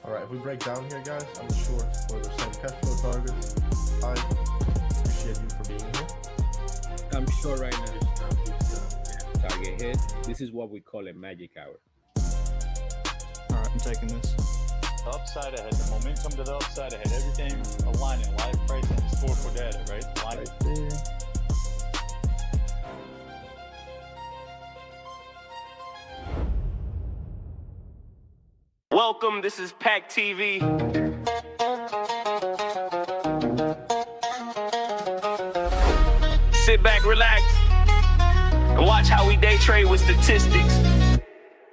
Alright, if we break down here, guys, I'm sure for the same cash flow targets. I appreciate you for being here. I'm sure right now it's target hit. This is what we call a magic hour. Alright, I'm taking this. The upside ahead, the momentum to the upside ahead, everything aligning, live price and historical data, right? Aligning. Right there. Welcome, this is PackTV. Sit back, relax, and watch how we day trade with statistics.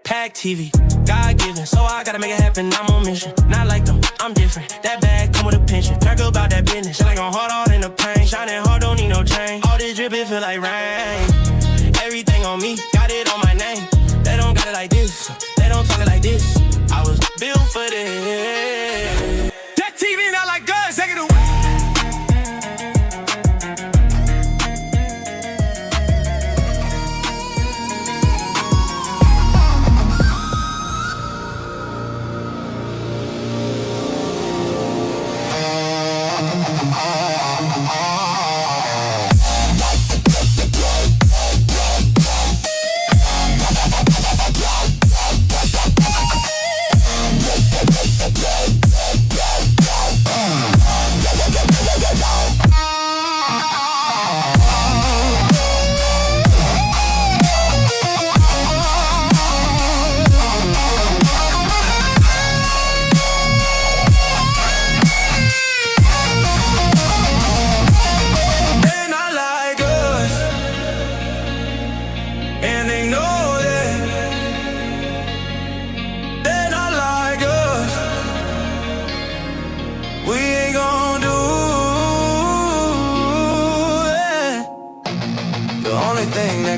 PackTV, God-given, so I gotta make it happen, I'm on mission. Not like them, I'm different, that bag come with a pension. Talk about that business, like I'm hard all in the pain. Shining hard, don't need no chain, all this drip, it feel like rain. Everything on me, got it on my name. They don't got it like this, they don't talk it like this. I was built for this. That TV not like guns, take it away.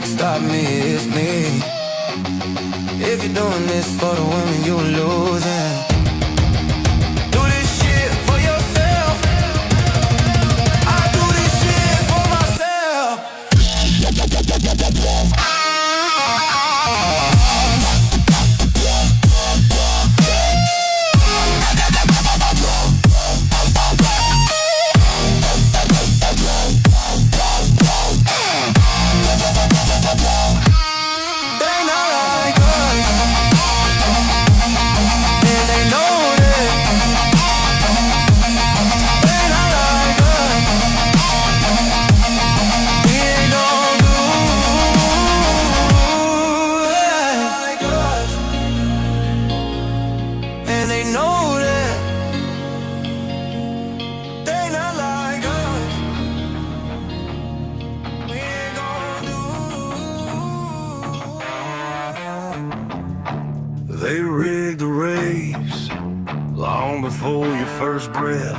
Stop me, it's me. If you're doing this for the women, you're losing. Do this shit for yourself. I do this shit for myself. They rigged the race long before your first breath.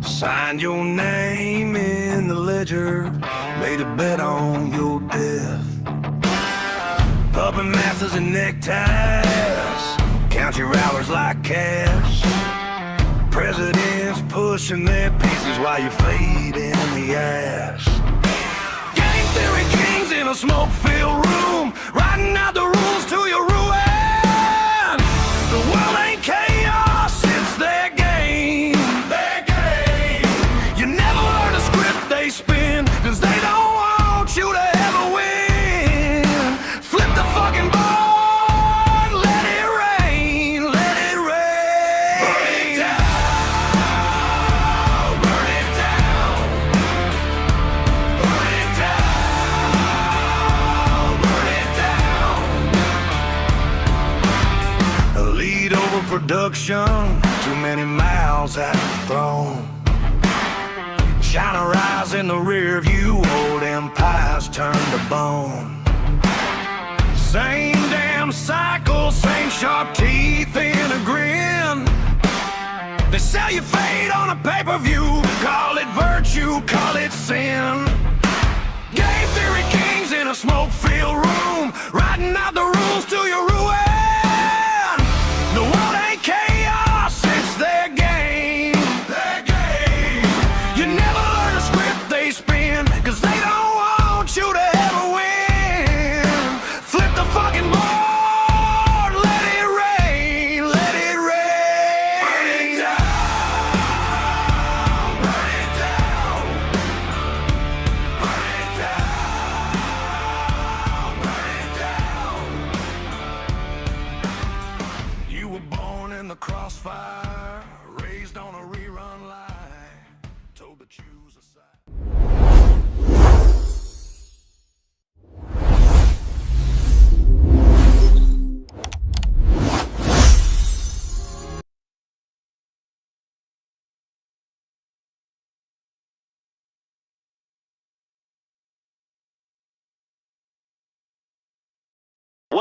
Signed your name in the ledger, made a bet on your death. Puppet masters and neckties, count your hours like cash. Presidents pushing their pieces while you fade in the ash. Game theory kings in a smoke-filled room, writing out the rules to your ruin. The world ain't chaos, it's their game. Their game. You never learn the script they spin, cause they don't want you to ever win. Flip the fucking board, let it rain, let it rain. Burn it down, burn it down. Burn it down, burn it down. A lead over production, too many miles at the throne. China rise in the rear view, old empires turn to bone. Same damn cycle, same sharp teeth in a grin. They sell you fate on a pay-per-view, call it virtue, call it sin. Game theory kings in a smoke-filled room, writing out the rules to your ruin. The world ain't chaos, it's their game. Their game. You never learn the script they spin, cause they don't want you to ever win. Flip the fucking board, let it rain, let it rain.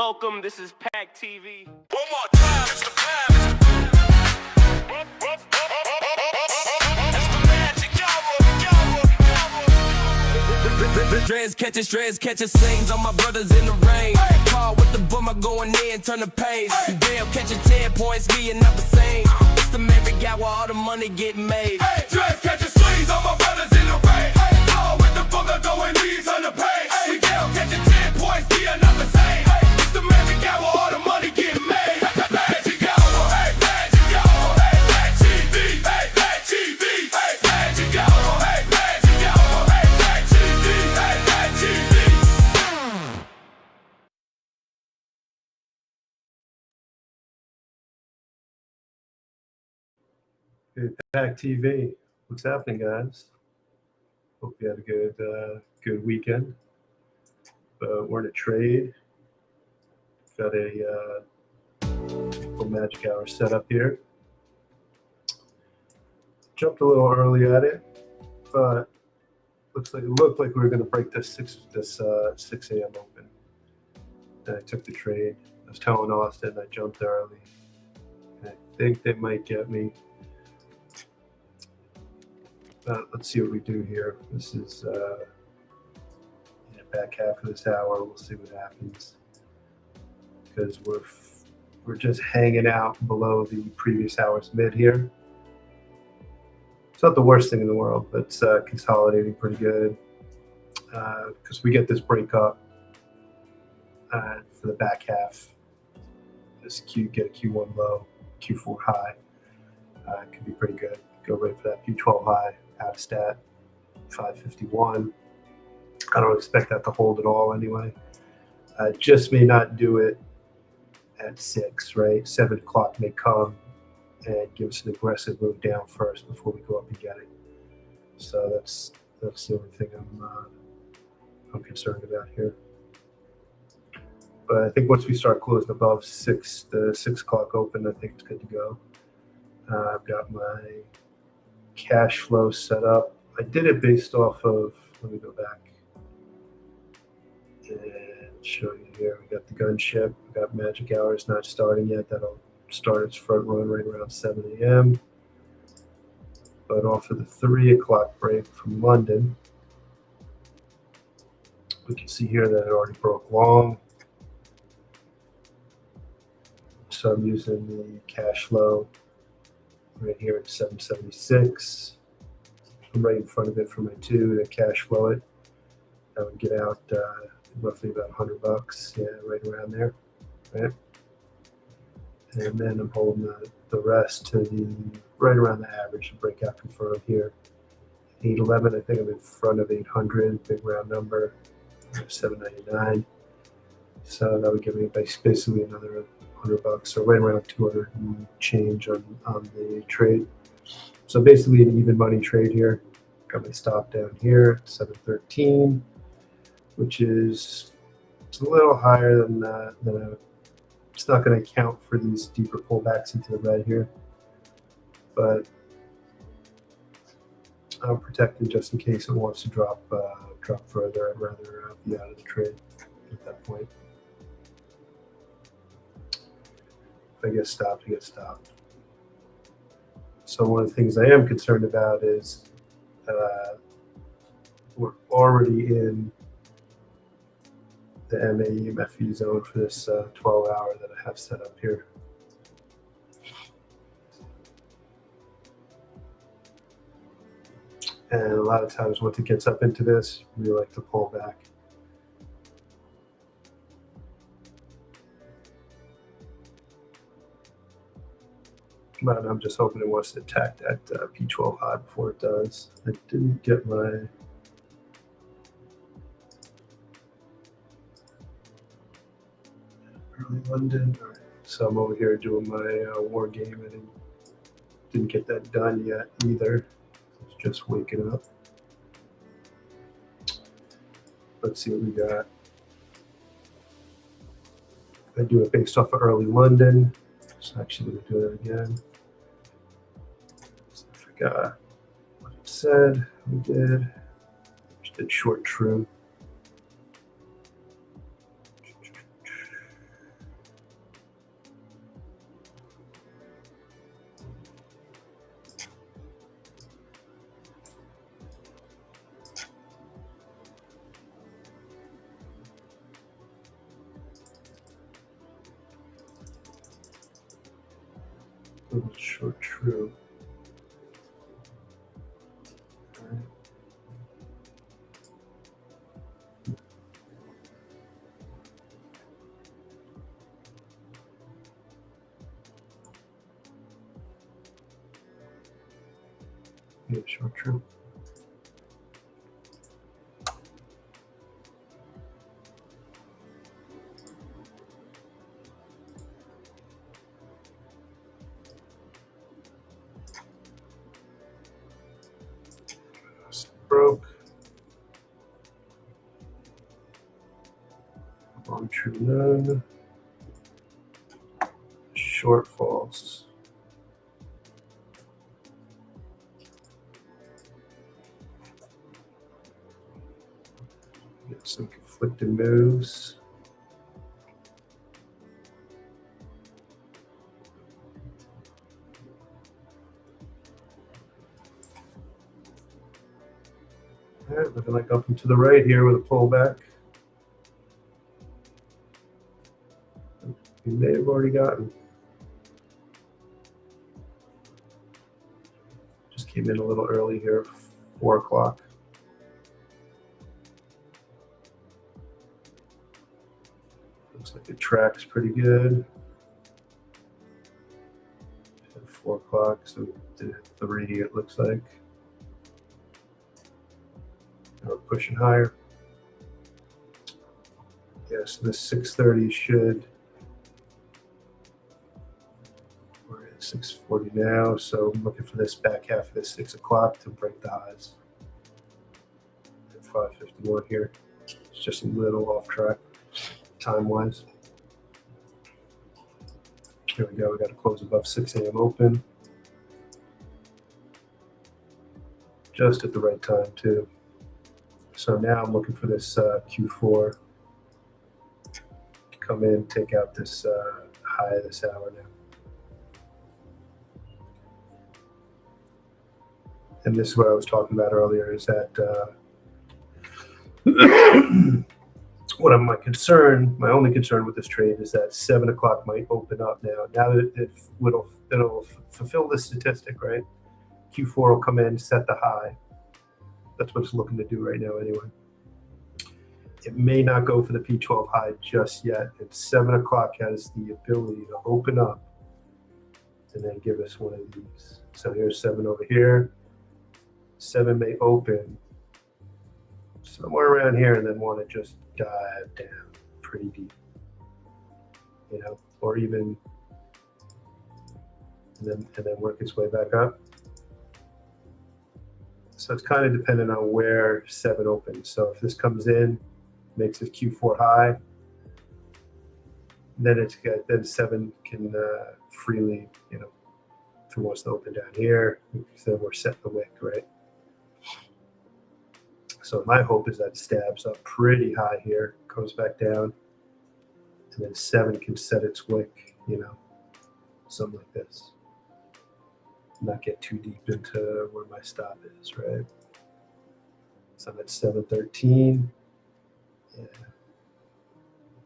Welcome, this is PackTV. One more time, it's the plan. It's the magic hour. Drez catches sings on my brothers in the rain. Karl with the bummer going in, turn the page. Miguel catching 10 points, me and number same. It's the magic hour, all the money getting made. Drez catching strings on my brothers in the rain. Karl with the bummer going in, turn the page. Miguel catching 10 points, me and number same. It's the magic hour, all the money getting made. Magic hour, hey, magic hour, hey, PackTV, hey, PackTV, hey, magic hour, hey, magic hour, hey, PackTV, hey, PackTV. Hey, PackTV, what's happening, guys? Hope you had a good weekend. We're in a trade. Got a little magic hour set up here. Jumped a little early at it, but it looked like we were going to break this 6 a.m. open. And I took the trade. I was telling Austin I jumped early. I think they might get me. Let's see what we do here. This is back half of this hour. We'll see what happens, because we're just hanging out below the previous hour's mid here. It's not the worst thing in the world, but it's consolidating pretty good, because we get this break up for the back half. This get a Q1 low, Q4 high. It could be pretty good. Go right for that Q12 high. Out of stat, 551. I don't expect that to hold at all anyway. Just may not do it at 6, right? 7 o'clock may come and give us an aggressive move down first before we go up and get it. So that's the only thing I'm concerned about here. But I think once we start closing above the 6 o'clock open, I think it's good to go. I've got my cash flow set up. I did it based off of, let me go back and show you here. We got the gunship. We got magic hours not starting yet. That'll start its front run right around 7 a.m. But off of the 3 o'clock break from London, we can see here that it already broke long. So I'm using the cash flow right here at 776. I'm right in front of it for my 2 to cash flow it. That would get out roughly about $100. Yeah, right around there. Right. And then I'm holding the rest to right around the average to break out confirmed here. 811, I think I'm in front of 800, big round number, 799. So that would give me basically another $100, so right around 200 and change on the trade. So basically an even money trade here. Got my stop down here, 713, which is it's a little higher than it's not going to account for these deeper pullbacks into the red here, but I'm protected just in case it wants to drop further. I'd rather be out of the trade at that point. If I get stopped, I get stopped. So one of the things I am concerned about is we're already in the MAE/MFE zone for this 12-hour that I have set up here. And a lot of times once it gets up into this, we like to pull back. But I'm just hoping it wants to attack that P12 high before it does. I didn't get my early London. All right. So I'm over here doing my war game. I didn't get that done yet either. It's just waking up. Let's see what we got. I do it based off of early London. So I'm actually going to do it again. So I forgot what it said. We just did short true. Little short true. Alright. Yeah, short true. Broke. Long true none. Short false. Get some conflicting moves. All right, looking like up and to the right here with a pullback. You may have already gotten. Just came in a little early here, 4 o'clock. Looks like it tracks pretty good. 4 o'clock, so did 3, it looks like. Now we're pushing higher. Yes, this 6:30 should. We're at 6:40 now, so I'm looking for this back half of this 6 o'clock to break the highs. At 5:51 here. It's just a little off track time-wise. Here we go. We got to close above 6 a.m. open. Just at the right time too. So now I'm looking for this Q4 to come in, take out this high this hour now. And this is what I was talking about earlier, is that what I'm my only concern with this trade is that 7 o'clock might open up now. Now that it'll fulfill this statistic, right? Q4 will come in, set the high. That's what it's looking to do right now anyway. It may not go for the P12 high just yet. And 7 o'clock has the ability to open up and then give us one of these. So here's 7 over here. 7 may open somewhere around here and then want to just dive down pretty deep, you know, or even and then work its way back up. So it's kind of dependent on where 7 opens. So if this comes in, makes it Q4 high, then it's good. Then 7 can freely, you know, if it wants to open down here, then we're setting the wick, right? So my hope is that it stabs up pretty high here, comes back down, and then 7 can set its wick, you know, something like this. Not get too deep into where my stop is, right? So I'm at 713. Yeah.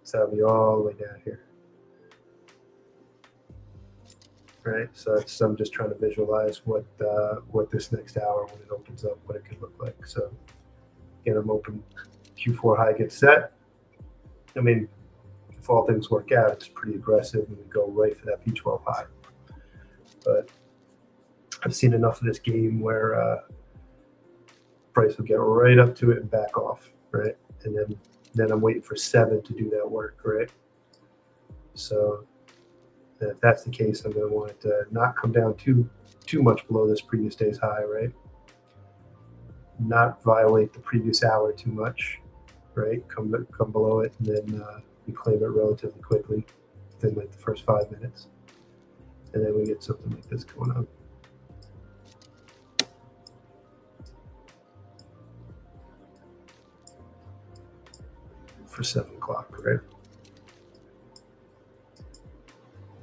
So I'll be all the way down here. Right? So I'm just trying to visualize what this next hour when it opens up, what it could look like. So again, I'm open, Q4 high gets set. I mean, if all things work out, it's pretty aggressive and we go right for that P12 high. But I've seen enough of this game where price will get right up to it and back off, right? And then I'm waiting for 7 to do that work, right? So if that's the case, I'm going to want it to not come down too much below this previous day's high, right? Not violate the previous hour too much, right? Come below it and then reclaim it relatively quickly within like the first 5 minutes. And then we get something like this going on. For 7 o'clock, right?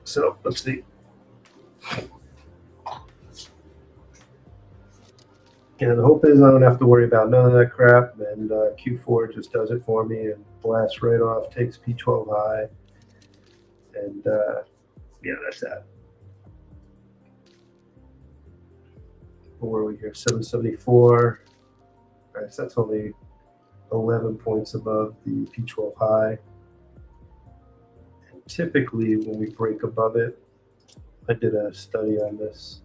So let's see. And the hope is I don't have to worry about none of that crap, and Q4 just does it for me and blasts right off, takes P12 high, and yeah, that's that. what were we here? 774. All right, so that's only 11 points above the P12 high. And typically, when we break above it, I did a study on this.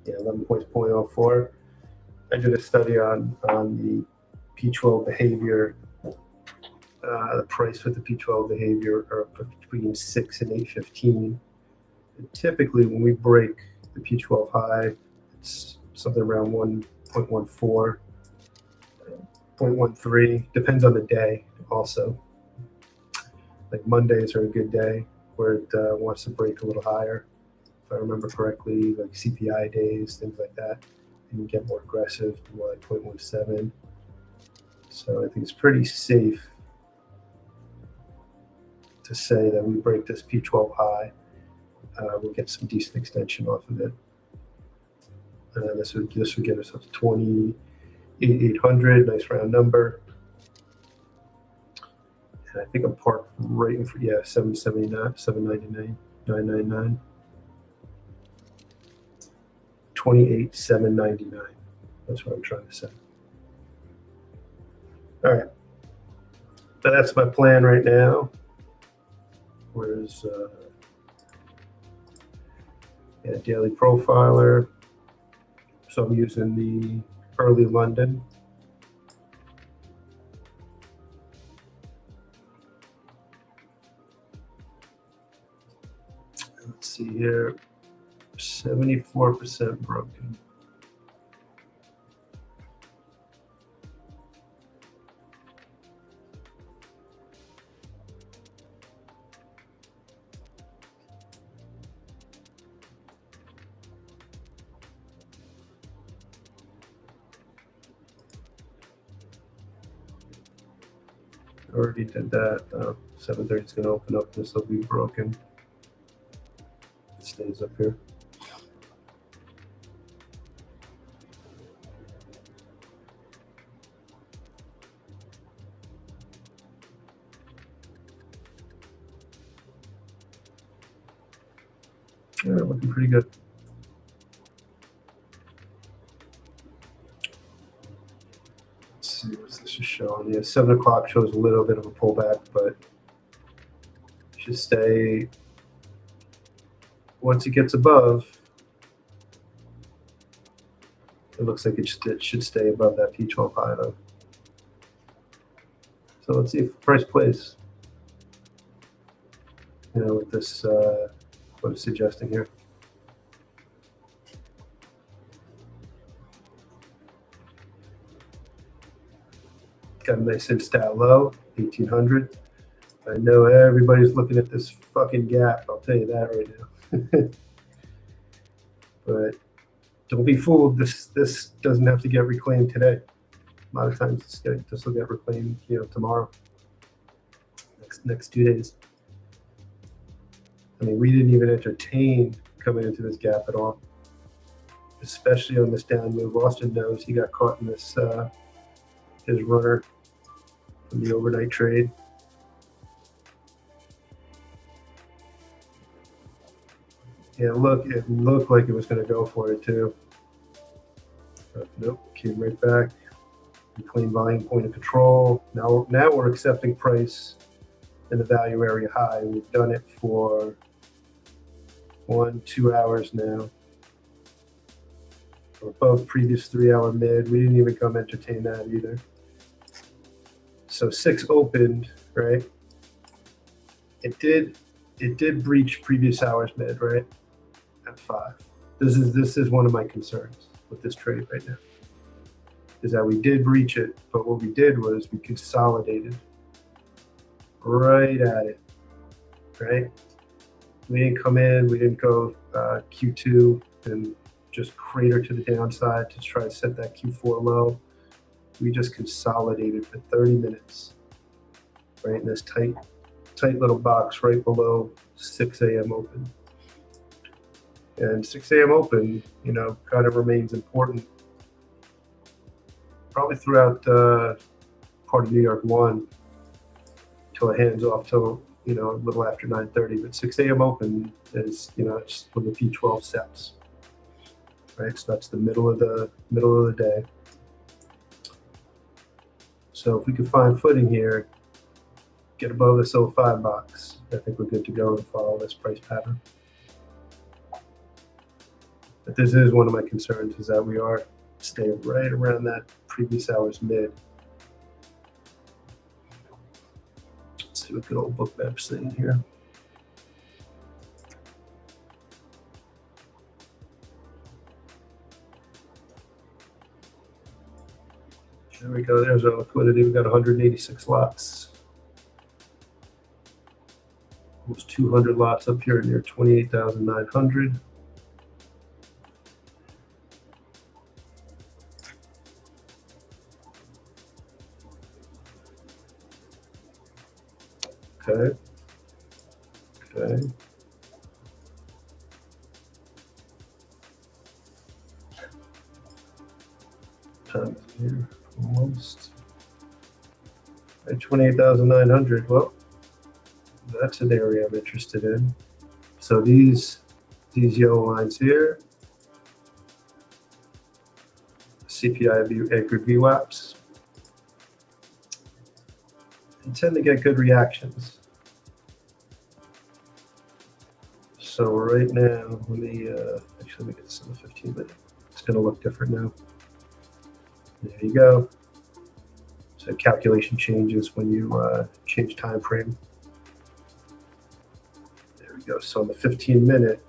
Yeah, 11.04. I did a study on the P12 behavior. The price with the P12 behavior are between 6 and 815. And typically, when we break the P12 high, it's something around 1.14, 0.13. Depends on the day, also. Like Mondays are a good day where it wants to break a little higher. If I remember correctly, like CPI days, things like that, and you get more aggressive, more like 0.17. So I think it's pretty safe to say that we break this P12 high, we'll get some decent extension off of it. This would get us up to 28,800, nice round number. And I think I'm parked right in for 779, 799, 999, 28,799. That's what I'm trying to say. All right, so that's my plan right now. Where's daily profiler? So I'm using the early London. Let's see here, 74% broken. Already did that. 730 is going to open up. This will be broken. It stays up here. Yeah, looking pretty good. See what's this is showing. Yeah, 7 o'clock shows a little bit of a pullback, but should stay. Once it gets above, it looks like it should stay above that P12 high though. So let's see if price plays. You know, with this, what it's suggesting here. Got a nice in-stat low, 1800. I know everybody's looking at this fucking gap. I'll tell you that right now. But don't be fooled. This doesn't have to get reclaimed today. A lot of times this will get reclaimed, tomorrow. Next 2 days. I mean, we didn't even entertain coming into this gap at all, especially on this down move. Austin knows he got caught in this his runner from the overnight trade. Yeah, look, it looked like it was going to go for it too. But nope, came right back. Clean volume, point of control. Now we're accepting price in the value area high. We've done it for 1-2 hours now. We're above previous 3-hour mid. We didn't even come entertain that either. So 6 opened, right? It did breach previous hours mid, right? At 5. This is one of my concerns with this trade right now. Is that we did breach it, but what we did was we consolidated right at it, right? We didn't come in, we didn't go Q2 and just crater to the downside to try to set that Q4 low. We just consolidated for 30 minutes, right in this tight little box right below 6 a.m. open. And 6 a.m. open, kind of remains important probably throughout part of New York 1 till it hands off till, a little after 9:30. But 6 a.m. open is, it's when the P12 sets. right? So that's the middle of the day. So if we can find footing here, get above this 05 box, I think we're good to go and follow this price pattern. But this is one of my concerns, is that we are staying right around that previous hour's mid. Let's see what good old Bootcamp's saying here. There we go. There's our liquidity. We've got 186 lots. Almost 200 lots up here near 28,900. Okay. Okay. Time is here. Almost. At 28,900. Well, that's an area I'm interested in. So these yellow lines here, CPI anchored VWAPs, they tend to get good reactions. So right now, let me get this in the 15 minute. It's going to look different now. There you go. So calculation changes when you change time frame. There we go. So on the 15 minute,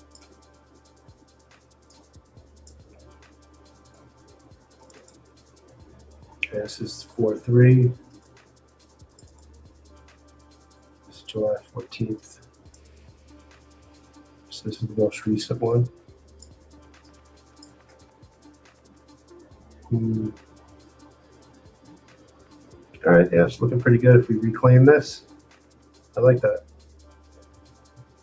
okay, this is 4/3. This is July 14th. So this is the most recent one. All right, yeah, it's looking pretty good. If we reclaim this, I like that.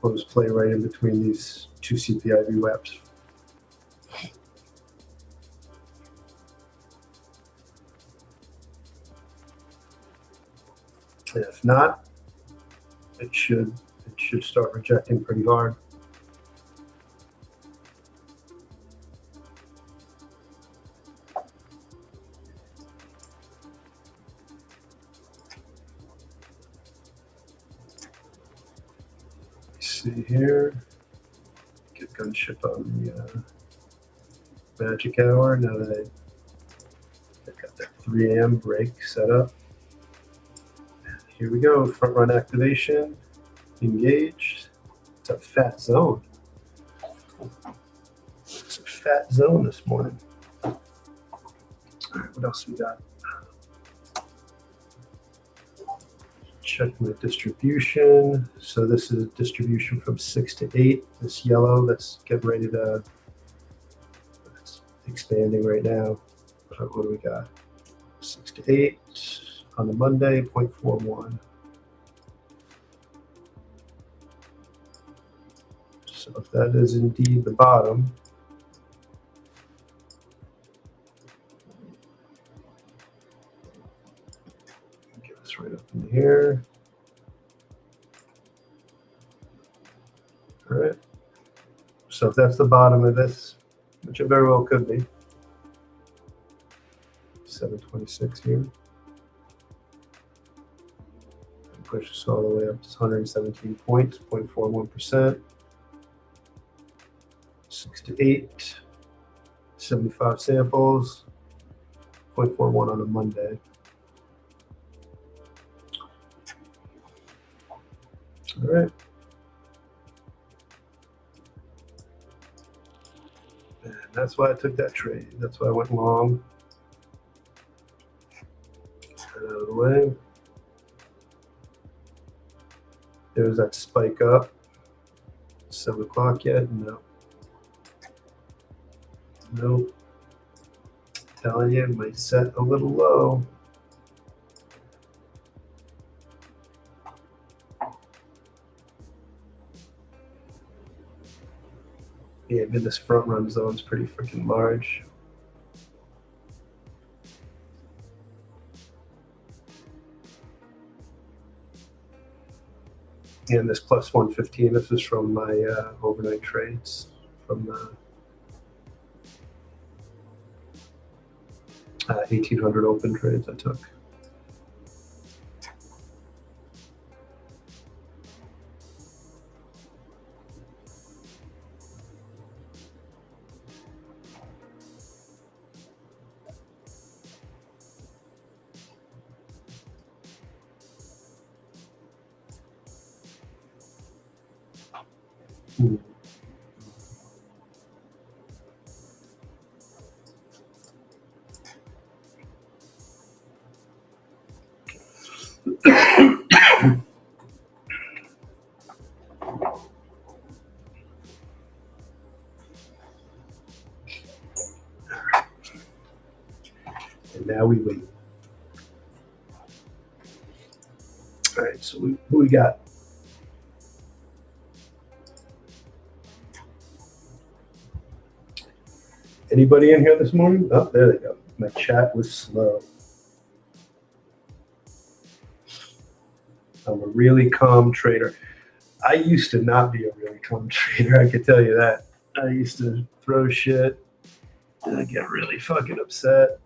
We'll just play right in between these two CPI VWAPs. And if not, it should start rejecting pretty hard. See here, get gunship on the magic hour. Now that I got that 3 a.m. break set up. Here we go, front run activation, engaged. It's a fat zone. It's a fat zone this morning. All right, what else we got? Checking the distribution. So this is a distribution from 6 to 8. This yellow, that's getting ready to, it's expanding right now. What do we got? 6 to 8 on the Monday, 0.41. So if that is indeed the bottom, right up in here. All right. So if that's the bottom of this, which it very well could be, 726 here. Push us all the way up to 117 points, 0.41%. 6 to 8, 75 samples, 0.41 on a Monday. All right. And that's why I took that trade. That's why I went long. Get that out of the way. There's that spike up. 7 o'clock yet? No. Nope. Telling you, it might set a little low. Yeah, but this front run zone's pretty freaking large. And this plus 115, this is from my overnight trades from 1800 open trades I took. And now we wait. All right, so who we got? Anybody in here this morning? Oh, there they go. My chat was slow. I'm a really calm trader. I used to not be a really calm trader, I can tell you that. I used to throw shit and I get really fucking upset.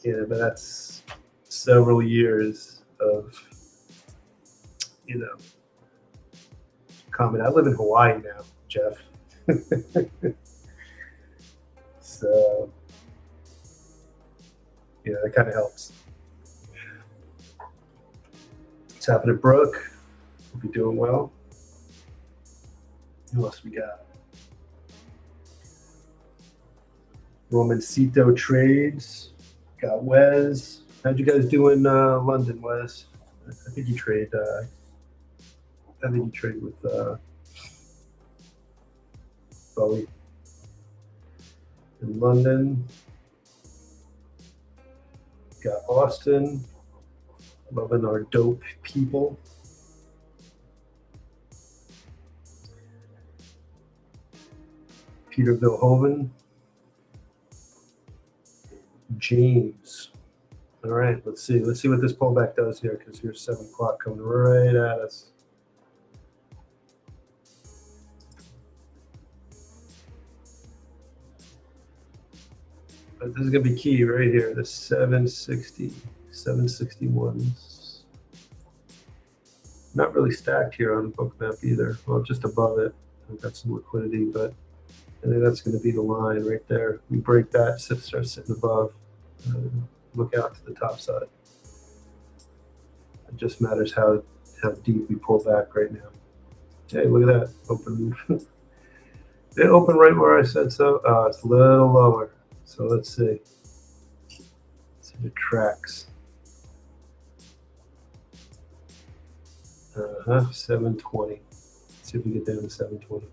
Yeah, but that's several years of, you know, calming. I live in Hawaii now, Jeff. So, yeah, that kind of helps. What's happening, Brooke? Hope you're doing well. Who else we got? Romancito Trades. Got Wes. How'd you guys do in London, Wes? I think you trade. I think you trade with Bowie in London. Got Austin. Loving our dope people. Peter Vilhoven. James. All right, let's see. Let's see what this pullback does here, because here's 7 o'clock coming right at us. But this is going to be key right here. The 760, 761s. Not really stacked here on Bootcamp either. Well, just above it. I've got some liquidity, but I think that's going to be the line right there. We break that, start sitting above. Look out to the top side. It just matters how deep we pull back right now. Hey, look at that. Open. It opened right where I said so. It's a little lower. So let's see. See the tracks. 720. Let's see if we get down to 720.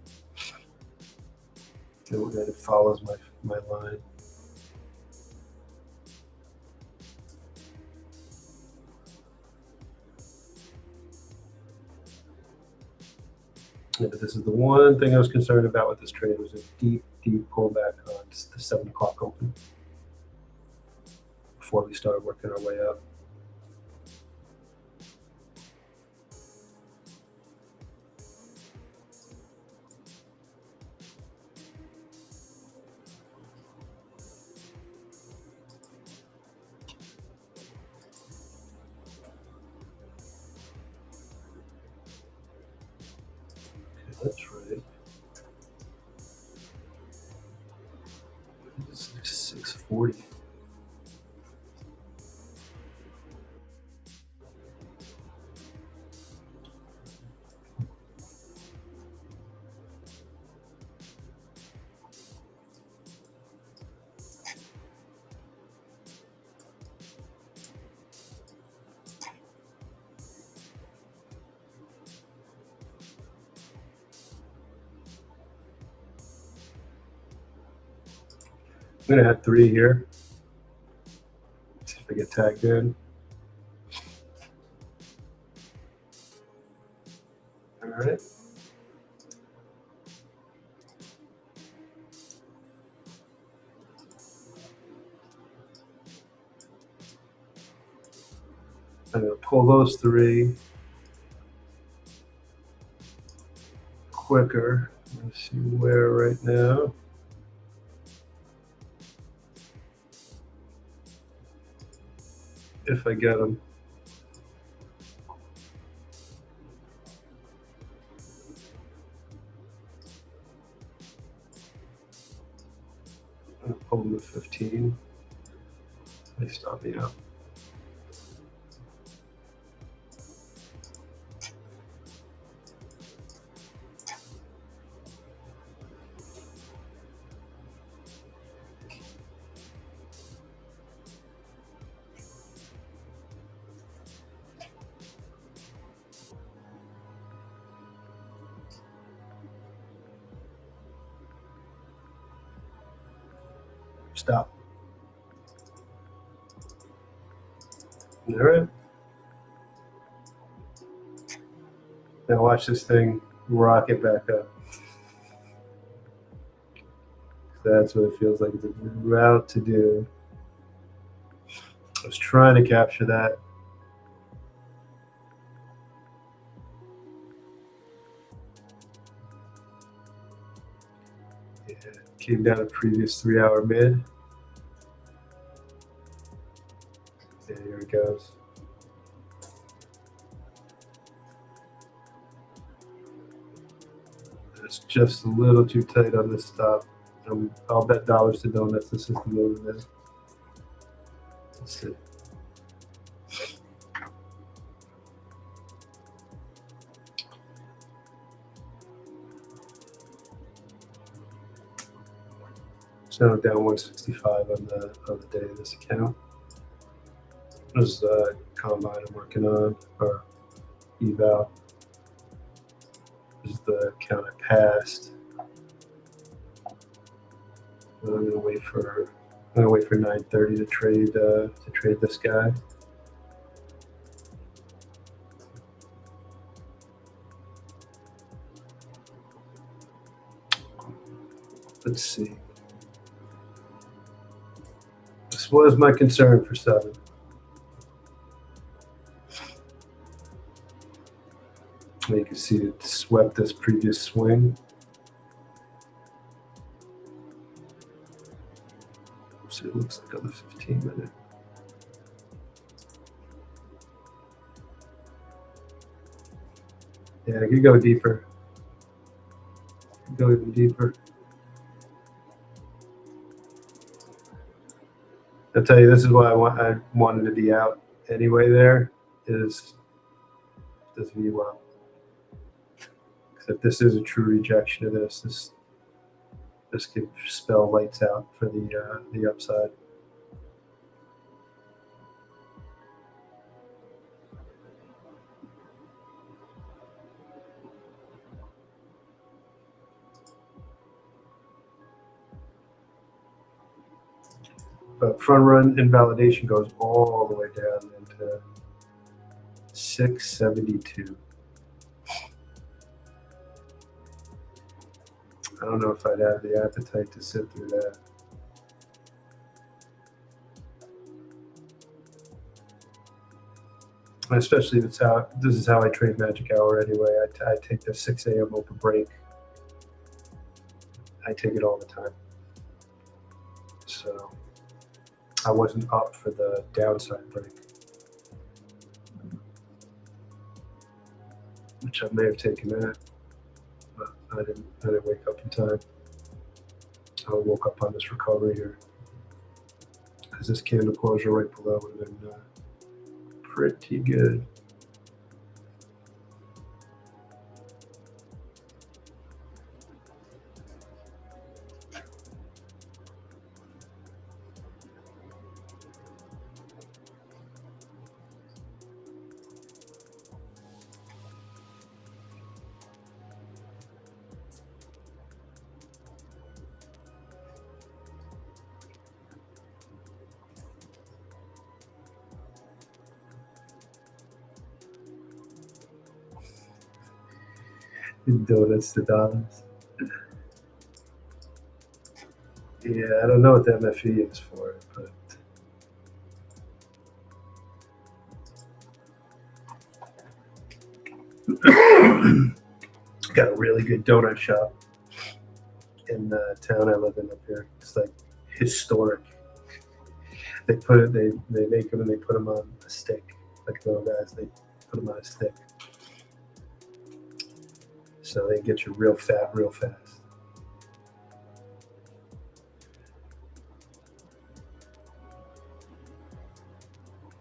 And it follows my line. Yeah, but this is the one thing I was concerned about with this trade, was a deep pullback on the 7 o'clock open before we started working our way up. That's right. It's 640. I'm gonna have 3 here. See if I get tagged in. All right. I'm gonna pull those 3 quicker. Let's see where right now. if I get them. I'll pull them to 15. They stop me up. Stop. All right. Now watch this thing rocket back up. That's what it feels like it's about to do. I was trying to capture that. Yeah, came down a previous 3-hour mid. Yeah, here it goes. It's just a little too tight on this stop. I'll bet dollars to donuts this is the move in this. Let's see. So down 165 on the day of this account. This is a combine I'm working on, or eval. This is the account I passed. And I'm gonna wait for 9:30 to trade this guy. Let's see. This was my concern for 7. You can see it swept this previous swing. So it looks like on the 15-minute. Yeah, I could go deeper. Go even deeper. I'll tell you, this is why I wanted to be out anyway. There is this VWAP. Because if this is a true rejection of this could spell lights out for the upside. But front run invalidation goes all the way down into 672. I don't know if I'd have the appetite to sit through that. Especially if it's this is how I trade Magic Hour anyway. I take the 6 a.m. open break. I take it all the time. So I wasn't up for the downside break, which I may have taken that. I didn't wake up in time. I woke up on this recovery here because this candle closure right below would have been pretty good. Donuts to dollars. Yeah, I don't know what the MFE is for it, but got a really good donut shop in the town I live in up here. It's like historic. They put it. They make them and they put them on a stick. Like little guys, they put them on a stick, so they get you real fat, real fast.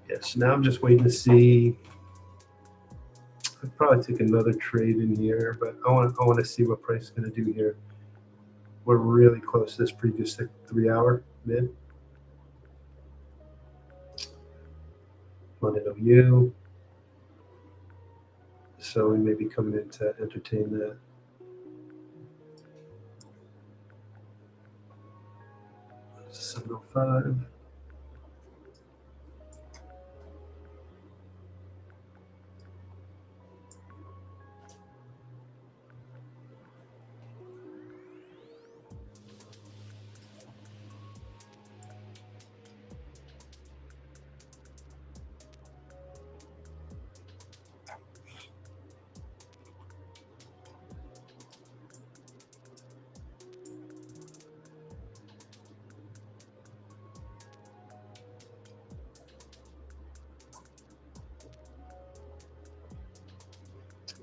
Yeah, so now I'm just waiting to see. I'd probably take another trade in here, but I want to see what price is going to do here. We're really close to this previous 3-hour mid. London OU. So we may be coming in to entertain that. $7.05.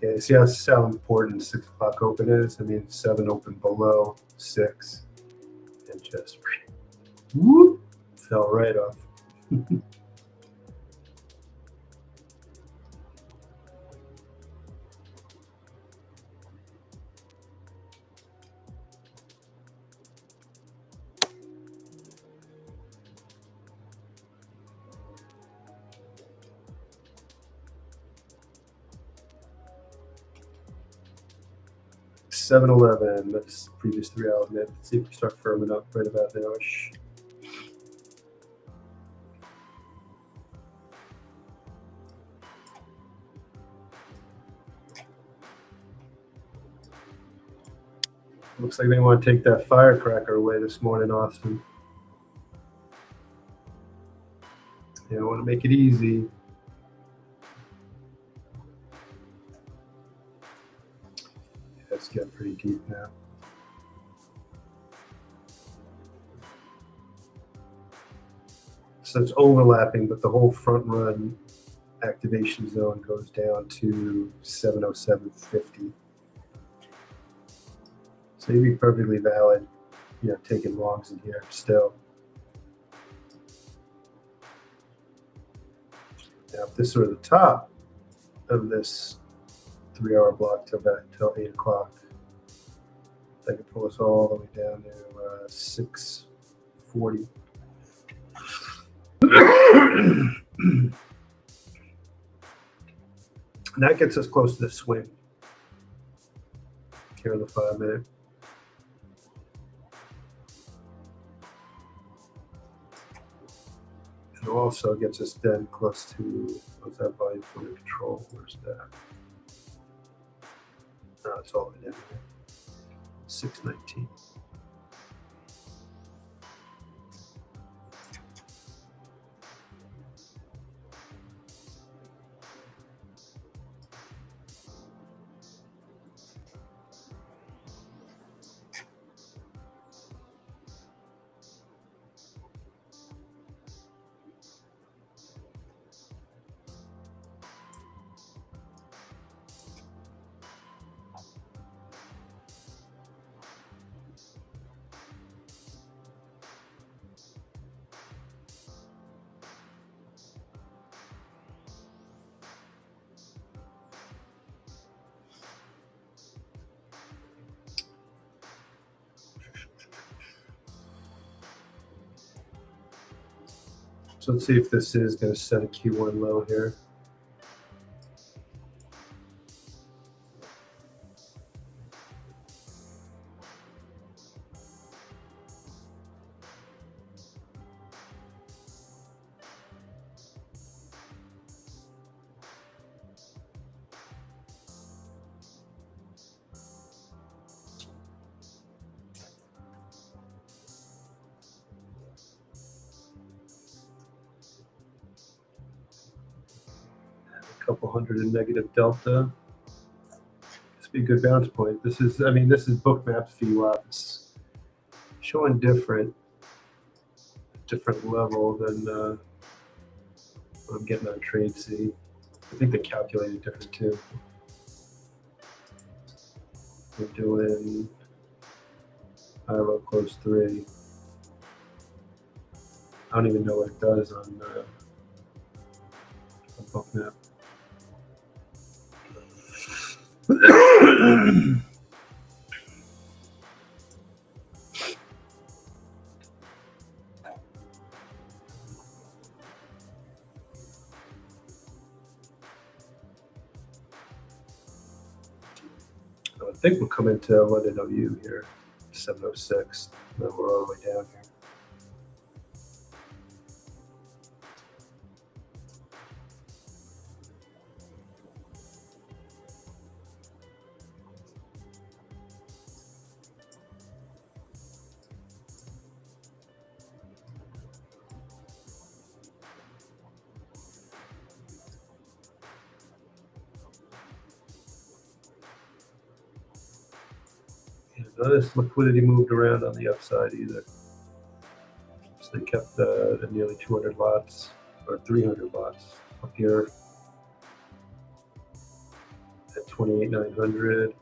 Yeah, see how important 6 o'clock open is? I mean, 7 open below 6 and just whoop, fell right off. $7.11. That's previous 3-hour mid. Let's see if we start firming up right about now-ish. Looks like they want to take that firecracker away this morning, Austin. They want to make it easy. It's getting pretty deep now. So it's overlapping, but the whole front run activation zone goes down to 707.50. So you'd be perfectly valid, you know, taking longs in here still. Now, if this were the top of this 3-hour block till 8 o'clock, I could pull us all the way down to 640. And that gets us close to the swing here in the 5-minute. And also gets us then close to, what's that volume point of control? Where's that? No, it's all the way down here. 619. So let's see if this is going to set a Q1 low here. Couple hundred in negative delta. This would be a good bounce point. This is, I mean, this is Bookmap's VWAP. It's showing different. different level than what I'm getting on Trade C. I think they calculated different too. We're doing high, low, close 3. I don't even know what it does on Bookmap. I think we'll come into London OU here, 706. Then we're all the way down here. None of this liquidity moved around on the upside either. So they kept the nearly 200 lots or 300 lots up here at 28,900.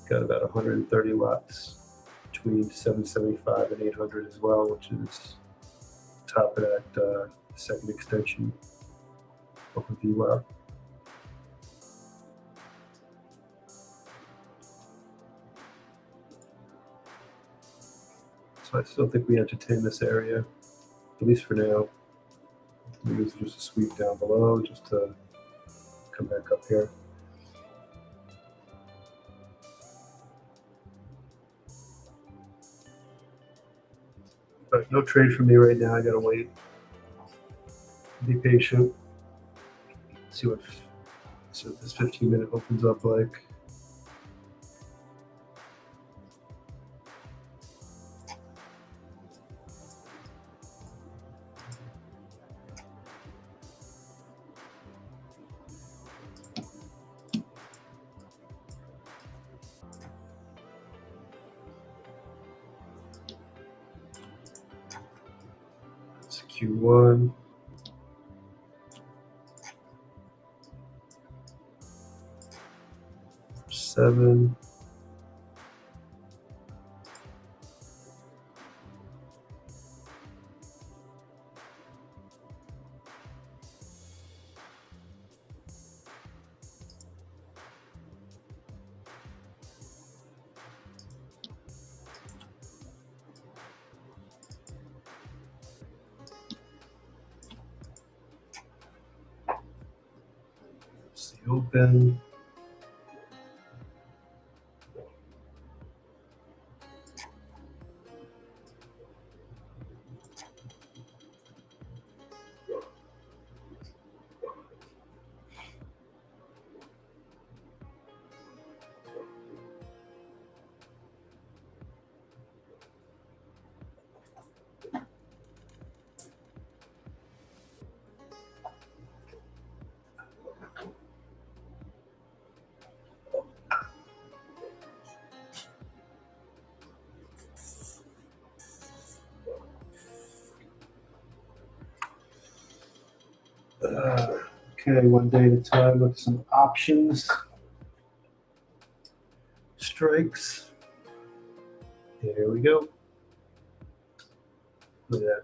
Got about 130 lots between 775 and 800 as well, which is top of that second extension off of VWAP. So I still think we entertain this area, at least for now. Maybe it's just a sweep down below, just to come back up here. But no trade for me right now. I gotta wait. Be patient. See what this 15-minute opens up like. Q1. Seven. Open. Okay, one day at a time. Look at some options. Strikes. Here we go. Look at that.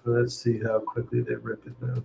Let's see how quickly they rip it now.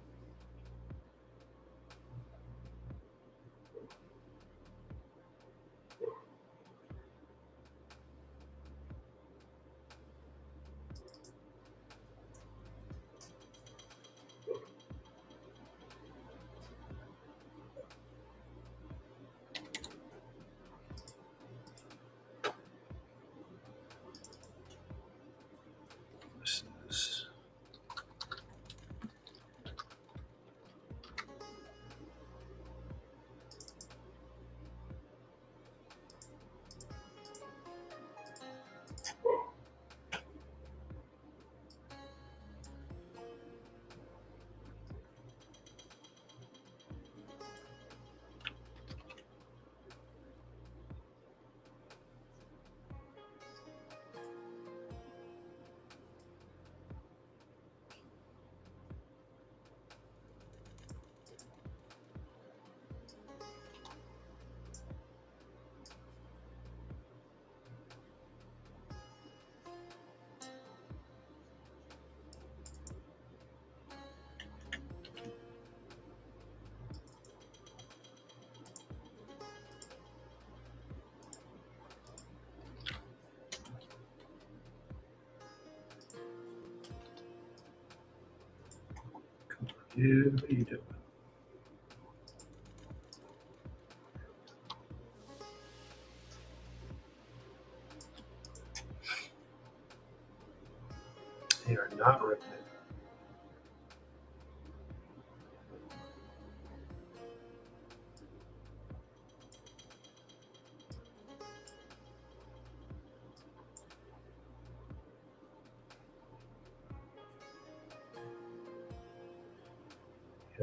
dude? What are you doing? They are not ripping it.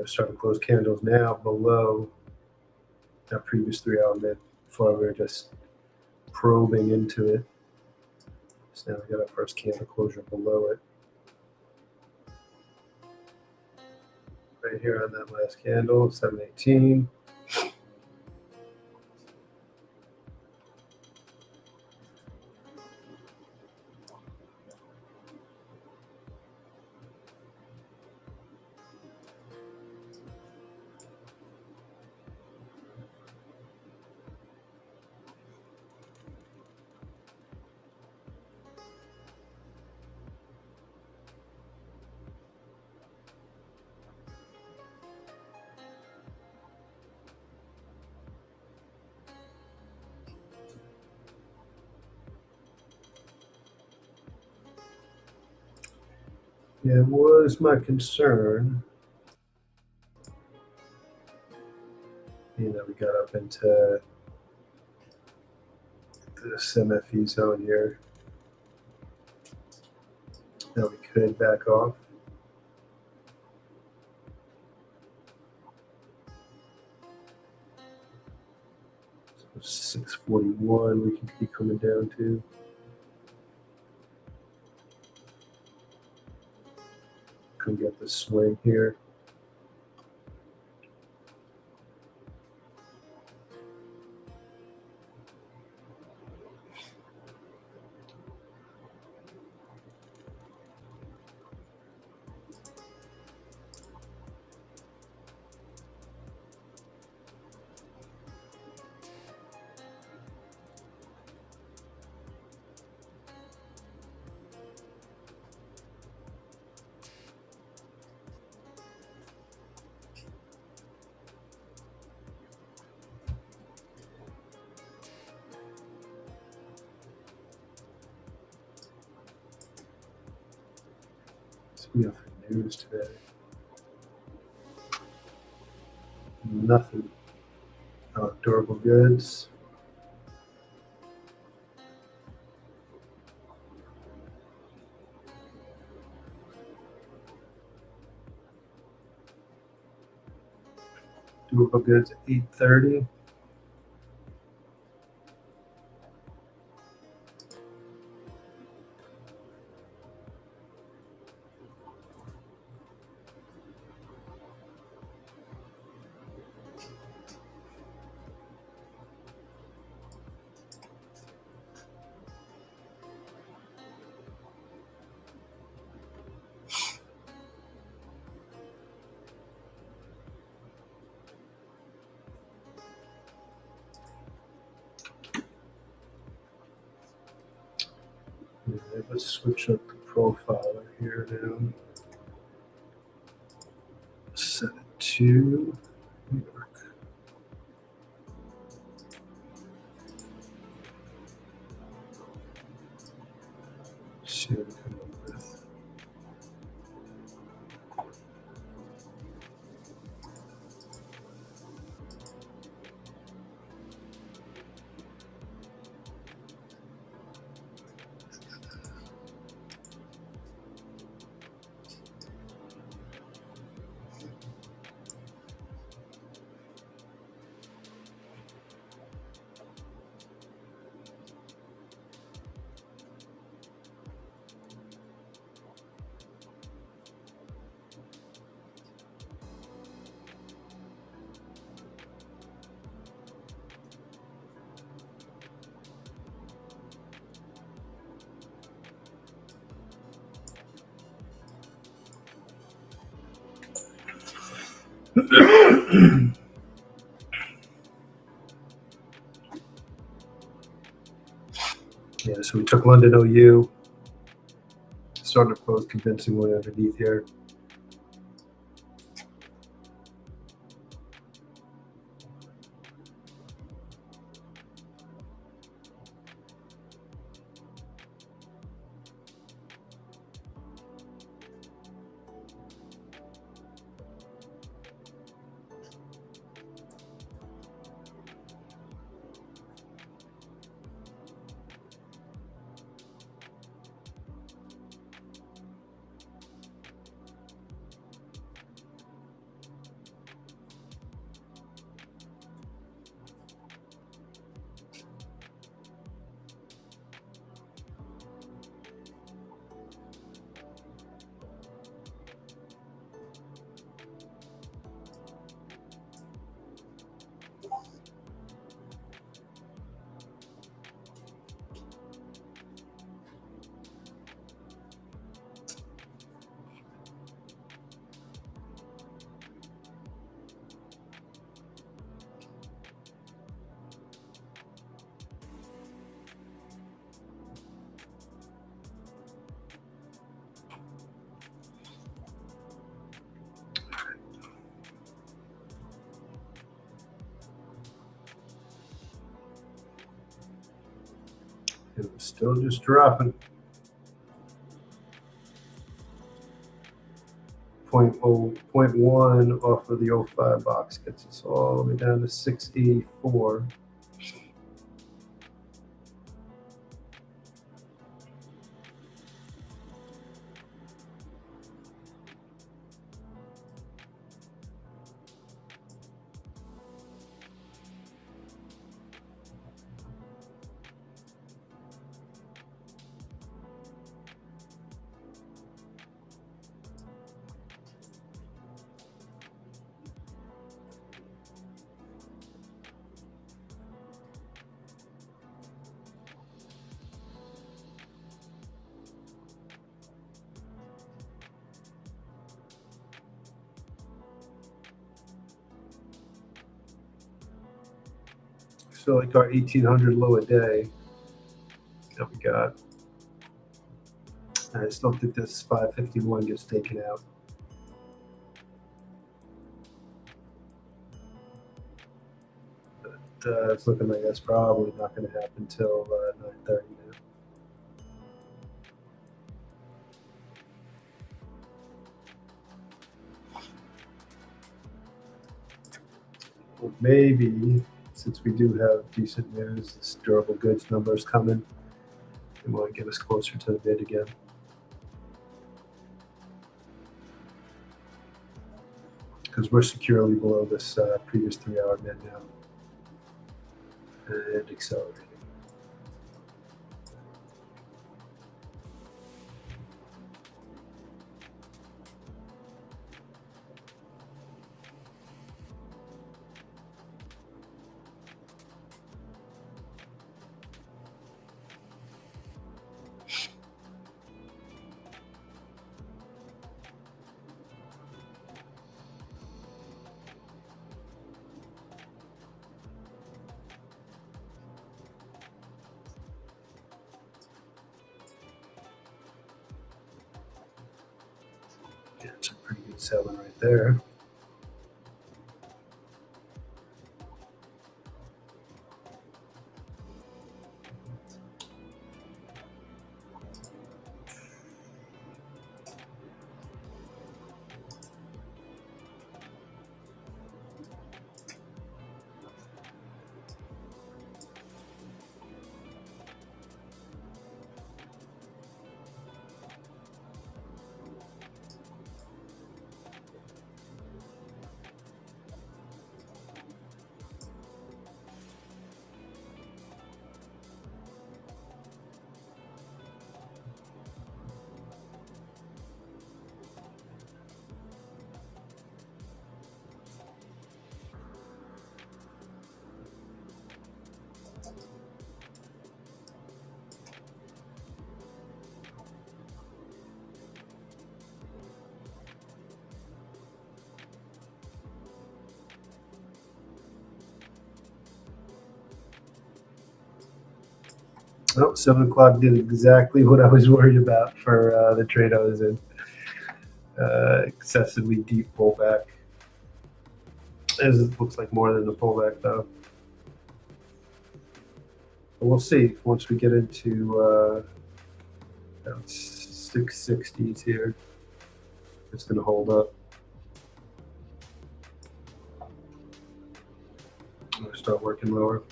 Starting to close candles now below that previous 3-hour mid. Before we were just probing into it. So now we got our first candle closure below it. Right here on that last candle, 718. Yeah, it was my concern. You know, we got up into this MFE zone here. Now we could back off. So 641 we can be coming down to. Can get the swing here. We have news today. Nothing. Durable goods. Durable goods at 830. Let's switch up the profiler here now. Set it to New York. See what we come up with. Yeah, so we took London OU, starting to close convincingly underneath here. It was still just dropping. 0.1 off of the 05 box gets us all the way down to 684. So like our 1800 low a day that we got. I still think this 551 gets taken out. But it's looking like that's probably not going to happen until 9:30 now. Well, maybe, since we do have decent news, this durable goods number is coming. They want to get us closer to the bid again. Because we're securely below this previous 3-hour mid now. And accelerating. Yeah, it's a pretty good selling right there. Oh, 7 o'clock did exactly what I was worried about for the trade I was in. Excessively deep pullback. As it looks like more than a pullback, though. But we'll see once we get into 660s here. It's going to hold up. I'm going to start working lower.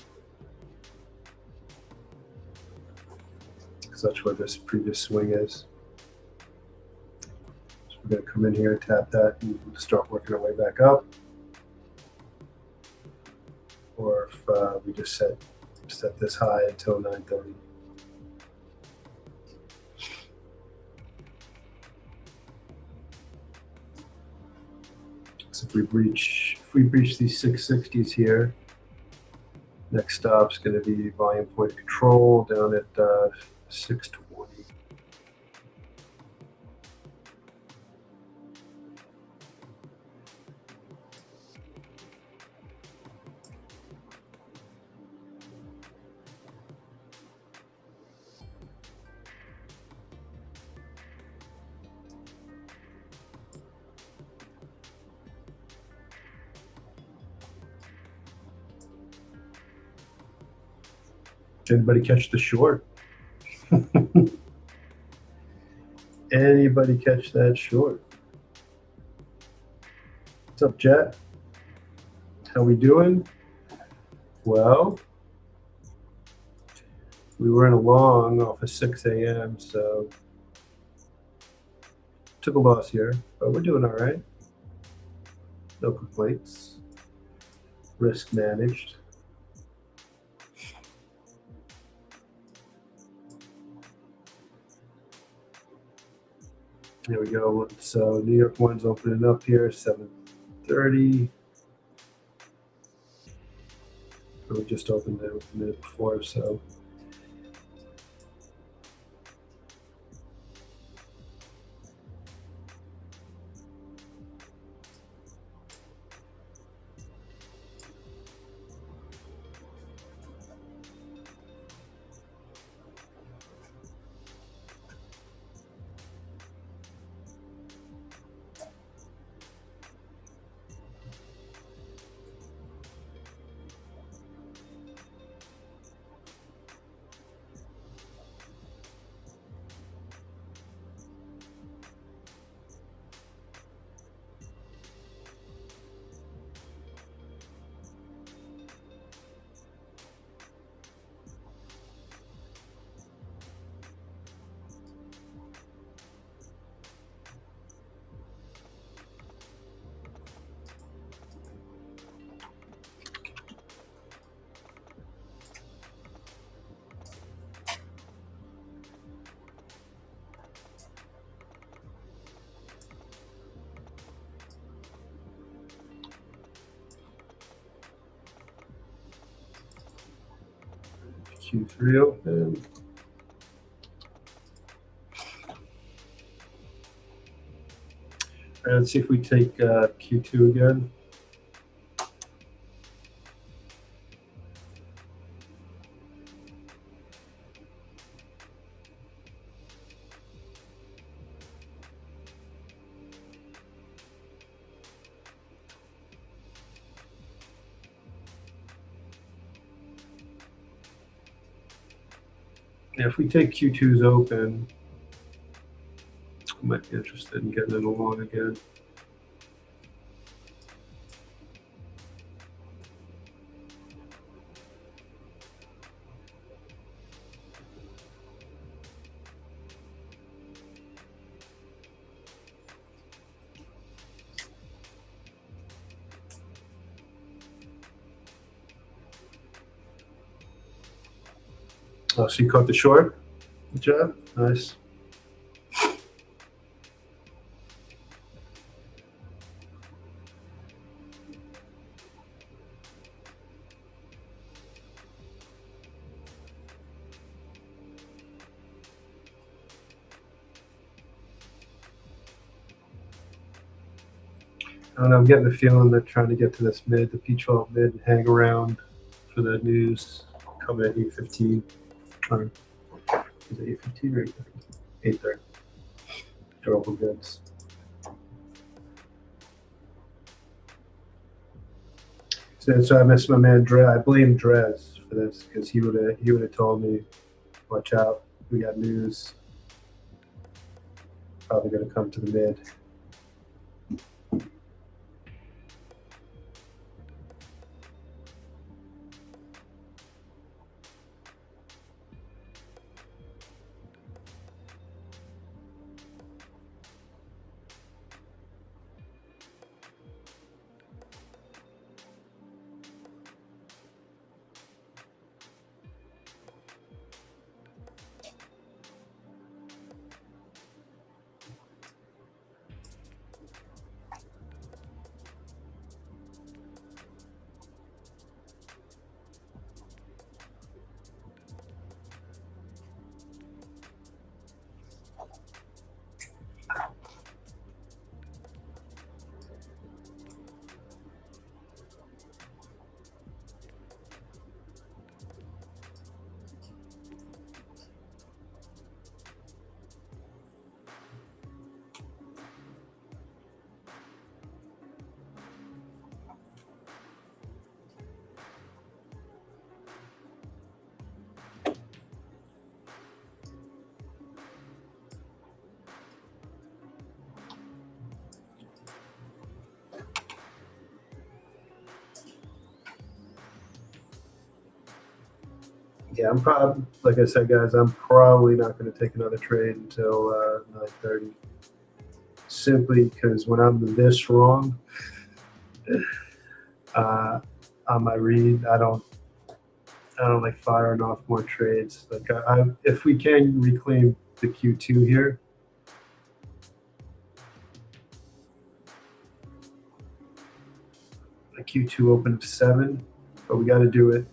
That's where this previous swing is. So we're going to come in here, tap that, and start working our way back up. Or if we just set this high until 9:30. So if we breach these 660s here, next stop's going to be volume point of control down at 620. Did anybody catch the short? Anybody catch that short? What's up, Jet? How we doing? Well, we were in a long off of 6 a.m., so took a loss here, but we're doing all right. No complaints. Risk managed. There we go. So New York 1's opening up here, 7:30. We just opened it a minute before, so. Q3 open. All right, let's see if we take Q2 again. Yeah, if we take Q2's open, I might be interested in getting it along again. Oh, so you caught the short? Good job. Nice. I don't know, I'm getting the feeling they're trying to get to this mid, the P12 mid, and hang around for the news coming at 8:15. Or is it 8:15 or 8:30? Durable goods. So I missed my man Drez. I blame Drez for this because he would have told me, watch out, we got news. Probably gonna come to the mid. Yeah, I'm probably, like I said, guys, I'm probably not going to take another trade until 9:30. Simply because when I'm this wrong on my read, I don't like firing off more trades. Like if we can reclaim the Q2 here, a Q2 open of 7, but we got to do it.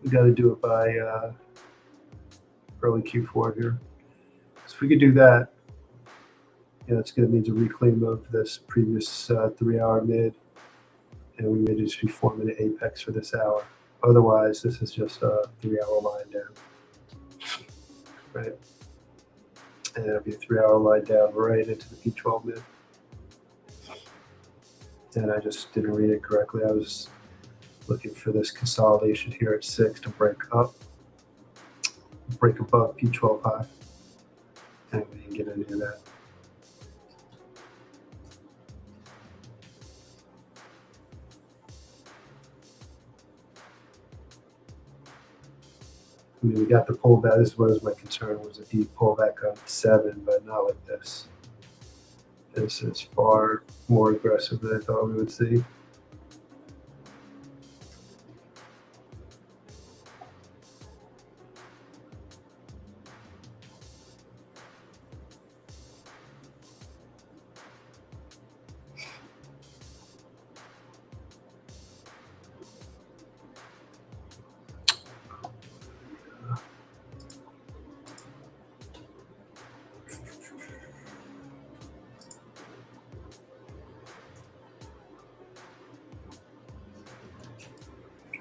We got to do it by early Q4 here. So if we could do that, yeah, it's going to need a reclaim of this previous 3-hour mid, and we may just be forming an apex for this hour. Otherwise, this is just a 3-hour line down, right? And it'll be a 3-hour line down right into the P12 mid. And I just didn't read it correctly. I was looking for this consolidation here at 6 to break above P12 high, and we didn't get any of that. I mean, we got the pullback. This was my concern, was a deep pullback on 7, but not like this. This is far more aggressive than I thought we would see.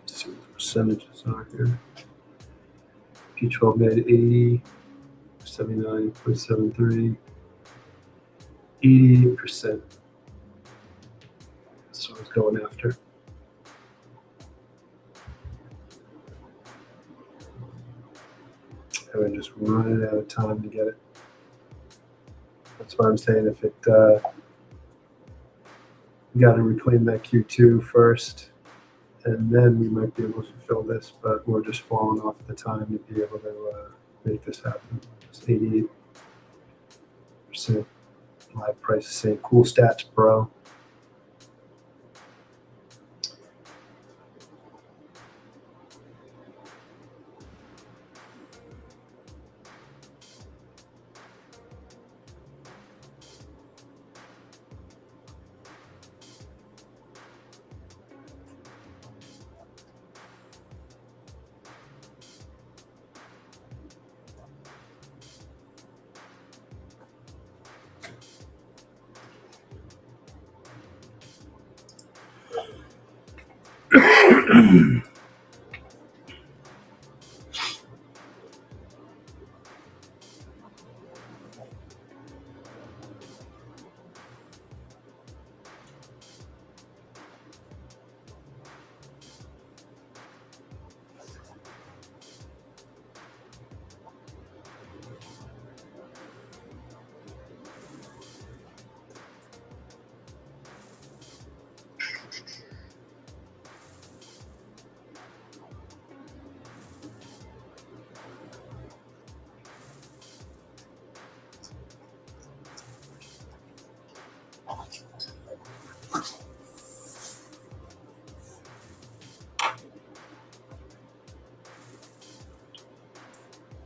See what the percentages are here. P12 mid 80, 79.73, 88%. That's what I was going after. And we're just running out of time to get it. That's why I'm saying if it, we got to reclaim that Q2 first, and then we might be able to fulfill this, but we're just falling off the time to be able to make this happen. It's 88% live price is saying cool stats, bro.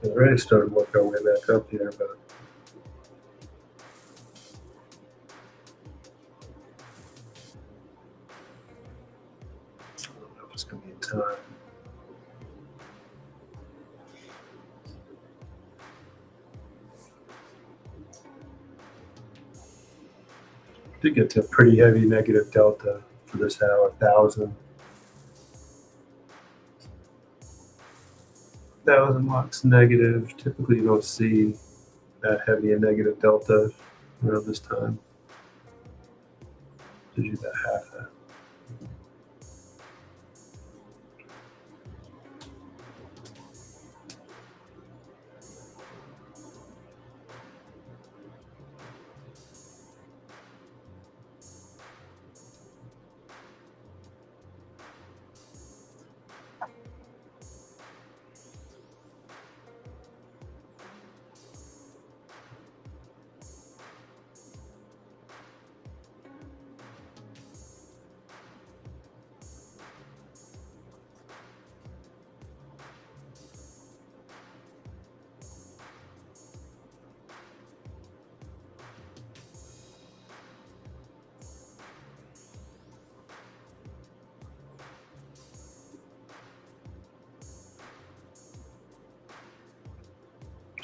We already started working our way back up here, but I don't know if it's going to be in time. Did get to a pretty heavy negative delta for this hour, 1,000. 1,000 lux negative. Typically, you don't see that heavy a negative delta around this time. Did you about half that?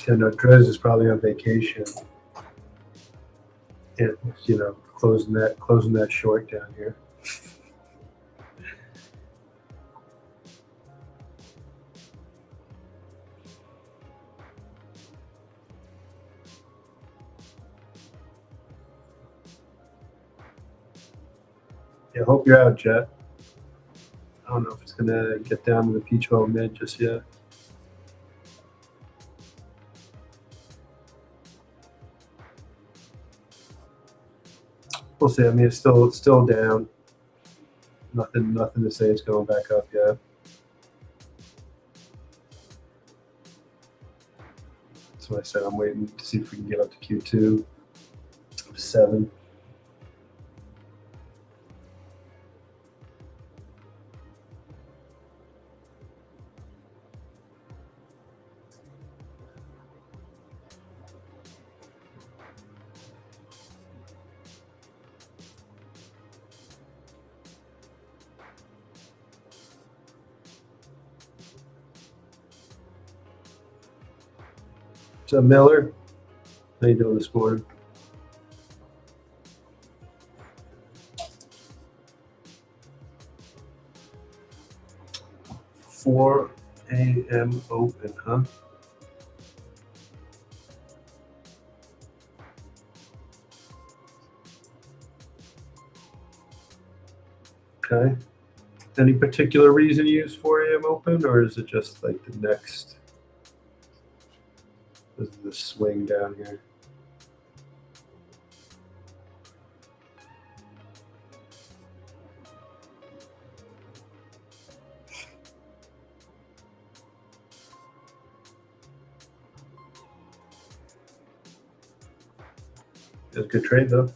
I know Drez is probably on vacation. And, you know, closing that short down here. Yeah, hope you're out, Jet. I don't know if it's gonna get down to the P12 mid just yet. We'll see. I mean, it's still down. Nothing to say it's going back up yet. That's what I said. I'm waiting to see if we can get up to Q2 7. So Miller, how you doing this morning? $4 a.m. open, huh? Okay. Any particular reason you use 4 a.m. open, or is it just like the next? This is the swing down here. It was a good trade though.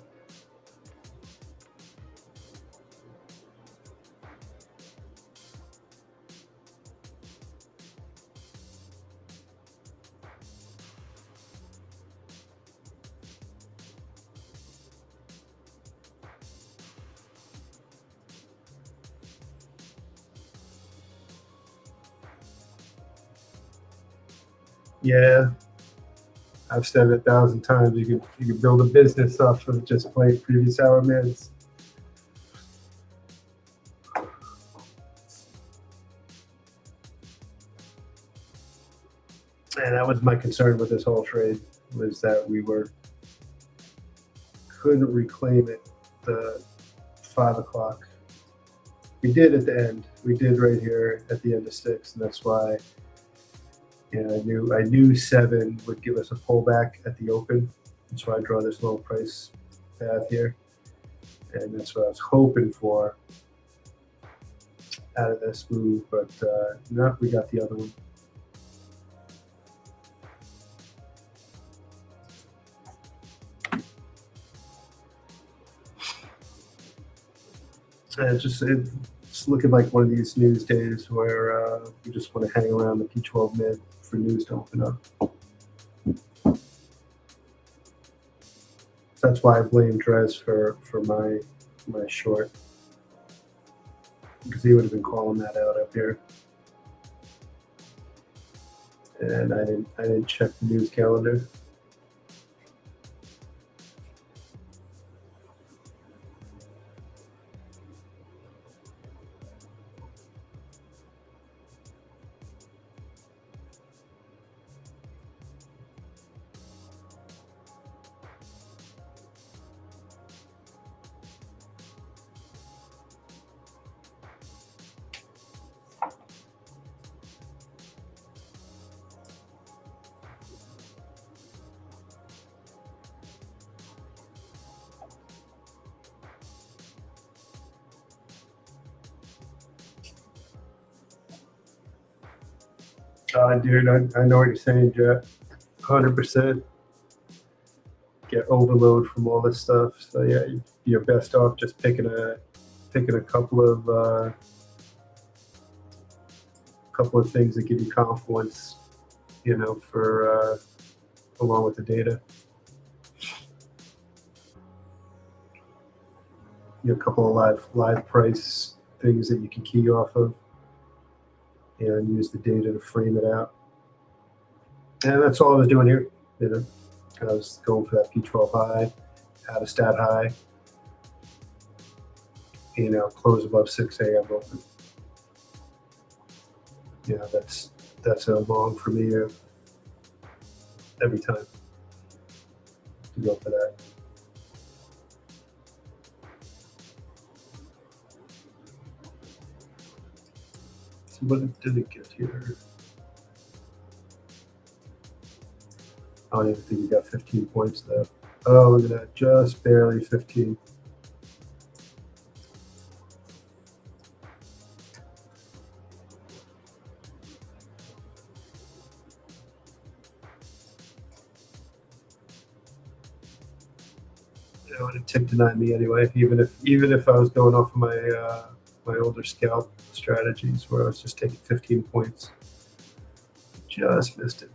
Yeah, I've said it 1,000 times. You could build a business off of just playing previous hour mids. And that was my concern with this whole trade, was that we couldn't reclaim it the 5 o'clock. We did at the end. We did right here at the end of 6, and that's why. And I knew 7 would give us a pullback at the open. That's why I draw this little price path here. And that's what I was hoping for out of this move. But no, we got the other one. And it's looking like one of these news days where we just want to hang around the P12 mid for news to open up. That's why I blame Drez for my short, because he would have been calling that out up here. And I didn't check the news calendar. Dude, I know what you're saying, Jet. 100%. Get overload from all this stuff. So yeah, you're best off just picking a couple of things that give you confluence, you know, for along with the data. A couple of live price things that you can key off of and use the data to frame it out. And that's all I was doing here. You know, I was going for that P12 high, had a stat high. You know, close above 6 a.m. open. Yeah, that's a long for me every time to go for that. So what did it get here? I don't even think he got 15 points though. Oh, look at that, just barely 15. It would have tip denied me anyway, even if I was going off of my my older scout strategies where I was just taking 15 points. Just missed it.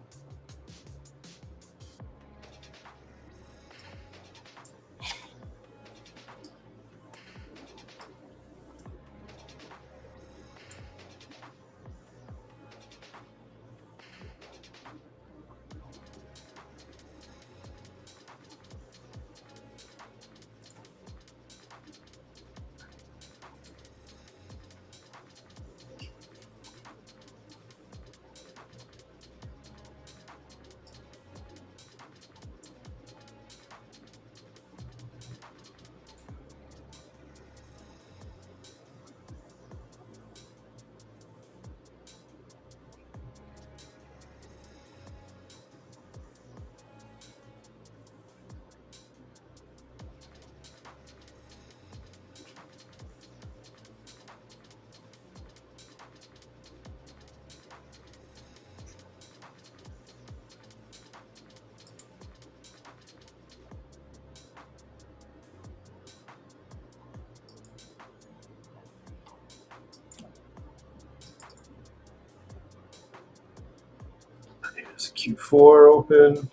There's Q4 open.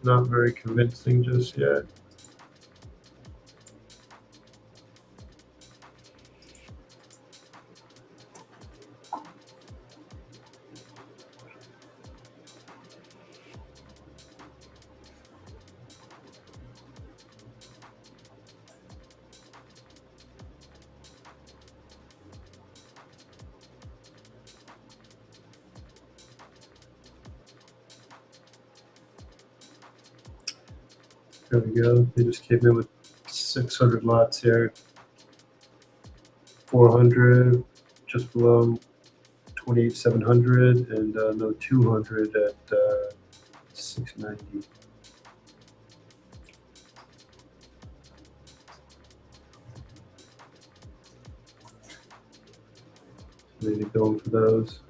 Not very convincing just yet. There we go. They just came in with 600 lots here. 400, just below 28,700, and no 200 at 690. Maybe going for those.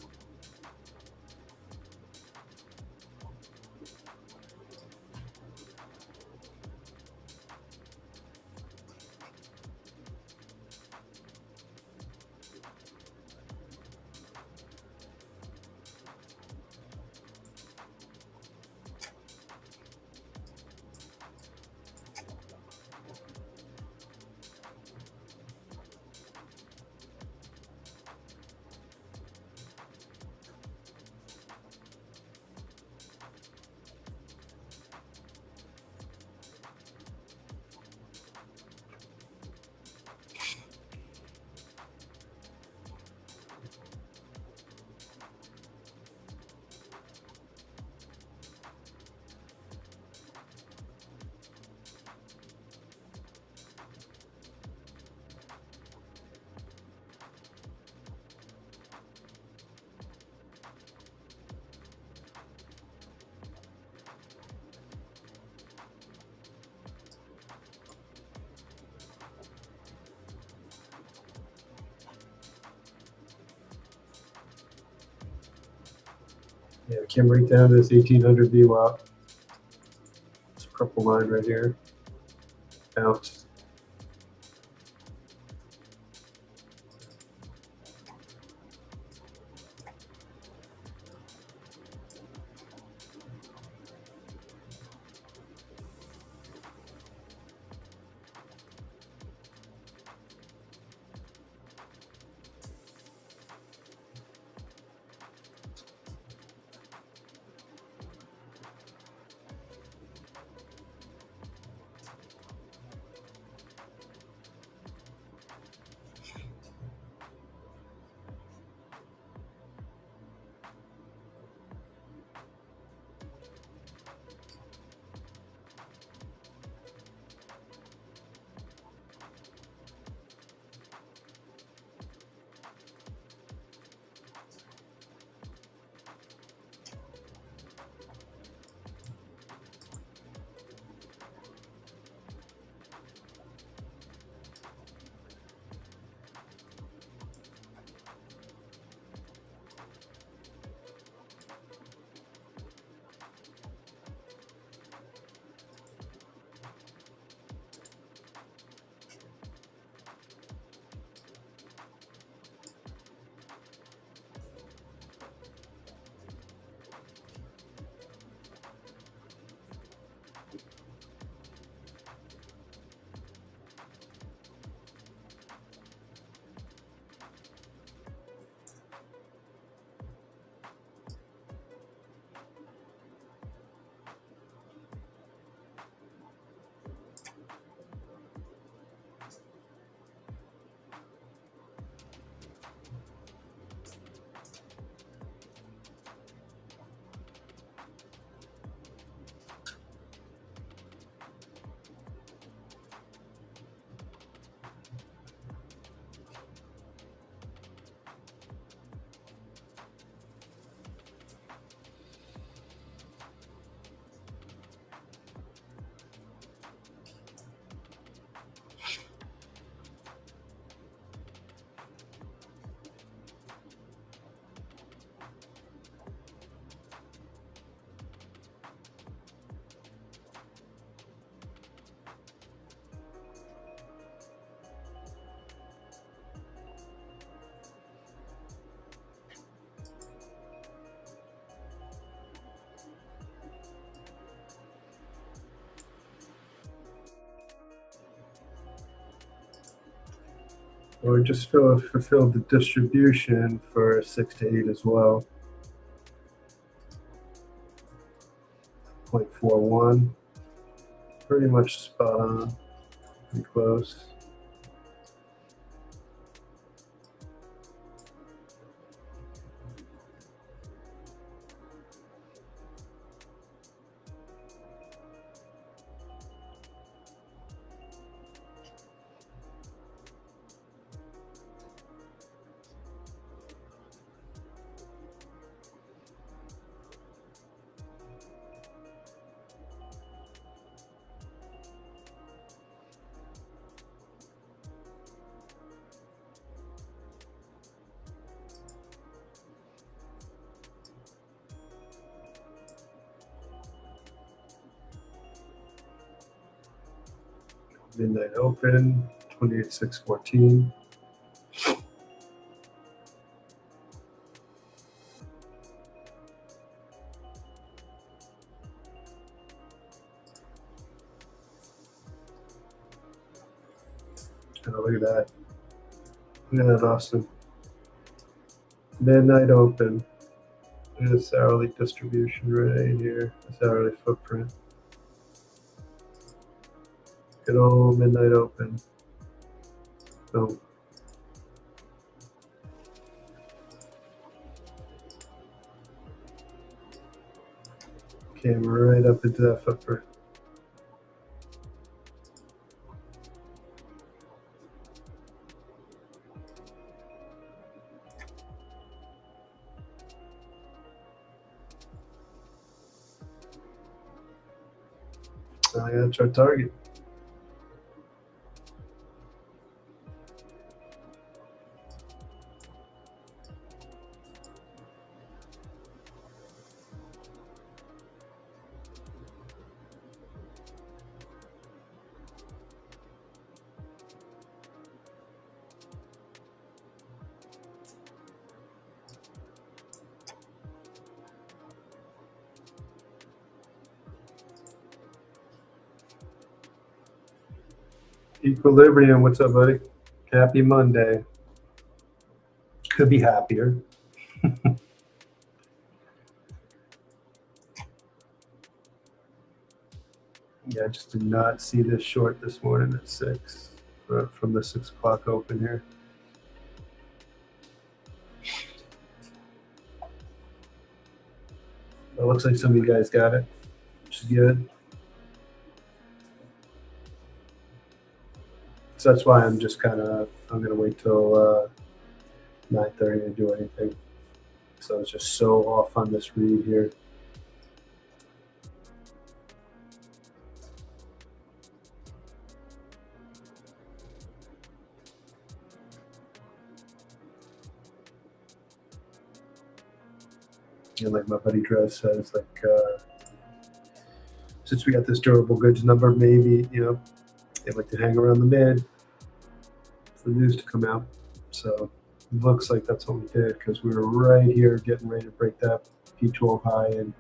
Yeah, we came right down to this 1800 VWAP. This purple line right here. Bounced. Or just fulfilled the distribution for 6 to 8 as well. 0.41. Pretty much spot on. Pretty close. Midnight open, 28,614. Oh, look at that. Look at that, Austin. Midnight open. Look at this hourly distribution right here. This hourly footprint. Good old midnight open. Boom. Came right up into that footprint. That's our target. Equilibrium, what's up, buddy? Happy Monday. Could be happier. Yeah, I just did not see this short this morning at 6 from the 6 o'clock open here. It looks like some of you guys got it, which is good. So that's why I'm just I'm going to wait till 9:30 to do anything. So I was just so off on this read here. And like my buddy Drez says, like, since we got this durable goods number, maybe, they'd like to hang around the mid for the news to come out. So it looks like that's what we did, because we were right here getting ready to break that P12 high, and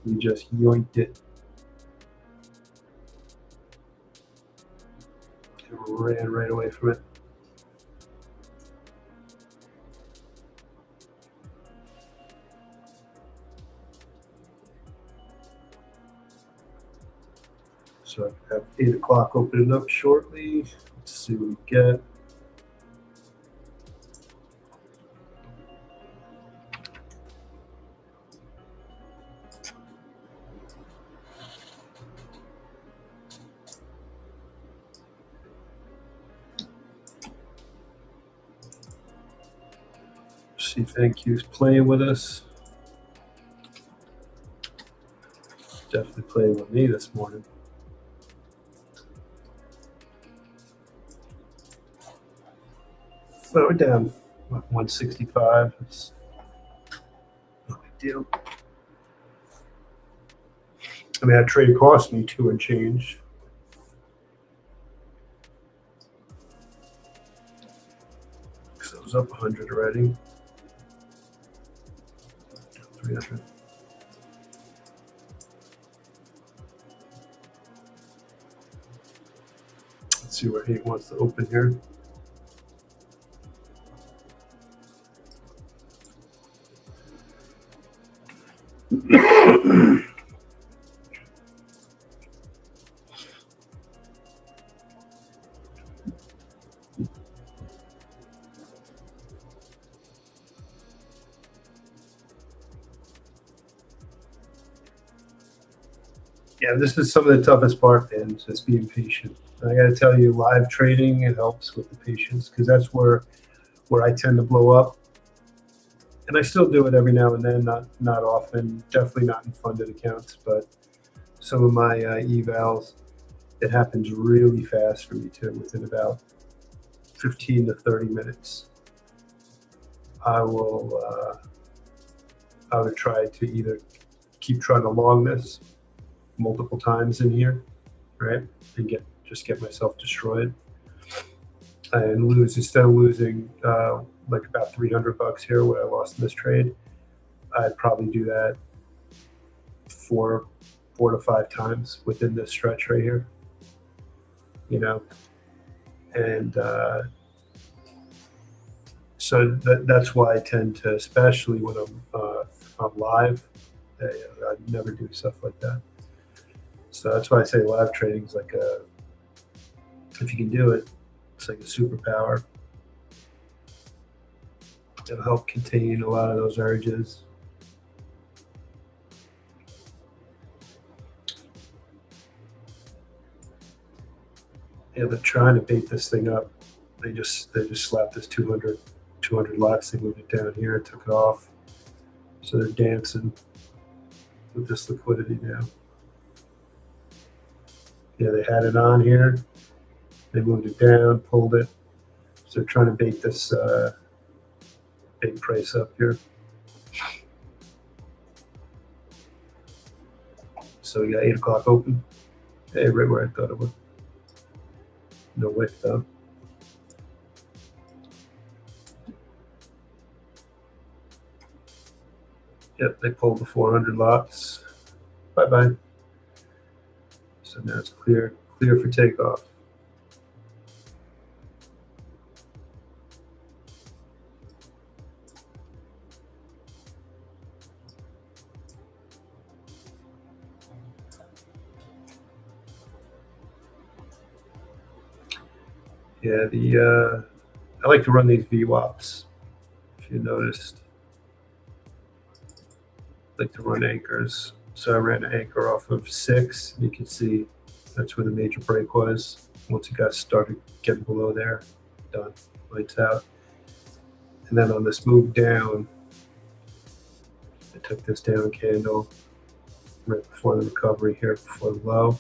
we just yoinked it. And ran right away from it. So I have 8 o'clock opening up shortly. Let's see what we get. See if NQ's playing with us. Definitely playing with me this morning. So we're down 165. It's no big deal. I mean, that trade cost me 2 and change. Because it was up 100 already. 300. Let's see where he wants to open here. Yeah, this is some of the toughest part, man, just being patient. And I got to tell you, live trading, it helps with the patience because that's where I tend to blow up. And I still do it every now and then, not often, definitely not in funded accounts, but some of my evals, it happens really fast for me too. Within about 15 to 30 minutes, I would try to either keep trying to long this multiple times in here, right, and get myself destroyed and lose instead of losing like about $300 here where I lost in this trade. I'd probably do that four to five times within this stretch right here, you know, and so that's why I tend to, especially when I'm live, I'd never do stuff like that. So that's why I say live trading is like if you can do it, it's like a superpower. It'll help contain a lot of those urges. Yeah, they're trying to bait this thing up. They just slapped this 200 lots. They moved it down here, took it off. So they're dancing with this liquidity now. Yeah, they had it on here. They moved it down, pulled it. So they're trying to bait this big price up here. So we got 8 o'clock open. Hey, right where I thought it would. No wick though. Yep, they pulled the 400 lots. Bye-bye. So now it's clear for takeoff. Yeah, I like to run these VWAPs, if you noticed. I like to run anchors. So I ran an anchor off of 6. You can see that's where the major break was. Once it got started getting below there, done, lights out. And then on this move down, I took this down candle right before the recovery here, before the low.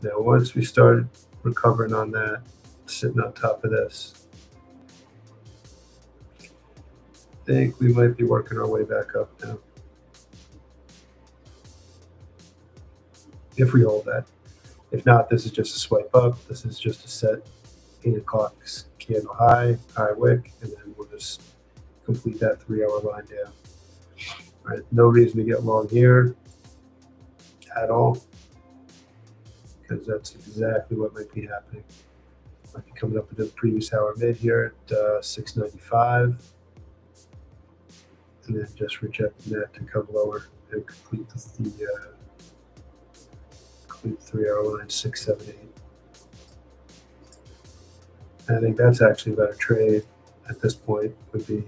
Now once we started recovering on that, sitting on top of this, I think we might be working our way back up now. If we hold that. If not, this is just a swipe up. This is just a set 8 o'clock candle high wick, and then we'll just complete that 3-hour line down. All right, no reason to get long here at all, because that's exactly what might be happening. Might be coming up into the previous hour mid here at 695, and then just rejecting that to come lower and complete the 3-hour line 678. I think that's actually a better trade at this point, would be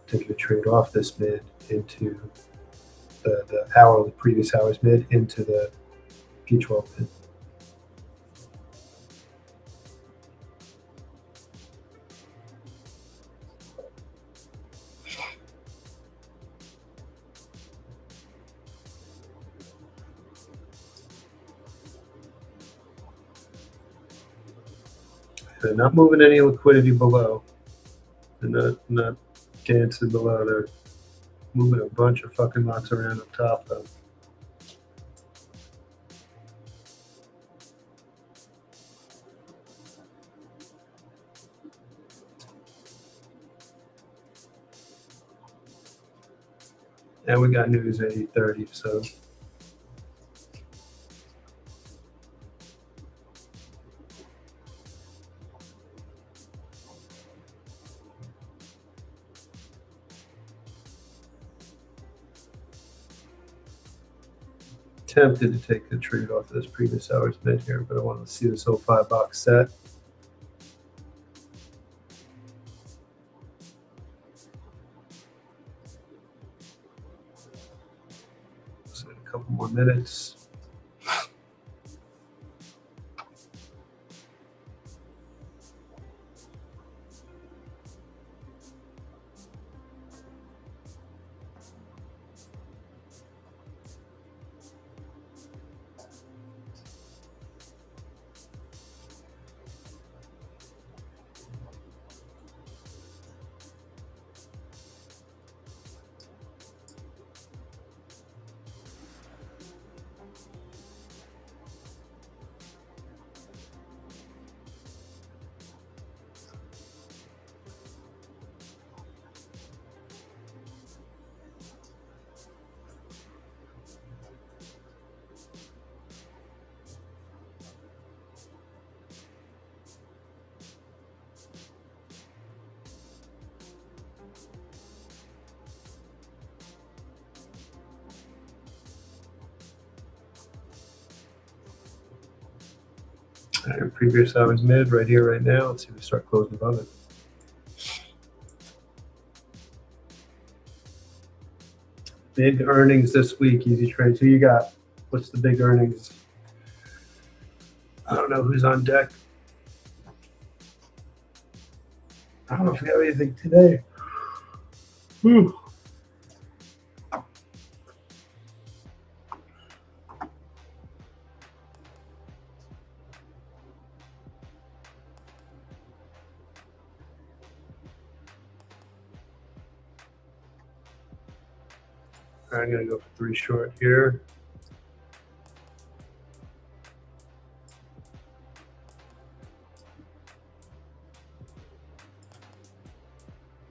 taking a trade off this mid into the previous hour's mid into the P12 mid. They're not moving any liquidity below. They're not dancing below. They're moving a bunch of fucking lots around up top though. And we got news at 8:30, so tempted to take the trade off this previous hour's mid here, but I want to see this whole 5-box set. So a couple more minutes. All right, previous hours mid right here, right now. Let's see if we start closing above it. Big earnings this week, easy trades. Who you got? What's the big earnings? I don't know who's on deck. I don't know if we have anything today. Whew. I'm going to go for 3 short here.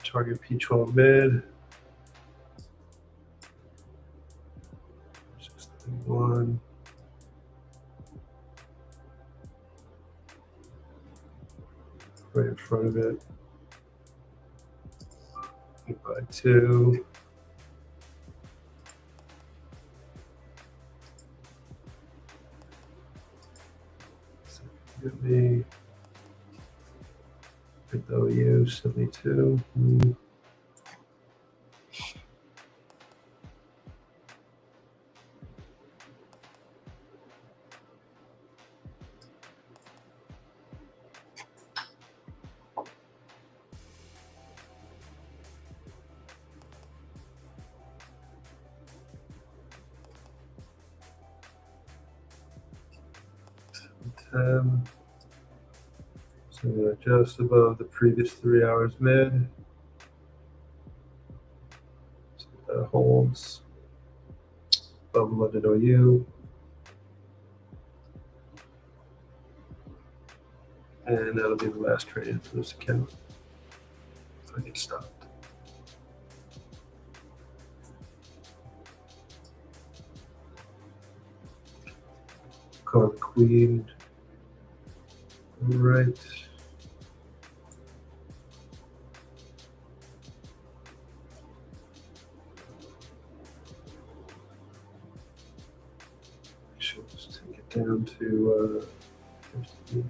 Target P12 mid. Just 1. Right in front of it. 8 by 2. Give me with OU 72. So just above the previous 3 hours mid. So that holds above London OU. And that'll be the last trade for this account. So I get stopped. Call the queen. Right. She'll just take it down to 50.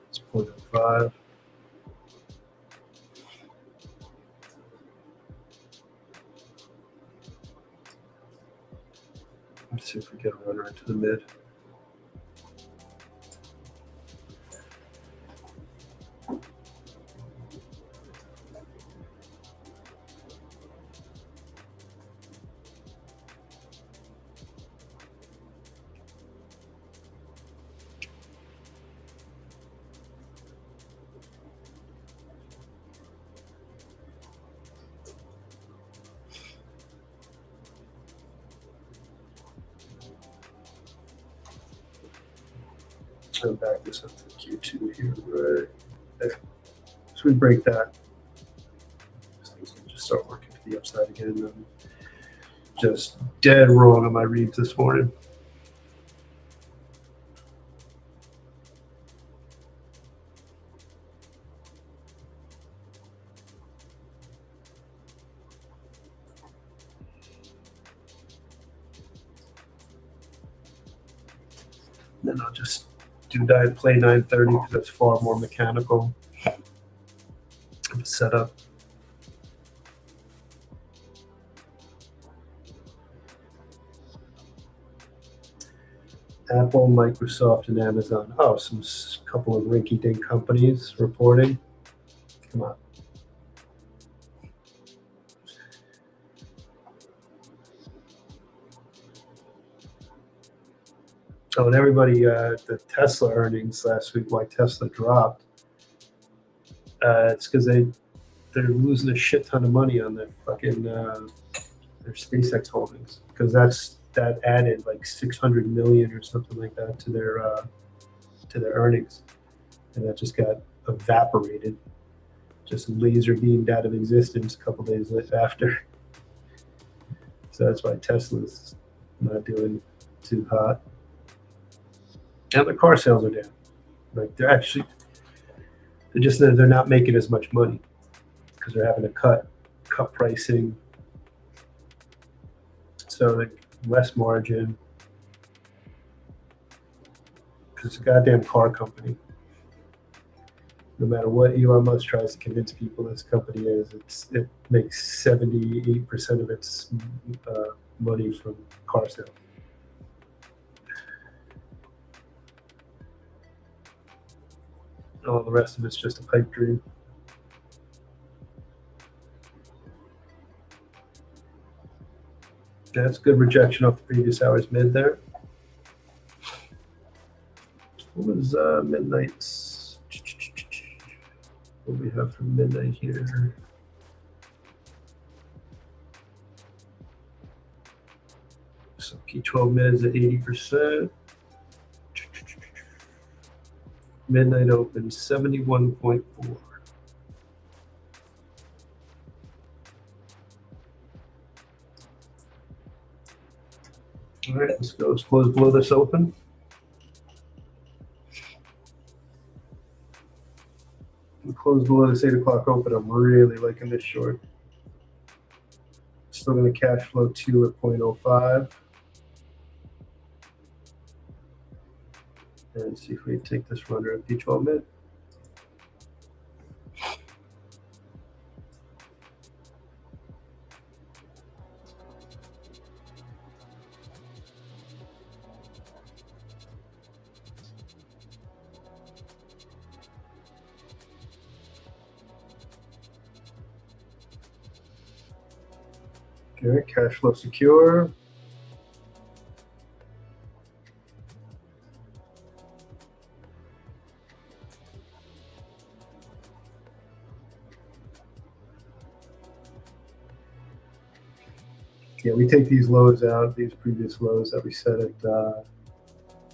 It's 0.05. Let's see if we get a runner into the mid. So back this up to Q2 here, right there. So we break that. These things can just start working to the upside again. I'm just dead wrong on my reads this morning. Then I'll just play 930 because that's far more mechanical of a setup. Apple, Microsoft, and Amazon. Oh, some couple of rinky-dink companies reporting. Come on. Oh, and everybody, the Tesla earnings last week, why Tesla dropped. It's because they're losing a shit ton of money on their fucking their SpaceX holdings, because that added like 600 million or something like that to their earnings, and that just got evaporated, just laser beamed out of existence a couple days after. So that's why Tesla's not doing too hot. And the car sales are down. Like they're actually, They're not making as much money because they're having to cut pricing, so like less margin. Because it's a goddamn car company. No matter what Elon Musk tries to convince people this company is, it makes 78% of its money from car sales. All the rest of it's just a pipe dream. That's good rejection off the previous hour's mid there. What was midnight's? What do we have for midnight here? So P12 mid is at 80%. Midnight open 71.4. All right, let's go. Let's close below this open. We close below this 8 o'clock open. I'm really liking this short. Still going to cash flow 2 at 0.05. And see if we can take this runner at P12 mid. Okay, cash flow secure. Yeah, we take these lows out, these previous lows that we set at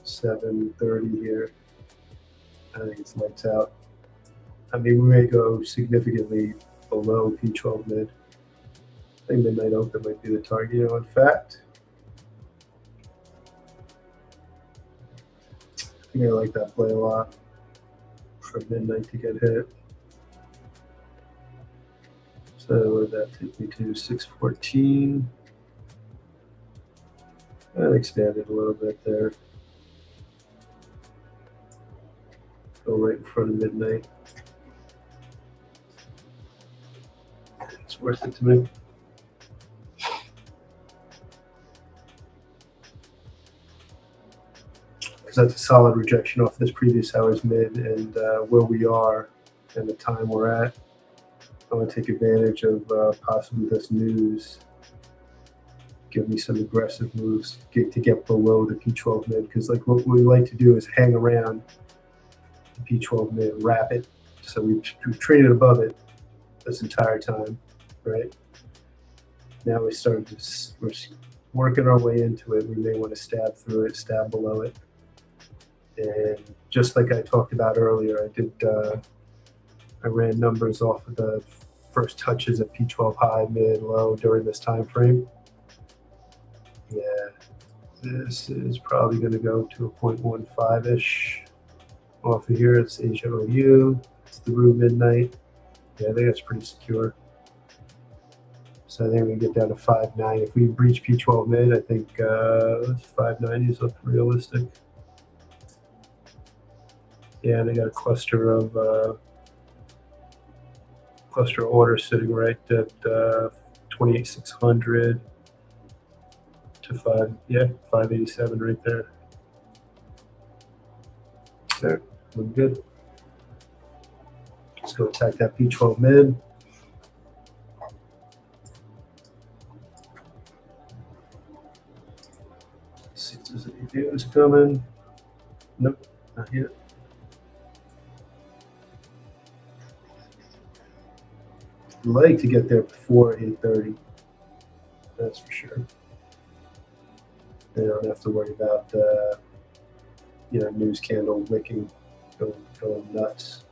7:30 here. I think it's lights out. I mean, we may go significantly below P12 mid. I think midnight open might be the target. You know, in fact, I think I like that play a lot for midnight to get hit. So what did that take me to? 614. And expanded a little bit there. Go right in front of midnight. It's worth it to me. Because that's a solid rejection off this previous hour's mid and where we are and the time we're at. I want to take advantage of possibly this news. Give me some aggressive moves to get below the P12 mid, because like what we like to do is hang around the P12 mid, wrap it. So we've traded above it this entire time, right? Now we're working our way into it. We may want to stab through it, stab below it. And just like I talked about earlier, I ran numbers off of the first touches of P12 high, mid, low during this time frame. Yeah, this is probably going to go to a 0.15-ish off of here. It's Asia OU. It's through midnight. Yeah, I think that's pretty secure. So I think we get down to 5.9. If we breach P12 mid, I think 5.90s look realistic. Yeah, they got a cluster of orders sitting right at 28,600 to 587 right there. There, look good. Let's go attack that P12 mid. See if there's any news coming. Nope, not yet. I'd like to get there before 8:30. That's for sure. They don't have to worry about news candle wicking, going nuts.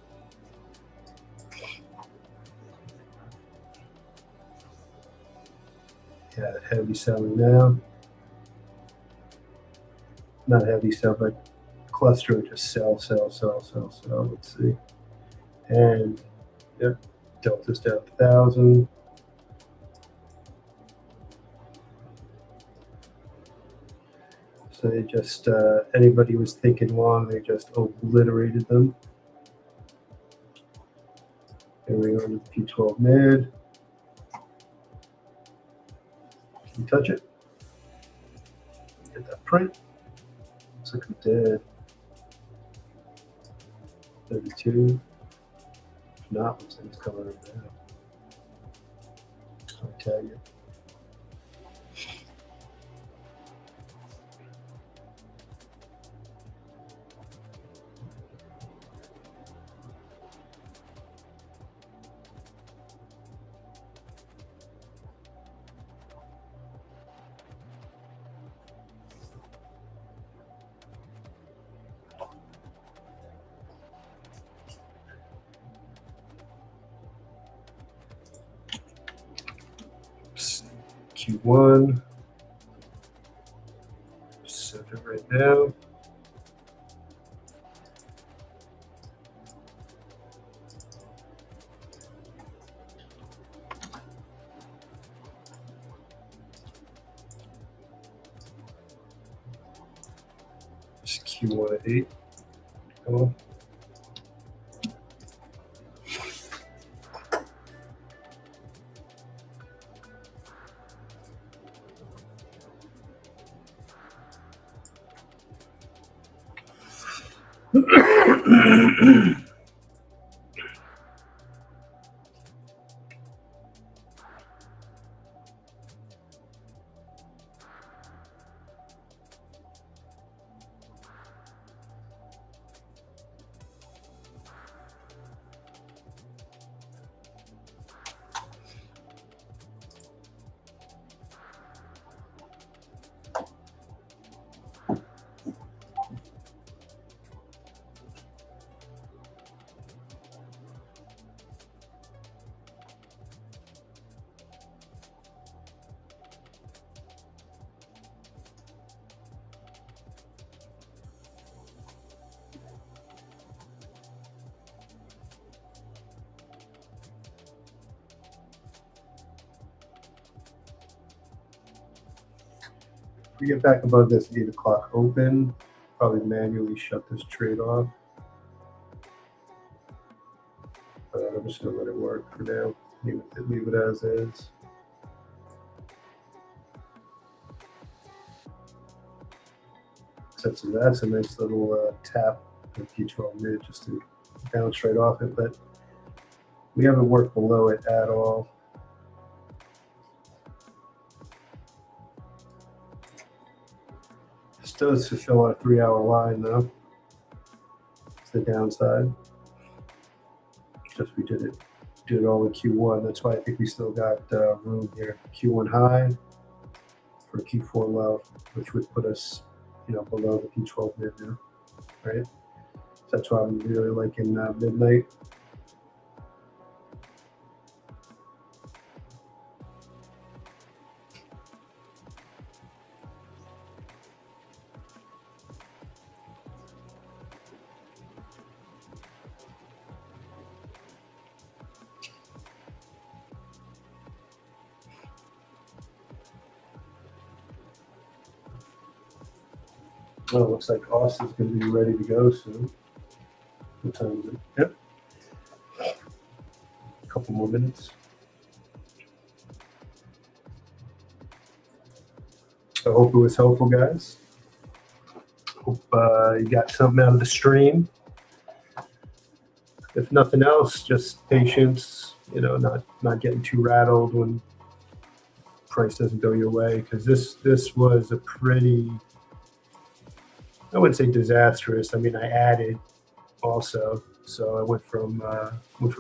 Yeah, heavy selling now. Not heavy sell, but cluster just sell. Let's see. And yep, delta's down 1,000. So they just, anybody was thinking long, they just obliterated them. Here we are with P12 mid. Can you touch it? Get that print. Looks like we did. 32. If not, looks like it's coming right now. I'll tag it. Q1. Set it right now. Just Q1 at 8. Come on. We get back above this 8 o'clock open, probably manually shut this trade off. But I'm just gonna let it work for now. Leave it as is. So that's a nice little tap of P12 mid just to bounce right off it, but we haven't worked below it at all. Does fulfill our 3-hour line though. It's the downside. Just we did it all in Q1. That's why I think we still got room here. Q1 high for Q4 low, which would put us, below the P12 mid now, right? So that's why I'm really liking midnight. Oh, looks like Austin's going to be ready to go soon. What time is it? Yep. A couple more minutes. I hope it was helpful, guys. Hope you got something out of the stream. If nothing else, just patience, not getting too rattled when price doesn't go your way, because this was a pretty, I wouldn't say disastrous. I mean, I added also, so I went from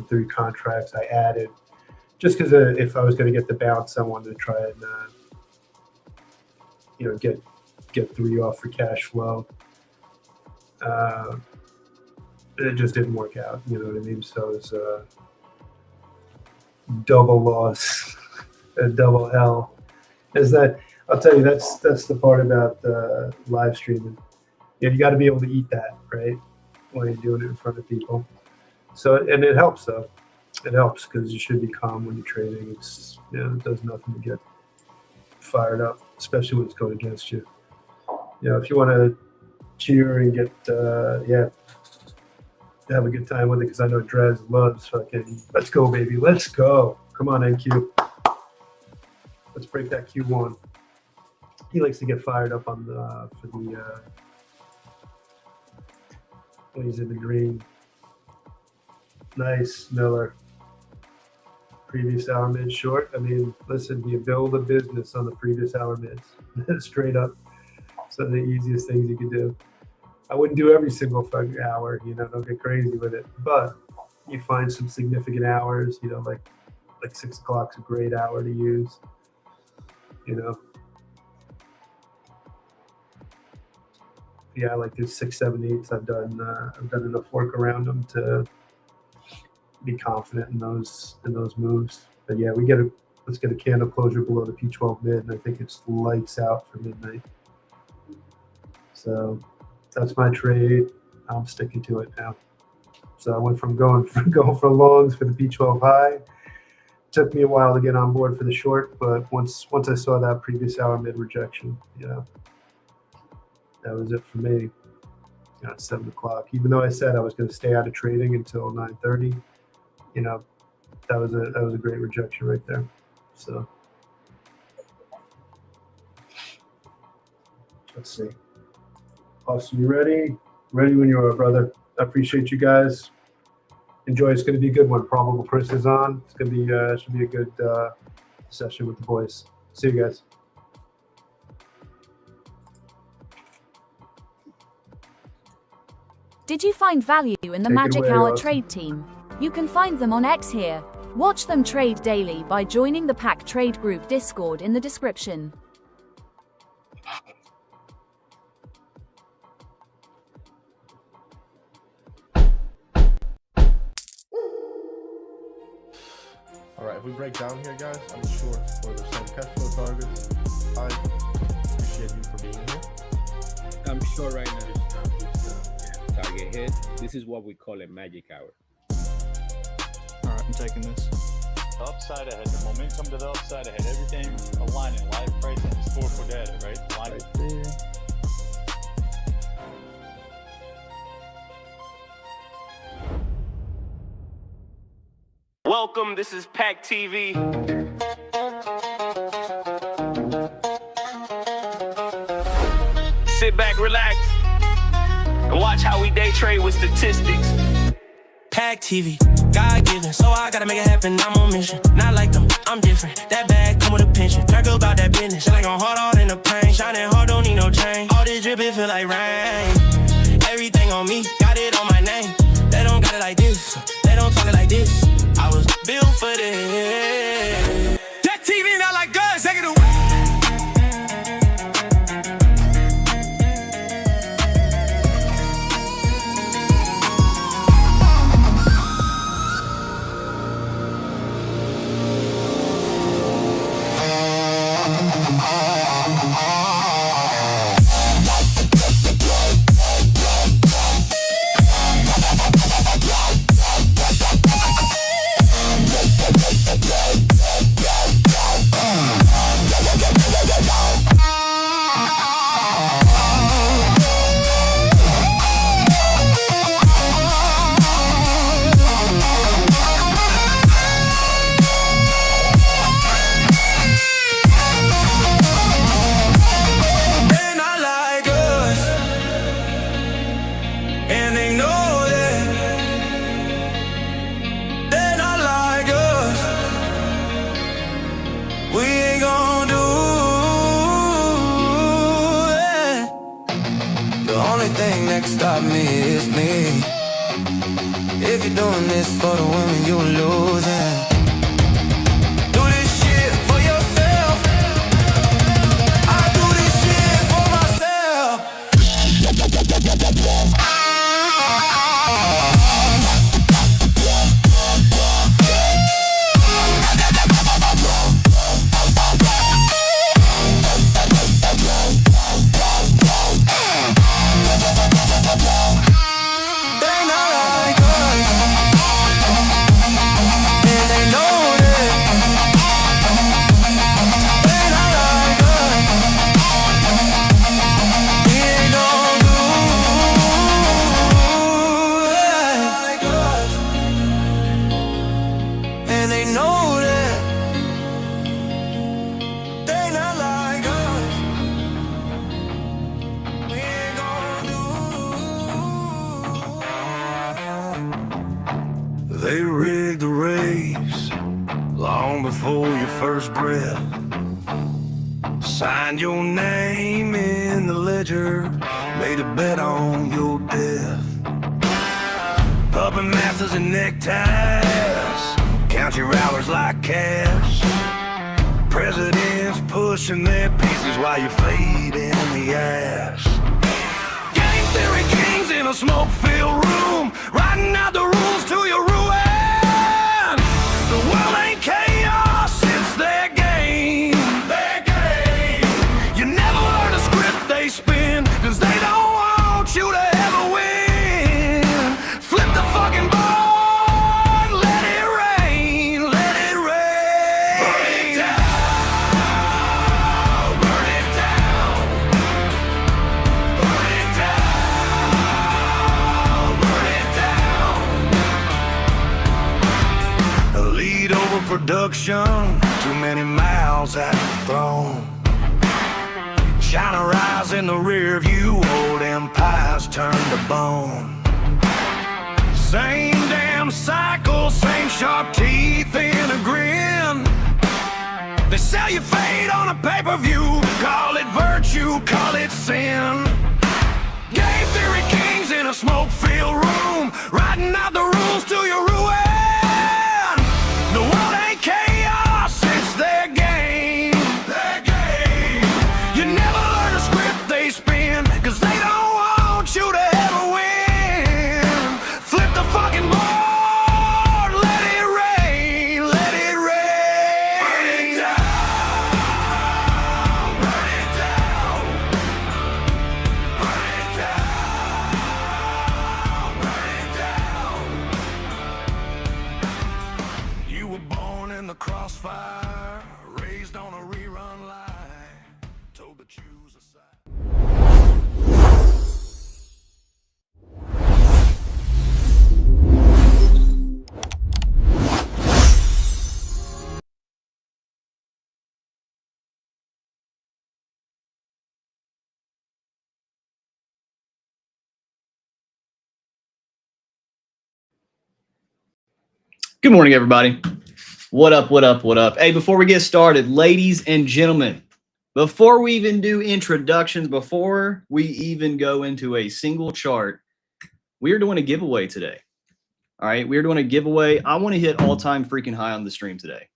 3 contracts. I added just because if I was going to get the bounce, I wanted to try and get 3 off for cash flow. It just didn't work out. You know what I mean? So it's a double loss, a double L. Is that? I'll tell you, that's the part about live streaming. You got to be able to eat that, right? While you're doing it in front of people. So, and it helps though. It helps because you should be calm when you're trading. It's, you know, it does nothing to get fired up, especially when it's going against you. You know, if you want to cheer and get, have a good time with it, because I know Drez loves fucking, let's go, baby, let's go. Come on, NQ. Let's break that Q1. He likes to get fired up on the, when he's in the green. Nice, Miller. Previous hour mid short. I mean, listen, you build a business on the previous hour mids. Straight up. Some of the easiest things you can do. I wouldn't do every single fucking hour, you know, don't get crazy with it. But you find some significant hours, you know, like 6 o'clock's a great hour to use, you know. Yeah, like these 6, 7, 8s, I've done enough work around them to be confident in those moves. But yeah, let's get a candle closure below the P12 mid, and I think it's lights out for midnight. So that's my trade. I'm sticking to it now. So I went from going for longs for the P12 high. Took me a while to get on board for the short, but once I saw that previous hour mid rejection, you know, that was it for me. You know, at 7 o'clock. Even though I said I was going to stay out of trading until 9:30, you know, that was a great rejection right there. So let's see. Austin, you ready? Ready when you are, brother. I appreciate you guys. Enjoy. It's going to be a good one. Probable Chris is on. It's going to be should be a good session with the boys. See you guys. Did you find value in the Take it Magic away, Hour Austin. trade team? You can find them on X here. Watch them trade daily by joining the Pack Trade Group Discord in the description. All right, if we break down here, guys, I'm short for the same cash flow targets. I appreciate you for being here. I'm sure right now it's target hit. This is what we call a magic hour. Alright, I'm taking this. The upside ahead, the momentum to the upside ahead, everything aligning, live price and historical data, right? Aligning. Right there. Welcome, this is PackTV. Sit back, relax, and watch how we day trade with statistics. PackTV, God given, so I gotta make it happen. I'm on mission, not like them, I'm different. That bag come with a pension. Talk about that business, like I'm hard all in the pain. Shining hard, don't need no chain. All this drip, it feel like rain. Everything on me, got it on my name. They don't got it like this, they don't talk it like this. I was built for this. That TV not like guns, take it away. Stop me, it's me. If you're doing this for the women, you're losing. Do this shit for yourself. I do this shit for myself. They not like us. They rigged the race long before your first breath. Signed your name in the ledger, made a bet on your death. Puppet masters and neckties, count your hours like cash. Presidents pushing their pieces while you fade in the ash. Game theory kings in a smoke-filled room, writing out the rules to your ruin. The world ain't chaos, it's their game. Their game. You never learn a script they spin, cause they don't want you to ever win. Flip the fucking board, let it rain, let it rain. Burn it down, burn it down. Burn it down, burn it down. A lead over production, too many miles out thrown. China rise in the rear view, old empires turn to bone. Same damn cycle, same sharp teeth in a grin. They sell you fate on a pay-per-view, call it virtue, call it sin. Game theory kings in a smoke-filled room, writing out the rules to your ruin. The world ain't chaos, it's their game. Their game. You never learn a script they spin, cause they don't want you to ever win. Flip the fucking board, let it rain, let it rain. Burn it down, burn it down. Burn it down, burn it down. You were born in the crossfire, raised on a rerun lie, told to choose a side. Good morning, everybody. What up, what up, what up? Hey, before we get started, ladies and gentlemen, before we even do introductions, before we even go into a single chart, we are doing a giveaway today. All right, we are doing a giveaway. I want to hit all-time freaking high on the stream today.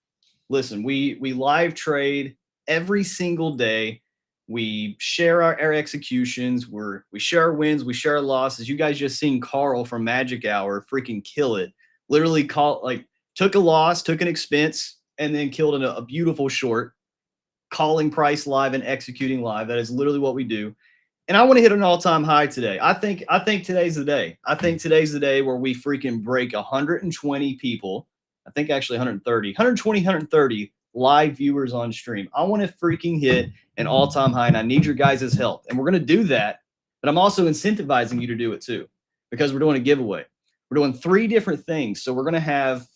Listen, we live trade every single day. We share our executions. We share our wins. We share our losses. You guys just seen Karl from Magic Hour freaking kill it. Literally took a loss, took an expense, and then killed a beautiful short, calling price live and executing live. That is literally what we do. And I want to hit an all-time high today. I think today's the day. I think today's the day where we freaking break 120 people. I think actually 130 live viewers on stream. I want to freaking hit an all-time high, and I need your guys' help. And we're going to do that, but I'm also incentivizing you to do it too, because we're doing a giveaway. We're doing 3 different things. So we're going to have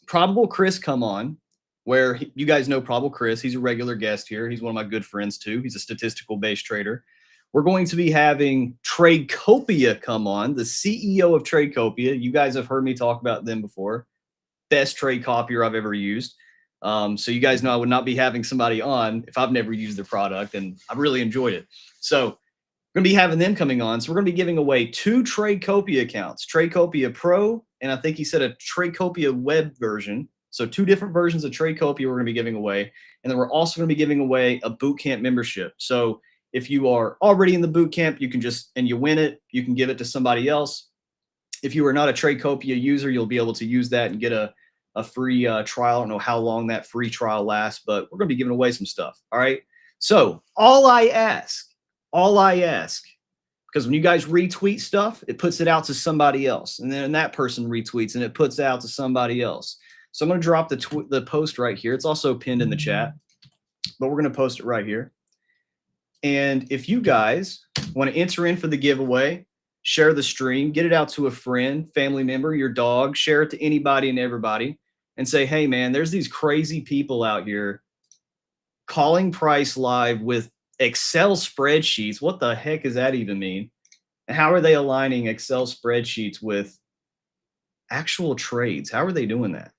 Probable Chris come on, where you guys know Probable Chris. He's a regular guest here. He's one of my good friends too. He's a statistical-based trader. We're going to be having Tradecopia come on, the CEO of Tradecopia. You guys have heard me talk about them before. Best trade copier I've ever used. So you guys know I would not be having somebody on if I've never used their product, and I really enjoyed it. So we're going to be having them coming on. So we're going to be giving away 2 Tradecopia accounts, Tradecopia Pro, and I think he said a Tradecopia web version. So 2 different versions of Tradecopia we're going to be giving away. And then we're also going to be giving away a bootcamp membership. So if you are already in the bootcamp, you can and you win it, you can give it to somebody else. If you are not a Tradecopia user, you'll be able to use that and get a free trial. I don't know how long that free trial lasts, but we're going to be giving away some stuff. All right. So all I ask, because when you guys retweet stuff, it puts it out to somebody else. And then that person retweets and it puts it out to somebody else. So I'm going to drop the post right here. It's also pinned in the chat, but we're going to post it right here. And if you guys want to enter in for the giveaway, share the stream, get it out to a friend, family member, your dog, share it to anybody and everybody, and say, hey, man, there's these crazy people out here calling price live with Excel spreadsheets. What the heck does that even mean? And how are they aligning Excel spreadsheets with actual trades. How are they doing that?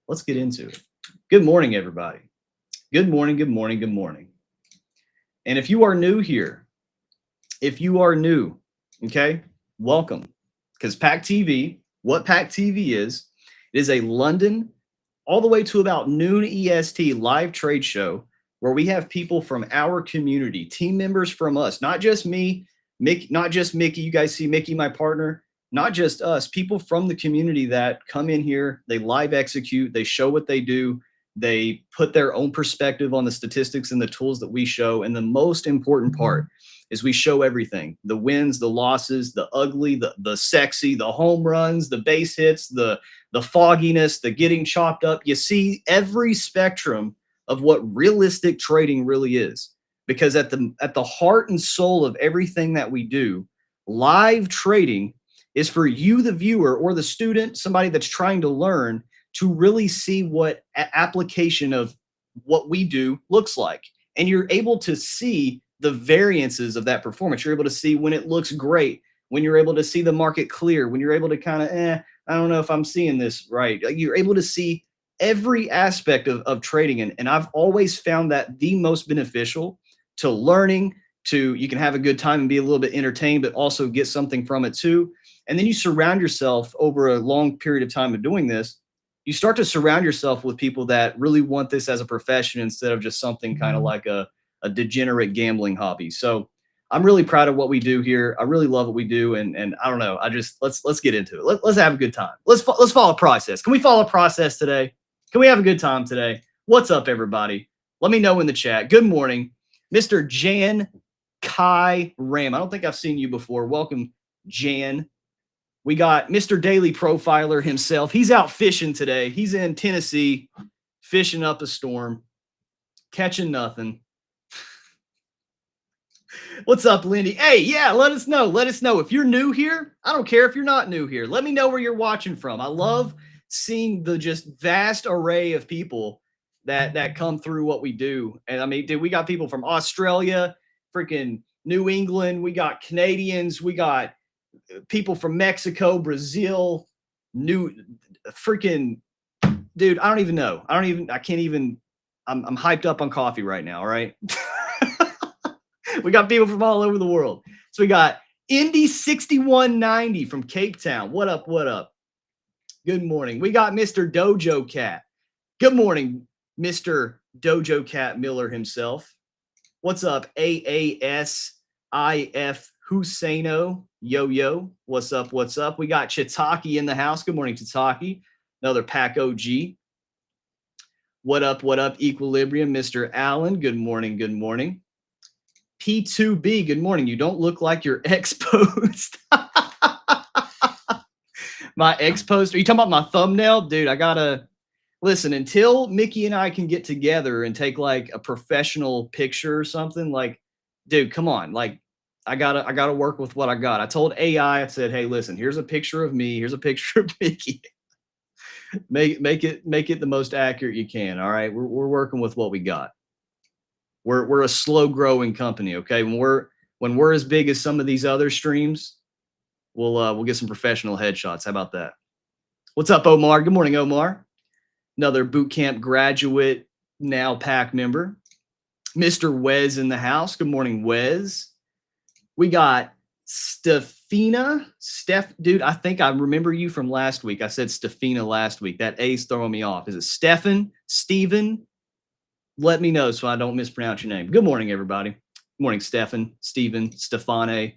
Let's get into it. Good morning, everybody. Good morning, good morning, good morning. And if you are new here, okay, welcome. Because PackTV, what PackTV is, it is a London all the way to about noon EST live trade show where we have people from our community, team members from us, not just me, Mick, not just Mickey. You guys see Mickey, my partner, not just us, people from the community that come in here, they live execute, they show what they do, they put their own perspective on the statistics and the tools that we show. And the most important part is we show everything, the wins, the losses, the ugly, the sexy, the home runs, the base hits, the fogginess, the getting chopped up. You see every spectrum of what realistic trading really is, because at the heart and soul of everything that we do, live trading is for you, the viewer or the student, somebody that's trying to learn, to really see what application of what we do looks like. And you're able to see the variances of that performance. You're able to see when it looks great, when you're able to see the market clear, when you're able to kind of, I don't know if I'm seeing this right. You're able to see every aspect of trading. And I've always found that the most beneficial to learning, to you can have a good time and be a little bit entertained, but also get something from it too. And then you surround yourself over a long period of time of doing this. You start to surround yourself with people that really want this as a profession instead of just something kind of like a degenerate gambling hobby. So I'm really proud of what we do here. I really love what we do. And I don't know, let's get into it. Let's have a good time. Let's follow process. Can we follow process today? Can we have a good time today? What's up, everybody? Let me know in the chat. Good morning, Mr. Jan Kai Ram. I don't think I've seen you before. Welcome, Jan. We got Mr. Daily Profiler himself. He's out fishing today. He's in Tennessee, fishing up a storm, catching nothing. What's up, Lindy? Hey, yeah, let us know. Let us know. If you're new here, I don't care if you're not new here. Let me know where you're watching from. I love seeing the just vast array of people that come through what we do. And I mean, dude, we got people from Australia, freaking New England. We got Canadians. We got people from Mexico, Brazil, freaking, dude, I don't even know. I'm hyped up on coffee right now. All right. We got people from all over the world. So we got Indy 6190 from Cape Town. What up? What up? Good morning. We got Mr. Dojo Cat. Good morning, Mr. Dojo Cat Miller himself. What's up? AASIF Husaino. Yo. What's up? What's up? We got Chitaki in the house. Good morning, Chitaki. Another Pack OG. What up? What up? Equilibrium. Mr. Allen. Good morning. Good morning. P2B, good morning. You don't look like your ex post. My ex post. Are you talking about my thumbnail? Dude, I gotta listen, until Mickey and I can get together and take like a professional picture or something, like, dude, come on. Like, I gotta work with what I got. I told AI, I said, hey, listen, here's a picture of me, here's a picture of Mickey. Make it the most accurate you can. All right. We're working with what we got. We're a slow growing company. Okay. When we're as big as some of these other streams, we'll get some professional headshots. How about that? What's up, Omar? Good morning, Omar. Another Bootcamp graduate, now Pack member. Mr. Wes in the house. Good morning, Wes. We got Stefina. Dude, I think I remember you from last week. I said Stefina last week. That A's throwing me off. Is it Stefan? Steven? Let me know so I don't mispronounce your name. Good morning, everybody. Good morning, Stefan, Steven, Stefane.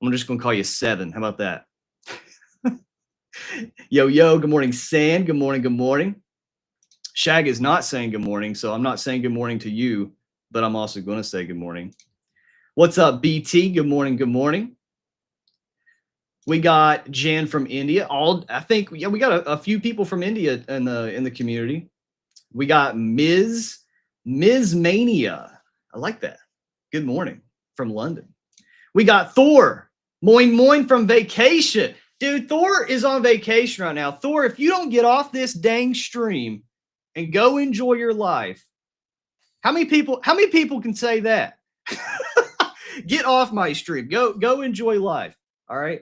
I'm just going to call you Seven. How about that? Yo. Good morning, Sand. Good morning. Good morning. Shag is not saying good morning, so I'm not saying good morning to you, but I'm also going to say good morning. What's up, BT? Good morning. Good morning. We got Jan from India. We got a few people from India in the community. We got Ms. Mania. I like that. Good morning from London. We got Thor. Moin from vacation. Dude, Thor is on vacation right now. Thor, if you don't get off this dang stream and go enjoy your life, how many people can say that? Get off my stream. Go enjoy life. All right.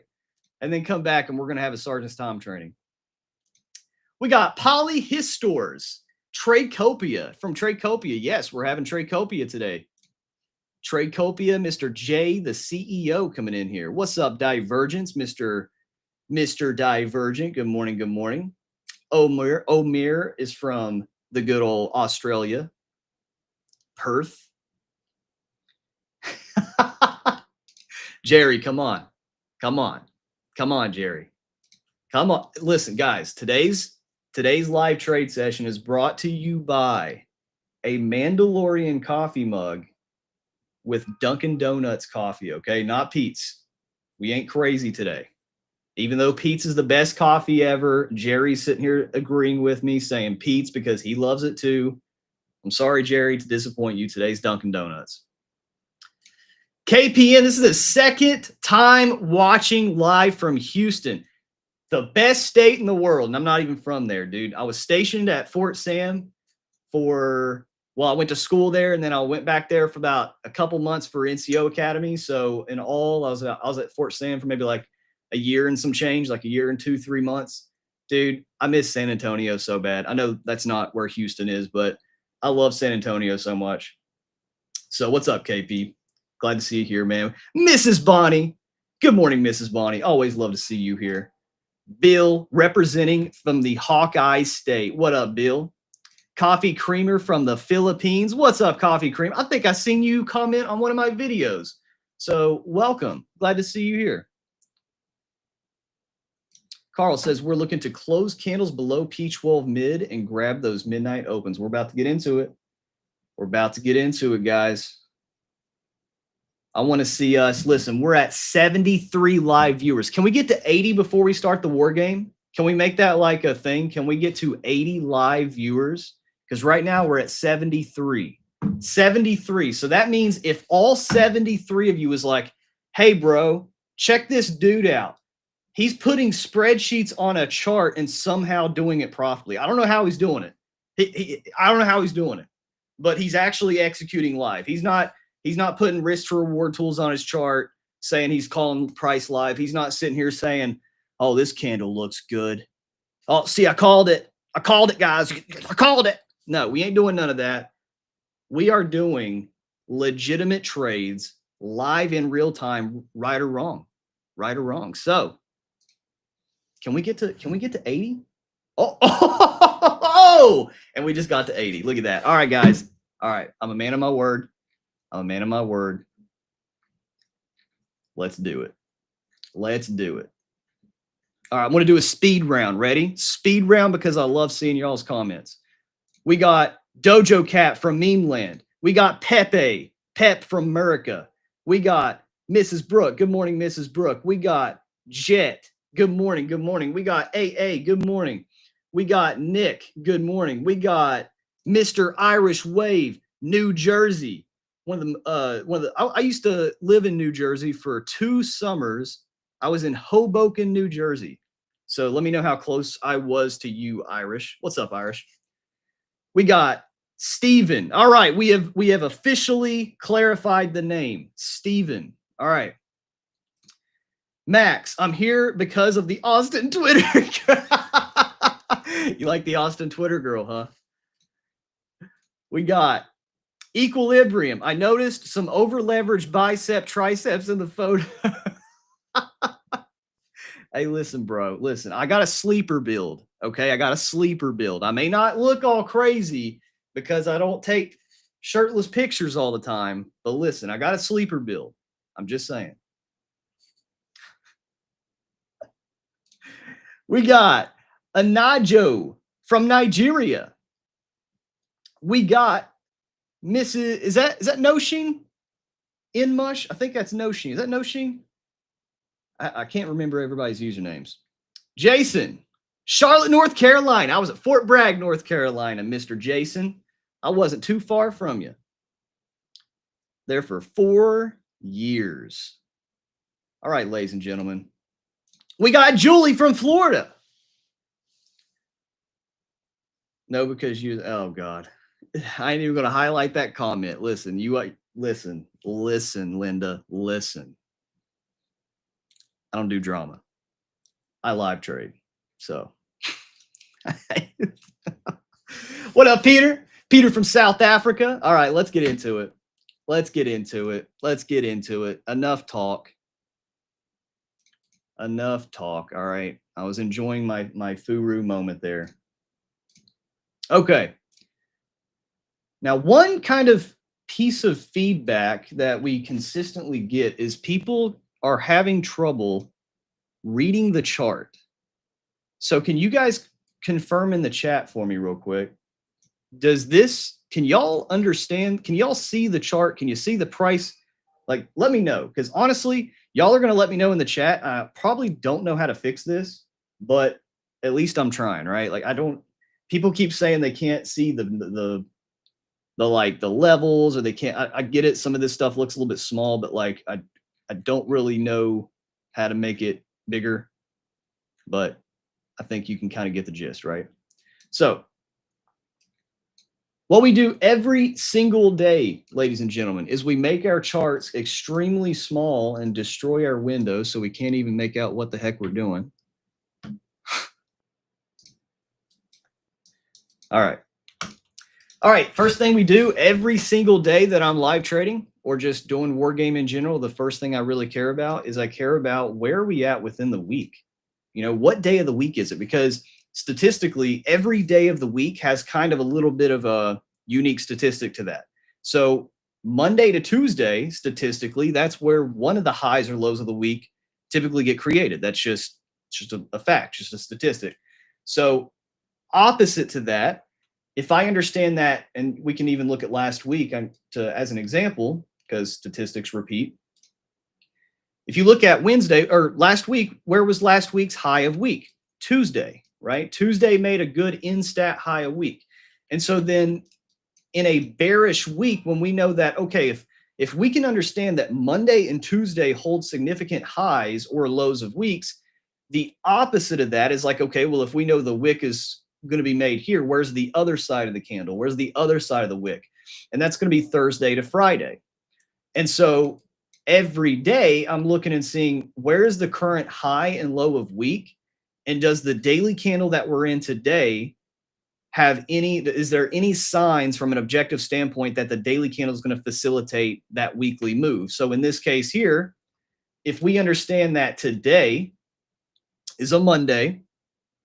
And then come back and we're going to have a Sergeant's Tom training. We got Polyhistors, Tradecopia from Tradecopia. Yes, we're having Tradecopia today. Tradecopia, Mr. J, the CEO, coming in here. What's up, Divergence, Mr. Divergent? Good morning, good morning. Omir is from the good old Australia, Perth. Jerry, come on, Jerry, come on. Listen, guys, today's live trade session is brought to you by a Mandalorian coffee mug with Dunkin' Donuts coffee. Okay, not Pete's. We ain't crazy today. Even though Pete's is the best coffee ever, Jerry's sitting here agreeing with me, saying Pete's because he loves it too. I'm sorry, Jerry, to disappoint you. Today's Dunkin' Donuts. KPN, this is the second time watching live from Houston, the best state in the world. And I'm not even from there, dude. I was stationed at Fort Sam I went to school there, and then I went back there for about a couple months for NCO Academy. So in all, I was at Fort Sam for maybe like a year and some change, like a year and 2-3 months. Dude, I miss San Antonio so bad. I know that's not where Houston is, but I love San Antonio so much. So what's up, KP? Glad to see you here, man. Mrs. Bonnie. Good morning, Mrs. Bonnie. Always love to see you here. Bill, representing from the Hawkeye State. What up, Bill? Coffee Creamer from the Philippines. What's up, Coffee Creamer? I think I seen you comment on one of my videos. So welcome. Glad to see you here. Karl says we're looking to close candles below P12 mid and grab those midnight opens. We're about to get into it. We're about to get into it, guys. I want to see us. Listen, we're at 73 live viewers. Can we get to 80 before we start the war game? Can we make that like a thing? Can we get to 80 live viewers? Because right now we're at 73. 73. So that means if all 73 of you is like, hey, bro, check this dude out. He's putting spreadsheets on a chart and somehow doing it properly. I don't know how he's doing it. I don't know how he's doing it, but he's actually executing live. He's not putting risk to reward tools on his chart saying he's calling price live. He's not sitting here saying, oh, this candle looks good. Oh, see, I called it. I called it, guys. I called it. No, we ain't doing none of that. We are doing legitimate trades live in real time, right or wrong. Right or wrong. So can we get to 80? Oh, and we just got to 80. Look at that. All right, guys. All right. I'm a man of my word. I'm a man of my word. Let's do it. Let's do it. All right, I'm going to do a speed round. Ready? Speed round because I love seeing y'all's comments. We got Dojo Cat from Meme Land. We got Pep from America. We got Mrs. Brooke. Good morning, Mrs. Brooke. We got Jet. Good morning. Good morning. We got AA. Good morning. We got Nick. Good morning. We got Mr. Irish Wave, New Jersey. I used to live in New Jersey for 2 summers. I was in Hoboken, New Jersey. So let me know how close I was to you, Irish. What's up, Irish? We got Steven. All right, we have officially clarified the name. Steven. All right. Max, I'm here because of the Austin Twitter. You like the Austin Twitter girl, huh? We got Equilibrium. I noticed some over-leveraged bicep triceps in the photo. Hey, listen, bro. Listen, I got a sleeper build. Okay, I got a sleeper build. I may not look all crazy because I don't take shirtless pictures all the time. But listen, I got a sleeper build. I'm just saying. We got Anajo from Nigeria. We got Mrs. Is that Noshin? Inmush? I think that's Noshin. Is that Noshin? I can't remember everybody's usernames. Jason, Charlotte, North Carolina. I was at Fort Bragg, North Carolina, Mr. Jason. I wasn't too far from you. There for 4 years. All right, ladies and gentlemen. We got Julie from Florida. No, because you, oh God. I ain't even going to highlight that comment. Listen, listen, Linda, listen. I don't do drama. I live trade. So What up, Peter? Peter from South Africa. All right, let's get into it. Let's get into it. Let's get into it. Enough talk. Enough talk. All right. I was enjoying my furu moment there. Okay. Now, one kind of piece of feedback that we consistently get is people are having trouble reading the chart. So can you guys confirm in the chat for me real quick? Can y'all understand? Can y'all see the chart? Can you see the price? Like, let me know, because honestly, y'all are going to let me know in the chat. I probably don't know how to fix this, but at least I'm trying, right? Like, people keep saying they can't see the levels, or they can't. I get it. Some of this stuff looks a little bit small, but like, I don't really know how to make it bigger, but I think you can kind of get the gist, right? So what we do every single day, ladies and gentlemen, is we make our charts extremely small and destroy our windows so we can't even make out what the heck we're doing. All right. All right. First thing we do every single day that I'm live trading or just doing war game in general, the first thing I really care about is I care about where are we at within the week. You know, what day of the week is it? Because statistically, every day of the week has kind of a little bit of a unique statistic to that. So Monday to Tuesday, statistically, that's where one of the highs or lows of the week typically get created. That's just a fact, just a statistic. So opposite to that, if I understand that, and we can even look at last week as an example, because statistics repeat. If you look at Wednesday or last week, where was last week's high of week? Tuesday, right? Tuesday made a good in-stat high of week. And so then in a bearish week, when we know that, okay, if we can understand that Monday and Tuesday hold significant highs or lows of weeks, the opposite of that is like, okay, well, if we know the wick is going to be made here, where's the other side of the candle? Where's the other side of the wick? And that's going to be Thursday to Friday. And so every day I'm looking and seeing where is the current high and low of week, and does the daily candle that we're in today is there any signs from an objective standpoint that the daily candle is going to facilitate that weekly move? So in this case here, if we understand that today is a Monday,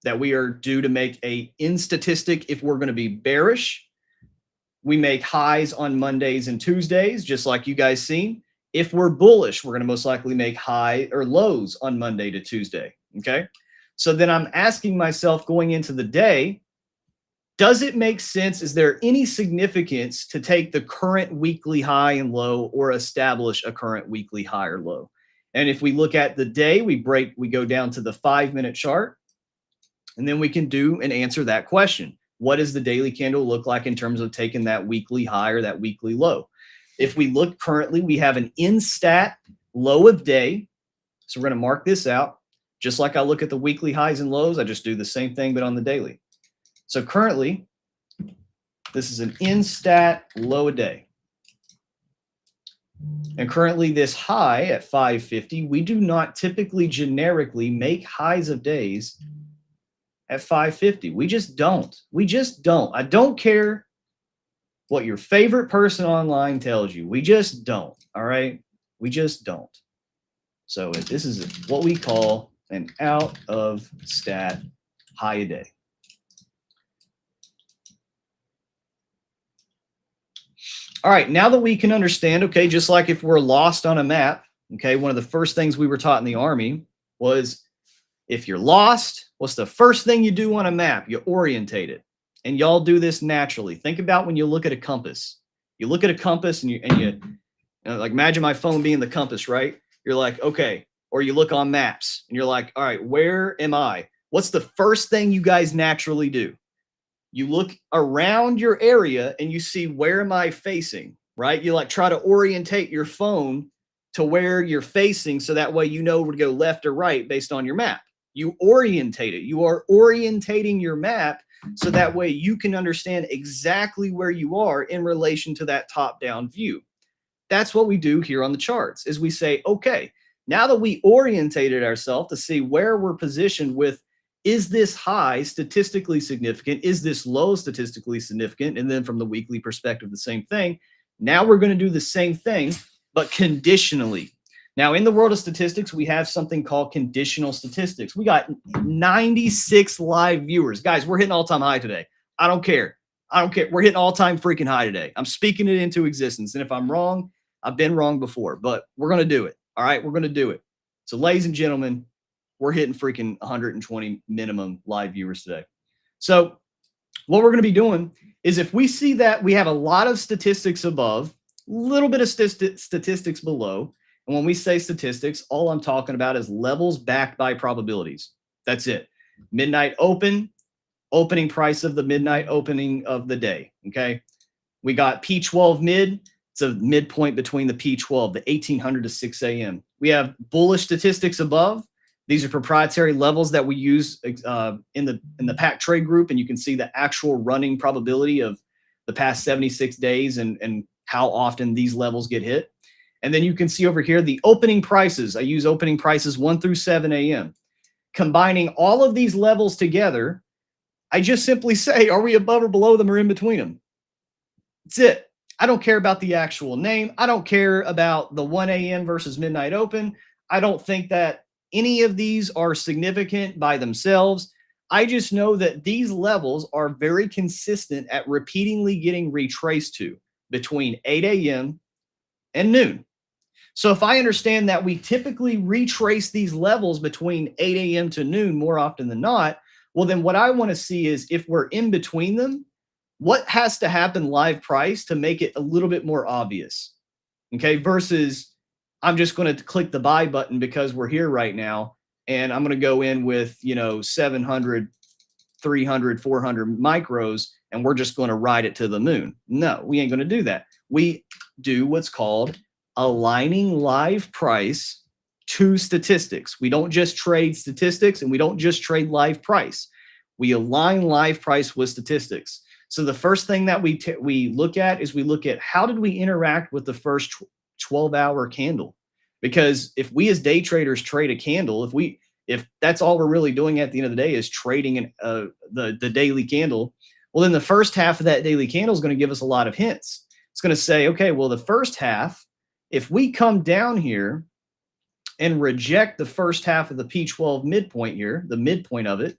that we are due to make in statistic, if we're going to be bearish, we make highs on Mondays and Tuesdays, just like you guys seen. If we're bullish, we're going to most likely make high or lows on Monday to Tuesday. Okay. So then I'm asking myself going into the day, does it make sense? Is there any significance to take the current weekly high and low or establish a current weekly high or low? And if we look at the day, we go down to the 5-minute chart, and then we can do and answer that question. What does the daily candle look like in terms of taking that weekly high or that weekly low? If we look currently, we have an in-stat low of day. So we're going to mark this out. Just like I look at the weekly highs and lows, I just do the same thing, but on the daily. So currently, this is an in-stat low a day. And currently this high at 550, we do not typically generically make highs of days at 550. We just don't. We just don't. I don't care what your favorite person online tells you. We just don't. All right. We just don't. So this is what we call an out of stat high a day. All right. Now that we can understand, okay, just like if we're lost on a map, okay, one of the first things we were taught in the Army was if you're lost, what's the first thing you do on a map? You orientate it. And y'all do this naturally. Think about when you look at a compass. You look at a compass and you like imagine my phone being the compass, right? You're like, okay. Or you look on maps and you're like, all right, where am I? What's the first thing you guys naturally do? You look around your area and you see, where am I facing, right? You like try to orientate your phone to where you're facing so that way you know where to go left or right based on your map. You orientate it. You are orientating your map so that way you can understand exactly where you are in relation to that top-down view. That's what we do here on the charts is we say, okay, now that we orientated ourselves to see where we're positioned with is this high statistically significant? Is this low statistically significant? And then from the weekly perspective, the same thing. Now we're going to do the same thing, but conditionally. Now, in the world of statistics, we have something called conditional statistics. We got 96 live viewers. Guys, we're hitting all-time high today. I don't care. I don't care. We're hitting all-time freaking high today. I'm speaking it into existence. And if I'm wrong, I've been wrong before, but we're going to do it. All right, we're going to do it. So, ladies and gentlemen, we're hitting freaking 120 minimum live viewers today. So what we're going to be doing is if we see that we have a lot of statistics above, a little bit of statistics below, and when we say statistics, all I'm talking about is levels backed by probabilities. That's it. Midnight open, opening price of the midnight opening of the day. Okay. We got P12 mid. It's a midpoint between the P12, the 1800 to 6 a.m. We have bullish statistics above. These are proprietary levels that we use in the pack trade group, and you can see the actual running probability of the past 76 days and how often these levels get hit. And then you can see over here the opening prices. I use opening prices 1 through 7 a.m. Combining all of these levels together, I just simply say, are we above or below them or in between them? That's it. I don't care about the actual name. I don't care about the 1 a.m. versus midnight open. I don't think that any of these are significant by themselves. I just know that these levels are very consistent at repeatedly getting retraced to between 8 a.m. and noon. So if I understand that we typically retrace these levels between 8 a.m. to noon more often than not, well, then what I want to see is if we're in between them, what has to happen live price to make it a little bit more obvious? Okay, versus I'm just going to click the buy button because we're here right now, and I'm going to go in with, 700, 300, 400 micros, and we're just going to ride it to the moon. No, we ain't going to do that. We do what's called aligning live price to statistics. We don't just trade statistics, and we don't just trade live price. We align live price with statistics. So the first thing that we look at is we look at how did we interact with the first 12-hour candle. Because if we as day traders trade a candle, if that's all we're really doing at the end of the day is trading the daily candle, well, then the first half of that daily candle is going to give us a lot of hints. It's going to say, okay, well, the first half, if we come down here and reject the first half of the P12 midpoint here, the midpoint of it,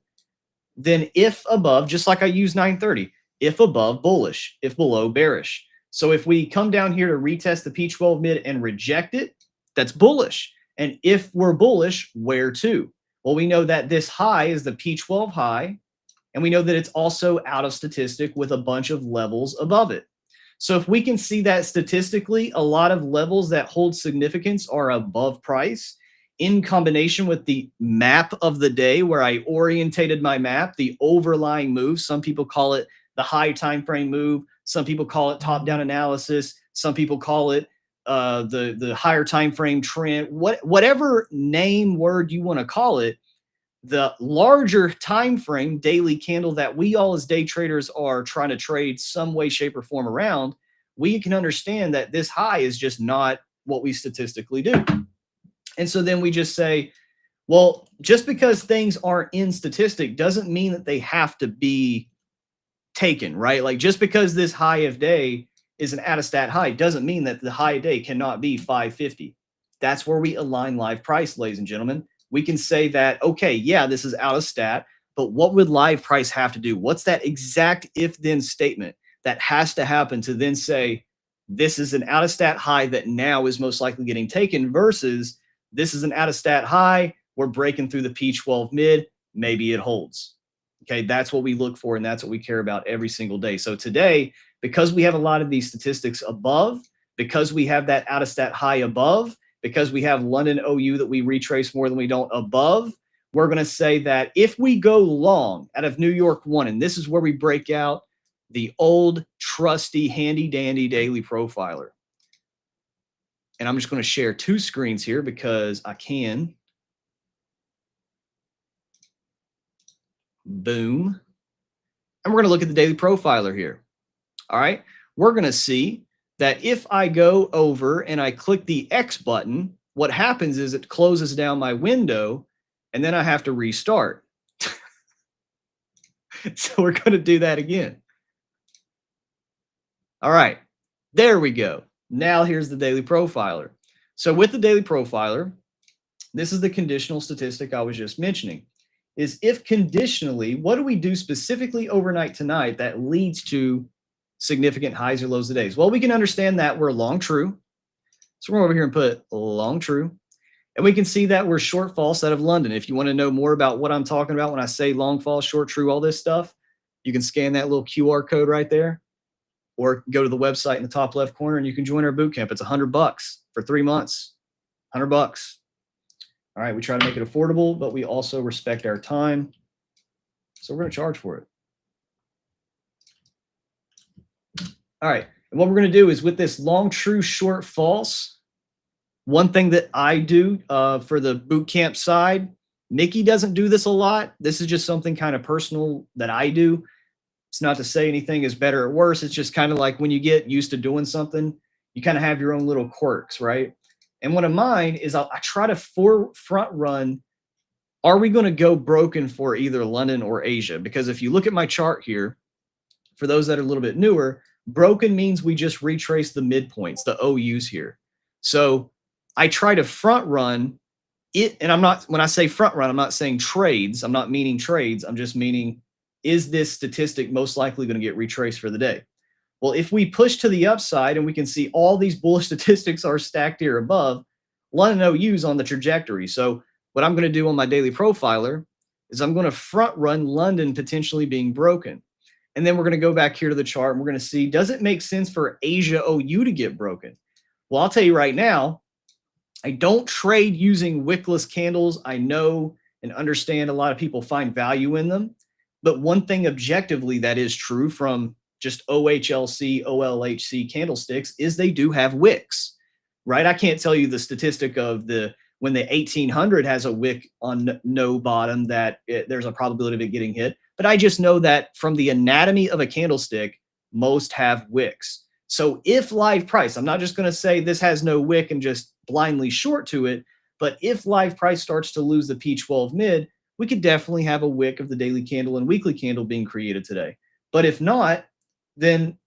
then if above, just like I use 930, if above, bullish, if below, bearish. So if we come down here to retest the P12 mid and reject it, that's bullish. And if we're bullish, where to? Well, we know that this high is the P12 high, and we know that it's also out of statistic with a bunch of levels above it. So if we can see that statistically, a lot of levels that hold significance are above price in combination with the map of the day where I orientated my map, the overlying move. Some people call it the high time frame move. Some people call it top-down analysis. Some people call it the higher time frame trend. Whatever name word you want to call it, the larger time frame daily candle that we all as day traders are trying to trade some way, shape, or form around, we can understand that this high is just not what we statistically do. And so then we just say, well, just because things aren't in statistic doesn't mean that they have to be taken, right? Like just because this high of day is an out of stat high doesn't mean that the high of day cannot be 550. That's where we align live price, ladies and gentlemen. We can say that, okay, yeah, this is out of stat, but what would live price have to do? What's that exact if-then statement that has to happen to then say, this is an out of stat high that now is most likely getting taken versus this is an out of stat high, we're breaking through the P12 mid, maybe it holds. Okay, that's what we look for, and that's what we care about every single day. So today, because we have a lot of these statistics above, because we have that out of stat high above, because we have London OU that we retrace more than we don't above, we're going to say that if we go long out of New York 1, and this is where we break out the old trusty handy dandy daily profiler. And I'm just going to share two screens here because I can. Boom. And we're going to look at the daily profiler here. All right. We're going to see that if I go over and I click the X button, what happens is it closes down my window and then I have to restart. So we're going to do that again. All right, there we go. Now here's the daily profiler. So with the daily profiler, this is the conditional statistic I was just mentioning, is if conditionally, what do we do specifically overnight tonight that leads to significant highs or lows of days? Well, we can understand that we're long true. So we're over here and put long true. And we can see that we're short false out of London. If you want to know more about what I'm talking about when I say long false, short true, all this stuff, you can scan that little QR code right there, or go to the website in the top left corner and you can join our boot camp. It's $100 for 3 months, $100. All right, we try to make it affordable, but we also respect our time. So we're going to charge for it. All right, and what we're going to do is with this long true, short false, one thing that I do for the boot camp side, Mickey doesn't do this a lot. This is just something kind of personal that I do. It's not to say anything is better or worse. It's just kind of like when you get used to doing something, you kind of have your own little quirks, right? And one of mine is I try to front run, are we going to go broken for either London or Asia? Because if you look at my chart here, for those that are a little bit newer, broken means we just retrace the midpoints, the OUs here. So I try to front run it. And I'm not, when I say front run, I'm not saying trades. I'm not meaning trades. I'm just meaning, is this statistic most likely going to get retraced for the day? Well, if we push to the upside and we can see all these bullish statistics are stacked here above, London OU's on the trajectory. So what I'm going to do on my daily profiler is I'm going to front run London potentially being broken. And then we're going to go back here to the chart and we're going to see, does it make sense for Asia OU to get broken? Well, I'll tell you right now, I don't trade using wickless candles. I know and understand a lot of people find value in them. But one thing objectively that is true from just OHLC, OLHC candlesticks is they do have wicks, right? I can't tell you the statistic of when the 1800 has a wick on no bottom that there's a probability of it getting hit. But I just know that from the anatomy of a candlestick, most have wicks. So if live price, I'm not just going to say this has no wick and just blindly short to it, but if live price starts to lose the P12 mid, we could definitely have a wick of the daily candle and weekly candle being created today. But if not, then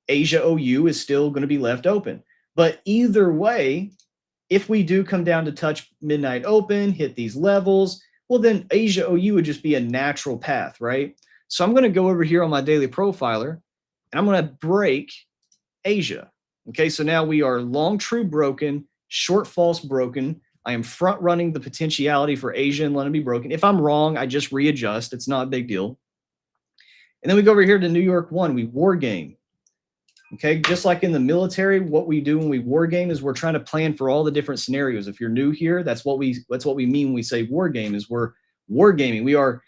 Asia OU is still going to be left open. But either way, if we do come down to touch midnight open, hit these levels, well, then Asia OU would just be a natural path, right? So I'm going to go over here on my daily profiler and I'm going to break Asia. Okay, so now we are long true broken, short false broken. I am front running the potentiality for Asia and London to be broken. If I'm wrong, I just readjust. It's not a big deal. And then we go over here to New York 1. We war game. Okay, just like in the military, what we do when we war game is we're trying to plan for all the different scenarios. If you're new here, that's what we mean when we say war game, is we're war gaming. We are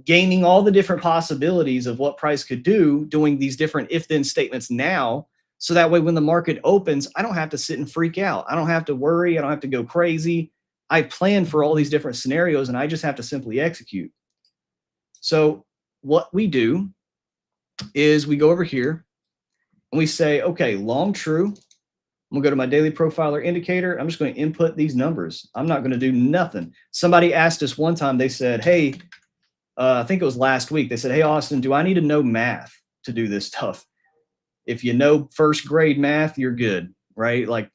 gaming all the different possibilities of what price could do, doing these different if-then statements now. So that way, when the market opens, I don't have to sit and freak out. I don't have to worry. I don't have to go crazy. I plan for all these different scenarios, and I just have to simply execute. So what we do is we go over here and we say, okay, long true. I'm going to go to my daily profiler indicator. I'm just going to input these numbers. I'm not going to do nothing. Somebody asked us one time, they said, hey, I think it was last week. They said, hey, Austin, do I need to know math to do this stuff? If you know first grade math, you're good, right? Like,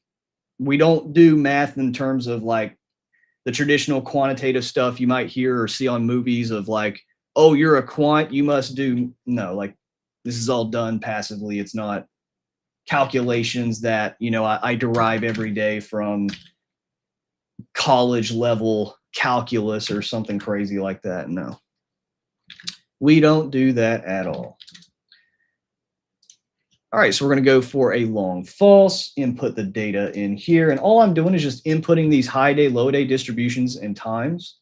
we don't do math in terms of like the traditional quantitative stuff you might hear or see on movies of like, oh, you're a quant, you must do. No, like, this is all done passively. It's not calculations that, you know, I derive every day from college level calculus or something crazy like that. No, we don't do that at all. All right, so we're going to go for a long false, input the data in here. And all I'm doing is just inputting these high day, low day distributions and times.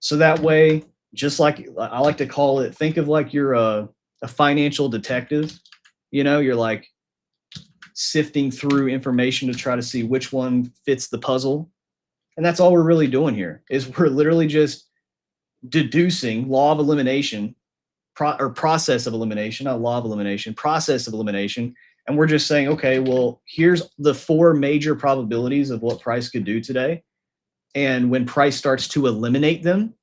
So that way, just like I like to call it, think of like you're a financial detective. You know, you're like sifting through information to try to see which one fits the puzzle. And that's all we're really doing here, is we're literally just deducing law of elimination, process of elimination, not law of elimination, process of elimination. And we're just saying, okay, well, here's the 4 major probabilities of what price could do today. And when price starts to eliminate them,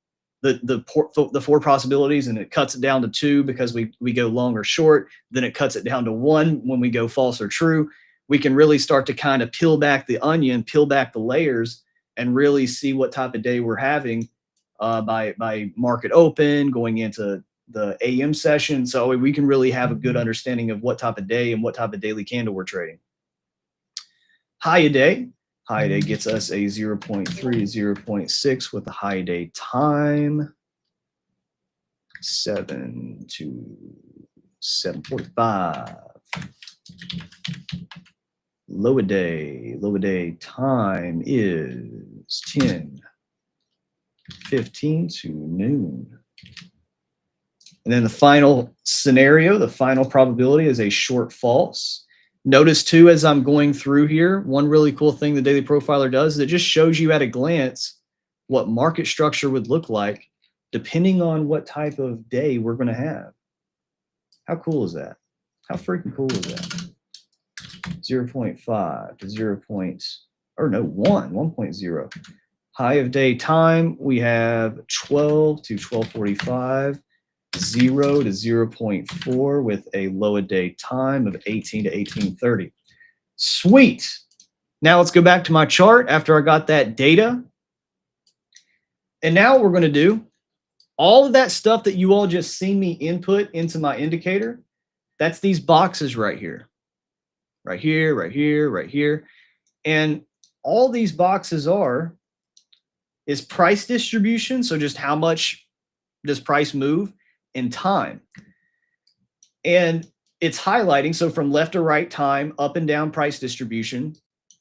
the four possibilities, and it cuts it down to 2 because we go long or short. Then it cuts it down to 1 when we go false or true. We can really start to kind of peel back the onion, peel back the layers, and really see what type of day we're having by market open, going into the AM session. So we can really have a good understanding of what type of day and what type of daily candle we're trading. High a day. High day gets us a 0.3, 0.6 with the high day time. 7 to 7:45. Low a day time is 10:15 to noon. And then the final scenario, the final probability is a short false. Notice too, as I'm going through here, one really cool thing the Daily Profiler does is it just shows you at a glance what market structure would look like depending on what type of day we're going to have. How cool is that? How freaking cool is that? 0.5 to 1.0. High of day time, we have 12 to 12:45. 0 to 0.4 with a low a day time of 18 to 18:30. Sweet. Now let's go back to my chart after I got that data. And now what we're going to do, all of that stuff that you all just seen me input into my indicator, that's these boxes right here. Right here, right here, right here. And all these boxes is price distribution. So just how much does price move in time. And it's highlighting, so from left to right time, up and down price distribution.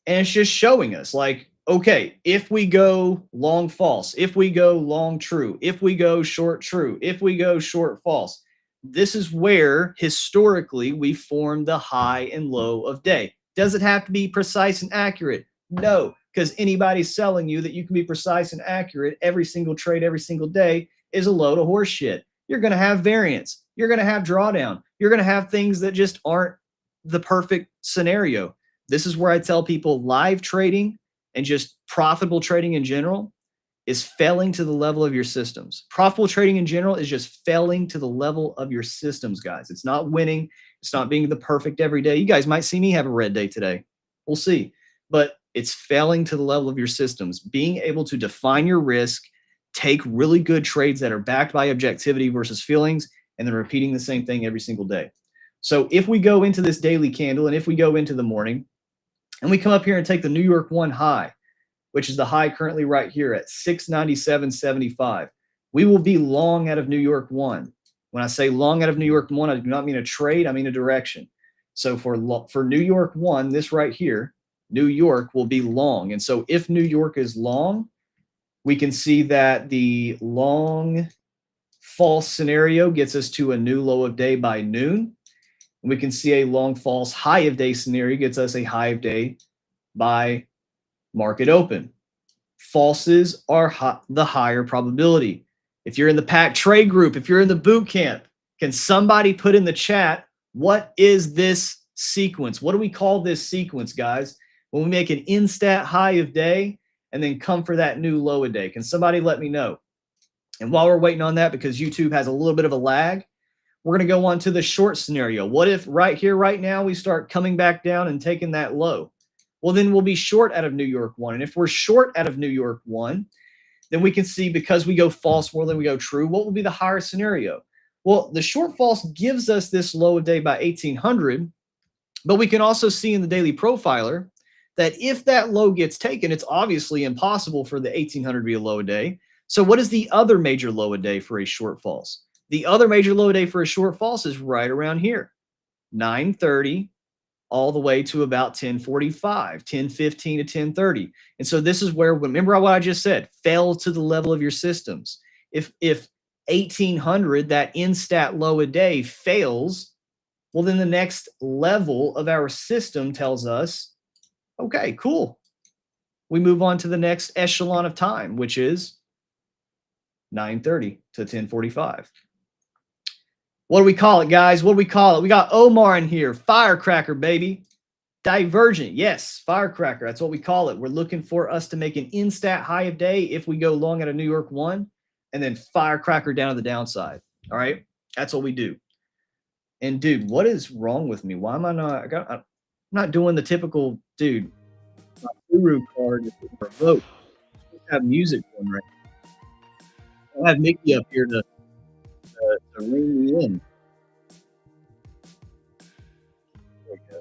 And it's just showing us like, okay, if we go long false, if we go long true, if we go short true, if we go short false, this is where historically we form the high and low of day. Does it have to be precise and accurate? No, because anybody selling you that you can be precise and accurate every single trade, every single day is a load of horse shit. You're going to have variance. You're going to have drawdown. You're going to have things that just aren't the perfect scenario. This is where I tell people live trading and just profitable trading in general is failing to the level of your systems. Profitable trading in general is just failing to the level of your systems, guys. It's not winning. It's not being the perfect every day. You guys might see me have a red day today. We'll see. But it's failing to the level of your systems. Being able to define your risk, take really good trades that are backed by objectivity versus feelings, and then repeating the same thing every single day. So if we go into this daily candle and if we go into the morning and we come up here and take the New York 1 high, which is the high currently right here at 697.75, we will be long out of New York 1. When I say long out of New York 1, I do not mean a trade, I mean a direction. So for New York 1, this right here, New York will be long. And so if New York is long, we can see that the long false scenario gets us to a new low of day by noon. And we can see a long false high of day scenario gets us a high of day by market open. Falses are the higher probability. If you're in the Pack Trade group, if you're in the boot camp, can somebody put in the chat, what is this sequence? What do we call this sequence, guys? When we make an instat high of day and then come for that new low of day. Can somebody let me know? And while we're waiting on that, because YouTube has a little bit of a lag, we're going to go on to the short scenario. What if right here, right now, we start coming back down and taking that low? Well, then we'll be short out of New York 1. And if we're short out of New York 1, then we can see because we go false more than we go true, what will be the higher scenario? Well, the short false gives us this low of day by 1800, but we can also see in the Daily Profiler that if that low gets taken, it's obviously impossible for the 1800 to be a low a day. So what is the other major low a day for a short false? The other major low a day for a short false is right around here, 930 all the way to about 1045, 1015 to 1030. And so this is where, remember what I just said, fail to the level of your systems. If 1800, that instat low a day fails, well, then the next level of our system tells us, okay, cool. We move on to the next echelon of time, which is 930 to 1045. What do we call it, guys? What do we call it? We got Omar in here. Firecracker, baby. Divergent. Yes, firecracker. That's what we call it. We're looking for us to make an instat high of day if we go long at a New York 1. and then firecracker down to the downside. All right. That's what we do. And dude, what is wrong with me? Why am I not, I'm not doing the typical, dude, my guru card is for a vote. I have music going right now. I have Mickey up here to ring me in. There we go.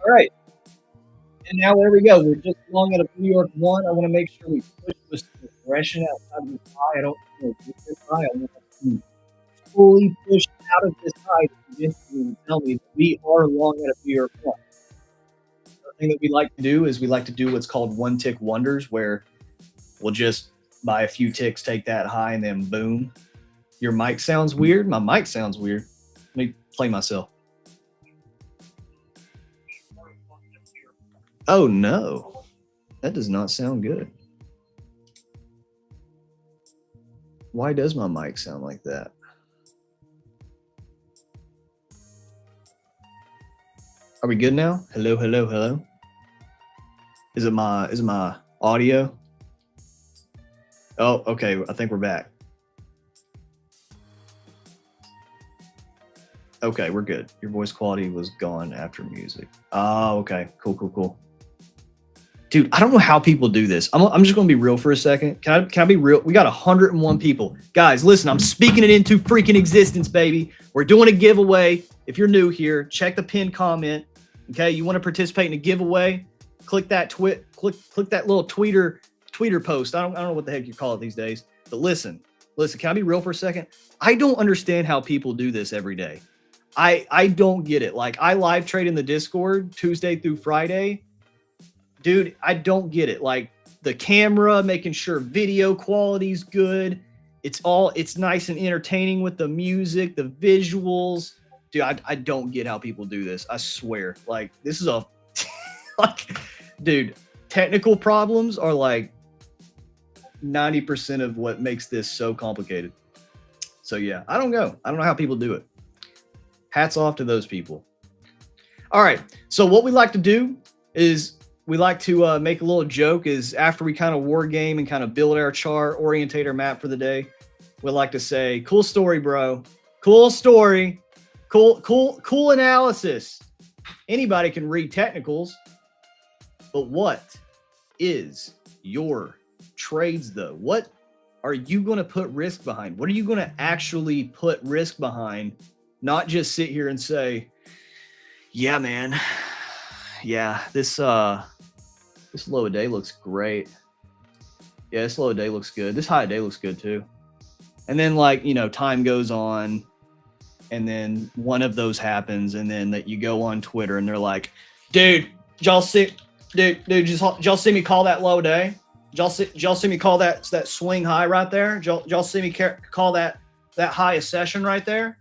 All right. And now there we go. We're just long at a New York 1. I want to make sure we push this progression outside of this high. I don't want to get this high. I want to fully push out of this high to convince you and tell me that we are long at a New York 1. The thing that we like to do is we like to do what's called one tick wonders, where we'll just by a few ticks take that high and then boom. Your mic sounds weird. My mic sounds weird. Let me play myself. Oh no, that does not sound good. Why does my mic sound like that? Are we good now? Hello, hello, hello. Is it my audio? Oh, okay. I think we're back. Okay, we're good. Your voice quality was gone after music. Oh, okay. Cool, cool, cool. Dude, I don't know how people do this. I'm just going to be real for a second. Can I be real? We got 101 people. Guys, listen, I'm speaking it into freaking existence, baby. We're doing a giveaway. If you're new here, check the pinned comment. Okay, you want to participate in a giveaway? Click that click that little tweeter post. I don't know what the heck you call it these days. But listen, can I be real for a second? I don't understand how people do this every day. I don't get it. Like, I live trade in the Discord Tuesday through Friday. Dude, I don't get it. Like, the camera, making sure video quality's good. It's nice and entertaining with the music, the visuals. Dude, I don't get how people do this. I swear. Like, this is a like, dude, technical problems are like 90% of what makes this so complicated. So yeah, I don't know how people do it. Hats off to those people. All right. So what we like to do is we like to make a little joke is after we kind of war game and kind of build our chart, orientate our map for the day. We like to say, cool story, bro. Cool story. Cool analysis. Anybody can read technicals, but what is your trades though? What are you going to put risk behind? What are you going to actually put risk behind? Not just sit here and say, yeah, man. Yeah, this low a day looks great. Yeah, this low a day looks good. This high a day looks good too. And then, like, you know, time goes on and then one of those happens, and then that you go on Twitter and they're like, dude, y'all see me call that low day? Y'all see me call that swing high right there? Y'all see me call that high a session right there?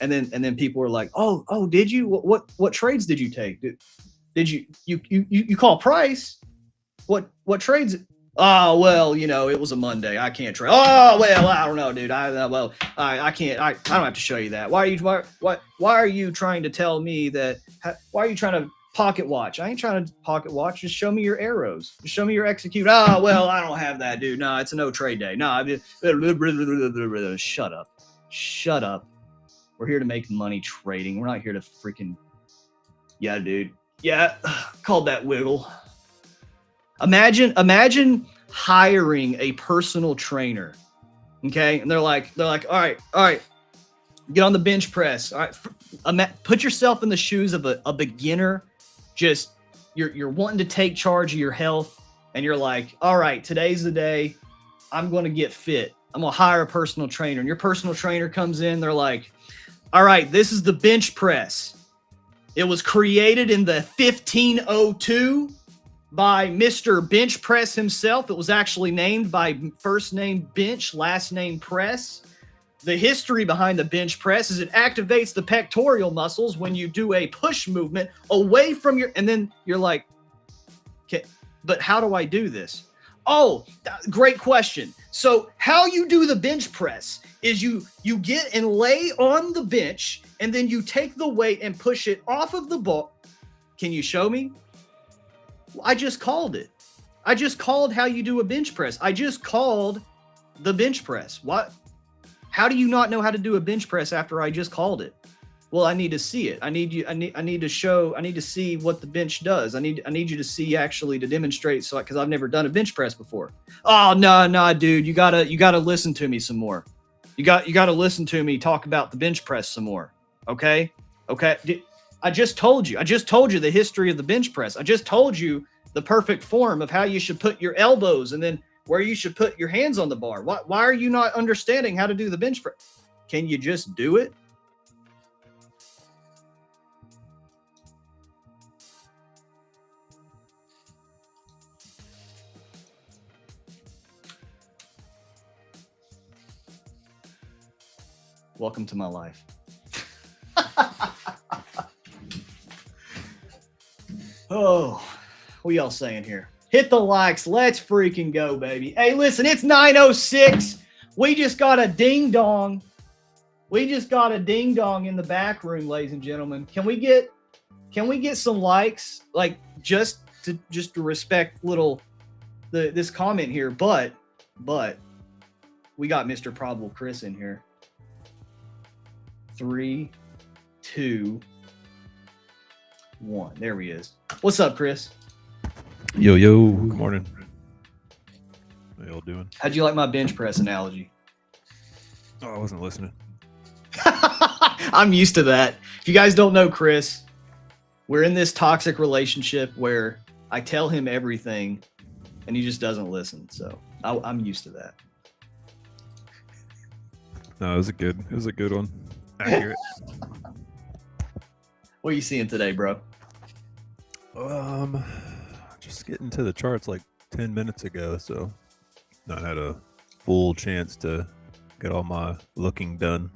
And then people are like, oh, did you? What trades did you take? Did you call price? What trades? Oh, well, you know, it was a Monday. I can't trade. Oh, well, I don't know, dude. I can't. I don't have to show you that. Why are you trying to tell me that? Why are you trying to pocket watch? I ain't trying to pocket watch. Just show me your arrows. Just show me your execute. Oh, well, I don't have that, dude. No, it's a no trade day. No, shut up. We're here to make money trading. We're not here to freaking. Yeah, dude. Yeah, called that wiggle. Imagine hiring a personal trainer, okay? And they're like, all right, get on the bench press. All right, put yourself in the shoes of a beginner. Just you're wanting to take charge of your health, and you're like, all right, today's the day. I'm going to get fit. I'm going to hire a personal trainer. And your personal trainer comes in. They're like, all right, this is the bench press. It was created in the 1502 by Mr. Bench Press himself. It was actually named by first name Bench, last name Press. The history behind the bench press is it activates the pectoral muscles when you do a push movement away from your, and then you're like, okay, but how do I do this? Oh, great question. So how you do the bench press is you get and lay on the bench, and then you take the weight and push it off of the ball. Can you show me? I just called it. I just called how you do a bench press. I just called the bench press. What? How do you not know how to do a bench press after I just called it? Well, I need to see it. I need to see what the bench does. I need you to see actually to demonstrate. So, because I've never done a bench press before. Oh, no, dude, you gotta listen to me some more. You gotta listen to me talk about the bench press some more. Okay. I just told you the history of the bench press. I just told you the perfect form of how you should put your elbows and then where you should put your hands on the bar. Why are you not understanding how to do the bench press? Can you just do it? Welcome to my life. Oh, what y'all saying here? Hit the likes. Let's freaking go, baby. Hey, listen, it's 9:06. We just got a ding dong. We just got a ding dong in the back room, ladies and gentlemen. Can we get some likes? Like just to respect this comment here, but we got Mr. Probable Chris in here. 3, 2, 1. There he is. What's up, Chris? Yo, good morning. How y'all doing? How'd you like my bench press analogy? Oh, I wasn't listening. I'm used to that. If you guys don't know Chris, we're in this toxic relationship where I tell him everything and he just doesn't listen. So I'm used to that. No, it was a good one. Accurate. What are you seeing today, bro? Just getting to the charts like 10 minutes ago, so not had a full chance to get all my looking done.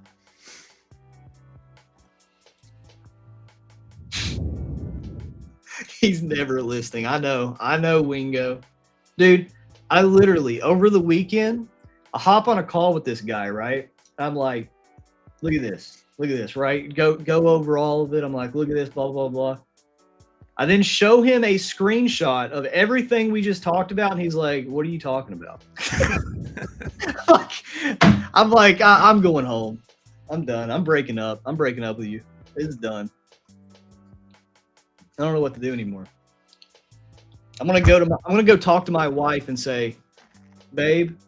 He's never listening. I know, Wingo. Dude, I literally, over the weekend, I hop on a call with this guy, right? I'm like, look at this, right? Go over all of it. I'm like, look at this, blah, blah, blah. I then show him a screenshot of everything we just talked about, and he's like, what are you talking about? I'm like, I'm going home. I'm done. I'm breaking up. I'm breaking up with you. It's done. I don't know what to do anymore. I'm gonna go talk to my wife and say, babe,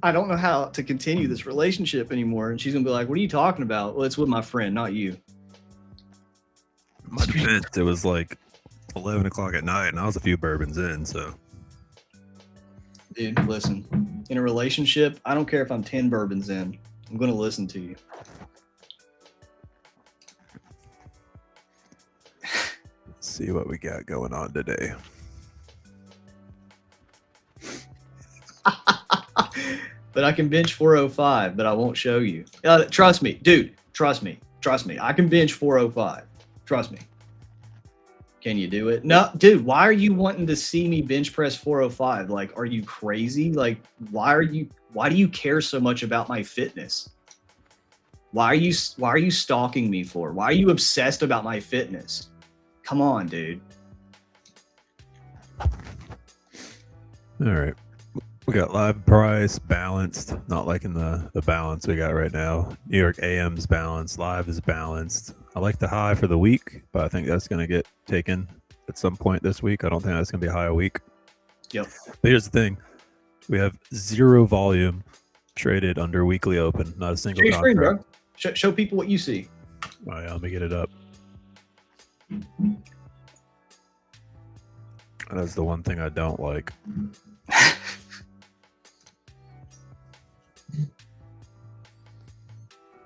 I don't know how to continue this relationship anymore. And she's gonna be like, what are you talking about? Well, it's with my friend, not you. My defense, it was like 11 o'clock at night and I was a few bourbons in, so. Dude, listen, in a relationship, I don't care if I'm 10 bourbons in, I'm gonna listen to you. Let's see what we got going on today. But I can bench 405, but I won't show you. Trust me, dude. Trust me. I can bench 405. Trust me. Can you do it? No, dude. Why are you wanting to see me bench press 405? Like, are you crazy? Like, why do you care so much about my fitness? Why are you stalking me for? Why are you obsessed about my fitness? Come on, dude. All right. We got live price balanced, not like in the balance we got right now. New York AM's balanced, live is balanced. I like the high for the week, but I think that's going to get taken at some point this week. I don't think that's going to be a high a week. Yep. But here's the thing. We have zero volume traded under weekly open, not a single contract. Screen, bro. Show people what you see. Oh, yeah, let me get it up. That's the one thing I don't like.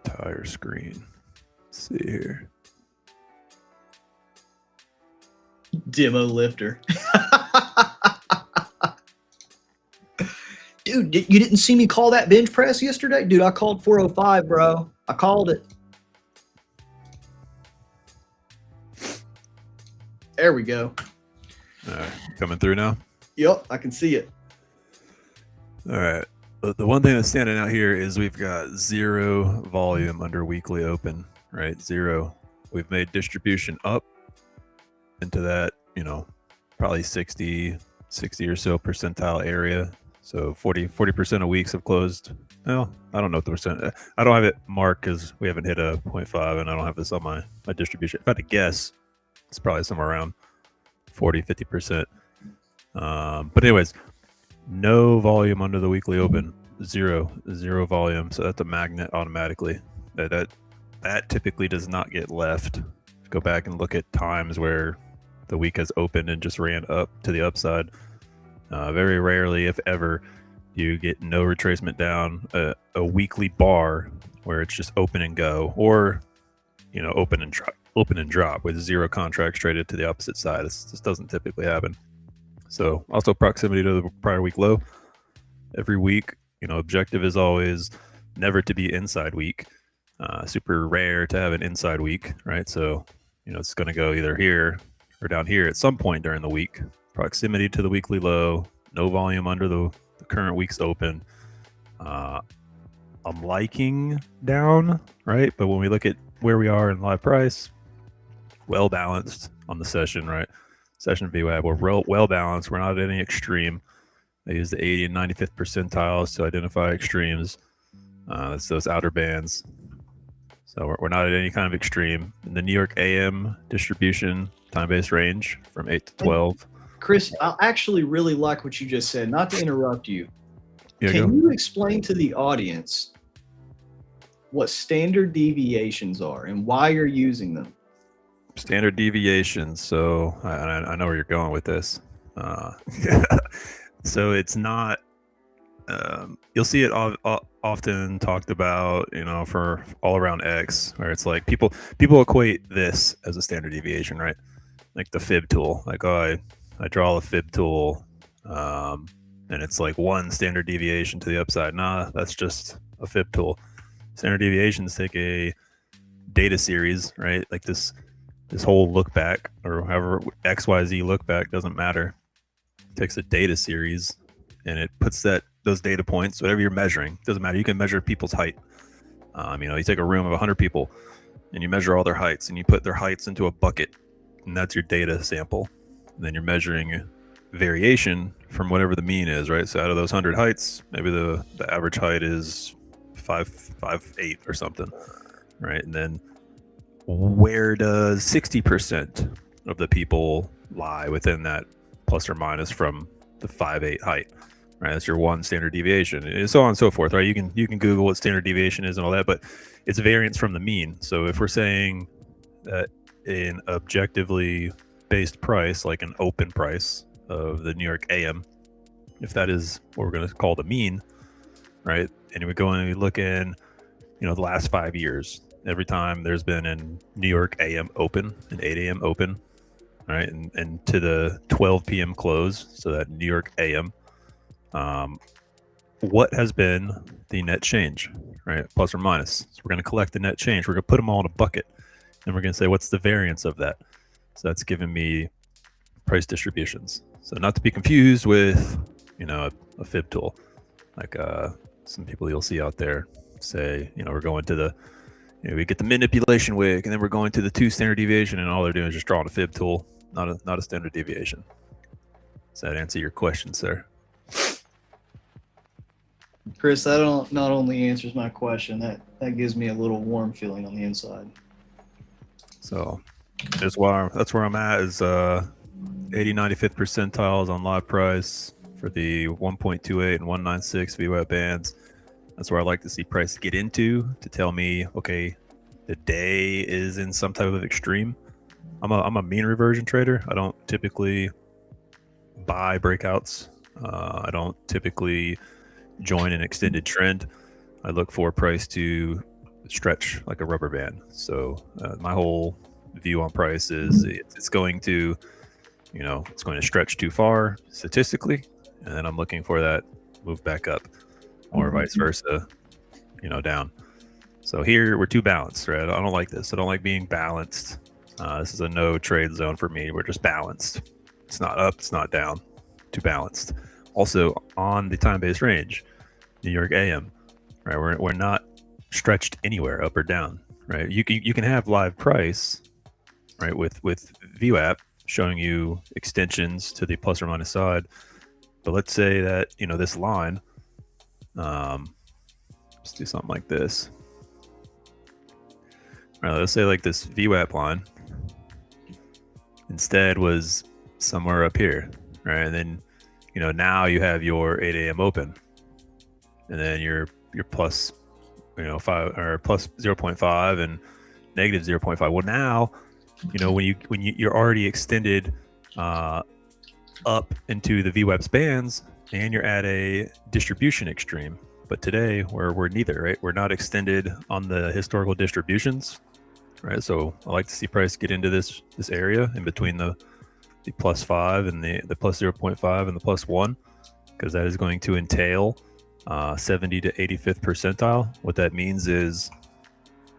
Tire screen. Let's see here. Demo lifter. Dude, you didn't see me call that bench press yesterday? Dude, I called 405, bro. I called it. There we go. Coming through now? Yep, I can see it. All right. The one thing that's standing out here is we've got zero volume under weekly open, right? Zero. We've made distribution up into that, probably 60 or so percentile area. So 40% of weeks have closed. Well, I don't know what the percent. I don't have it marked because we haven't hit a 0.5, and I don't have this on my distribution. If I had to guess, it's probably somewhere around 40-50%. But anyways, no volume under the weekly open. Zero volume. So that's a magnet automatically. That typically does not get left. Go back and look at times where the week has opened and just ran up to the upside. Very rarely, if ever, you get no retracement down, a weekly bar where it's just open and go, or open and drop with zero contracts traded to the opposite side. This doesn't typically happen. So also proximity to the prior week low. Every week, objective is always never to be inside week. Super rare to have an inside week, right? So it's going to go either here or down here at some point during the week. Proximity to the weekly low, no volume under the current week's open. I'm liking down, right? But when we look at where we are in live price, well balanced on the session, right? Session VWAP, we're well balanced. We're not at any extreme. I use the 80 and 95th percentiles to identify extremes. That's those outer bands. So we're not at any kind of extreme. In the New York AM distribution, time-based range from 8 to 12. Chris, I actually really like what you just said. Not to interrupt you. Yeah, Can you explain to the audience what standard deviations are and why you're using them? Standard deviations. So I know where you're going with this. So it's not. You'll see it often talked about, for all around X, where it's like people equate this as a standard deviation, right? Like the fib tool. Like, I draw a fib tool, and it's like one standard deviation to the upside. Nah, that's just a fib tool. Standard deviations take a data series, right? Like this whole look back, or however XYZ look back, doesn't matter. It takes a data series and it puts those data points, whatever you're measuring, doesn't matter. You can measure people's height. You take a room of 100 people and you measure all their heights and you put their heights into a bucket, and that's your data sample. And then you're measuring variation from whatever the mean is, right? So out of those 100 heights, maybe the average height is 5'8" or something, right? And then where does 60% of the people lie within that plus or minus from the 5'8" height, right? That's your one standard deviation, and so on and so forth, right? You can Google what standard deviation is and all that, but it's variance from the mean. So if we're saying that an objectively based price, like an open price of the New York AM, if that is what we're going to call the mean, right? And we go and we look in, the last 5 years, every time there's been an New York AM open, an 8 a.m. open, right? And to the 12 p.m. close, so that New York AM, what has been the net change, right? Plus or minus. So we're going to collect the net change. We're going to put them all in a bucket, and we're going to say, what's the variance of that? So that's giving me price distributions. So not to be confused with, a fib tool. Like some people you'll see out there say, we're going to the, we get the manipulation wick, and then we're going to the 2 standard deviation, and all they're doing is just drawing a fib tool, not a standard deviation. Does that answer your question, sir? Chris, that not only answers my question, that gives me a little warm feeling on the inside. So that's where I'm at, is 80, 95th percentiles on live price for the 1.28 and 196 VWAP bands. That's where I like to see price get into to tell me, okay, the day is in some type of extreme. I'm a mean reversion trader. I don't typically buy breakouts. I don't typically join an extended trend. I look for price to stretch like a rubber band. So my whole view on price is it's going to, it's going to stretch too far statistically, and then I'm looking for that move back up, or vice versa, down. So here we're too balanced, right? I don't like this. I don't like being balanced. This is a no trade zone for me. We're just balanced. It's not up, it's not down. Too balanced. Also on the time-based range, New York AM, right? We're not stretched anywhere up or down, right? You can have live price, right, with VWAP showing you extensions to the plus or minus side. But let's say that, you know, this line, let's do something like this. All right, let's say like this VWAP line instead was somewhere up here, right? And then, you know, now you have your 8 a.m. open, and then your plus, you know, 5 or plus 0.5 and negative 0.5. Well, now, you know, when you're already extended up into the VWAP spans, and you're at a distribution extreme. But today we're neither, right? We're not extended on the historical distributions, right? So I like to see price get into this area in between the plus 5 and the plus 0.5 and the plus 1, because that is going to entail 70 to 85th percentile. What that means is,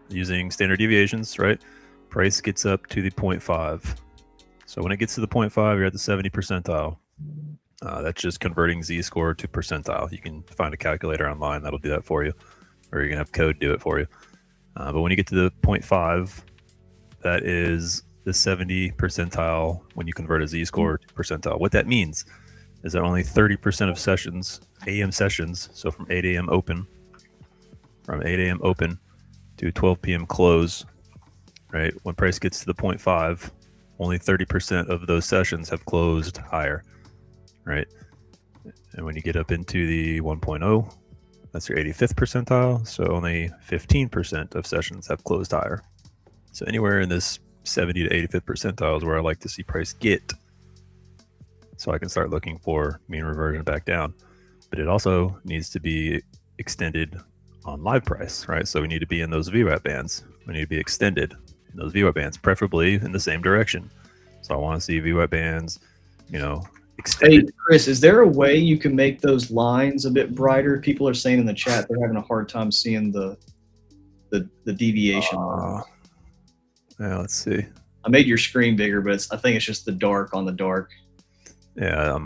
using standard deviations, right? Price gets up to the 0.5. So when it gets to the 0.5, you're at the 70 percentile. That's just converting z-score to percentile. You can find a calculator online that'll do that for you, or you can have code do it for you. But when you get to the 0.5, that is the 70 percentile when you convert a z-score to percentile. What that means is that only 30% of sessions, AM sessions, so from 8 a.m. open, to 12 p.m. close, right? When price gets to the 0.5, only 30% of those sessions have closed higher, right? And when you get up into the 1.0, that's your 85th percentile. So only 15% of sessions have closed higher. So anywhere in this 70 to 85th percentile is where I like to see price get, so I can start looking for mean reversion back down. But it also needs to be extended on live price, right? So we need to be in those VWAP bands. We need to be extended in those VWAP bands, preferably in the same direction. So I want to see VWAP bands, you know, extended. Hey, Chris, is there a way you can make those lines a bit brighter? People are saying in the chat they're having a hard time seeing the deviation. Yeah, let's see. I made your screen bigger, but I think it's just the dark on the dark. Yeah,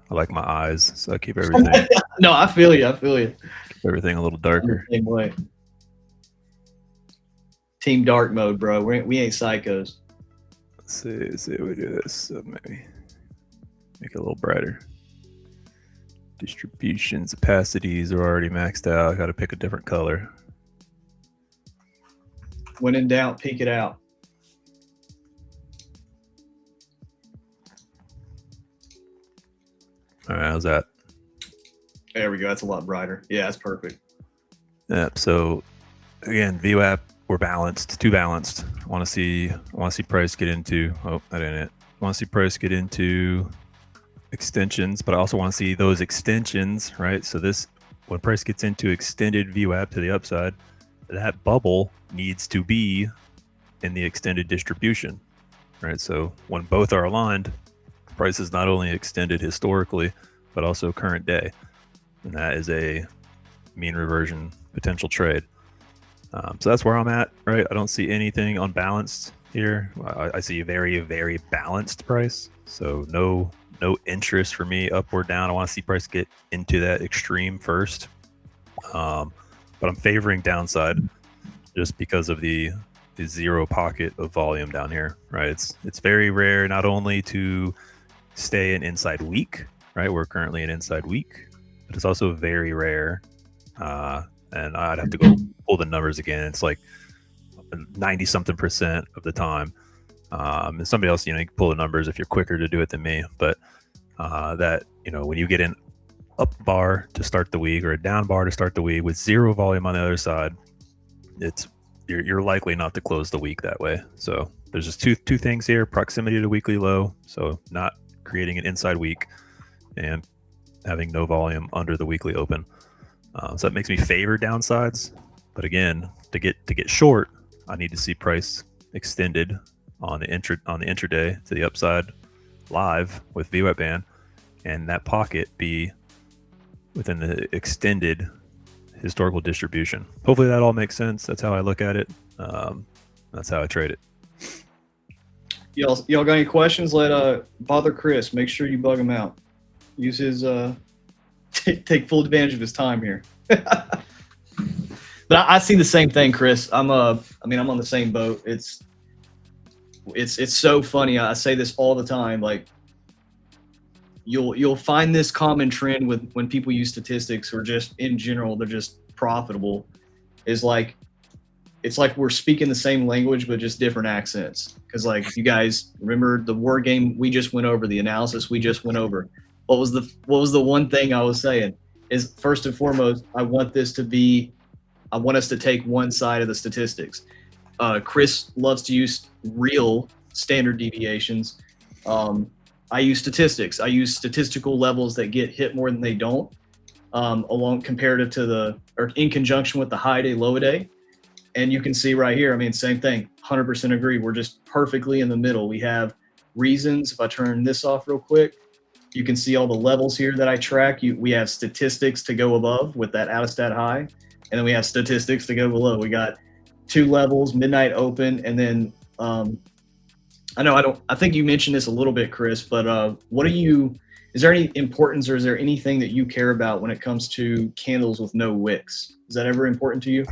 I like my eyes, so I keep everything. No, I feel you. Keep everything a little darker. Same way. Team dark mode, bro. We ain't psychos. Let's see if we do this. So maybe make it a little brighter. Distributions, opacities are already maxed out. I got to pick a different color. When in doubt, peek it out. All right, how's that? There we go. That's a lot brighter. Yeah, that's perfect. Yep. So again, VWAP, we're balanced, too balanced. I want to see price get into. Oh, that ain't it. I want to see price get into extensions, but I also want to see those extensions, right? So this, when price gets into extended VWAP to the upside, that bubble needs to be in the extended distribution, right? So when both are aligned, price is not only extended historically, but also current day. And that is a mean reversion potential trade. So that's where I'm at, right? I don't see anything unbalanced here. I see a very, very balanced price. So no interest for me up or down. I want to see price get into that extreme first. But I'm favoring downside just because of the zero pocket of volume down here, right? It's very rare not only to stay an inside week, right? We're currently an inside week, but it's also very rare. And I'd have to go pull the numbers again. It's like 90 something percent of the time. And somebody else, you can pull the numbers if you're quicker to do it than me. But that, when you get an up bar to start the week or a down bar to start the week with zero volume on the other side, you're likely not to close the week that way. So there's just two things here: proximity to weekly low, so not creating an inside week, and having no volume under the weekly open. So that makes me favor downsides. But again, to get short, I need to see price extended on the intraday to the upside live with VWAP band, and that pocket be within the extended historical distribution. Hopefully that all makes sense. That's how I look at it. That's how I trade it. Y'all got any questions? Let bother Chris. Make sure you bug him out. Use his take full advantage of his time here. But I see the same thing, Chris. I'm on the same boat. it's so funny. I say this all the time. Like you'll find this common trend with when people use statistics or just in general, they're just profitable. Is like it's like we're speaking the same language but just different accents. Because like you guys remember the word game we just went over, the analysis we just went over. What was the one thing I was saying? Is first and foremost, I want us to take one side of the statistics. Chris loves to use real standard deviations. I use statistics. I use statistical levels that get hit more than they don't, along comparative to or in conjunction with the high day, low day. And you can see right here, I mean, same thing, 100% agree. We're just perfectly in the middle. We have reasons. If I turn this off real quick, you can see all the levels here that I track. We have statistics to go above with that out of stat high. And then we have statistics to go below. We got 2 levels, midnight open. And then I think you mentioned this a little bit, Chris, but is there any importance or is there anything that you care about when it comes to candles with no wicks? Is that ever important to you?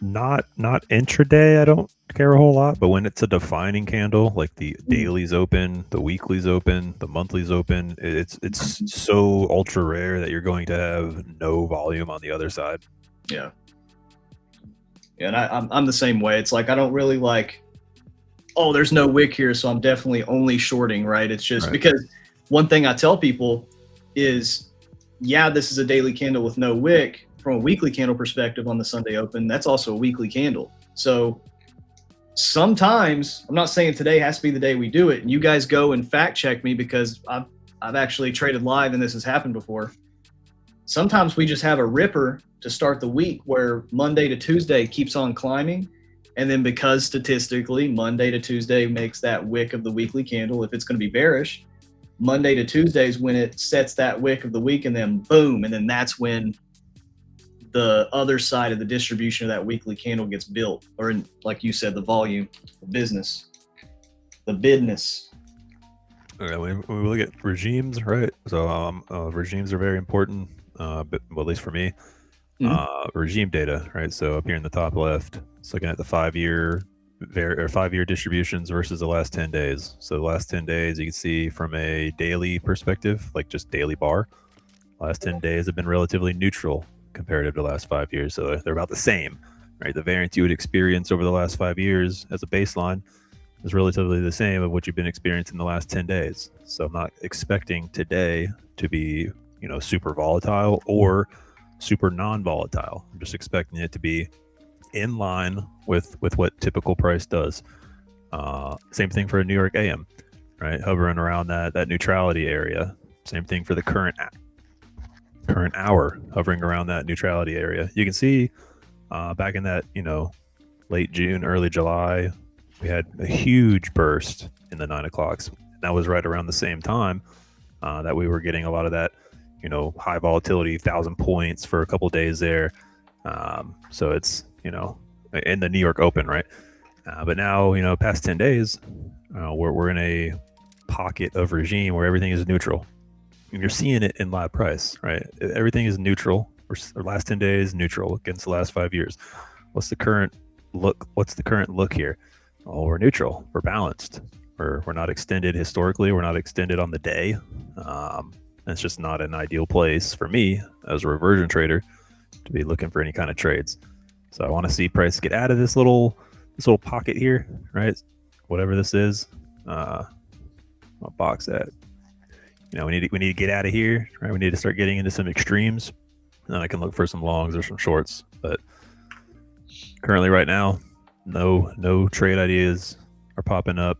Not intraday. I don't care a whole lot, but when it's a defining candle, like the daily's open, the weekly's open, the monthly's open, it's so ultra rare that you're going to have no volume on the other side. Yeah. And I'm the same way. It's like I don't really like, oh, there's no wick here, so I'm definitely only shorting, right? It's just because one thing I tell people is, yeah, this is a daily candle with no wick. From a weekly candle perspective on the Sunday open, that's also a weekly candle. So sometimes, I'm not saying today has to be the day we do it, and you guys go and fact check me because I've actually traded live and this has happened before. Sometimes we just have a ripper to start the week where Monday to Tuesday keeps on climbing. And then because statistically Monday to Tuesday makes that wick of the weekly candle, if it's going to be bearish, Monday to Tuesday is when it sets that wick of the week, and then boom, and then that's when the other side of the distribution of that weekly candle gets built, or in, like you said, the volume, the business, the bidness. Okay, when we look at regimes, right? So regimes are very important, but well, at least for me. Regime data, right? So up here in the top left, it's looking at the 5-year distributions versus the last 10 days. So the last 10 days, you can see from a daily perspective, like just daily bar, last 10 days have been relatively neutral comparative to the last 5 years. So they're about the same, right? The variance you would experience over the last 5 years as a baseline is relatively the same of what you've been experiencing the last 10 days. So I'm not expecting today to be, super volatile or super non-volatile. I'm just expecting it to be in line with what typical price does. Same thing for a New York AM, right? Hovering around that neutrality area. Same thing for the current hour, hovering around that neutrality area. You can see back in that, late June, early July, we had a huge burst in the 9 o'clocks. That was right around the same time that we were getting a lot of that, high volatility, 1,000 points for a couple of days there. So it's, in the New York Open, right? But now, past 10 days, we're in a pocket of regime where everything is neutral. And you're seeing it in live price, right? Everything is neutral. Or last 10 days, neutral against the last 5 years. What's the current look here? Oh, we're neutral. We're balanced. We're not extended historically. We're not extended on the day. It's just not an ideal place for me as a reversion trader to be looking for any kind of trades. So I want to see price get out of this little pocket here, right? Whatever this is. I'll box that. We need to get out of here, right? We need to start getting into some extremes, and then I can look for some longs or some shorts. But currently, right now, no trade ideas are popping up,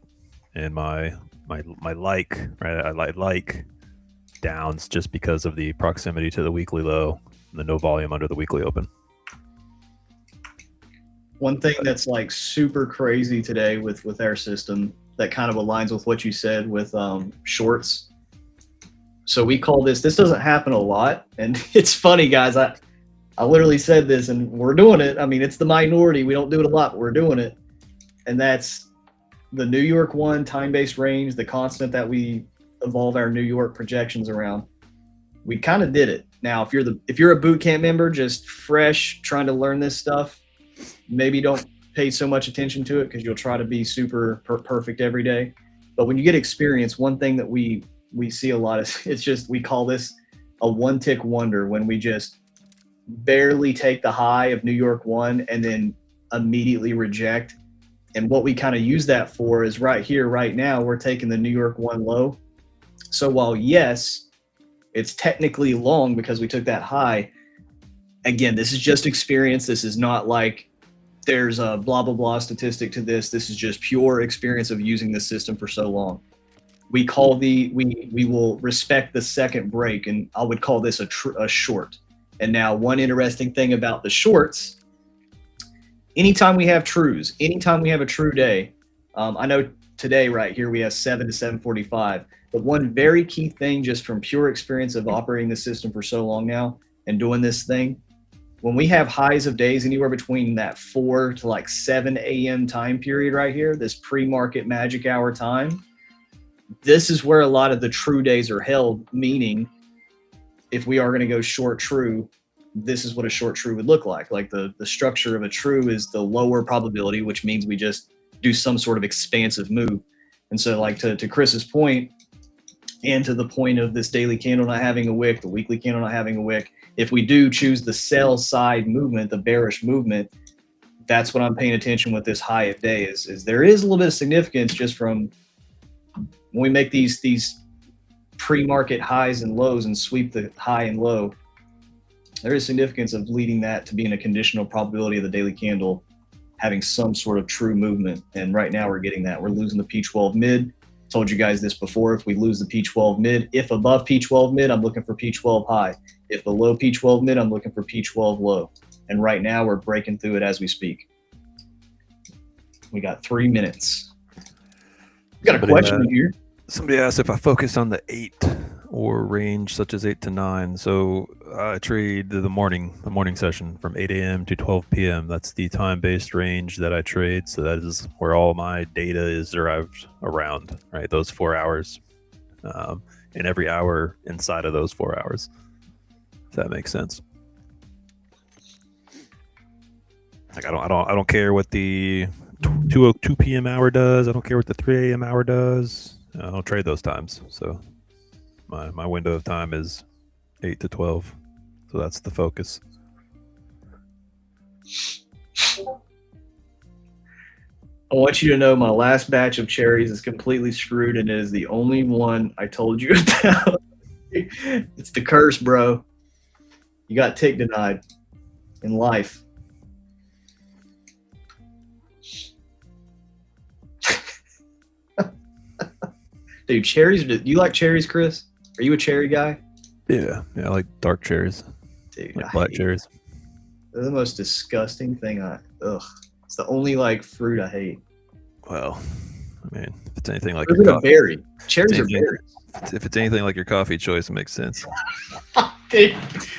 and my like, right? I like downs just because of the proximity to the weekly low and the no volume under the weekly open. One thing that's like super crazy today with our system that kind of aligns with what you said with shorts. So we call this doesn't happen a lot. And it's funny, guys. I literally said this and we're doing it. I mean, it's the minority. We don't do it a lot, but we're doing it. And that's the New York 1 time-based range, the constant that we evolve our New York projections around. We kind of did it. Now, if you're a bootcamp member, just fresh, trying to learn this stuff, maybe don't pay so much attention to it because you'll try to be super perfect every day. But when you get experience, one thing that we see a lot is it's just, we call this a one-tick wonder, when we just barely take the high of New York 1 and then immediately reject. And what we kind of use that for is right here, right now, we're taking the New York 1 low. So while yes, it's technically long because we took that high, again, this is just experience. This is not like there's a blah, blah, blah statistic to this. This is just pure experience of using the system for so long. We call we will respect the second break, and I would call this a short. And now one interesting thing about the shorts, anytime we have trues, anytime we have a true day, I know today right here we have 7 to 7:45, but one very key thing just from pure experience of operating the system for so long now and doing this thing, when we have highs of days anywhere between that 4 to like 7 a.m. time period right here, this pre-market magic hour time, this is where a lot of the true days are held, meaning if we are going to go short true, this is what a short true would look like. Like the structure of a true is the lower probability, which means we just do some sort of expansive move. And so like to Chris's point, and to the point of this daily candle not having a wick, the weekly candle not having a wick, if we do choose the sell side movement, the bearish movement, that's what I'm paying attention with this high of day is there is a little bit of significance just from when we make these pre-market highs and lows and sweep the high and low, there is significance of leading that to being a conditional probability of the daily candle having some sort of true movement. And right now we're getting that. We're losing the P12 mid. Told you guys this before. If we lose the P12 mid, if above P12 mid, I'm looking for P12 high. If below P12 mid, I'm looking for P12 low. And right now we're breaking through it as we speak. We got 3 minutes. We got a question here. Somebody asked if I focus on the 8 or range such as 8 to 9. So I trade the morning session from 8 a.m. to 12 p.m. That's the time-based range that I trade. So that is where all my data is derived around, right? Those 4 hours, and every hour inside of those 4 hours. If that makes sense. Like I don't care what the 2 p.m. hour does. I don't care what the 3 a.m. hour does. I don't trade those times. So my window of time is 8 to 12. So that's the focus. I want you to know my last batch of cherries is completely screwed, and it is the only one I told you about. It's the curse, bro. You got tick denied in life. Dude, cherries. Do you like cherries, Chris? Are you a cherry guy? Yeah, I like dark cherries. Dude, like black cherries. They're the most disgusting thing. It's the only like fruit I hate. Well, I mean, if it's anything like your coffee, berry. Cherries are berries. If it's anything like your coffee choice, it makes sense. Dude,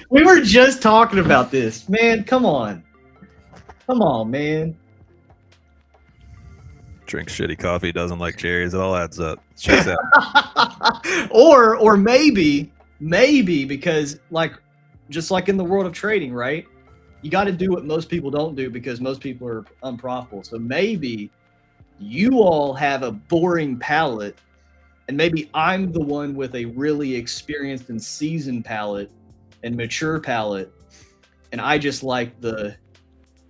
we were just talking about this, man. Come on, man. Drinks shitty coffee, doesn't like cherries. It all adds up. Checks out. or maybe because just like in the world of trading, right? You got to do what most people don't do because most people are unprofitable. So maybe you all have a boring palate, and maybe I'm the one with a really experienced and seasoned palate and mature palate, and I just like the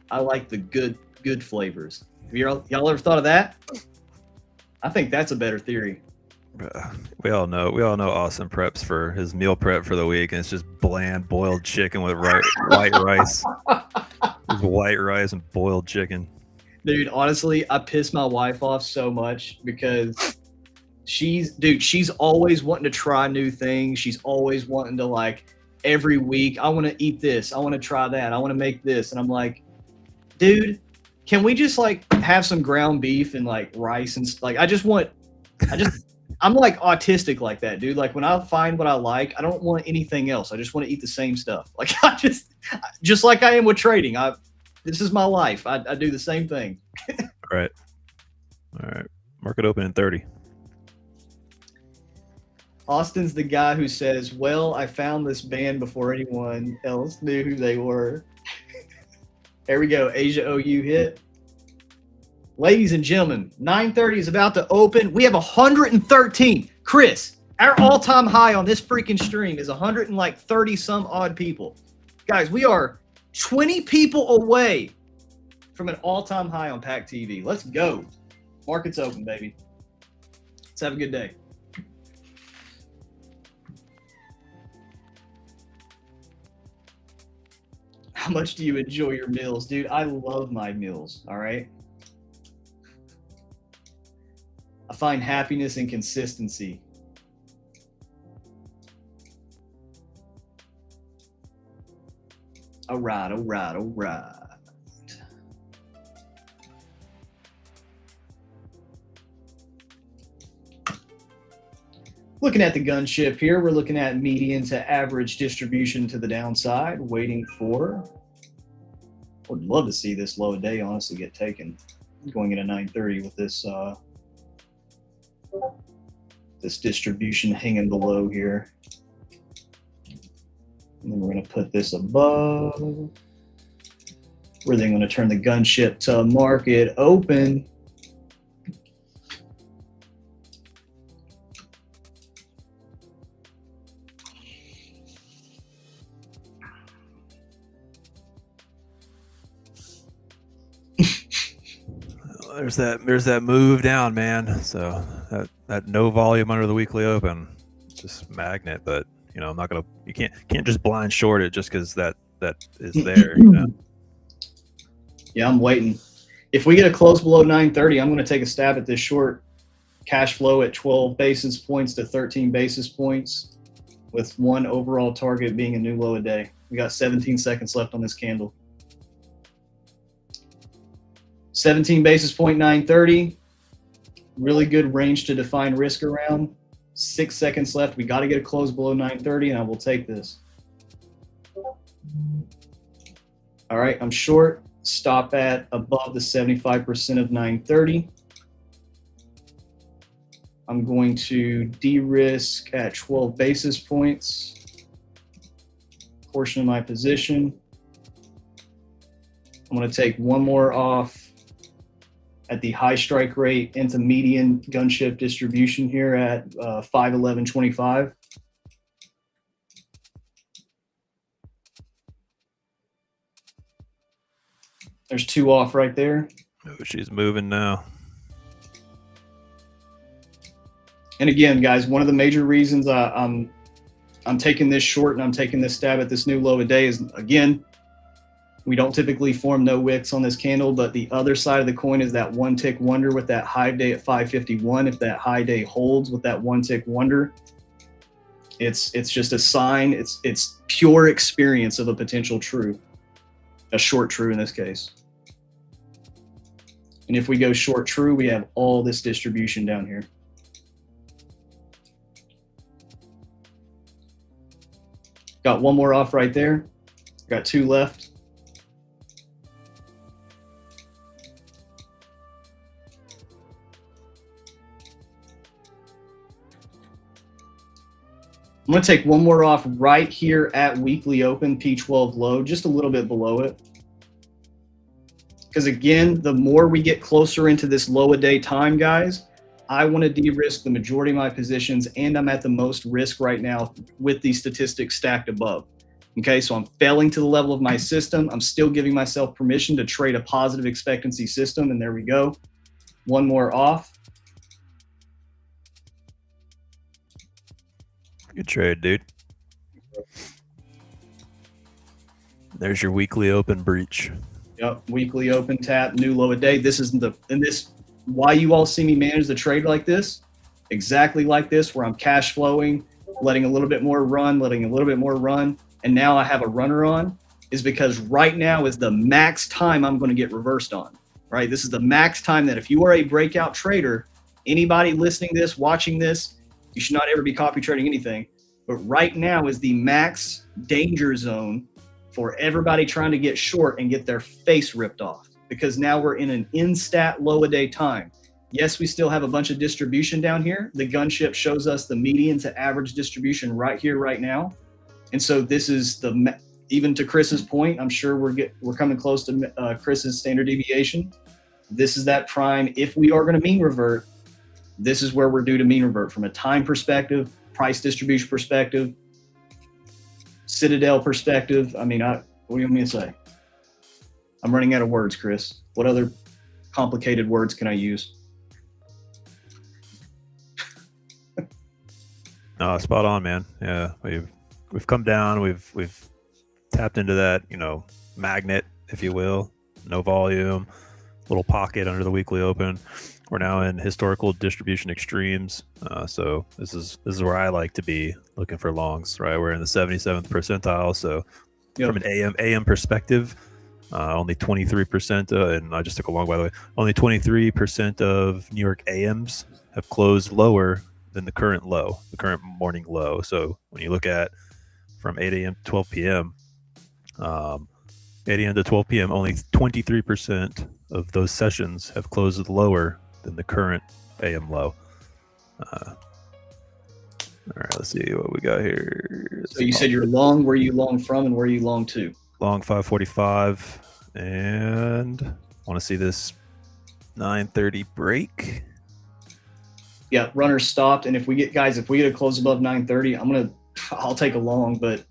good flavors. Have y'all ever thought of that? I think that's a better theory. We all know Austin preps for his meal prep for the week, and it's just bland boiled chicken with white rice. Just white rice and boiled chicken. Dude, honestly, I piss my wife off so much because she's always wanting to try new things. She's always wanting to, like, every week, I want to eat this, I want to try that, I want to make this, and I'm like, dude, can we just like have some ground beef and like rice and like I'm like autistic like that, dude. Like when I find what I like, I don't want anything else. I just want to eat the same stuff. Like I just like I am with trading. This is my life. I do the same thing. Right. All right. Market open in 30. Austin's the guy who says, well, I found this band before anyone else knew who they were. There we go. Asia OU hit. Ladies and gentlemen, 9:30 is about to open. We have 113. Chris, our all-time high on this freaking stream is 130 some odd people. Guys, we are 20 people away from an all-time high on PackTV. Let's go. Market's open, baby. Let's have a good day. How much do you enjoy your meals? Dude, I love my meals, all right? I find happiness in consistency. All right, all right, all right. Looking at the gunship here, we're looking at median to average distribution to the downside, waiting for, would love to see this low a day honestly get taken. Going into 9:30 with this this distribution hanging below here. And then we're going to put this above. We're then going to turn the gunship to market open. There's that move down, man. So that no volume under the weekly open, just magnet. But you know, I'm not gonna. You can't just blind short it just because that is there. You know? Yeah, I'm waiting. If we get a close below 9:30, I'm going to take a stab at this short. Cash flow at 12 basis points to 13 basis points, with one overall target being a new low a day. We got 17 seconds left on this candle. 17 basis point 9:30. Really good range to define risk around. 6 seconds left. We got to get a close below 9:30, and I will take this. All right, I'm short. Stop at above the 75% of 9:30. I'm going to de-risk at 12 basis points. Portion of my position. I'm going to take one more off at the high strike rate into median gunship distribution here at 511.25. There's two off right there. Oh, she's moving now. And again, guys, one of the major reasons I'm taking this short and I'm taking this stab at this new low a day is, again, we don't typically form no wicks on this candle, but the other side of the coin is that one tick wonder with that high day at 551. If that high day holds with that one tick wonder, it's just a sign. It's pure experience of a potential true, a short true in this case. And if we go short true, we have all this distribution down here. Got one more off right there. Got two left. I'm going to take one more off right here at weekly open, P12 low, just a little bit below it. Because again, the more we get closer into this low a day time, guys, I want to de-risk the majority of my positions, and I'm at the most risk right now with these statistics stacked above. Okay, so I'm failing to the level of my system. I'm still giving myself permission to trade a positive expectancy system, and there we go. One more off. Good trade, dude. There's your weekly open breach. Yep, weekly open tap, new low a day. This is why you all see me manage the trade like this, exactly like this, where I'm cash flowing, letting a little bit more run, letting a little bit more run, and now I have a runner on, is because right now is the max time I'm going to get reversed on, right? This is the max time that if you are a breakout trader, anybody listening to this, watching this, you should not ever be copy trading anything. But right now is the max danger zone for everybody trying to get short and get their face ripped off, because now we're in an in-stat low a day time. Yes, we still have a bunch of distribution down here. The gunship shows us the median to average distribution right here, right now. And so this is even to Chris's point, I'm sure we're coming close to Chris's standard deviation. This is that prime. If we are going to mean revert, this is where we're due to mean revert from a time perspective, price distribution perspective, Citadel perspective. I mean, what do you want me to say? I'm running out of words, Chris. What other complicated words can I use? No, spot on, man. Yeah, we've come down. We've tapped into that, magnet, if you will. No volume, little pocket under the weekly open. We're now in historical distribution extremes. So this is where I like to be looking for longs. Right, we're in the 77th percentile. So from an AM perspective, only 23%, and I just took a long, by the way. Only 23% of New York AMs have closed lower than the current low, the current morning low. So when you look at from 8 a.m. to 12 p.m., 8 a.m. to 12 p.m., only 23% of those sessions have closed lower than the current AM low. All right, let's see what we got here. So you said you're long. Where are you long from, and where are you long to? Long 545, and want to see this 930 break. Yeah, runners stopped, and if we get a close above 930, I'll take a long, but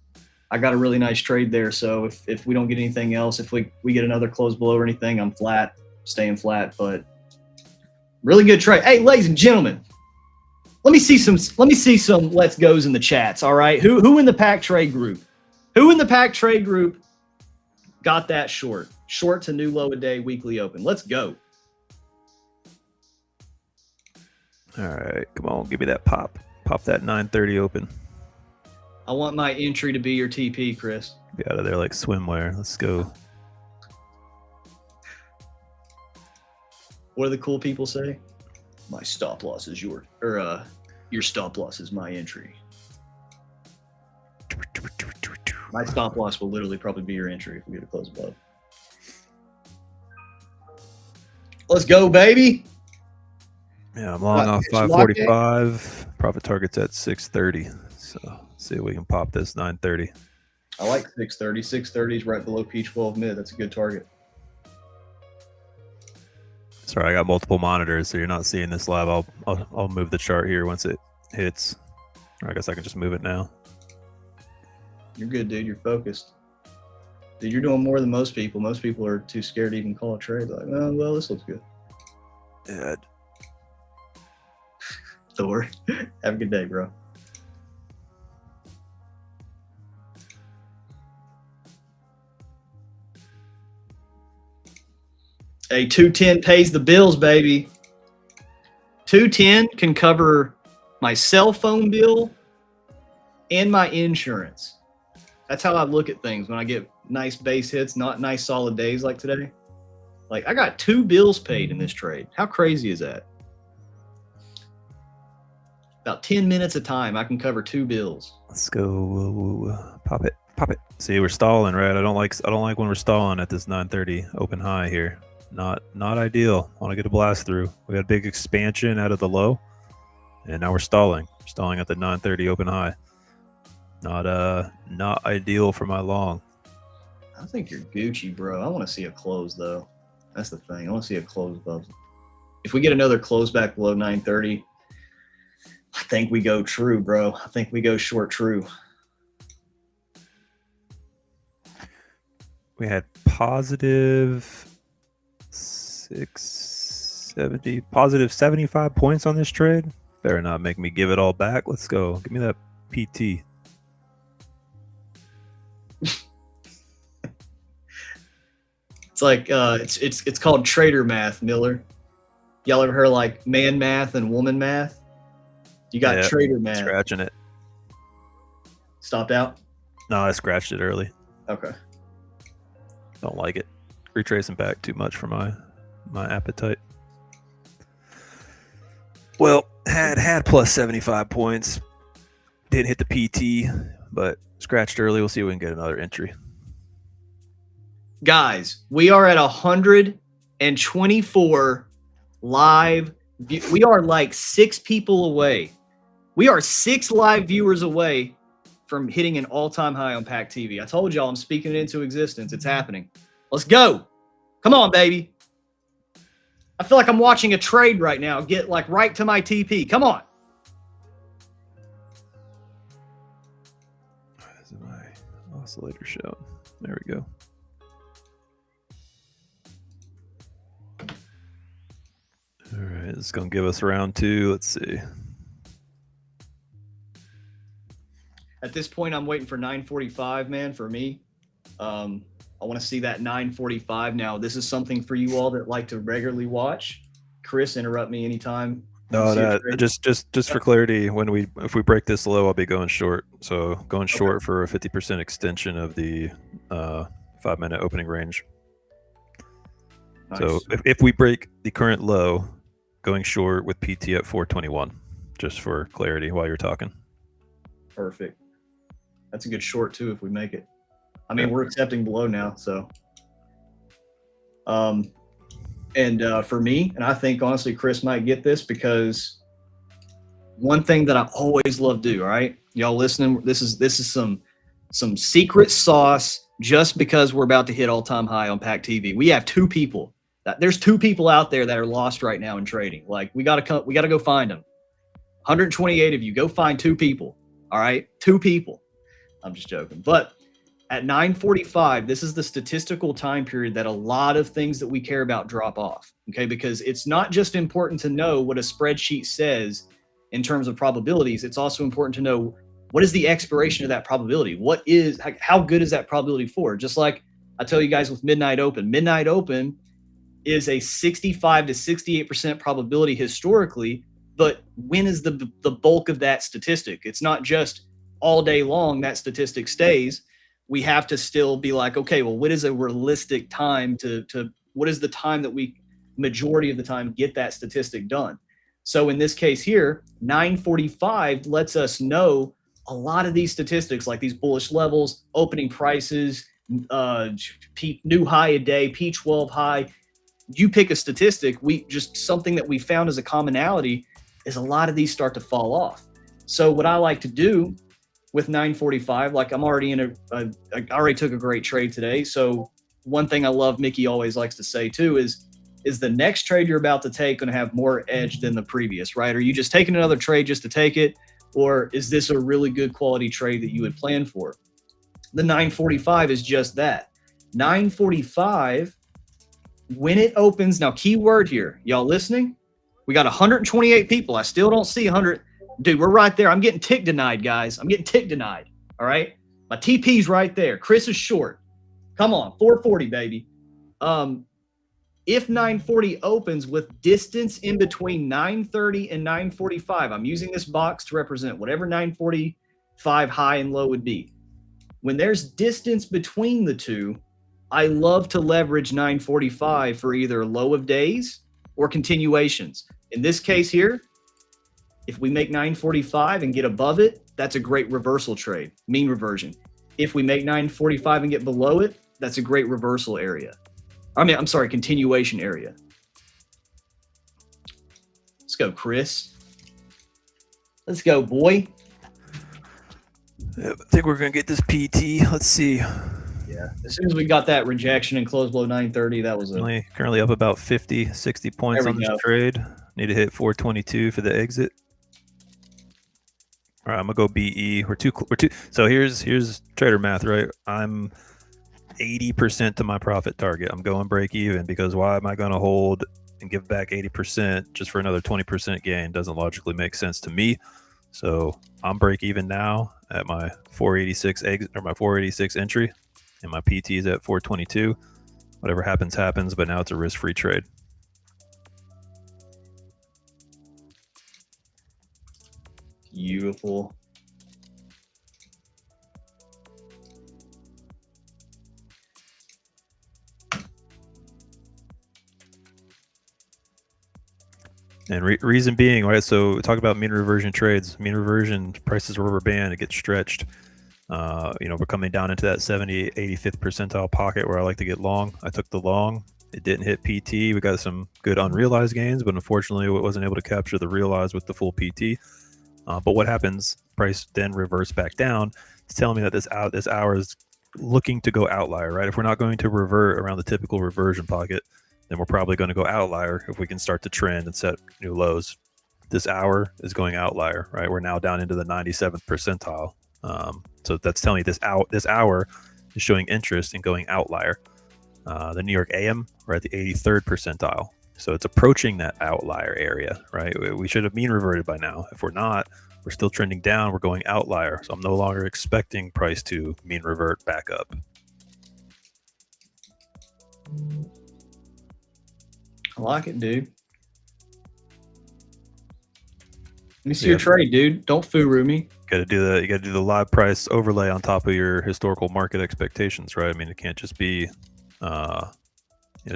I got a really nice trade there. So if we don't get anything else, if we get another close below or anything, I'm flat, staying flat, but really good trade. Hey, ladies and gentlemen, let me see some let's goes in the chats. All right, who in the pack trade group? Who in the pack trade group got that short to new low a day weekly open? Let's go. All right, come on, give me that pop that 930 open. I want my entry to be your TP, Chris. Be out of there like swimwear. Let's go. What do the cool people say? My stop loss is your stop loss is my entry. My stop loss will literally probably be your entry if we get a close above. Let's go, baby. Yeah, I'm long off 545. Profit target's at 630. So let's see if we can pop this 930. I like 630. 630 is right below P12 mid. That's a good target. Sorry, I got multiple monitors, so you're not seeing this live. I'll move the chart here once it hits. Or I guess I can just move it now. You're good, dude. You're focused. Dude, you're doing more than most people. Most people are too scared to even call a trade. They're like, oh, well, this looks good. Yeah. Thor, have a good day, bro. Hey, 210 pays the bills, baby. 210 can cover my cell phone bill and my insurance. That's how I look at things when I get nice base hits, not nice solid days like today. Like, I got 2 bills paid in this trade. How crazy is that? About 10 minutes a time, I can cover 2 bills. Let's go. Pop it. See, we're stalling, right? I don't like when we're stalling at this 930 open high here. Not ideal. Want to get a blast through. We had a big expansion out of the low, and now we're stalling. We're stalling at the 930 open high. Not ideal for my long. I think you're Gucci, bro. I want to see a close though. That's the thing. I want to see a close above. If we get another close back below 930, I think we go true, bro. I think we go short true. We had positive 670, positive 75 points on this trade. Better not make me give it all back. Let's go. Give me that PT. It's like it's called trader math, Miller. Y'all ever heard of like man math and woman math? You got trader math. Scratching it. Stopped out? No, I scratched it early. Okay. Don't like it. Retracing back too much for my appetite. Well, had plus 75 points. Didn't hit the PT, but scratched early. We'll see if we can get another entry. Guys, we are at 124 live. We are like 6 people away. We are 6 live viewers away from hitting an all-time high on PackTV. I told y'all I'm speaking it into existence. It's happening. Let's go. Come on, baby. I feel like I'm watching a trade right now. Get like right to my TP. Come on. Is my oscillator show? There we go. All right, this is going to give us round 2. Let's see. At this point, I'm waiting for 9:45, man, for me. I want to see that 9:45 now. This is something for you all that like to regularly watch. Chris, interrupt me anytime. No, just for clarity, if we break this low, I'll be going short. So going short for a 50% extension of the 5-minute opening range. Nice. So if we break the current low, going short with PT at 421, just for clarity while you're talking. Perfect. That's a good short too if we make it. I mean, we're accepting below now, so. For me, and I think honestly Chris might get this, because one thing that I always love to do, all right? Y'all listening, this is some secret sauce just because we're about to hit all-time high on PackTV. We have 2 people. There's 2 people out there that are lost right now in trading. Like we gotta go find them. 128 of you, go find 2 people. All right, 2 people. I'm just joking. But at 9:45, this is the statistical time period that a lot of things that we care about drop off. Okay, because it's not just important to know what a spreadsheet says in terms of probabilities. It's also important to know what is the expiration of that probability. How good is that probability for? Just like I tell you guys with Midnight Open. Midnight Open is a 65 to 68% probability historically, but when is the bulk of that statistic? It's not just all day long that statistic stays. We have to still be like, okay, well, what is a realistic time what is the time that we majority of the time get that statistic done? So in this case here, 9:45 lets us know a lot of these statistics, like these bullish levels, opening prices, new high a day, P12 high. You pick a statistic, something that we found as a commonality is a lot of these start to fall off. So what I like to do with 9:45, like I'm already I already took a great trade today. So one thing I love Mickey always likes to say too is the next trade you're about to take going to have more edge than the previous, right? Are you just taking another trade just to take it? Or is this a really good quality trade that you would plan for? The 9:45 is just that. 9:45, when it opens, now keyword here, y'all listening? We got 128 people. I still don't see 100. Dude, we're right there. I'm getting tick denied, guys. I'm getting tick denied. All right. My TP's right there. Chris is short. Come on. 440, baby. If 940 opens with distance in between 930 and 945, I'm using this box to represent whatever 945 high and low would be. When there's distance between the two, I love to leverage 945 for either low of days or continuations. In this case here, if we make 945 and get above it, that's a great reversal trade, mean reversion. If we make 945 and get below it, that's a great reversal area. I'm sorry, continuation area. Let's go, Chris. Let's go, boy. I think we're going to get this PT. Let's see. Yeah, as soon as we got that rejection and close below 930, that was currently up about 50, 60 points on this trade. Need to hit 422 for the exit. All right, I'm gonna go BE. We're too. So here's trader math, right? I'm 80% to my profit target. I'm going break even because why am I going to hold and give back 80% just for another 20% gain? Doesn't logically make sense to me. So I'm break even now at my 486 exit or my 486 entry, and my PT is at 422. Whatever happens, happens. But now it's a risk-free trade. Beautiful. And reason being, right? So talk about mean reversion trades. Mean reversion prices rubber band. It gets stretched. We're coming down into that 70, 85th percentile pocket where I like to get long. I took the long. It didn't hit PT. We got some good unrealized gains, but unfortunately, it wasn't able to capture the realized with the full PT. But what happens? Price then reverse back down. It's telling me that this hour is looking to go outlier, right? If we're not going to revert around the typical reversion pocket, then we're probably going to go outlier if we can start to trend and set new lows. This hour is going outlier, right? We're now down into the 97th percentile. So that's telling you this hour is showing interest in going outlier. The New York AM, we're at the 83rd percentile. So it's approaching that outlier area, right? We should have mean reverted by now. If we're not, we're still trending down. We're going outlier. So I'm no longer expecting price to mean revert back up. I like it, dude. Let me see your trade, dude. Don't furu me. You gotta do the live price overlay on top of your historical market expectations, right? I mean, it can't just be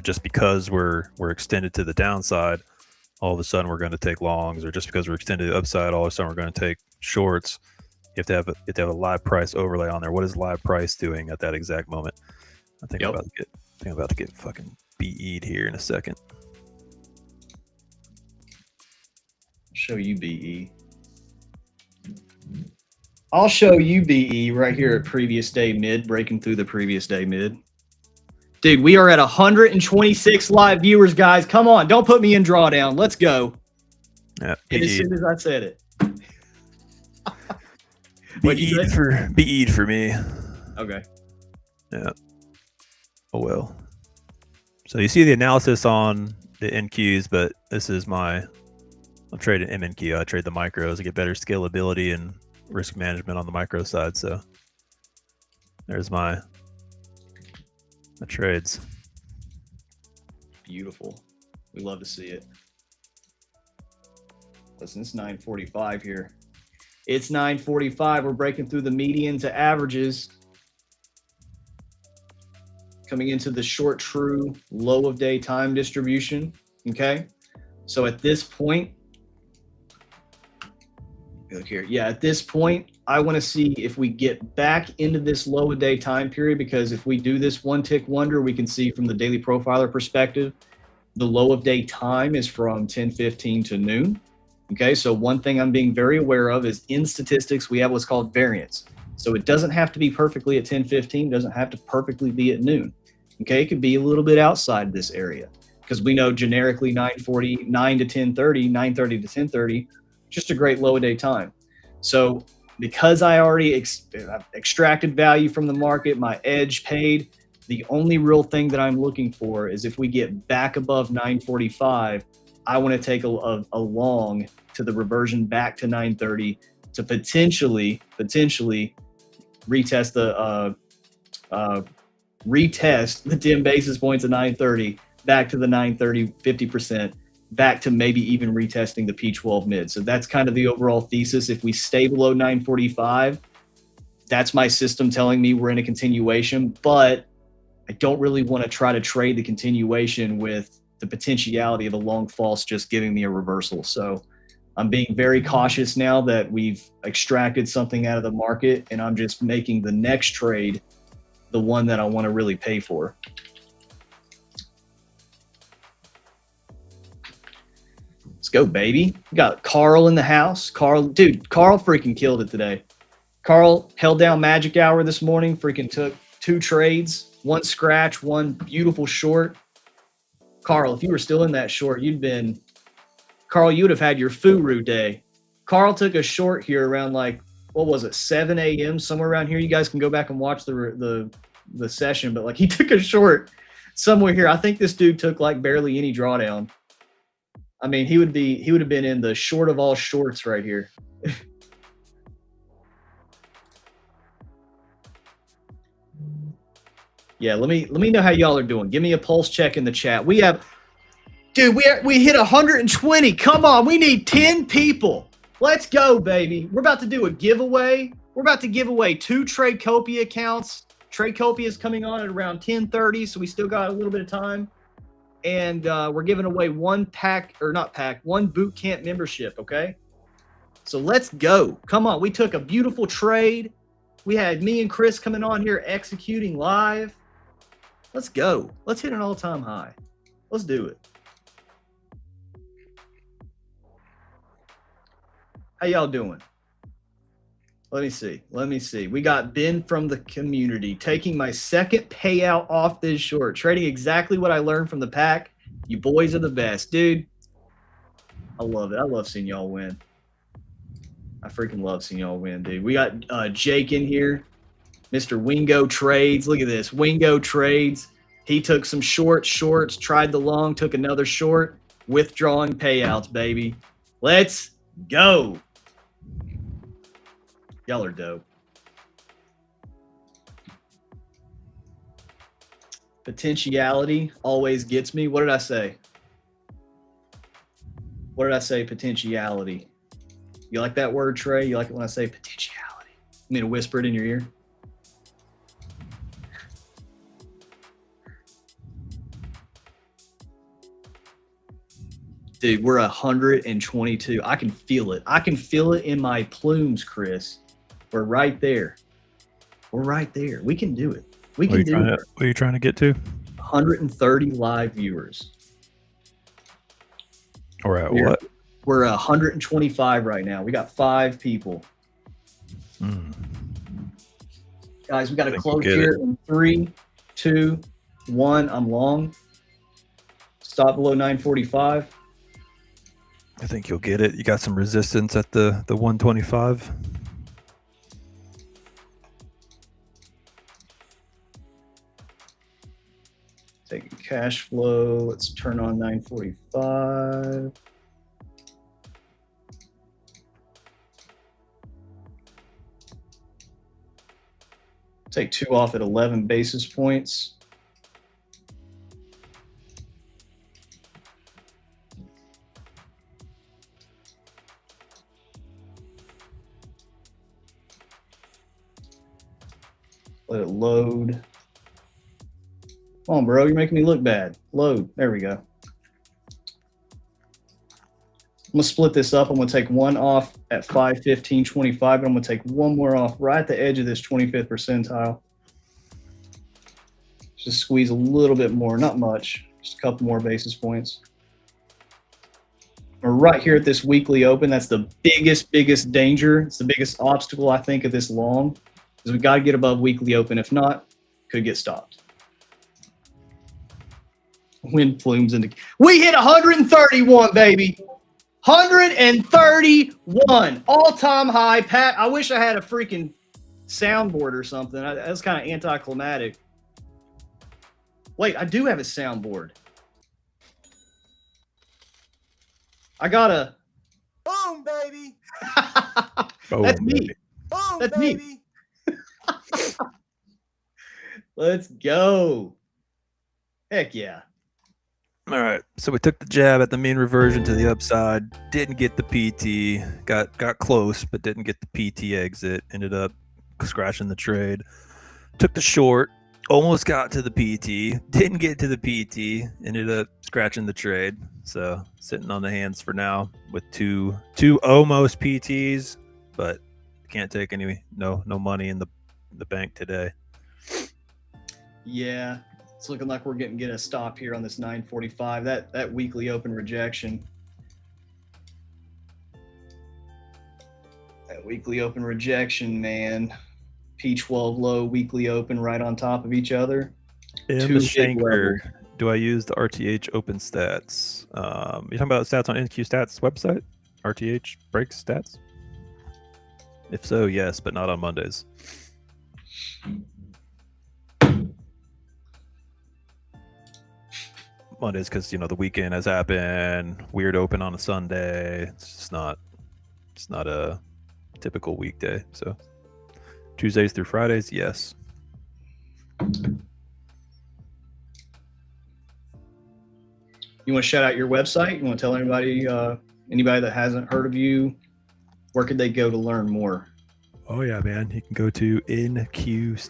just because we're extended to the downside, all of a sudden we're going to take longs, or just because we're extended to the upside, all of a sudden we're going to take shorts. You have to have a live price overlay on there. What is live price doing at that exact moment? I think I'm about to get fucking BE'd here in a second. Show you BE. I'll show you BE right here at previous day mid, breaking through the previous day mid. Dude, we are at 126 live viewers, guys. Come on, don't put me in drawdown. Let's go. Yeah, as soon as I said it. BE'd for me. Okay. Yeah. Oh well. So you see the analysis on the NQs, but this is I'm trading MNQ. I trade the micros. I get better scalability and risk management on the micro side. So there's my trades. Beautiful. We love to see it. Listen, it's 9:45 here. It's 9:45. We're breaking through the median to averages. Coming into the short true low of day time distribution. Okay. So at this point, look here. Yeah, at this point, I want to see if we get back into this low of day time period, because if we do this one tick wonder, we can see from the daily profiler perspective, the low of day time is from 10:15 to noon. Okay, so one thing I'm being very aware of is in statistics, we have what's called variance. So it doesn't have to be perfectly at 10:15, doesn't have to perfectly be at noon. Okay, it could be a little bit outside this area, because we know generically 9:49 to 10:30, 9:30 to 10:30, just a great low of day time. So because I already extracted value from the market, my edge paid, the only real thing that I'm looking for is if we get back above 9:45, I want to take a long to the reversion back to 9:30 to potentially retest the 10 basis points of 9:30 back to the 9:30 50%, back to maybe even retesting the P12 mid. So that's kind of the overall thesis. If we stay below 9:45, that's my system telling me we're in a continuation, but I don't really want to try to trade the continuation with the potentiality of a long false just giving me a reversal. So I'm being very cautious now that we've extracted something out of the market, and I'm just making the next trade the one that I want to really pay for. Let's go, baby. We got Karl in the house. Karl freaking killed it today. Karl held down Magic Hour this morning, freaking took 2 trades, 1 scratch, 1 beautiful short. Karl, if you were still in that short, you would have had your furu day. Karl took a short here around like, what was it, 7 a.m., somewhere around here. You guys can go back and watch the session, but like he took a short somewhere here. I think this dude took like barely any drawdown. I mean, he would have been in the short of all shorts right here. Yeah, let me know how y'all are doing. Give me a pulse check in the chat. We hit 120. Come on, we need 10 people. Let's go, baby. We're about to do a giveaway. We're about to give away 2 Tradecopia accounts. Tradecopia is coming on at around 10:30, so we still got a little bit of time. And we're giving away one Bootcamp membership, okay? So let's go. Come on, we took a beautiful trade. We had me and Chris coming on here executing live. Let's go. Let's hit an all-time high. Let's do it. How y'all doing? Let me see. We got Ben from the community taking my second payout off this short, trading exactly what I learned from the pack You boys are the best, dude. I love it. I love seeing y'all win. I freaking love seeing y'all win, dude. We got Jake in here, Mr. Wingo Trades. Look at this, Wingo Trades. He took some shorts, tried the long, took another short, withdrawing payouts, baby. Let's go. Y'all are dope. Potentiality always gets me. What did I say? What did I say? Potentiality. You like that word, Trey? You like it when I say potentiality? You mean to whisper it in your ear? Dude, we're 122. I can feel it. I can feel it in my plumes, Chris. We're right there. We're right there. We can do it. We can do it. What are you trying to get to? 130 live viewers. Or at what? We're 125 right now. We got 5 people. Guys, we got to close here in 3, 2, 1. I'm long. Stop below 945. I think you'll get it. You got some resistance at the 125. Take a cash flow. Let's turn on 945. Take 2 off at 11 basis points. Let it load. Come on, bro. You're making me look bad. Load. There we go. I'm going to split this up. I'm going to take 1 off at 5:15.25, and I'm going to take 1 more off right at the edge of this 25th percentile. Just squeeze a little bit more. Not much. Just a couple more basis points. We're right here at this weekly open. That's the biggest danger. It's the biggest obstacle, I think, of this long. Because we got to get above weekly open. If not, could get stopped. Wind plumes into. We hit 131, baby. 131 all-time high. Pat, I wish I had a freaking soundboard or something. That's kind of anticlimactic. Wait, I do have a soundboard. I got a. Boom, baby. That's me. Baby. Boom, That's baby. me. Let's go. Heck yeah. All right, so we took the jab at the mean reversion to the upside. Didn't get the PT. Got close, but didn't get the PT exit. Ended up scratching the trade. Took the short. Almost got to the PT. Didn't get to the PT. Ended up scratching the trade. So sitting on the hands for now with two almost PTs, but can't take any no money in the bank today. Yeah, it's looking like we're getting a stop here on this 945. That weekly open rejection. That weekly open rejection, man. P12 low, weekly open right on top of each other. M. Shanker, do I use the RTH open stats? You talking about stats on NQ Stats website? RTH breaks stats? If so, yes, but not on Mondays. Mondays because the weekend has happened. Weird open on a Sunday. It's not a typical weekday. So Tuesdays through Fridays, yes. You want to shout out your website? You want to tell anybody that hasn't heard of you, where could they go to learn more? Oh yeah, man. You can go to nqstats.com.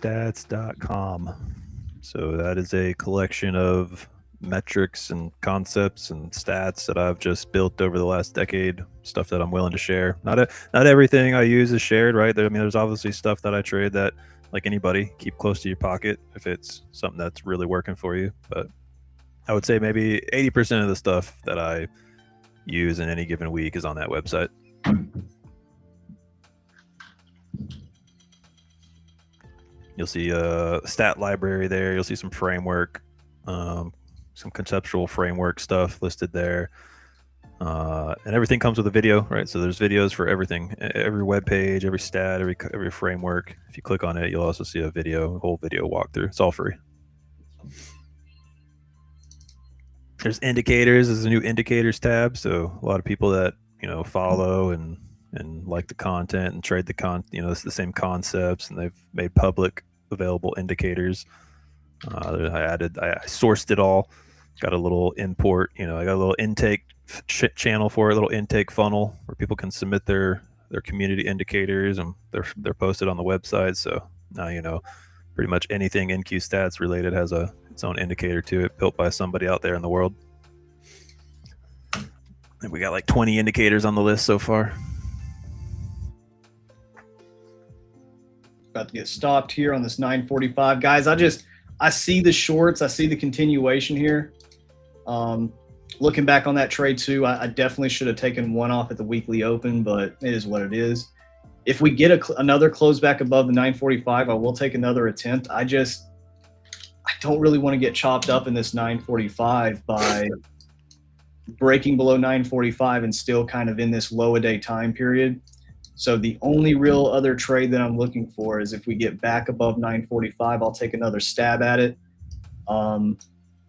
So that is a collection of metrics and concepts and stats that I've just built over the last decade, stuff that I'm willing to share. Not everything I use is shared, right? There's obviously stuff that I trade that, like anybody, keep close to your pocket if it's something that's really working for you. But I would say maybe 80% of the stuff that I use in any given week is on that website. You'll see a stat library there. You'll see some framework. some conceptual framework stuff listed there. And everything comes with a video, right? So there's videos for everything, every web page, every stat, every framework. If you click on it, you'll also see a whole video walkthrough. It's all free. There's indicators. There's a new indicators tab. So a lot of people that, follow and like the content and trade it's the same concepts, and they've made public available indicators. I sourced it all. Got a little import, I got a little intake channel for a little intake funnel where people can submit their community indicators, and they're posted on the website. So now pretty much anything NQ stats related has its own indicator to it, built by somebody out there in the world. And we got like 20 indicators on the list so far. About to get stopped here on this 9:45, guys. I see the shorts. I see the continuation here. Looking back on that trade too, I definitely should have taken one off at the weekly open, but it is what it is. If we get another close back above the 9:45, I will take another attempt. I don't really want to get chopped up in this 9:45 by breaking below 9:45 and still kind of in this low a day time period. So the only real other trade that I'm looking for is if we get back above 9:45, I'll take another stab at it.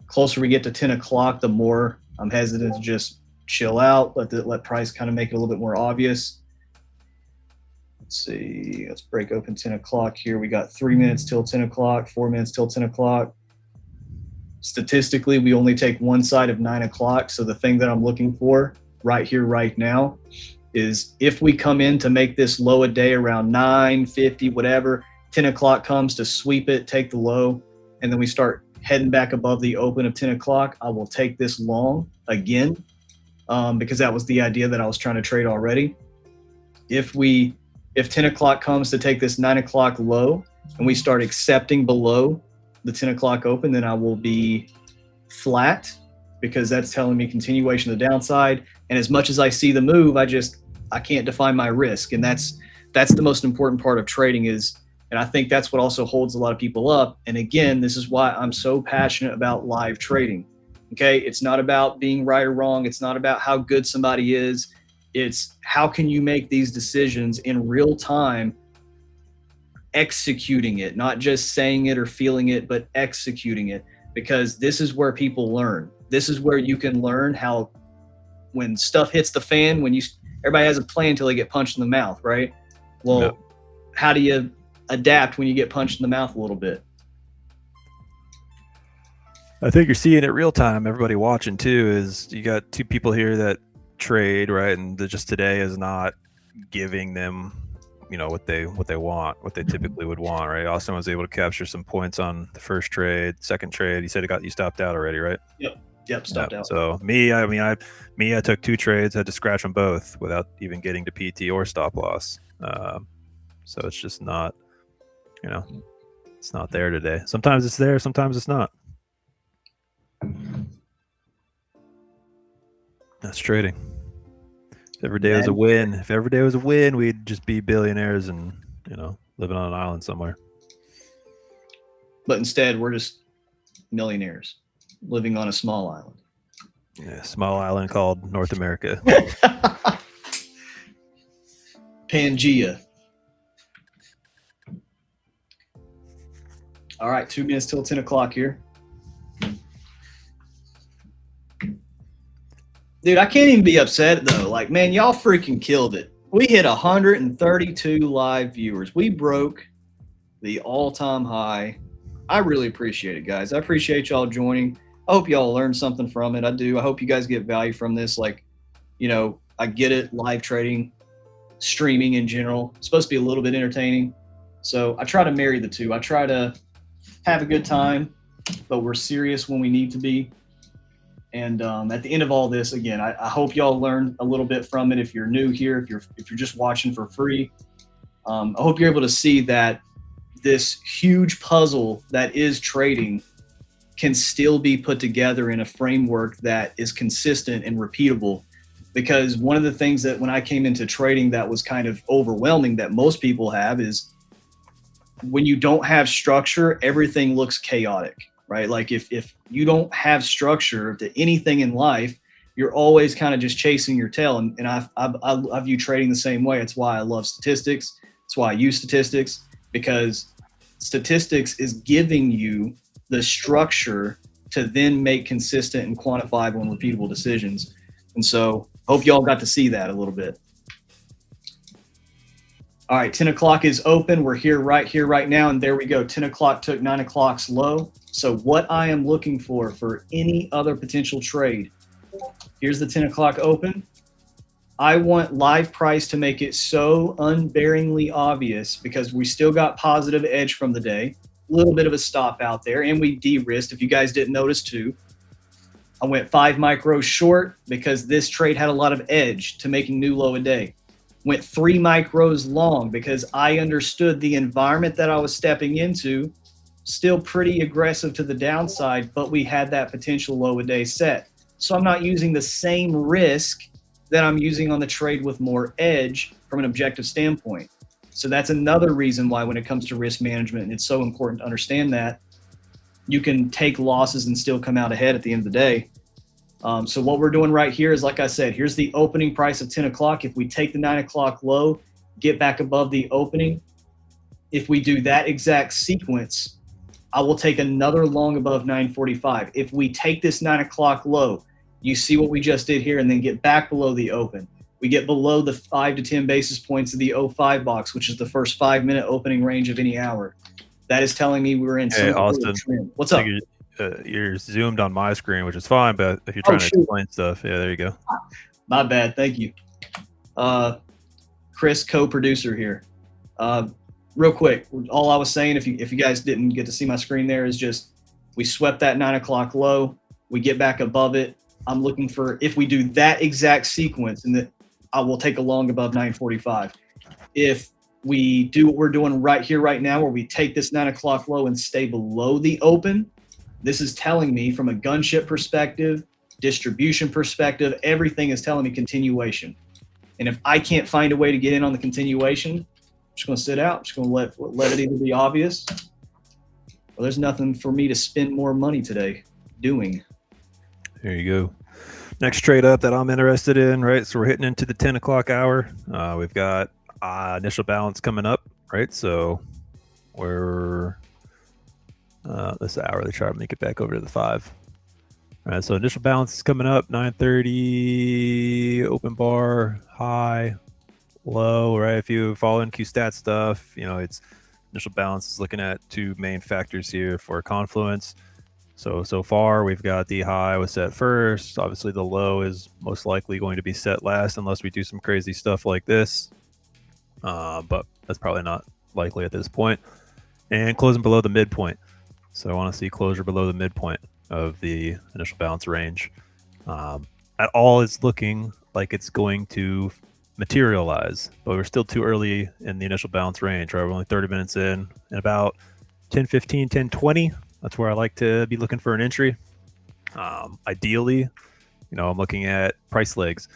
Closer we get to 10 o'clock, the more I'm hesitant to just chill out, let price kind of make it a little bit more obvious. Let's see, let's break open 10 o'clock here. We got 3 minutes till 10 o'clock, 4 minutes till 10 o'clock. Statistically, we only take one side of 9 o'clock. So the thing that I'm looking for right here, right now, is if we come in to make this low a day around 9:50, whatever, 10 o'clock comes to sweep it, take the low, and then we start heading back above the open of 10 o'clock, I will take this long again, because that was the idea that I was trying to trade already. If 10 o'clock comes to take this 9 o'clock low and we start accepting below the 10 o'clock open, then I will be flat, because that's telling me continuation of the downside. And as much as I see the move, I can't define my risk. And that's the most important part of trading is, and I think that's what also holds a lot of people up. And again, this is why I'm so passionate about live trading. Okay. It's not about being right or wrong. It's not about how good somebody is. It's how can you make these decisions in real time, executing it, not just saying it or feeling it, but executing it, because this is where people learn. This is where you can learn how, when stuff hits the fan, everybody has a plan until they get punched in the mouth, right? Well, Yep. How do you adapt when you get punched in the mouth a little bit? I think you're seeing it real time. Everybody watching too is you got two people here that trade, right? And just today is not giving them, what they want, what they typically would want, right? Austin was able to capture some points on the first trade, second trade. You said you stopped out already, right? Yep, stopped out. So I took 2 trades, had to scratch them both without even getting to PT or stop loss. So it's just not, it's not there today. Sometimes it's there, sometimes it's not. That's trading. If every day was a win, we'd just be billionaires and, living on an island somewhere. But instead, we're just millionaires living on a small island. Yeah, small island called North America. Pangea. All right, 2 minutes till 10 o'clock here. Dude, I can't even be upset though. Like, man, y'all freaking killed it. We hit 132 live viewers. We broke the all-time high. I really appreciate it, guys. I appreciate y'all joining. I hope y'all learned something from it. I do. I hope you guys get value from this. Like, I get it. Live trading, streaming in general, it's supposed to be a little bit entertaining. So I try to marry the two. I try to have a good time, but we're serious when we need to be. And at the end of all this, again, I hope y'all learned a little bit from it. If you're new here, if you're just watching for free, I hope you're able to see that this huge puzzle that is trading can still be put together in a framework that is consistent and repeatable. Because one of the things that when I came into trading that was kind of overwhelming that most people have is when you don't have structure, everything looks chaotic. right? Like if you don't have structure to anything in life, you're always kind of just chasing your tail. And I view trading the same way. It's why I love statistics. It's why I use statistics, because statistics is giving you the structure to then make consistent and quantifiable and repeatable decisions. And so hope y'all got to see that a little bit. All right, 10 o'clock is open. We're here right now. And there we go. 10 o'clock took 9 o'clock's low. So what I am looking for any other potential trade, here's the 10 o'clock open. I want live price to make it so unbearingly obvious, because we still got positive edge from the day, a little bit of a stop out there, and we de-risked. If you guys didn't notice too, I went 5 micros short because this trade had a lot of edge to making new low a day. Went 3 micros long because I understood the environment that I was stepping into, still pretty aggressive to the downside, but we had that potential low a day set. So I'm not using the same risk that I'm using on the trade with more edge from an objective standpoint. So that's another reason why when it comes to risk management, and it's so important to understand that you can take losses and still come out ahead at the end of the day. So what we're doing right here is, like I said, here's the opening price of 10 o'clock. If we take the 9 o'clock low, get back above the opening, if we do that exact sequence, I will take another long above 945. If we take this 9 o'clock low, you see what we just did here, and then get back below the open. We get below the 5 to 10 basis points of the 05 box, which is the first 5-minute opening range of any hour. That is telling me we're in some Austin, trend. What's up? You're zoomed on my screen, which is fine, but if you're trying to explain stuff, yeah, there you go. My bad. Thank you. Chris, co-producer here. Real quick, all I was saying, if you guys didn't get to see my screen there, is just we swept that 9 o'clock low. We get back above it. I'm looking for, if we do that exact sequence, and that I will take a long above 945. If we do what we're doing right here, right now, where we take this 9 o'clock low and stay below the open, this is telling me from a gunship perspective, distribution perspective, everything is telling me continuation. And if I can't find a way to get in on the continuation, I'm just going to sit out. I'm just going to let it either be obvious, well, there's nothing for me to spend more money today doing. There you go. Next trade up that I'm interested in, right? So we're hitting into the 10 o'clock hour. We've got initial balance coming up, right? So we're this hourly chart, make it back over to the 5. All right, so initial balance is coming up, 930, open bar, high, low, right? If you follow NQ stat stuff, you know, it's initial balance is looking at 2 main factors here for confluence. So far, we've got the high was set first. Obviously, the low is most likely going to be set last unless we do some crazy stuff like this. But that's probably not likely at this point. And closing below the midpoint. So I want to see closure below the midpoint of the initial balance range. At all, it's looking like it's going to materialize, but we're still too early in the initial balance range, right? We're only 30 minutes in, and about 10:15, 10:20. That's where I like to be looking for an entry. Ideally, you know, I'm looking at price legs.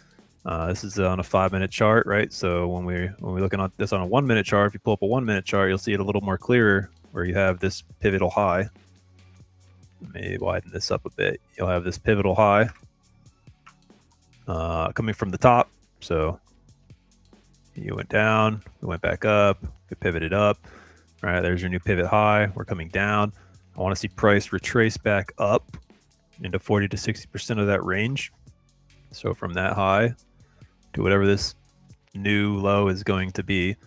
This is on a 5-minute chart, right? So when we're looking at this on a 1-minute chart, if you pull up a 1-minute chart, you'll see it a little more clearer, where you have this pivotal high. Let me widen this up a bit. You'll have this pivotal high coming from the top. So you went down, we went back up, we pivoted up. All right, there's your new pivot high. We're coming down. I want to see price retrace back up into 40 to 60% of that range. So from that high to whatever this new low is going to be,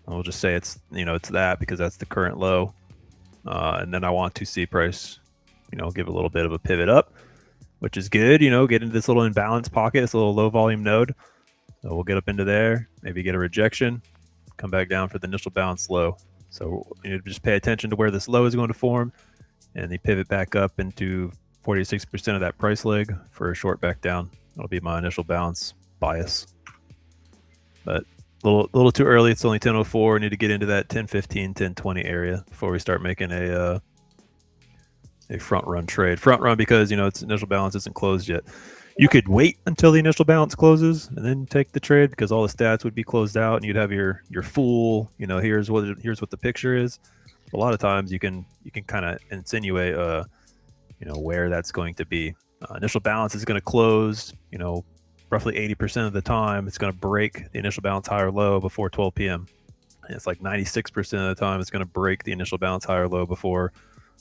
I'll just say it's, you know, it's that, because that's the current low. And then I want to see price, you know, give a little bit of a pivot up, which is good, you know, get into this little imbalance pocket, this little low volume node. So we'll get up into there, maybe get a rejection, come back down for the initial bounce low. So you need to just pay attention to where this low is going to form, and they pivot back up into 40 to 60% of that price leg for a short back down. That'll be my initial balance bias. But a little too early. It's only 10:04. Need to get into that 10:15, 10:20 area before we start making a front run trade. Front run because, you know, its initial balance isn't closed yet. You could wait until the initial balance closes and then take the trade, because all the stats would be closed out and you'd have your full, you know, here's what the picture is. A lot of times you can kind of insinuate, where that's going to be. Initial balance is going to close, roughly 80% of the time. It's going to break the initial balance high or low before 12 p.m. And it's like 96% of the time it's going to break the initial balance high or low before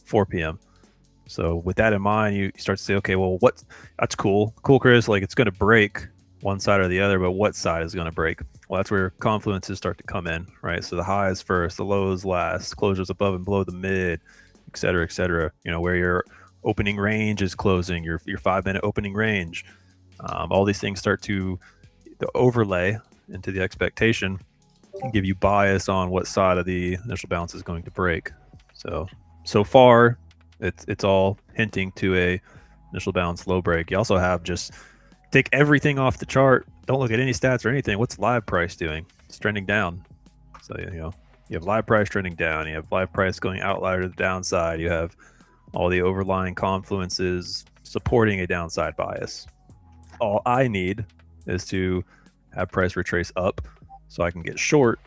4 p.m. So with that in mind, you start to say, okay, well, that's cool, Chris. Like, it's going to break one side or the other, but what side is going to break? Well, that's where confluences start to come in, right? So the highs first, the lows last, closures above and below the mid, et cetera, where your opening range is closing, your 5-minute opening range. All these things start to overlay into the expectation and give you bias on what side of the initial balance is going to break. So far, it's all hinting to a initial balance low break. You also have just take everything off the chart. Don't look at any stats or anything. What's live price doing? It's trending down. So, you have live price trending down. You have live price going outlier to the downside. You have all the overlying confluences supporting a downside bias. All I need is to have price retrace up so I can get short.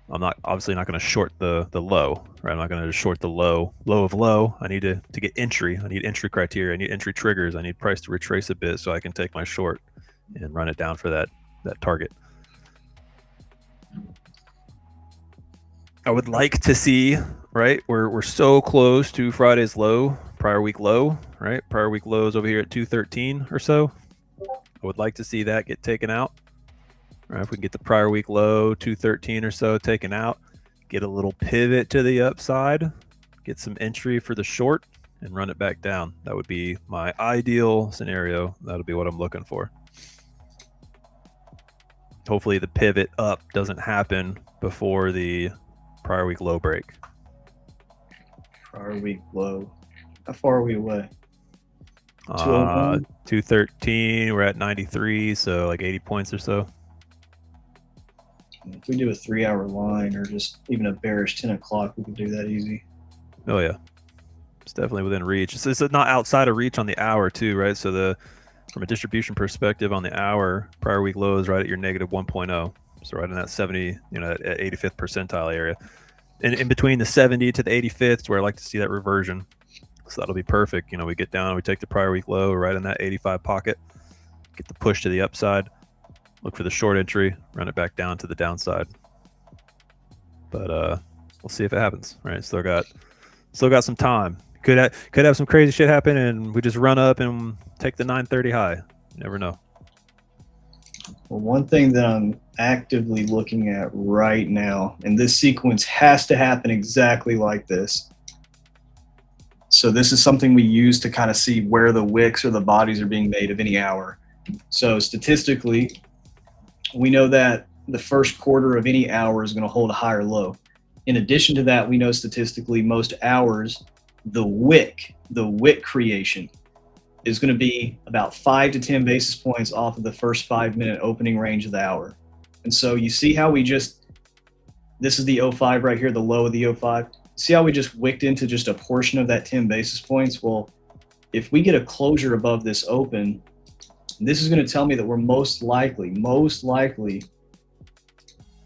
I'm obviously not going to short the low, right? I'm not going to short the low of low. I need to get entry. I need entry criteria. I need entry triggers. I need price to retrace a bit so I can take my short and run it down for that target. I would like to see, right? We're so close to Friday's low, prior week low, right? Prior week low is over here at 213 or so. I would like to see that get taken out. All right, if we can get the prior week low, 213 or so taken out, get a little pivot to the upside, get some entry for the short, and run it back down. That would be my ideal scenario. That'll be what I'm looking for. Hopefully the pivot up doesn't happen before the prior week low break. Prior week low. How far are we away? 213. We're at 93, so like 80 points or so. If we do a 3-hour line or just even a bearish 10 o'clock, we could do that easy. Oh yeah, it's definitely within reach. It's not outside of reach on the hour too, right? So from a distribution perspective on the hour, prior week low is right at your negative 1.0. So right in that 70, at 85th percentile area. And in between the 70 to the 85th is where I like to see that reversion. So that'll be perfect. We get down, we take the prior week low right in that 85 pocket, get the push to the upside, look for the short entry, run it back down to the downside. But we'll see if it happens, right? Still got some time. Could have some crazy shit happen and we just run up and take the 930 high. You never know. Well, one thing that I'm actively looking at right now, and this sequence has to happen exactly like this. So this is something we use to kind of see where the wicks or the bodies are being made of any hour. So statistically, we know that the first quarter of any hour is going to hold a higher low. In addition to that, we know statistically most hours, the wick creation is going to be about 5 to 10 basis points off of the first 5-minute opening range of the hour. And so you see how this is the 05 right here, the low of the 05. See how we just wicked into just a portion of that 10 basis points? Well, if we get a closure above this open, this is going to tell me that we're most likely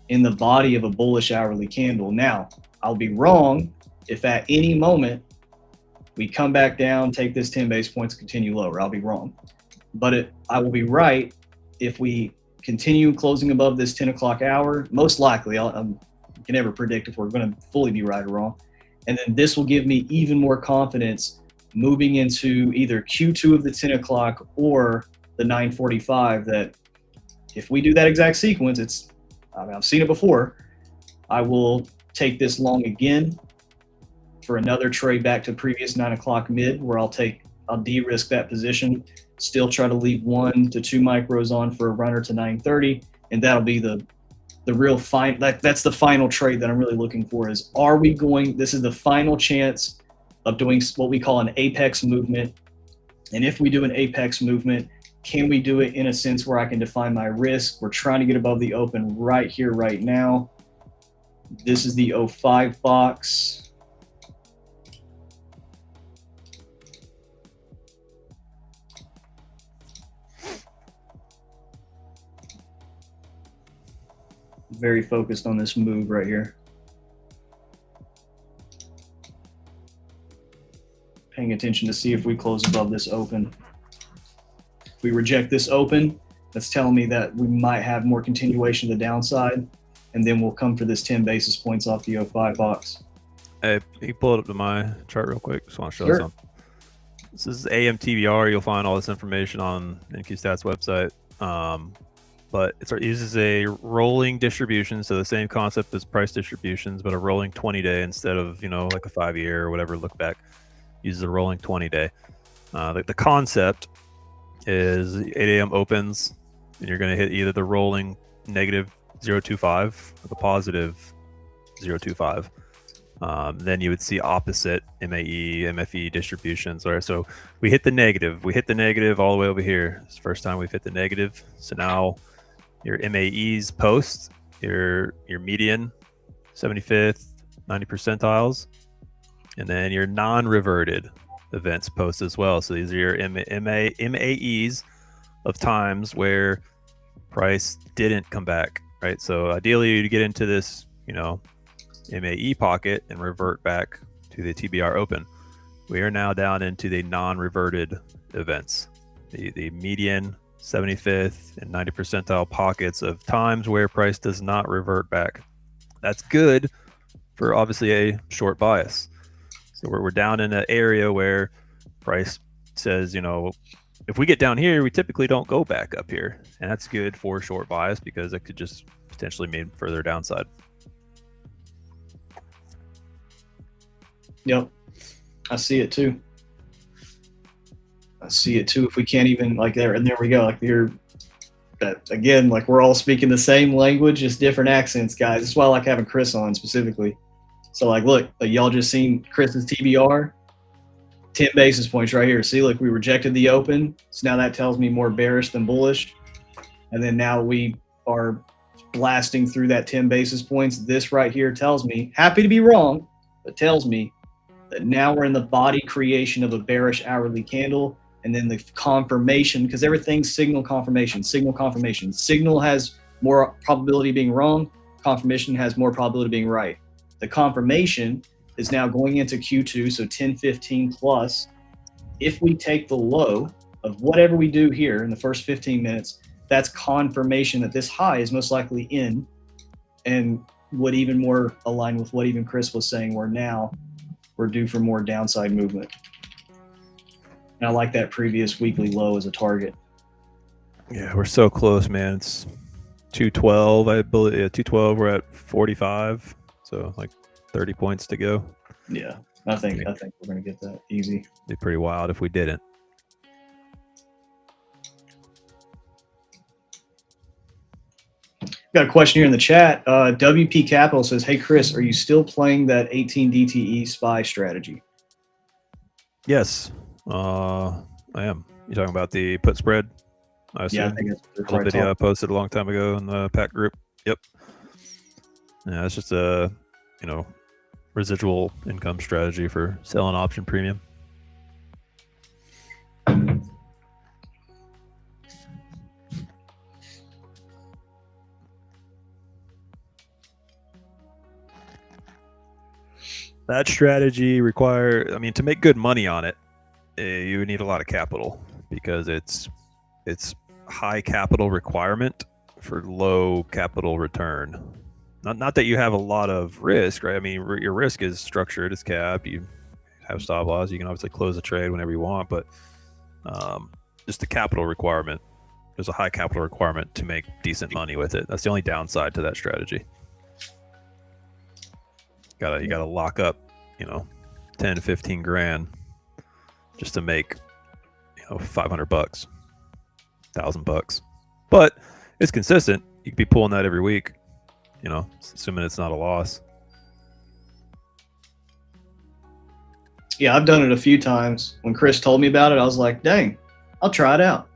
in the body of a bullish hourly candle. Now, I'll be wrong if at any moment we come back down, take this 10 basis points, continue lower. I'll be wrong. But I will be right if we continue closing above this 10 o'clock hour. Most likely, I can never predict if we're going to fully be right or wrong. And then this will give me even more confidence moving into either Q2 of the 10 o'clock or the 945, that if we do that exact sequence, I've seen it before. I will take this long again for another trade back to previous 9 o'clock mid, where I'll de-risk that position, still try to leave 1 to 2 micros on for a runner to 930, and that'll be the real that's the final trade that I'm really looking for. Is this is the final chance of doing what we call an apex movement. And if we do an apex movement, can we do it in a sense where I can define my risk? We're trying to get above the open right here, right now. This is the 05 box. Very focused on this move right here. paying attention to see if we close above this open. If we reject this open, that's telling me that we might have more continuation to the downside, and then we'll come for this 10 basis points off the 05 box. Hey, can you pull it up to my chart real quick? Just want to show Sure. something. This is AMTBR. You'll find all this information on NQStats website. But it uses a rolling distribution, so the same concept as price distributions, but a rolling 20-day instead of, like a 5-year or whatever look back. Uses a rolling 20-day. The concept is 8 a.m. opens, and you're going to hit either the rolling negative 0.25 or the positive 0.25. Then you would see opposite MAE, MFE distributions. Right? So we hit the negative. We hit the negative all the way over here. It's the first time we've hit the negative. So now your MAEs post, your median, 75th, 90 percentiles, and then your non-reverted events post as well. So these are your MAEs of times where price didn't come back, right? So ideally you'd get into this, MAE pocket and revert back to the TBR open. We are now down into the non-reverted events, the median, 75th, and 90 percentile pockets of times where price does not revert back. That's good for obviously a short bias. So we're down in an area where price says, if we get down here, we typically don't go back up here. And that's good for short bias because it could just potentially mean further downside. Yep. I see it too. If we can't even there we go. Again, we're all speaking the same language, just different accents, guys. That's why I like having Chris on specifically. So look, y'all just seen Chris's TBR, 10 basis points right here. See, we rejected the open. So now that tells me more bearish than bullish. And then now we are blasting through that 10 basis points. This right here tells me, happy to be wrong, but tells me that now we're in the body creation of a bearish hourly candle. And then the confirmation, because everything's signal confirmation. Signal has more probability of being wrong. Confirmation has more probability of being right. The confirmation is now going into Q2, so 10-15 plus. If we take the low of whatever we do here in the first 15 minutes, that's confirmation that this high is most likely in, and would even more align with what even Chris was saying, where now we're due for more downside movement. And I like that previous weekly low as a target. Yeah, we're so close, man. It's 212, I believe. Yeah, 212. We're at 45, so 30 points to go. Yeah, I think we're gonna get that easy. Be pretty wild if we didn't. Got a question here in the chat. WP Capital says, "Hey Chris, are you still playing that 18 DTE SPY strategy?" Yes, I am. You talking about the put spread? Yeah, I think it's the video I posted a long time ago in the Pack group. Yep. Yeah, it's just a residual income strategy for selling option premium. That strategy to make good money on it, you need a lot of capital because it's high capital requirement for low capital return. Not that you have a lot of risk, right? I mean, your risk is structured, it's capped. You have stop loss. You can obviously close the trade whenever you want, but just the capital requirement. There's a high capital requirement to make decent money with it. That's the only downside to that strategy. You gotta lock up, 10 to 15 grand just to make, $500, $1,000. But it's consistent. You could be pulling that every week, assuming it's not a loss. Yeah, I've done it a few times. When Chris told me about it, I was like, dang, I'll try it out.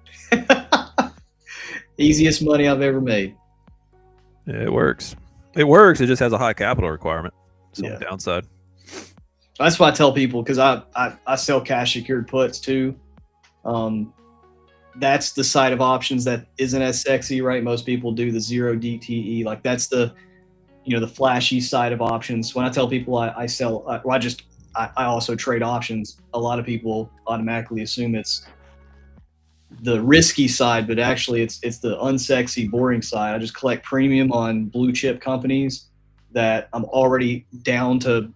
Easiest money I've ever made. Yeah, it works. It works. It just has a high capital requirement. So Yeah. downside. That's why I tell people, because I sell cash secured puts too. That's the side of options that isn't as sexy, right? Most people do the 0 DTE. That's the, the flashy side of options. When I tell people I sell, I just I also trade options. A lot of people automatically assume it's the risky side, but actually it's the unsexy, boring side. I just collect premium on blue chip companies that I'm already down to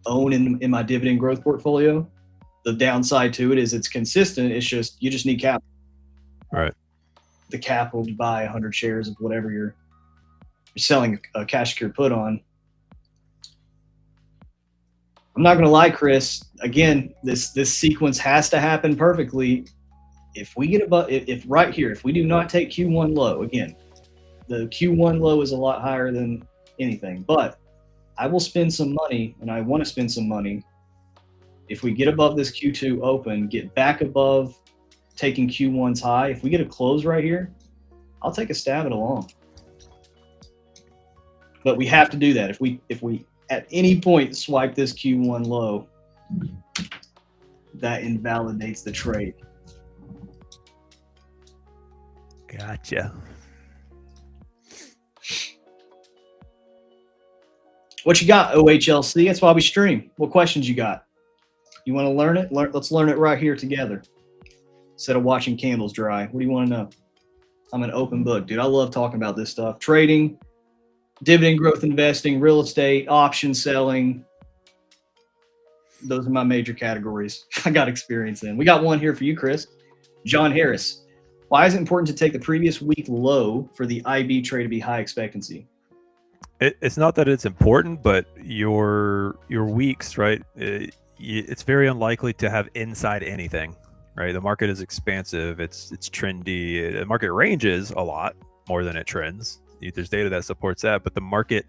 own in my dividend growth portfolio. The downside to it is it's consistent. It's just, you just need capital. Right. The capital to buy 100 shares of whatever you're selling a cash secure put on. I'm not going to lie, Chris. Again, this sequence has to happen perfectly. If we get above, if right here, if we do not take Q1 low, again, the Q1 low is a lot higher than anything, but I will spend some money, and I want to spend some money. If we get above this Q2 open, get back above taking Q1's high, if we get a close right here, I'll take a stab at a long. But we have to do that. If we at any point swipe this Q1 low, that invalidates the trade. Gotcha. What you got, OHLC? That's why we stream. What questions you got? You want to learn it? Let's learn it right here together. Instead of watching candles dry. What do you want to know? I'm an open book, dude. I love talking about this stuff. Trading, dividend growth investing, real estate, option selling. Those are my major categories I got experience in. We got one here for you, Chris. John Harris. Why is it important to take the previous week low for the IB trade to be high expectancy? It's not that it's important, but your weeks, right? It's very unlikely to have inside anything, right? The market is expansive. It's trendy. The market ranges a lot more than it trends. There's data that supports that, but the market,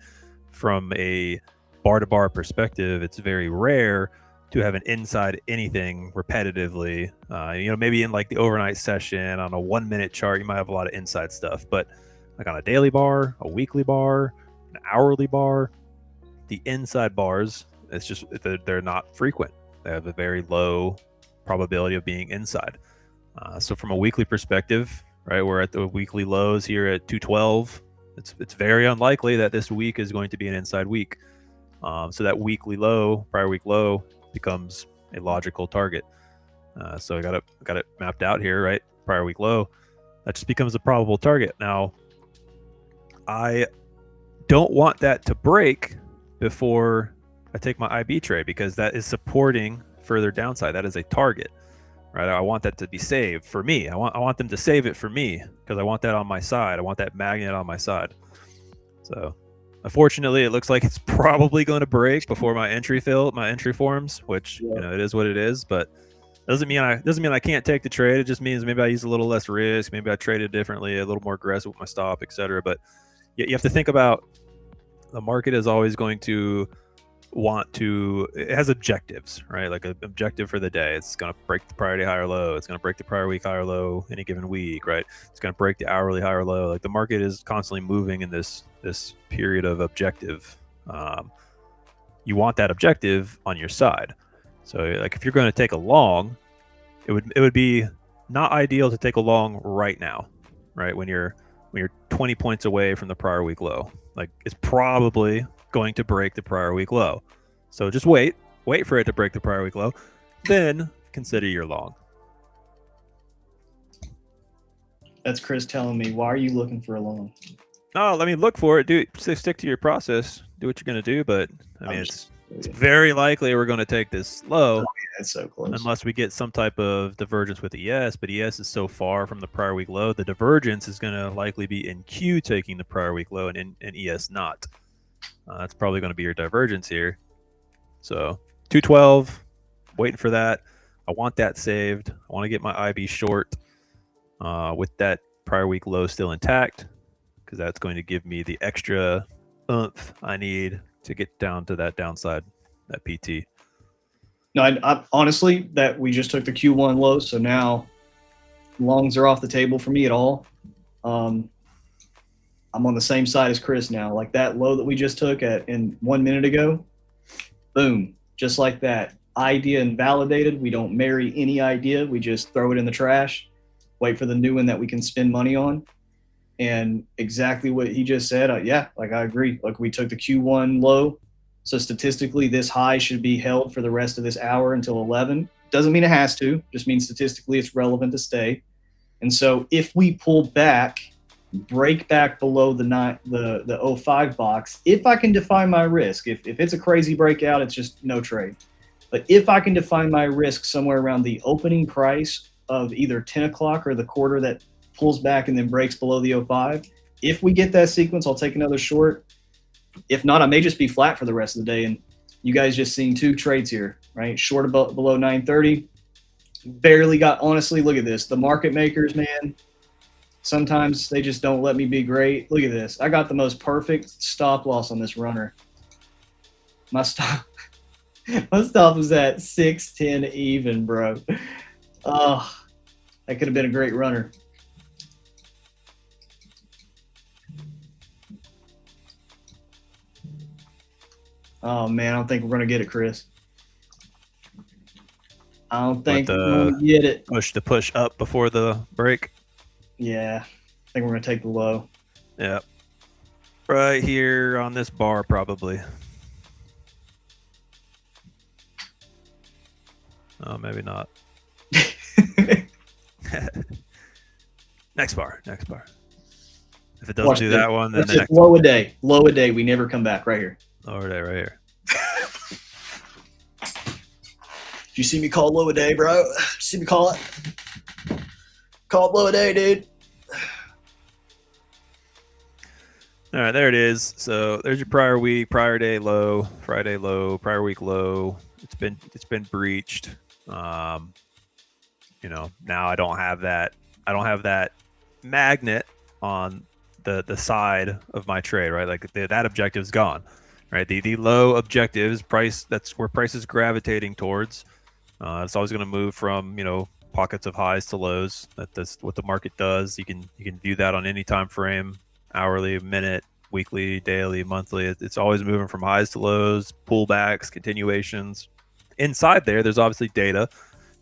from a bar-to-bar perspective, it's very rare to have an inside anything repetitively. Maybe in like the overnight session on a 1 minute chart, you might have a lot of inside stuff, but like on a daily bar, a weekly bar, an hourly bar, the inside bars, it's just, they're not frequent. They have a very low probability of being inside. So from a weekly perspective, right, we're at the weekly lows here at 212. It's very unlikely that this week is going to be an inside week. So that weekly low, prior week low, becomes a logical target. So I got it mapped out here, right? Prior week low, that just becomes a probable target. Now, I don't want that to break before I take my IB trade, because that is supporting further downside. That is a target, right? I want that to be saved for me. I want them to save it for me, because I want that on my side. I want that magnet on my side. So unfortunately, it looks like it's probably going to break before my entry forms, which it is what it is. But doesn't mean I can't take the trade. It just means maybe I use a little less risk. Maybe I traded differently, a little more aggressive with my stop, etc. But you have to think about, the market is always going to want to, it has objectives, right? Like an objective for the day. It's going to break the prior day high or low. It's going to break the prior week high or low any given week, right? It's going to break the hourly high or low. Like the market is constantly moving in this period of objective. You want that objective on your side. So like if you're going to take a long, it would be not ideal to take a long right now, right? When you're 20 points away from the prior week low. Like it's probably going to break the prior week low. So just wait for it to break the prior week low, then consider your long. That's Chris telling me, why are you looking for a long? No, let me look for it. Dude, stick to your process. Do what you're going to do. But I mean, it's very likely we're going to take this low. Oh, yeah, it's so close. Unless we get some type of divergence with ES, but ES is so far from the prior week low. The divergence is going to likely be in Q taking the prior week low and ES not. That's probably going to be your divergence here. So 212, waiting for that. I want that saved. I want to get my IB short with that prior week low still intact, because that's going to give me the extra oomph I need to get down to that downside, that PT. No, I honestly, that we just took the Q1 low, so now longs are off the table for me at all. I'm on the same side as Chris now. Like that low that we just took in 1 minute ago, boom, just like that. Idea invalidated. We don't marry any idea. We just throw it in the trash, wait for the new one that we can spend money on. And exactly what he just said, yeah, like I agree. Like we took the Q1 low, So statistically, this high should be held for the rest of this hour until 11. Doesn't mean it has to, just means statistically it's relevant to stay. And so if we pull back, break back below the 05 box, if I can define my risk, if it's a crazy breakout, it's just no trade. But if I can define my risk somewhere around the opening price of either 10 o'clock or the quarter that pulls back and then breaks below the 05, if we get that sequence, I'll take another short. If not, I may just be flat for the rest of the day. And you guys just seen two trades here, right? Short below 930. Barely got, honestly, look at this. The market makers, man, sometimes they just don't let me be great. Look at this. I got the most perfect stop loss on this runner. My stop was at 610 even, bro. Oh, that could have been a great runner. Oh, man, I don't think we're going to get it, Chris. I don't think we're going to get it. Push up before the break. Yeah, I think we're going to take the low. Yeah. Right here on this bar, probably. Oh, maybe not. Next bar. If it doesn't do that one, then the next low a day. Low a day. We never come back. Right here. Over there, right here. Did you see me call low a day, bro? Did you see me call it? Call it low a day, dude. All right, there it is. So there's your prior week, prior day low, Friday low, prior week low. It's been breached. You know, now I don't have that magnet on the side of my trade, right? Like that objective's gone, right? The low objective is price. That's where price is gravitating towards. It's always going to move from, you know, pockets of highs to lows. That's what the market does. You can view that on any time frame, hourly, minute, weekly, daily, monthly. It's always moving from highs to lows, pullbacks, continuations. Inside there's obviously data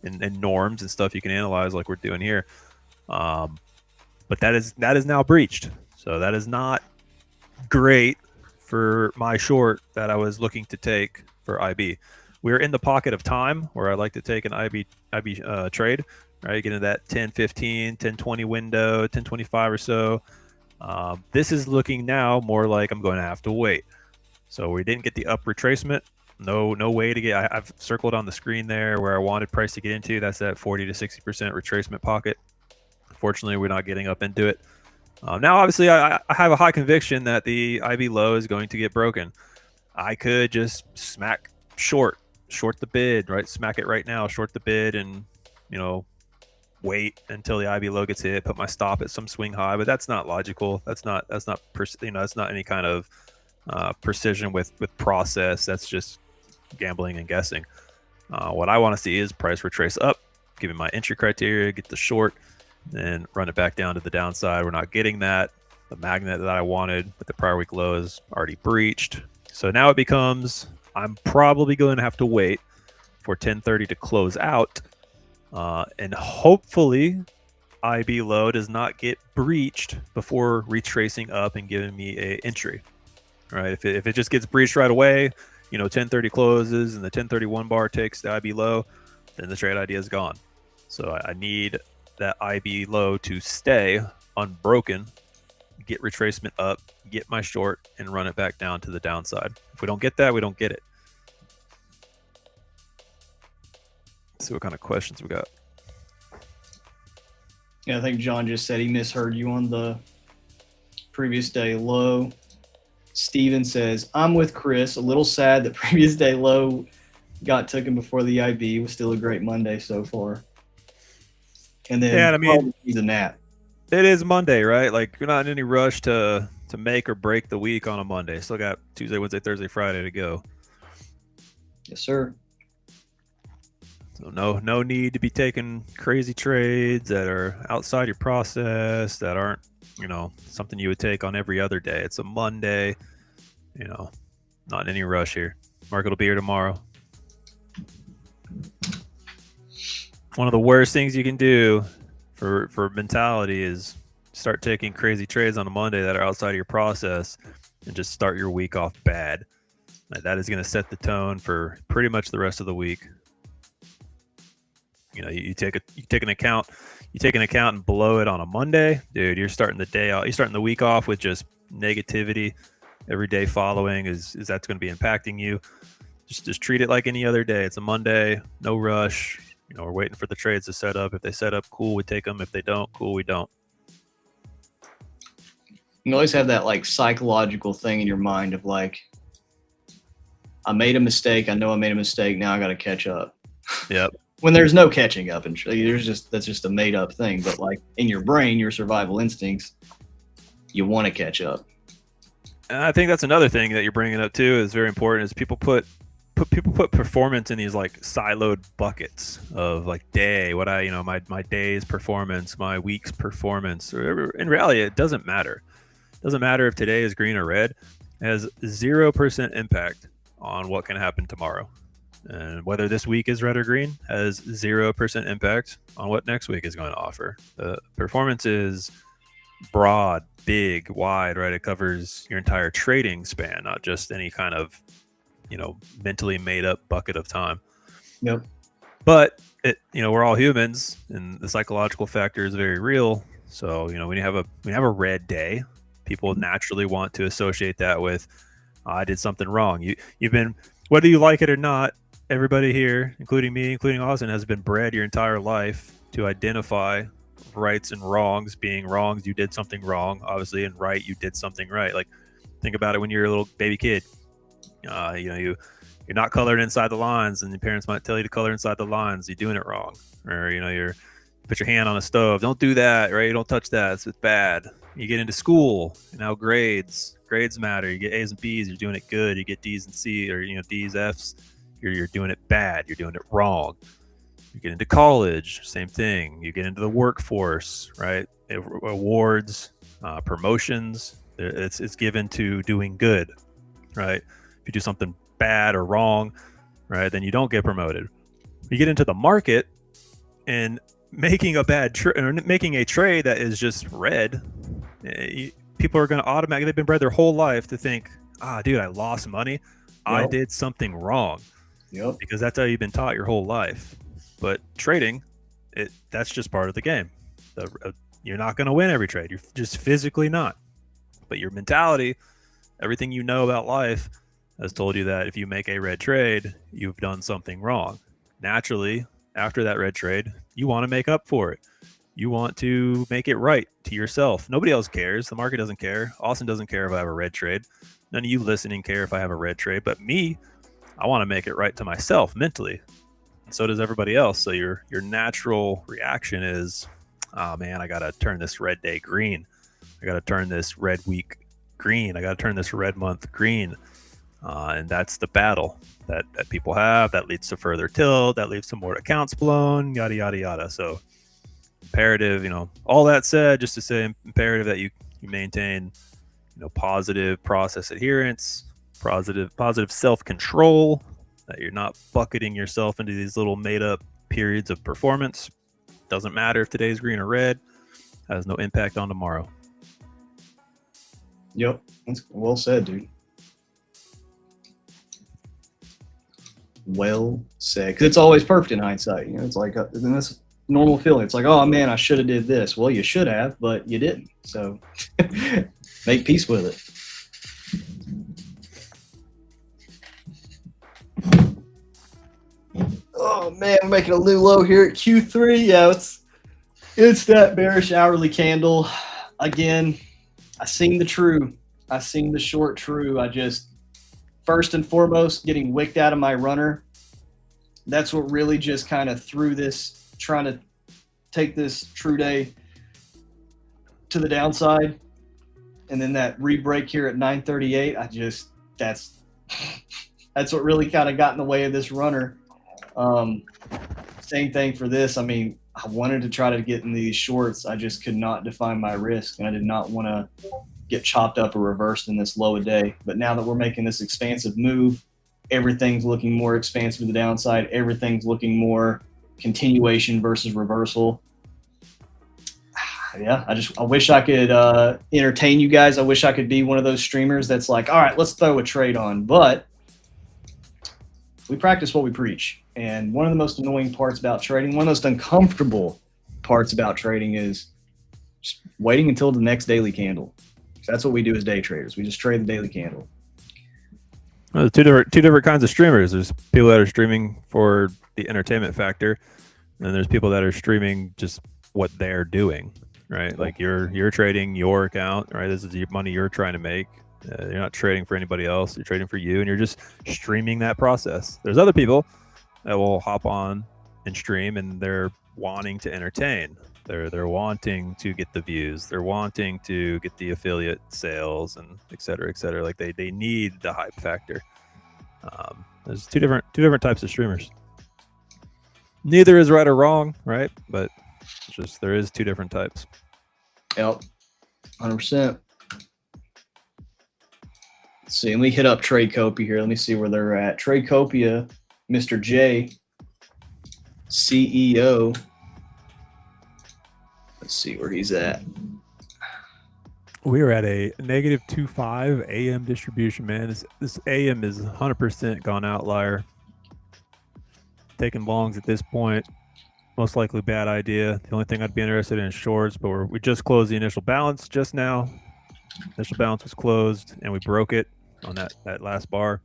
and norms and stuff you can analyze like we're doing here. But that is now breached. So that is not great for my short that I was looking to take for IB. We're in the pocket of time where I like to take an IB trade, right? Get into that 10-15, 10-20 window, 10-25 or so. This is looking now more like I'm going to have to wait. So we didn't get the up retracement. No way to get. I've circled on the screen there where I wanted price to get into. That's that 40 to 60% retracement pocket. Unfortunately, we're not getting up into it. Now, obviously, I have a high conviction that the IB low is going to get broken. I could just smack short the bid, right? Smack it right now, short the bid, and you know, wait until the IB low gets hit. Put my stop at some swing high, but that's not logical. That's not that's not any kind of precision with process. That's just gambling and guessing. What I want to see is price retrace up, give me my entry criteria, get the short, then run it back down to the downside. We're not getting that. The magnet that I wanted with the prior week low is already breached. So now it becomes, I'm probably going to have to wait for 1030 to close out. And hopefully IB low does not get breached before retracing up and giving me a entry. Right? If it just gets breached right away, you know, 1030 closes and the 1031 bar takes the IB low, then the trade idea is gone. So I need that IB low to stay unbroken, get retracement up, get my short, and run it back down to the downside. If we don't get that, we don't get it. Let's see what kind of questions we got. Yeah, I think John just said he misheard you on the previous day low. Steven says, I'm with Chris. A little sad that previous day low got taken before the IB. Was still a great Monday so far. And then, yeah, I mean, he's a nap. It is Monday, right? Like, you're not in any rush to make or break the week on a Monday. Still got Tuesday, Wednesday, Thursday, Friday to go. Yes, sir. So no need to be taking crazy trades that are outside your process, that aren't, you know, something you would take on every other day. It's a Monday, you know, not in any rush here. Market will be here tomorrow. One of the worst things you can do for mentality is start taking crazy trades on a Monday that are outside of your process and just start your week off bad. That is going to set the tone for pretty much the rest of the week. You take an account and blow it on a Monday, dude. You're starting the day off. You're starting the week off with just negativity. Every day following is that's going to be impacting you. Just treat it like any other day. It's a Monday, no rush. We're waiting for the trades to set up. If they set up, cool, we take them. If they don't, cool, we don't. You always have that like psychological thing in your mind of like, I made a mistake. I know I made a mistake. Now I got to catch up. Yep. When there's no catching up, and that's just a made up thing. But like in your brain, your survival instincts, you want to catch up. And I think that's another thing that you're bringing up too is very important. Is people put performance in these like siloed buckets of like my day's performance, my week's performance. In reality, it doesn't matter. It doesn't matter if today is green or red. It has 0% impact on what can happen tomorrow. And whether this week is red or green has 0% impact on what next week is going to offer. The performance is broad, big, wide, right? It covers your entire trading span, not just any kind of, mentally made up bucket of time. Yep. But we're all humans, and the psychological factor is very real. So, when you have a red day, people naturally want to associate that with, I did something wrong. You've been, whether you like it or not, everybody here, including me, including Austin, has been bred your entire life to identify rights and wrongs. Being wrongs, you did something wrong, obviously, and right, you did something right. Like, think about it when you're a little baby kid. You're not colored inside the lines, and your parents might tell you to color inside the lines. You're doing it wrong. Or you put your hand on a stove. Don't do that, right? You don't touch that. It's bad. You get into school, now grades matter. You get A's and B's, you're doing it good. You get D's and C, or D's, F's, you're doing it bad. You're doing it wrong. You get into college, same thing. You get into the workforce, right? Awards, promotions. It's given to doing good, right? If you do something bad or wrong, right, then you don't get promoted. You get into the market and making a making a trade that is just red. People are going to automatically, they've been bred their whole life to think, dude, I lost money. Yep. I did something wrong. Yep. Because that's how you've been taught your whole life. But trading, that's just part of the game. You're not going to win every trade. You're just physically not. But your mentality, everything you know about life, has told you that if you make a red trade, you've done something wrong. Naturally, after that red trade, you want to make up for it. You want to make it right to yourself. Nobody else cares. The market doesn't care. Austin doesn't care if I have a red trade. None of you listening care if I have a red trade. But me, I want to make it right to myself mentally. And so does everybody else. So your natural reaction is, oh man, I got to turn this red day green. I got to turn this red week green. I got to turn this red month green. And that's the battle that people have. That leads to further tilt. That leads to more accounts blown, yada, yada, yada. So imperative, all that said, just to say imperative that you maintain, positive process adherence, positive self-control, that you're not bucketing yourself into these little made up periods of performance. Doesn't matter if today's green or red, has no impact on tomorrow. Yep. That's well said, dude. Well said. Because it's always perfect in hindsight. It's like this normal feeling. It's like, oh man, I should have did this. Well, you should have, but you didn't. So make peace with it. Oh man, we're making a new low here at Q3. Yeah, it's that bearish hourly candle. Again, I seen the true. I seen the short true. I just, first and foremost, getting wicked out of my runner. That's what really just kind of threw this, trying to take this true day to the downside. And then that re-break here at 938, that's what really kind of got in the way of this runner. Same thing for this. I mean, I wanted to try to get in these shorts. I just could not define my risk, and I did not want to get chopped up or reversed in this low a day. But now that we're making this expansive move, everything's looking more expansive to the downside. Everything's looking more continuation versus reversal. Yeah, I wish I could entertain you guys. I wish I could be one of those streamers that's like, all right, let's throw a trade on. But we practice what we preach. And one of the most annoying parts about trading, one of the most uncomfortable parts about trading is just waiting until the next daily candle. So that's what we do as day traders. We just trade the daily candle. Well, there's two different kinds of streamers. There's people that are streaming for the entertainment factor, and there's people that are streaming just what they're doing, right? Like you're trading your account, right? This is your money you're trying to make. You're not trading for anybody else. You're trading for you, and you're just streaming that process. There's other people that will hop on and stream, and they're wanting to entertain. They're wanting to get the views. They're wanting to get the affiliate sales and et cetera, et cetera. Like they need the hype factor. There's two different types of streamers. Neither is right or wrong, right? But it's just there is two different types. Yep, 100%. Let's see. Let me hit up Tradecopia here. Let me see where they're at. Tradecopia, Mr. J, CEO. Let's see where he's at. We are at a -2.5 AM distribution, man. This AM is 100% gone outlier. Taking longs at this point, most likely bad idea. The only thing I'd be interested in is shorts, but we just closed the initial balance just now. Initial balance was closed, and we broke it on that last bar.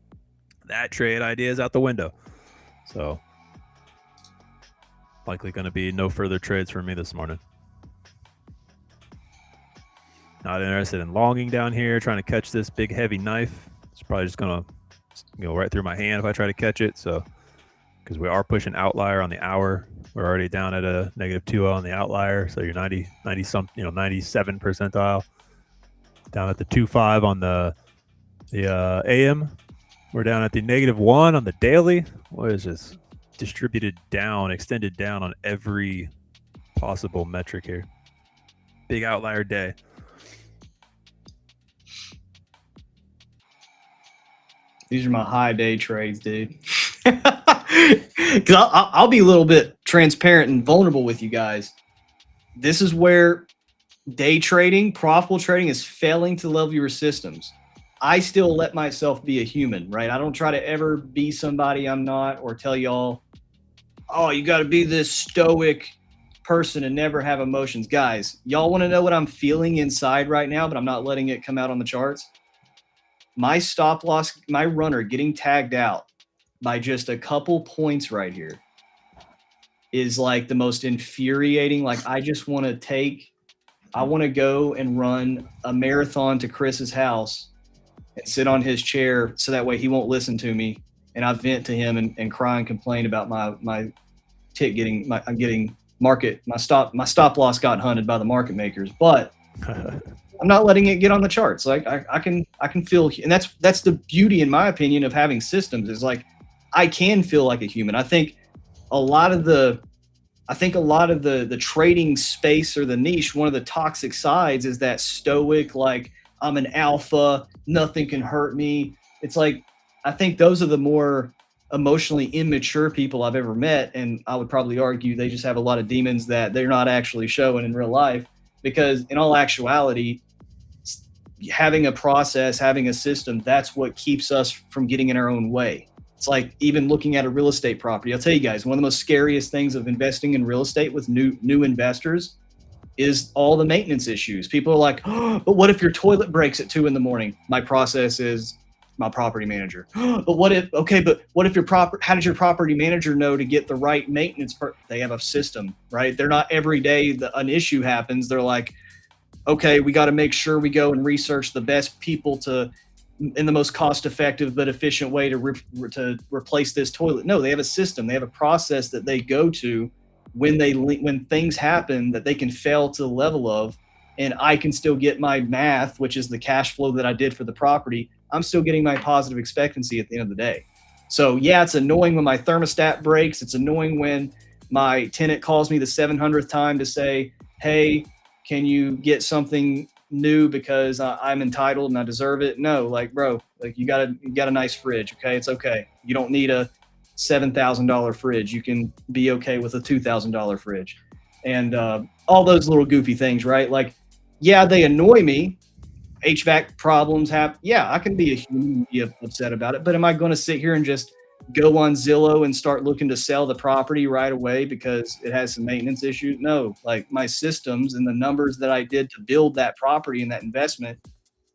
That trade idea is out the window. So likely going to be no further trades for me this morning. Not interested in longing down here, trying to catch this big heavy knife. It's probably just going to go right through my hand if I try to catch it. So because we are pushing outlier on the hour, we're already down at a -2 on the outlier. So you're 97 percentile. Down at the 2.5 on the AM. We're down at the -1 on the daily. What is this? Distributed down, extended down on every possible metric here. Big outlier day. These are my high day trades, dude. Because I'll be a little bit transparent and vulnerable with you guys. This is where day trading, profitable trading is failing to level your systems. I still let myself be a human, right? I don't try to ever be somebody I'm not or tell y'all, oh, you got to be this stoic person and never have emotions. Guys, y'all want to know what I'm feeling inside right now, but I'm not letting it come out on the charts? My stop loss, my runner getting tagged out by just a couple points right here is like the most infuriating. Like I just want to go and run a marathon to Chris's house and sit on his chair so that way he won't listen to me. And I vent to him and cry and complain about my tick my stop loss got hunted by the market makers. But I'm not letting it get on the charts. Like I can feel, and that's the beauty, in my opinion, of having systems is like, I can feel like a human. I think a lot of the trading space or the niche, one of the toxic sides is that stoic, like I'm an alpha, nothing can hurt me. It's like, I think those are the more emotionally immature people I've ever met. And I would probably argue they just have a lot of demons that they're not actually showing in real life, because in all actuality, having a process, having a system, that's what keeps us from getting in our own way. It's like even looking at a real estate property. I'll tell you guys, one of the most scariest things of investing in real estate with new investors is all the maintenance issues. People are like, oh, but what if your toilet breaks at 2 a.m? My process is my property manager. But what if how does your property manager know to get the right maintenance? They have a system, right? They're not every day an issue happens. They're like, okay, we got to make sure we go and research the best people in the most cost-effective but efficient way to replace this toilet. No, they have a system. They have a process that they go to when things happen that they can fail to the level of, and I can still get my math, which is the cash flow that I did for the property. I'm still getting my positive expectancy at the end of the day. So yeah, it's annoying when my thermostat breaks. It's annoying when my tenant calls me the 700th time to say, hey, can you get something new because I'm entitled and I deserve it? No, like, bro, like you got a nice fridge. Okay. It's okay. You don't need a $7,000 fridge. You can be okay with a $2,000 fridge, and all those little goofy things, right? Like, yeah, they annoy me. HVAC problems happen. Yeah, I can be a human and be upset about it, but am I going to sit here and just go on Zillow and start looking to sell the property right away because it has some maintenance issues. No, like my systems and the numbers that I did to build that property and that investment,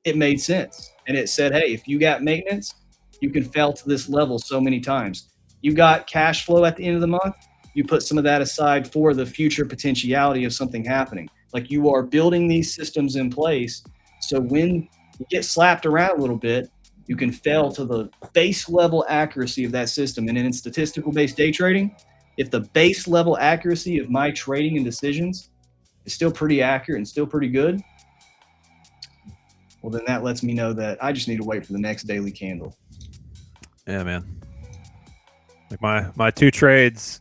it made sense. And it said, hey, if you got maintenance, you can fail to this level so many times. You got cash flow at the end of the month, you put some of that aside for the future potentiality of something happening. Like you are building these systems in place. So when you get slapped around a little bit, you can fail to the base level accuracy of that system. And in statistical based day trading, if the base level accuracy of my trading and decisions is still pretty accurate and still pretty good, well, then that lets me know that I just need to wait for the next daily candle. Yeah, man. Like my 2 trades,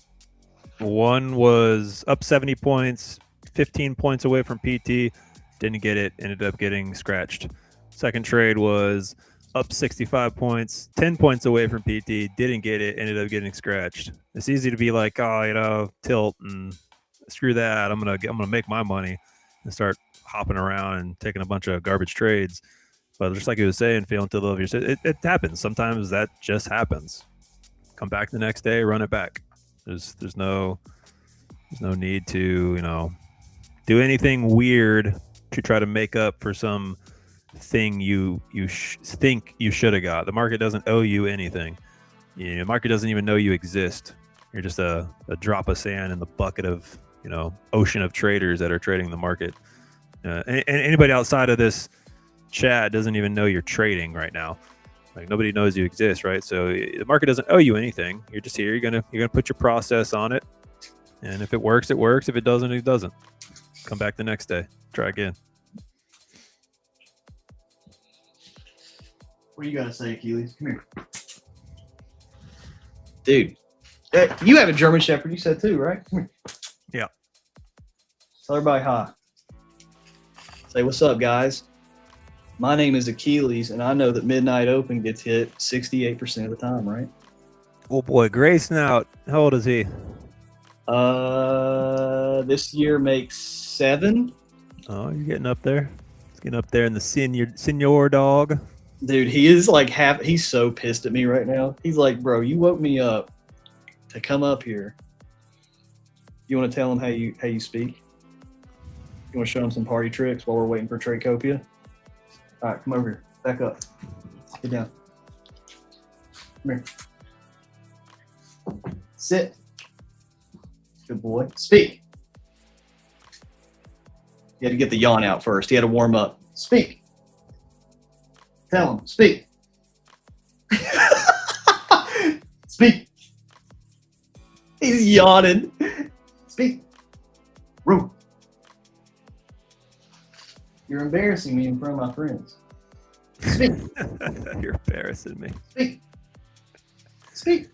one was up 70 points, 15 points away from PT, didn't get it, ended up getting scratched. Second trade was up 65 points, 10 points away from PT, didn't get it, ended up getting scratched. It's easy to be like, oh, tilt and screw that. I'm gonna make my money and start hopping around and taking a bunch of garbage trades. But just like he was saying, failing to love yourself, it happens. Sometimes that just happens. Come back the next day, run it back. There's no need to do anything weird to try to make up for some thing you think you should have got. The market doesn't owe you anything. The market doesn't even know you exist. You're just a drop of sand in the bucket of ocean of traders that are trading the market. And anybody outside of this chat doesn't even know you're trading right now. Like nobody knows you exist, right? So the market doesn't owe you anything. You're just here. You're gonna put your process on it, and if it works, it works. If it doesn't, it doesn't. Come back the next day. Try again. What do you gotta say, Achilles? Come here, dude. You have a German Shepherd. You said too, right? Come here. Yeah. Tell everybody hi. Say what's up, guys. My name is Achilles, and I know that Midnight Open gets hit 68% of the time, right? Oh boy, Grayson out. How old is he? This year makes 7. Oh, you're getting up there. It's getting up there in the senior dog. Dude, he is like he's so pissed at me right now. He's like, bro, you woke me up to come up here. You want to tell him how you speak? You want to show him some party tricks while we're waiting for Tradecopia? All right, come over here. Back up. Get down. Come here. Sit. Good boy. Speak. He had to get the yawn out first. He had to warm up. Speak. Tell him. Speak. Speak. He's yawning. Speak. Roo. You're embarrassing me in front of my friends. Speak. You're embarrassing me. Speak. Speak.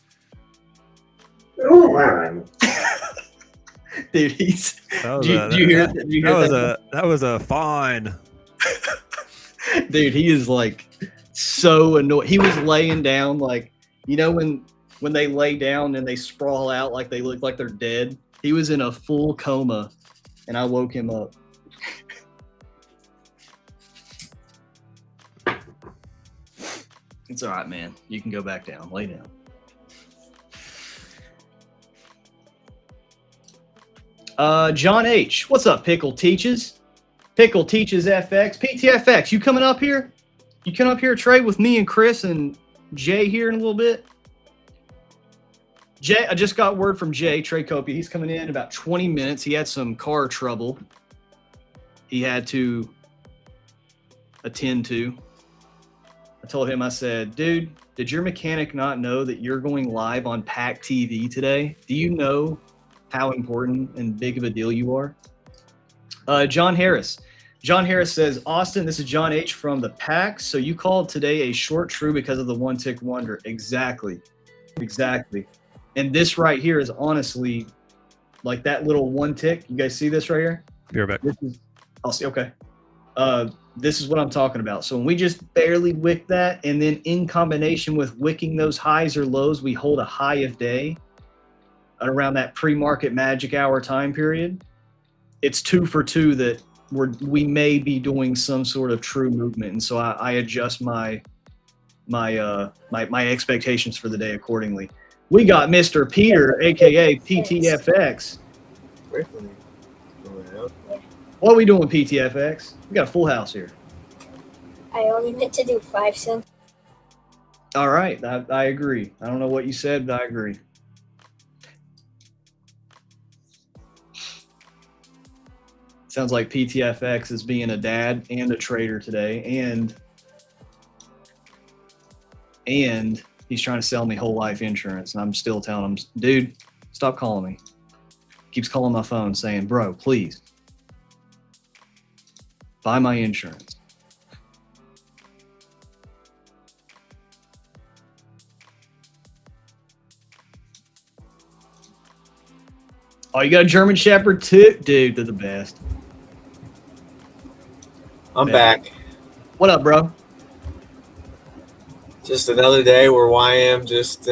Dude, he's. Do you hear that? That was a fine. Dude, he is like so annoyed. He was laying down like, when they lay down and they sprawl out like they look like they're dead. He was in a full coma, and I woke him up. It's all right, man. You can go back down. Lay down. John H. What's up, Pickle Teaches? Pickle Teaches FX. PTFX, you coming up here? You come up here to trade with me and Chris and Jay here in a little bit? Jay, I just got word from Jay, Tradecopia. He's coming in about 20 minutes. He had some car trouble he had to attend to. I told him, I said, dude, did your mechanic not know that you're going live on PackTV today? Do you know how important and big of a deal you are? John Harris. John Harris says, Austin, this is John H. from the Pack. So you called today a short true because of the one tick wonder. Exactly. Exactly. And this right here is honestly like that little one tick. You guys see this right here? Be right back. I'll see. Okay. This is what I'm talking about. So when we just barely wick that, and then in combination with wicking those highs or lows, we hold a high of day at around that pre-market magic hour time period. It's 2 for 2 that we may be doing some sort of true movement. And so I adjust my my expectations for the day accordingly. We got Mr. Peter, aka PTFX. What are we doing, PTFX? We got a full house here. I only meant to do 5 cents. All right, I agree. I don't know what you said, but I agree. Sounds like PTFX is being a dad and a trader today, and he's trying to sell me whole life insurance, and I'm still telling him, dude, stop calling me. Keeps calling my phone saying, bro, please buy my insurance. Oh, you got a German Shepherd too? Dude, they're the best. I'm back. What up, bro? Just another day where YM just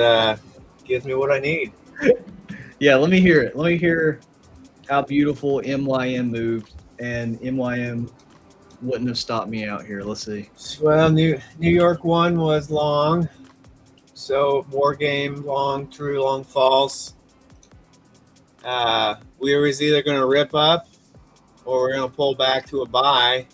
gives me what I need. Yeah, let me hear it. Let me hear how beautiful MYM moved, and MYM wouldn't have stopped me out here. Let's see. Well, New York one was long, so war game long, true, long, false. We was either going to rip up or we're going to pull back to a buy.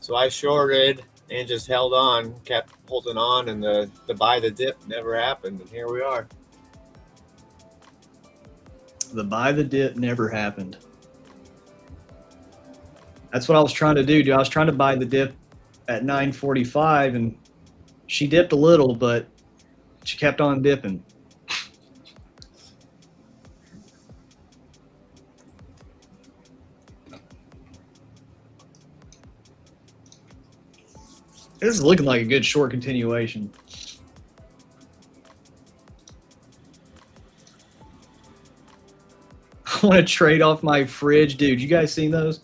So I shorted and just held on, kept holding on, and the buy the dip never happened, and here we are. The buy the dip never happened. That's what I was trying to do, dude. I was trying to buy the dip at 9:45, and she dipped a little, but she kept on dipping. This is looking like a good short continuation. I want to trade off my fridge. Dude, you guys seen those?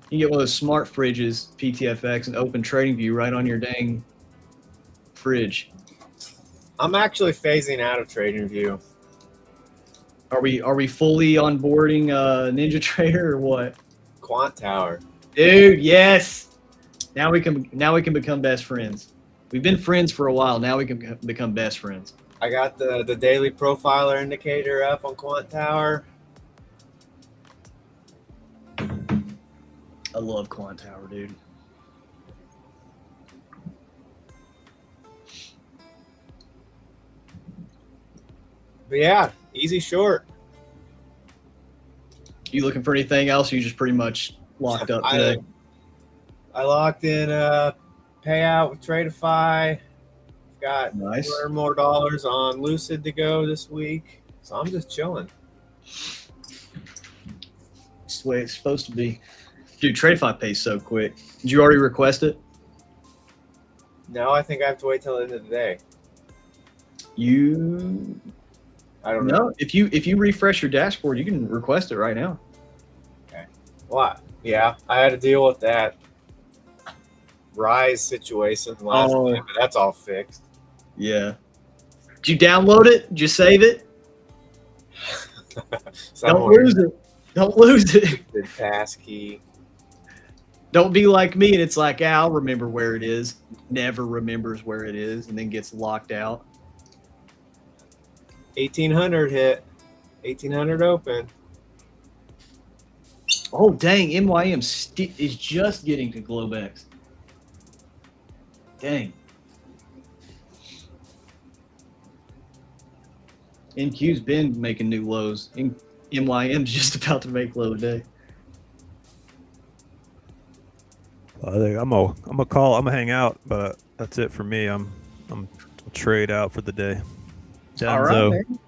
You get one of those smart fridges, PTFX, and open trading view right on your dang fridge. I'm actually phasing out of TradingView. Are we fully onboarding Ninja Trader or what? Quant Tower. Dude, yes. Now we can become best friends. We've been friends for a while. Now we can become best friends. I got the daily profiler indicator up on Quant Tower. I love Quant Tower, dude. But yeah, easy short. You looking for anything else? Or you just pretty much locked up today? I locked in a payout with Tradeify. Got nice. $200 more on Lucid to go this week. So I'm just chilling. That's the way it's supposed to be. Dude, Tradeify pays so quick. Did you already request it? No, I think I have to wait till the end of the day. I don't know. No, if you refresh your dashboard, you can request it right now. Okay. What? Yeah, I had to deal with that Rise situation last time, but that's all fixed. Yeah. Did you download it? Did you save it? Don't lose it. Don't lose it. The passkey. Don't be like me and it's like, I'll remember where it is. Never remembers where it is and then gets locked out. 1800 hit. 1800 open. Oh, dang. MYM is just getting to Globex. Dang. NQ's been making new lows. MYM's just about to make low today. I think I'm gonna hang out, but that's it for me. I'm trade out for the day. All right, man.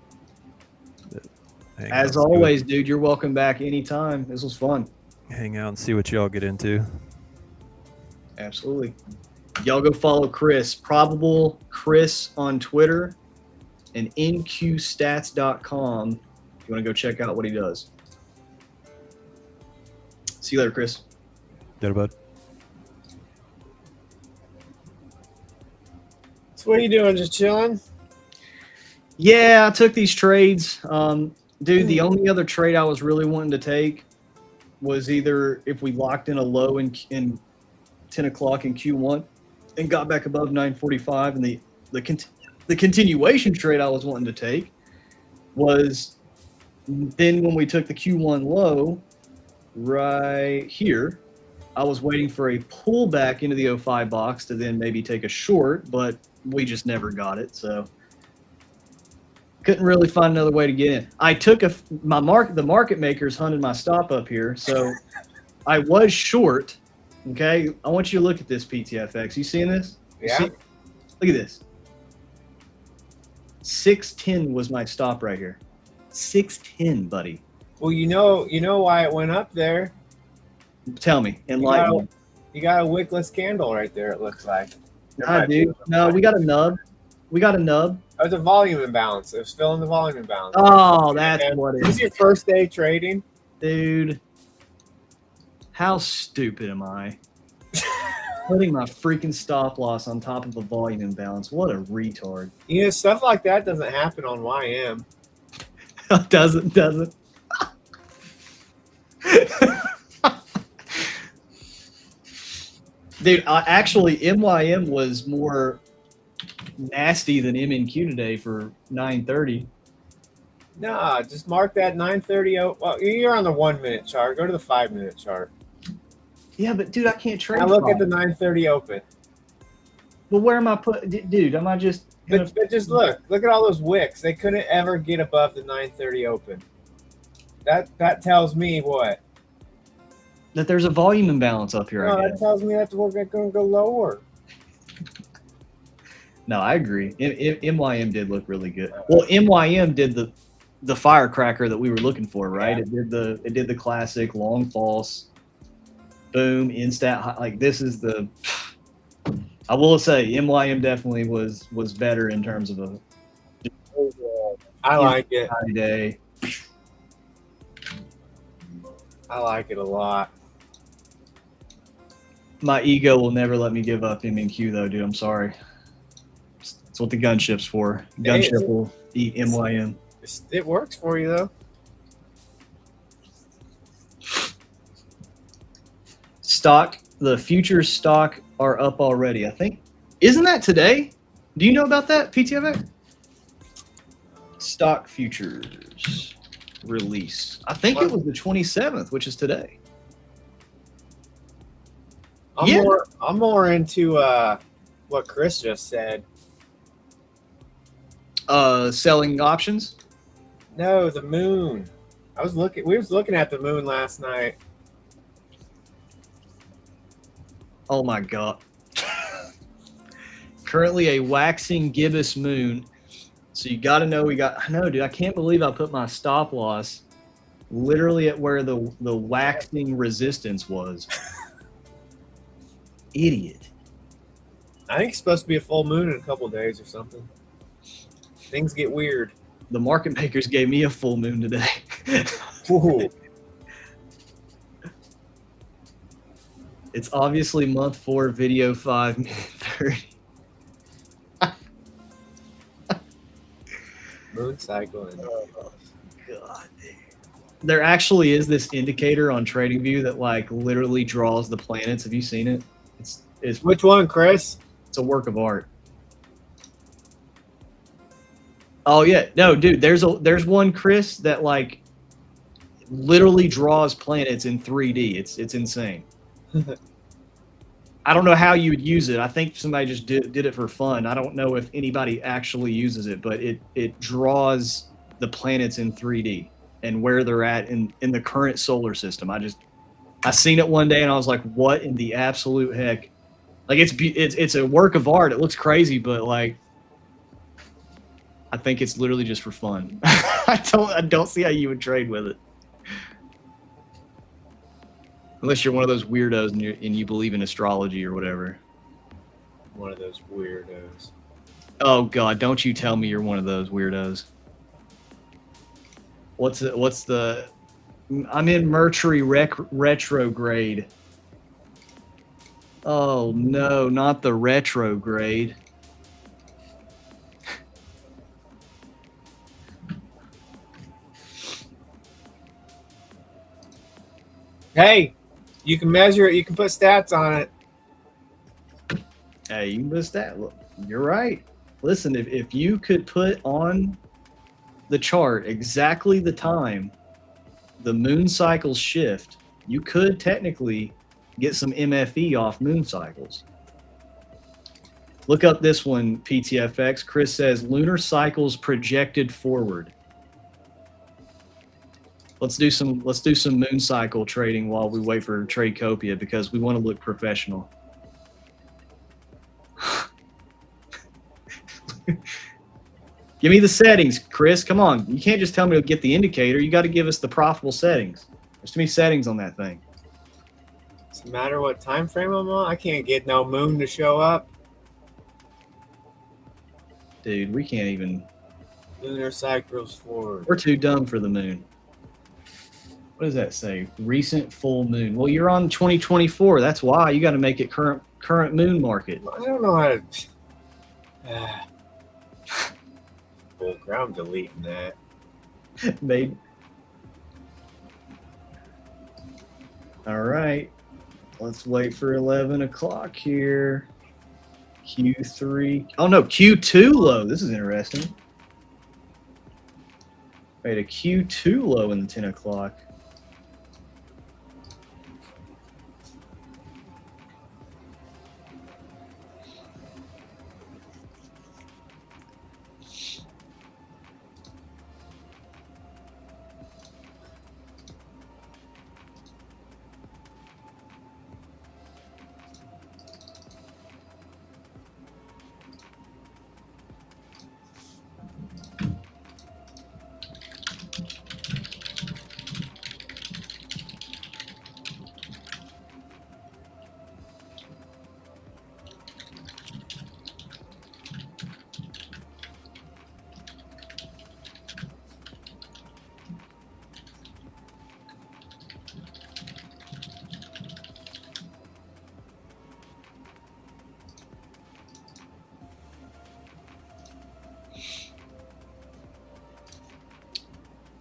As always, dude, you're welcome back anytime. This was fun. Hang out and see what y'all get into. Absolutely. Y'all go follow Chris, Probable Chris on Twitter and nqstats.com if you want to go check out what he does. See you later, Chris. Later, bud. So what are you doing? Just chilling? Yeah, I took these trades. Dude, the only other trade I was really wanting to take was either if we locked in a low in 10 o'clock in Q1 and got back above 945. And the continuation trade I was wanting to take was then when we took the Q1 low right here, I was waiting for a pullback into the 05 box to then maybe take a short, but we just never got it. So couldn't really find another way to get in. I took the market makers hunted my stop up here. So I was short. Okay. I want you to look at this PTFX. You seeing this? Yeah. Look at this. 610 was my stop right here. 610, buddy. Well, you know why it went up there. Tell me. You got a wickless candle right there, it looks like. Nah, dude. No, we got a nub. We got a nub. It was a volume imbalance. It was filling the volume imbalance. Oh, that's what it This is. is your first day trading? Dude. How stupid am I? Putting my freaking stop loss on top of a volume imbalance. What a retard. You know, stuff like that doesn't happen on YM. doesn't. Dude, actually, MYM was more nasty than MNQ today for 930. Nah, just mark that 930. Well, you're on the 1 minute chart. Go to the 5 minute chart. Yeah, but dude, I can't trade. Now look at the 930 open. But where am I dude? Am I just? But just look at all those wicks. They couldn't ever get above the 930 open. That tells me what? That there's a volume imbalance up here. No, I that guess. tells me that we're going to go lower. No, I agree. MYM did look really good. Well, MYM did the firecracker that we were looking for, right? Yeah. It did the classic long false, boom, instat high. Like this is the. I will say MYM definitely was better in terms of a. I like it. Day. I like it a lot. My ego will never let me give up MNQ though, dude. I'm sorry. That's what the gunship's for. Gunship will eat MYM. It works for you though. Stock, the future stock are up already. I think. Isn't that today? Do you know about that, PTFX? Stock futures release. I think it was the 27th, which is today. I'm more into what Chris just said. Selling options? No, the moon. We was looking at the moon last night. Oh my god. Currently a waxing gibbous moon. So you got to know I know, dude, I can't believe I put my stop loss literally at where the waxing resistance was. Idiot. I think it's supposed to be a full moon in a couple of days or something. Things get weird. The market makers gave me a full moon today. Ooh. It's obviously month 4, video 5, minute 30. Moon cycle. Oh, God, dude. There actually is this indicator on TradingView that like literally draws the planets. Have you seen it? It's Which one, Chris? It's a work of art. Oh yeah, no, dude. There's one, Chris, that like literally draws planets in 3D. It's insane. I don't know how you would use it. I think somebody just did it for fun. I don't know if anybody actually uses it, but it draws the planets in 3D and where they're at in the current solar system. I seen it one day and I was like, what in the absolute heck? Like it's a work of art. It looks crazy, but like I think it's literally just for fun. I don't see how you would trade with it. Unless you're one of those weirdos and you believe in astrology or whatever. One of those weirdos. Oh God, don't you tell me you're one of those weirdos. What's the I'm in Mercury retrograde. Oh no, not the retrograde. Hey, You can measure it. You can put stats on it. Hey, you missed that. Look, you're right. Listen, if you could put on the chart exactly the time the moon cycles shift, you could technically get some MFE off moon cycles. Look up this one, PTFX. Chris says lunar cycles projected forward. Let's do some moon cycle trading while we wait for Tradecopia because we want to look professional. Give me the settings, Chris. Come on. You can't just tell me to get the indicator. You got to give us the profitable settings. There's too many settings on that thing. Doesn't matter what time frame I'm on. I can't get no moon to show up. Dude, we can't even. Lunar cycles forward. We're too dumb for the moon. What does that say? Recent full moon. Well, you're on 2024. That's why you got to make it current moon market. I don't know how to. I'm deleting that. Maybe. All right. Let's wait for 11 o'clock here. Q3. Oh, no. Q2 low. This is interesting. Made a Q2 low in the 10 o'clock.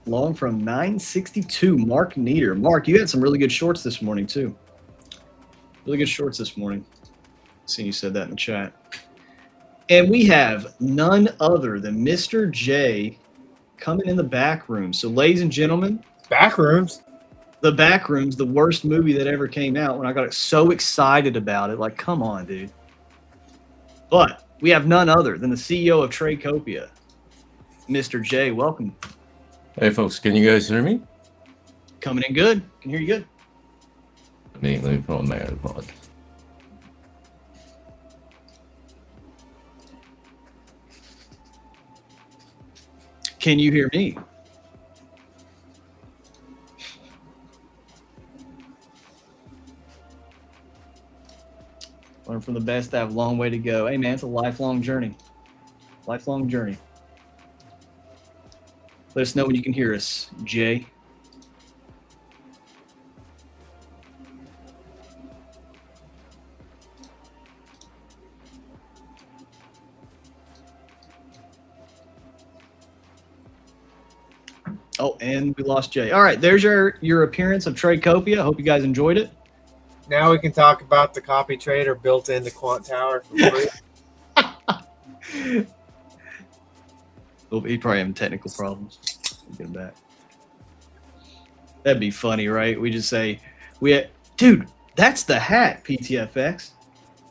Long from 962, Mark Nieder. Mark, you had some really good shorts this morning, too. Really good shorts this morning. Seeing you said that in the chat. And we have none other than Mr. J coming in the back room. So, ladies and gentlemen. Back rooms? The Back Rooms, the worst movie that ever came out when I got so excited about it. Like, come on, dude. But we have none other than the CEO of Tradecopia, Mr. J. Welcome. Hey folks, can you guys hear me? Coming in good. Can hear you good. Let me put on my AirPod. Can you hear me? Learn from the best. I have a long way to go. Hey man, it's a lifelong journey. Lifelong journey. Let us know when you can hear us, Jay. Oh, and we lost Jay. All right, there's your appearance of Tradecopia. I hope you guys enjoyed it. Now we can talk about the copy trader built into Quant Tower for free. Well, he probably having technical problems. We'll get him back. That'd be funny, right? We just say, dude, that's the hack, PTFX.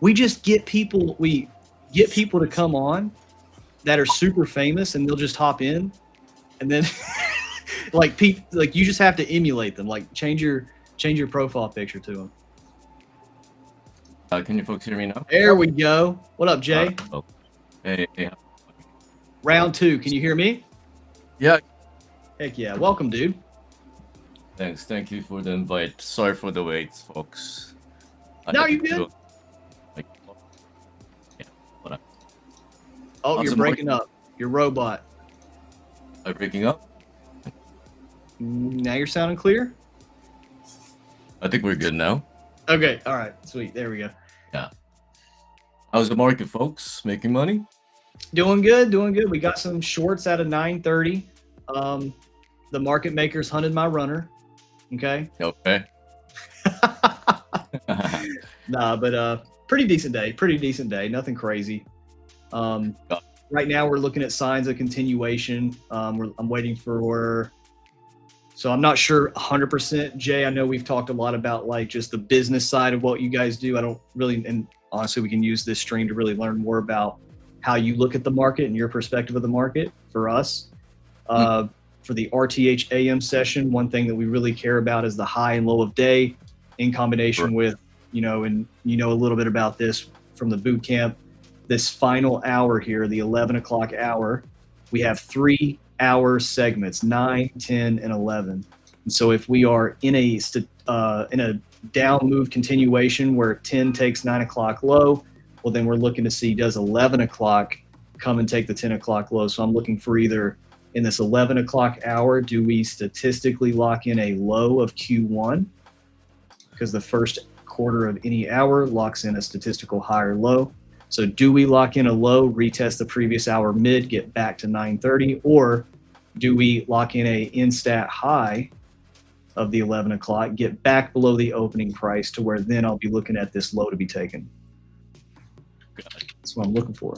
We just get people, to come on that are super famous, and they'll just hop in, and then like you just have to emulate them. Like change your profile picture to them. Can you folks hear me now? There we go. What up, Jay? Hey. Round 2. Can you hear me? Yeah. Heck yeah. Welcome, dude. Thanks. Thank you for the invite. Sorry for the wait, folks. No, you good. Oh, you're breaking up. You're robot. Am I breaking up? Now you're sounding clear? I think we're good now. Okay. All right. Sweet. There we go. Yeah. How's the market, folks? Making money? Doing good. We got some shorts out of 930. The market makers hunted my runner. Okay. Okay. Nah, but Pretty decent day. Nothing crazy. Right now we're looking at signs of continuation. I'm waiting for. So I'm not sure 100%, Jay. I know we've talked a lot about like just the business side of what you guys do. I don't really, and honestly, we can use this stream to really learn more about how you look at the market and your perspective of the market. For us, for the RTH AM session, one thing that we really care about is the high and low of day, in combination with, and a little bit about this from the boot camp. This final hour here, the 11 o'clock hour, we have 3 hour segments, 9, 10, and 11. And so if we are in a down move continuation where 10 takes 9 o'clock low, well, then we're looking to see, does 11 o'clock come and take the 10 o'clock low? So I'm looking for either in this 11 o'clock hour, do we statistically lock in a low of Q1? Because the first quarter of any hour locks in a statistical high or low. So do we lock in a low, retest the previous hour mid, get back to 930, or do we lock in a in-stat high of the 11 o'clock, get back below the opening price to where then I'll be looking at this low to be taken? That's what I'm looking for.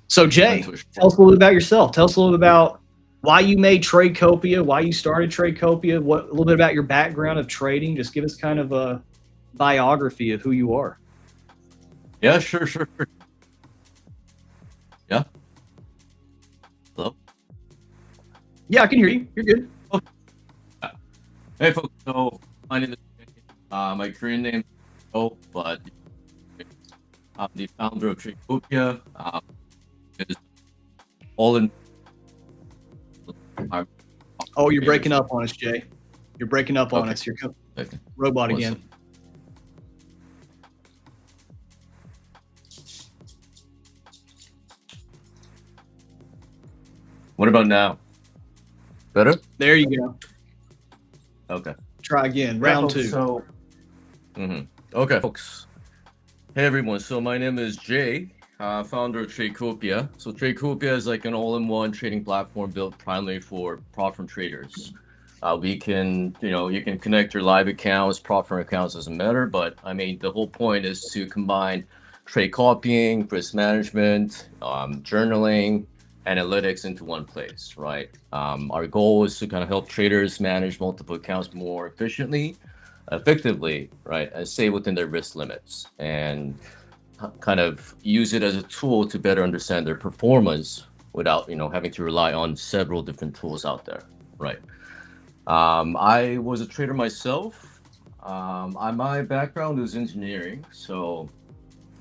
So Jay, tell us a little bit about yourself. Tell us a little bit about why you made Tradecopia, why you started Tradecopia, a little bit about your background of trading. Just give us kind of a biography of who you are. Yeah, sure. Yeah. Hello? Yeah, I can hear you. You're good. Okay. Hey, folks. So, my name is my Korean name is Karl, but I'm the founder of Tradecopia. It's all in. Oh, you're breaking up on us, Jay. You're breaking up on us. You're robot again. What about now? Better? There you go. Okay. Try again. Round two. So, okay, folks. Hey, everyone. So my name is Jay, founder of Tradecopia. So Tradecopia is like an all-in-one trading platform built primarily for prop firm traders. We can, you can connect your live accounts, prop firm accounts, doesn't matter. But I mean, the whole point is to combine trade copying, risk management, journaling, analytics into one place, right? Our goal is to kind of help traders manage multiple accounts more efficiently, effectively, right, and stay within their risk limits, and kind of use it as a tool to better understand their performance without, having to rely on several different tools out there, right? I was a trader myself. My background is engineering, so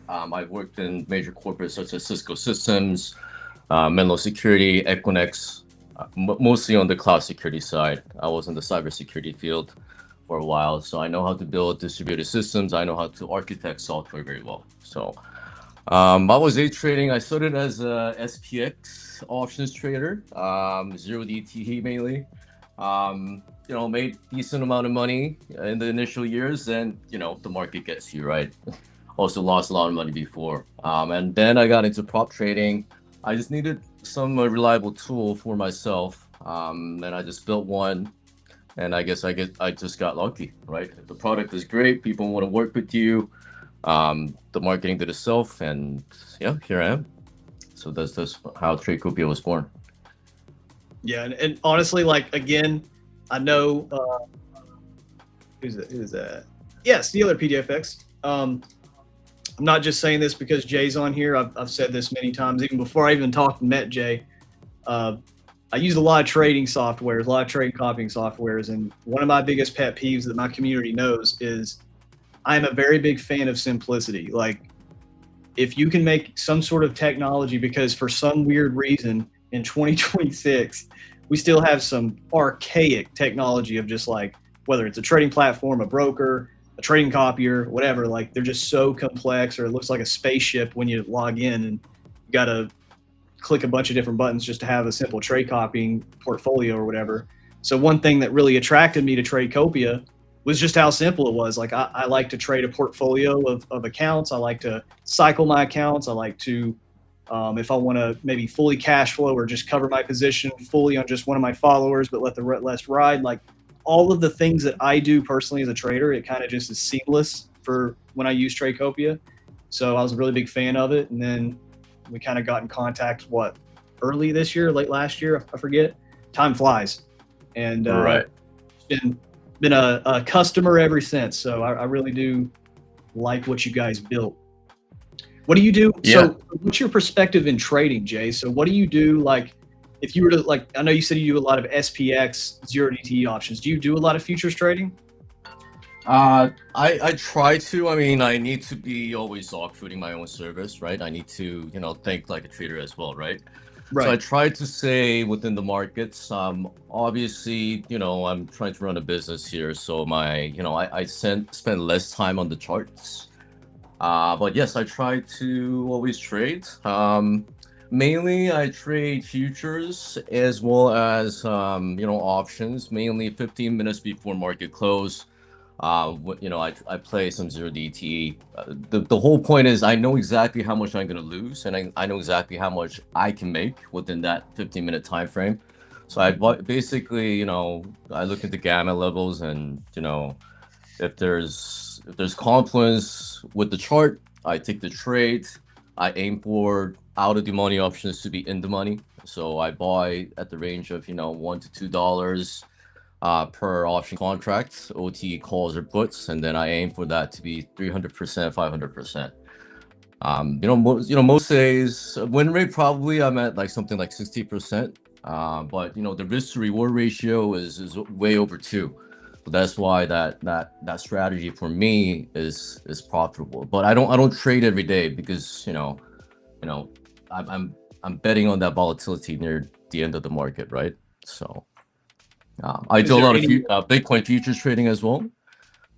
I've worked in major corporates such as Cisco Systems, Menlo Security, Equinix, mostly on the cloud security side. I was in the cybersecurity field for a while, so I know how to build distributed systems. I know how to architect software very well. So I was day trading. I started as a SPX options trader, 0DTE mainly. Made decent amount of money in the initial years. Then, the market gets you, right? Also lost a lot of money before. And then I got into prop trading. I just needed some reliable tool for myself, and I just built one. And I guess I just got lucky, right? The product is great. People want to work with you. The marketing did itself, and yeah, here I am. So that's how Tradecopia was born. Yeah, and honestly, like again, I know who's that? Yes, the other PDFX. I'm not just saying this because Jay's on here. I've said this many times, even before I even talked and met Jay. I use a lot of trading softwares, a lot of trade copying softwares, and one of my biggest pet peeves that my community knows is I'm a very big fan of simplicity. Like, if you can make some sort of technology, because for some weird reason in 2026, we still have some archaic technology of just like, whether it's a trading platform, a broker, a trading copier, whatever, like they're just so complex, or it looks like a spaceship when you log in and you got to click a bunch of different buttons just to have a simple trade copying portfolio or whatever. So one thing that really attracted me to Tradecopia was just how simple it was. Like I like to trade a portfolio of accounts. I like to cycle my accounts. I like to, if I want to maybe fully cash flow or just cover my position fully on just one of my followers, but let the rest ride, like all of the things that I do personally as a trader, it kind of just is seamless for when I use Tradecopia. So I was a really big fan of it. And then we kind of got in contact, early this year, late last year, I forget. Time flies. And Right. been a customer ever since. So I really do like what you guys built. What do you do? Yeah. So what's your perspective in trading, Jay? So what do you do? Like, if you were to, I know you said you do a lot of SPX, 0DTE options. Do you do a lot of futures trading? I try to. I mean, I need to be always dog fooding my own service, right? I need to, think like a trader as well, right? Right. So I try to stay within the markets. Obviously, I'm trying to run a business here, so I spend less time on the charts. But yes, I try to always trade. Mainly, I trade futures as well as options. Mainly 15 minutes before market close. I play some 0DTE. The whole point is I know exactly how much I'm going to lose, and I know exactly how much I can make within that 15-minute time frame. So I basically, I look at the gamma levels, and if there's confluence with the chart, I take the trade. I aim for out of the money options to be in the money. So I buy at the range of $1 to $2. Per option contract, OT calls or puts, and then I aim for that to be 300%, 500%. Most days win rate probably I'm at something like 60%. But the risk to reward ratio is way over 2. So that's why that strategy for me is profitable. But I don't trade every day because I'm betting on that volatility near the end of the market, right? So. I do a lot of Bitcoin futures trading as well.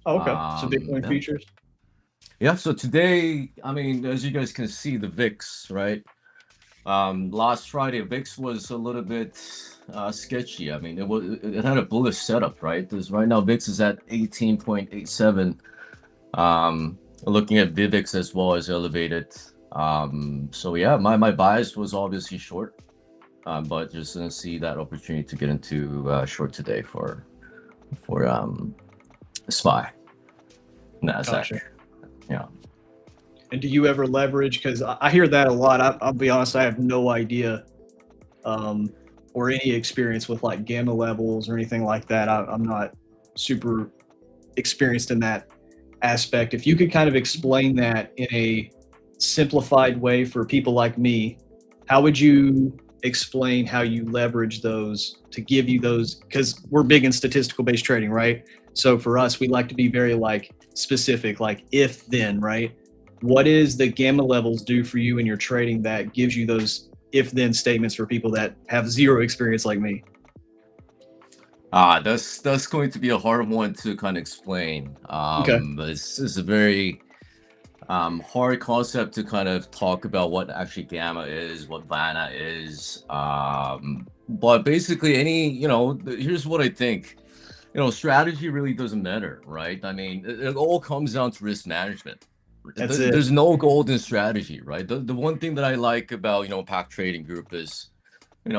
Oh, okay. So Bitcoin futures. Yeah. So today, as you guys can see, the VIX, right? Last Friday, VIX was a little bit sketchy. It had a bullish setup, right? Because right now VIX is at 18.87. Looking at VIVIX as well as elevated. So yeah, my bias was obviously short. But just gonna see that opportunity to get into short today for SPY, Nasdaq. Gotcha. Yeah. And do you ever leverage? Because I hear that a lot. I'll be honest, I have no idea or any experience with gamma levels or anything like that. I'm not super experienced in that aspect. If you could kind of explain that in a simplified way for people like me, how would you explain how you leverage those to give you those? Because we're big in statistical based trading, right? So for us, we like to be very specific, if then, right? What is the gamma levels do for you in your trading that gives you those if then statements for people that have zero experience like me? That's going to be a hard one to kind of explain. Okay. It's a very hard concept to kind of talk about what actually gamma is, what Vanna is. But basically here's what I think. Strategy really doesn't matter, right? It all comes down to risk management. That's it. There's no golden strategy, right? The one thing that I like about Pack Trading Group is a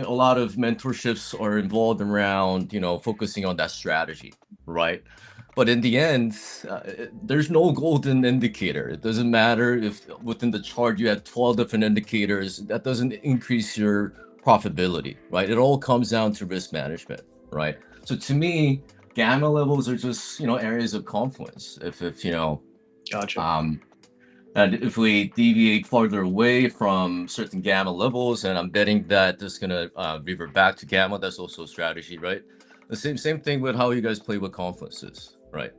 lot of mentorships are involved around focusing on that strategy, right? But in the end, there's no golden indicator. It doesn't matter if within the chart you have 12 different indicators. That doesn't increase your profitability, right? It all comes down to risk management, right? So to me, gamma levels are just areas of confluence. If Gotcha. And if we deviate farther away from certain gamma levels, and I'm betting that this is gonna revert back to gamma, that's also a strategy, right? The same thing with how you guys play with confluences, right?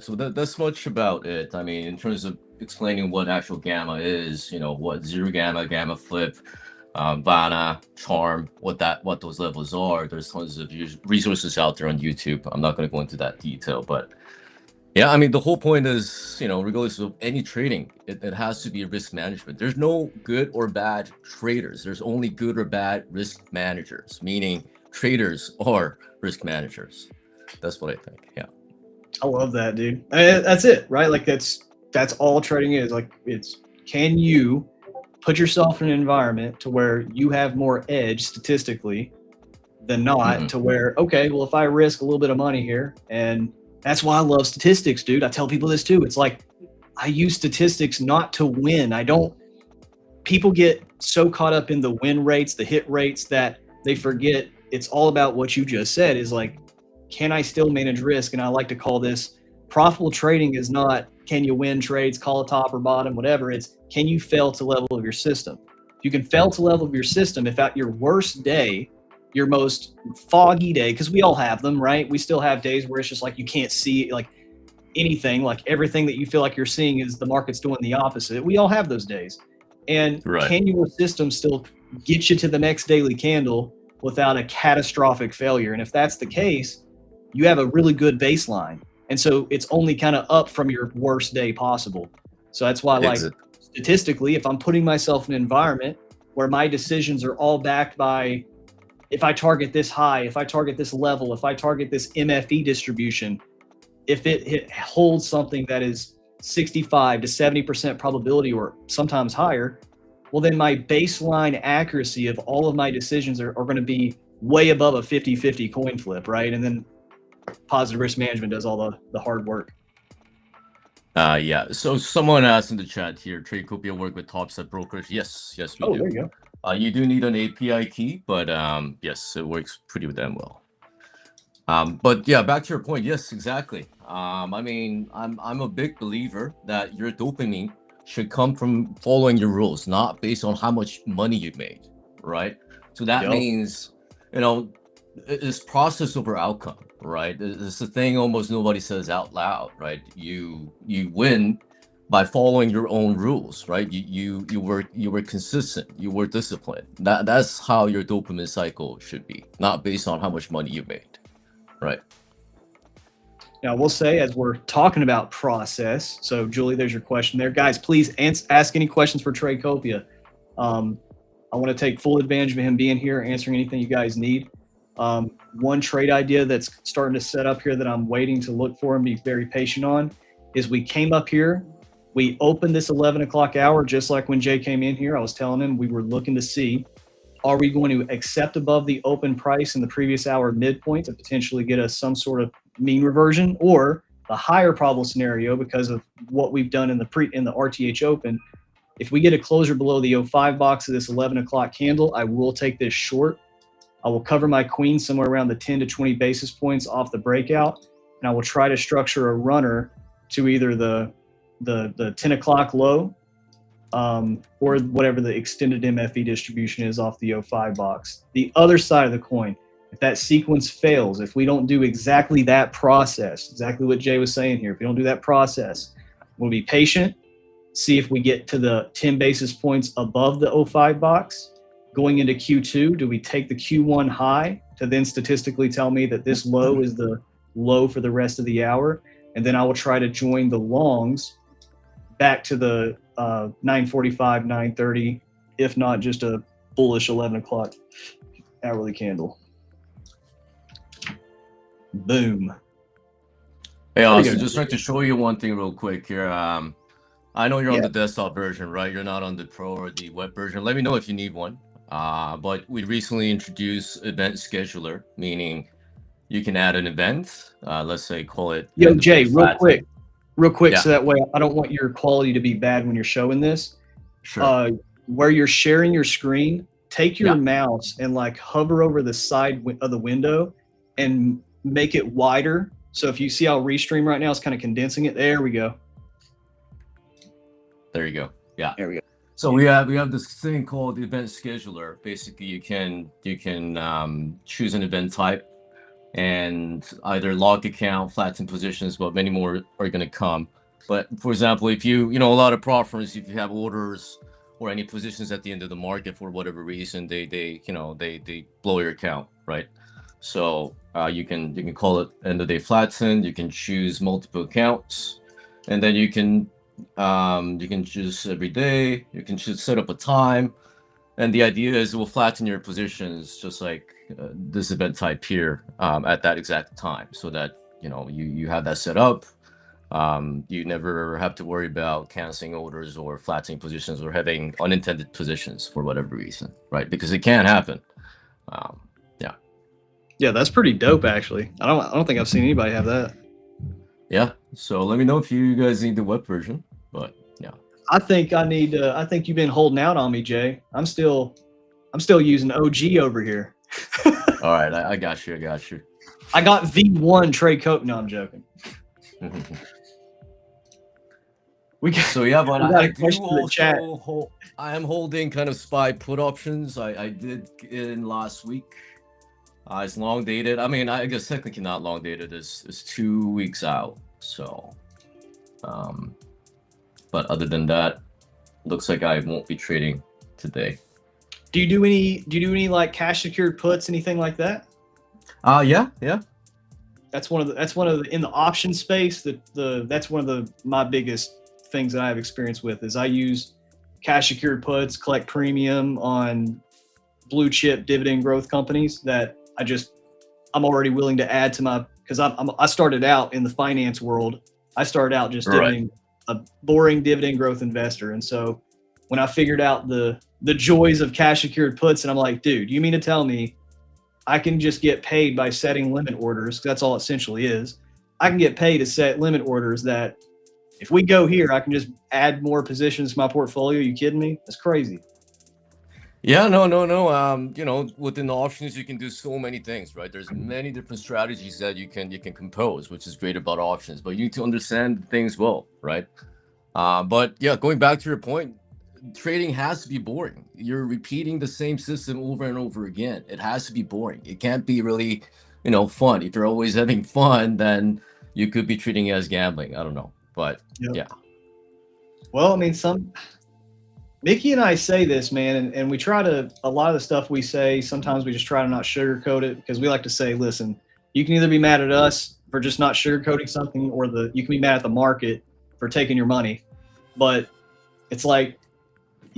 So that's much about it. In terms of explaining what actual gamma is, what zero gamma, gamma flip, Vanna, charm, what those levels are. There's tons of resources out there on YouTube. I'm not going to go into that detail, but yeah, the whole point is, regardless of any trading, it has to be risk management. There's no good or bad traders. There's only good or bad risk managers, meaning traders are risk managers. That's what I think. Yeah. I love that, dude. That's it, right? That's all trading is. Can you put yourself in an environment to where you have more edge statistically than not, to where, okay, well, if I risk a little bit of money here, and that's why I love statistics, dude. I tell people this too. It's like, I use statistics not to win. People get so caught up in the win rates, the hit rates, that they forget it's all about what you just said, is like, can I still manage risk? And I like to call this profitable trading is not, can you win trades, call a top or bottom, whatever. It's, can you fail to level of your system? If you can fail to level of your system, if at your worst day, your most foggy day, because we all have them, right? We still have days where it's just like you can't see like anything, like everything that you feel like you're seeing is the market's doing the opposite. We all have those days. And can your system still get you to the next daily candle without a catastrophic failure? And if that's the case, you have a really good baseline. And so it's only kind of up from your worst day possible. So that's why, like, statistically, if I'm putting myself in an environment where my decisions are all backed by, if I target this high, if I target this level, if I target this MFE distribution, if it holds something that is 65 to 70% probability or sometimes higher, well, then my baseline accuracy of all of my decisions are going to be way above a 50-50 coin flip, right? And then positive risk management does all the hard work. Yeah. So someone asked in the chat here, Tradecopia work with top set brokers? Yes, we do. There you go. You do need an API key, but yes, it works pretty damn well. But yeah, back to your point. Yes, exactly. I mean, I'm a big believer that your dopamine should come from following your rules, not based on how much money you made, right? So that means, it's process over outcome, right? It's the thing almost nobody says out loud, right? You win by following your own rules, right? You were consistent, you were disciplined. That's how your dopamine cycle should be, not based on how much money you made, right? Now, we'll say, as we're talking about process, so Julie, there's your question there. Guys, please ask any questions for Tradecopia. I want to take full advantage of him being here, answering anything you guys need. One trade idea that's starting to set up here that I'm waiting to look for and be very patient on is, we came up here, we opened this 11 o'clock hour, just like when Jay came in here. I was telling him we were looking to see, are we going to accept above the open price in the previous hour midpoint to potentially get us some sort of mean reversion, or the higher probable scenario, because of what we've done in the RTH open, if we get a closure below the 05 box of this 11 o'clock candle, I will take this short. I will cover my queen somewhere around the 10 to 20 basis points off the breakout, and I will try to structure a runner to either the 10 o'clock low or whatever the extended MFE distribution is off the 05 box. The other side of the coin, if that sequence fails, if we don't do exactly that process, exactly what Jay was saying here, if we don't do that process, we'll be patient, see if we get to the 10 basis points above the 05 box. Going into Q2, do we take the Q1 high to then statistically tell me that this low is the low for the rest of the hour? And then I will try to join the longs back to the 9:45, 9:30, if not just a bullish 11 o'clock hourly candle. Boom. Hey, Austin, just trying to show you one thing real quick here. I know you're on the desktop version, right? You're not on the pro or the web version. Let me know if you need one. But we recently introduced event scheduler, meaning you can add an event. Let's say call it. Yo, Jay, real quick, Yeah. so that way I don't want your quality to be bad when you're showing this. Sure. Where you're sharing your screen, take your mouse and like hover over the side of the window and make it wider. So if you see how Restream right now is kind of condensing it, there we go. There you go. Yeah. There we go. So we have this thing called the event scheduler. Basically, you can choose an event type and either lock account, flatten positions, but many more are going to come. But for example, if a lot of prop firms, if you have orders or any positions at the end of the market for whatever reason, they blow your account, right? So you can call it end of day flatten. You can choose multiple accounts, and then you can choose every day. You can just set up a time, and the idea is it will flatten your positions just like this event type here at that exact time, so that you have that set up. You never have to worry about canceling orders or flattening positions or having unintended positions for whatever reason, right? Because it can happen. Yeah, that's pretty dope, actually. I don't think I've seen anybody have that. Yeah. So let me know if you guys need the web version. But yeah. I think I need. I think you've been holding out on me, Jay. I'm still using OG over here. All right, I got you. I got V1 trade coat. No, I'm joking. So yeah, but I do chat. also I am holding kind of SPY put options. I did in last week. It's long dated. I mean, I guess technically not long dated. It's 2 weeks out. So, but other than that, looks like I won't be trading today. Do you do any like cash secured puts, anything like that? Yeah. That's one of the in the option space. That's one of my biggest things that I have experience with is I use cash secured puts, collect premium on blue chip dividend growth companies that I'm already willing to add to my, because I started out in the finance world. I started out just doing a boring dividend growth investor, and so when I figured out the joys of cash secured puts, and I'm like, dude, you mean to tell me I can just get paid by setting limit orders? That's all it essentially is. I can get paid to set limit orders that if we go here, I can just add more positions to my portfolio. You kidding me? That's crazy. Yeah, no. You know, within the options, you can do so many things, right? There's many different strategies that you can compose, which is great about options. But you need to understand things well, right? But yeah, going back to your point, trading has to be boring. You're repeating the same system over and over again. It has to be boring. It can't be really, fun. If you're always having fun, then you could be treating it as gambling. I don't know, but yeah. Well, I mean, Mickey and I say this, man, and we try to, a lot of the stuff we say, sometimes we just try to not sugarcoat it, because we like to say, listen, you can either be mad at us for just not sugarcoating something, or you can be mad at the market for taking your money. But it's like,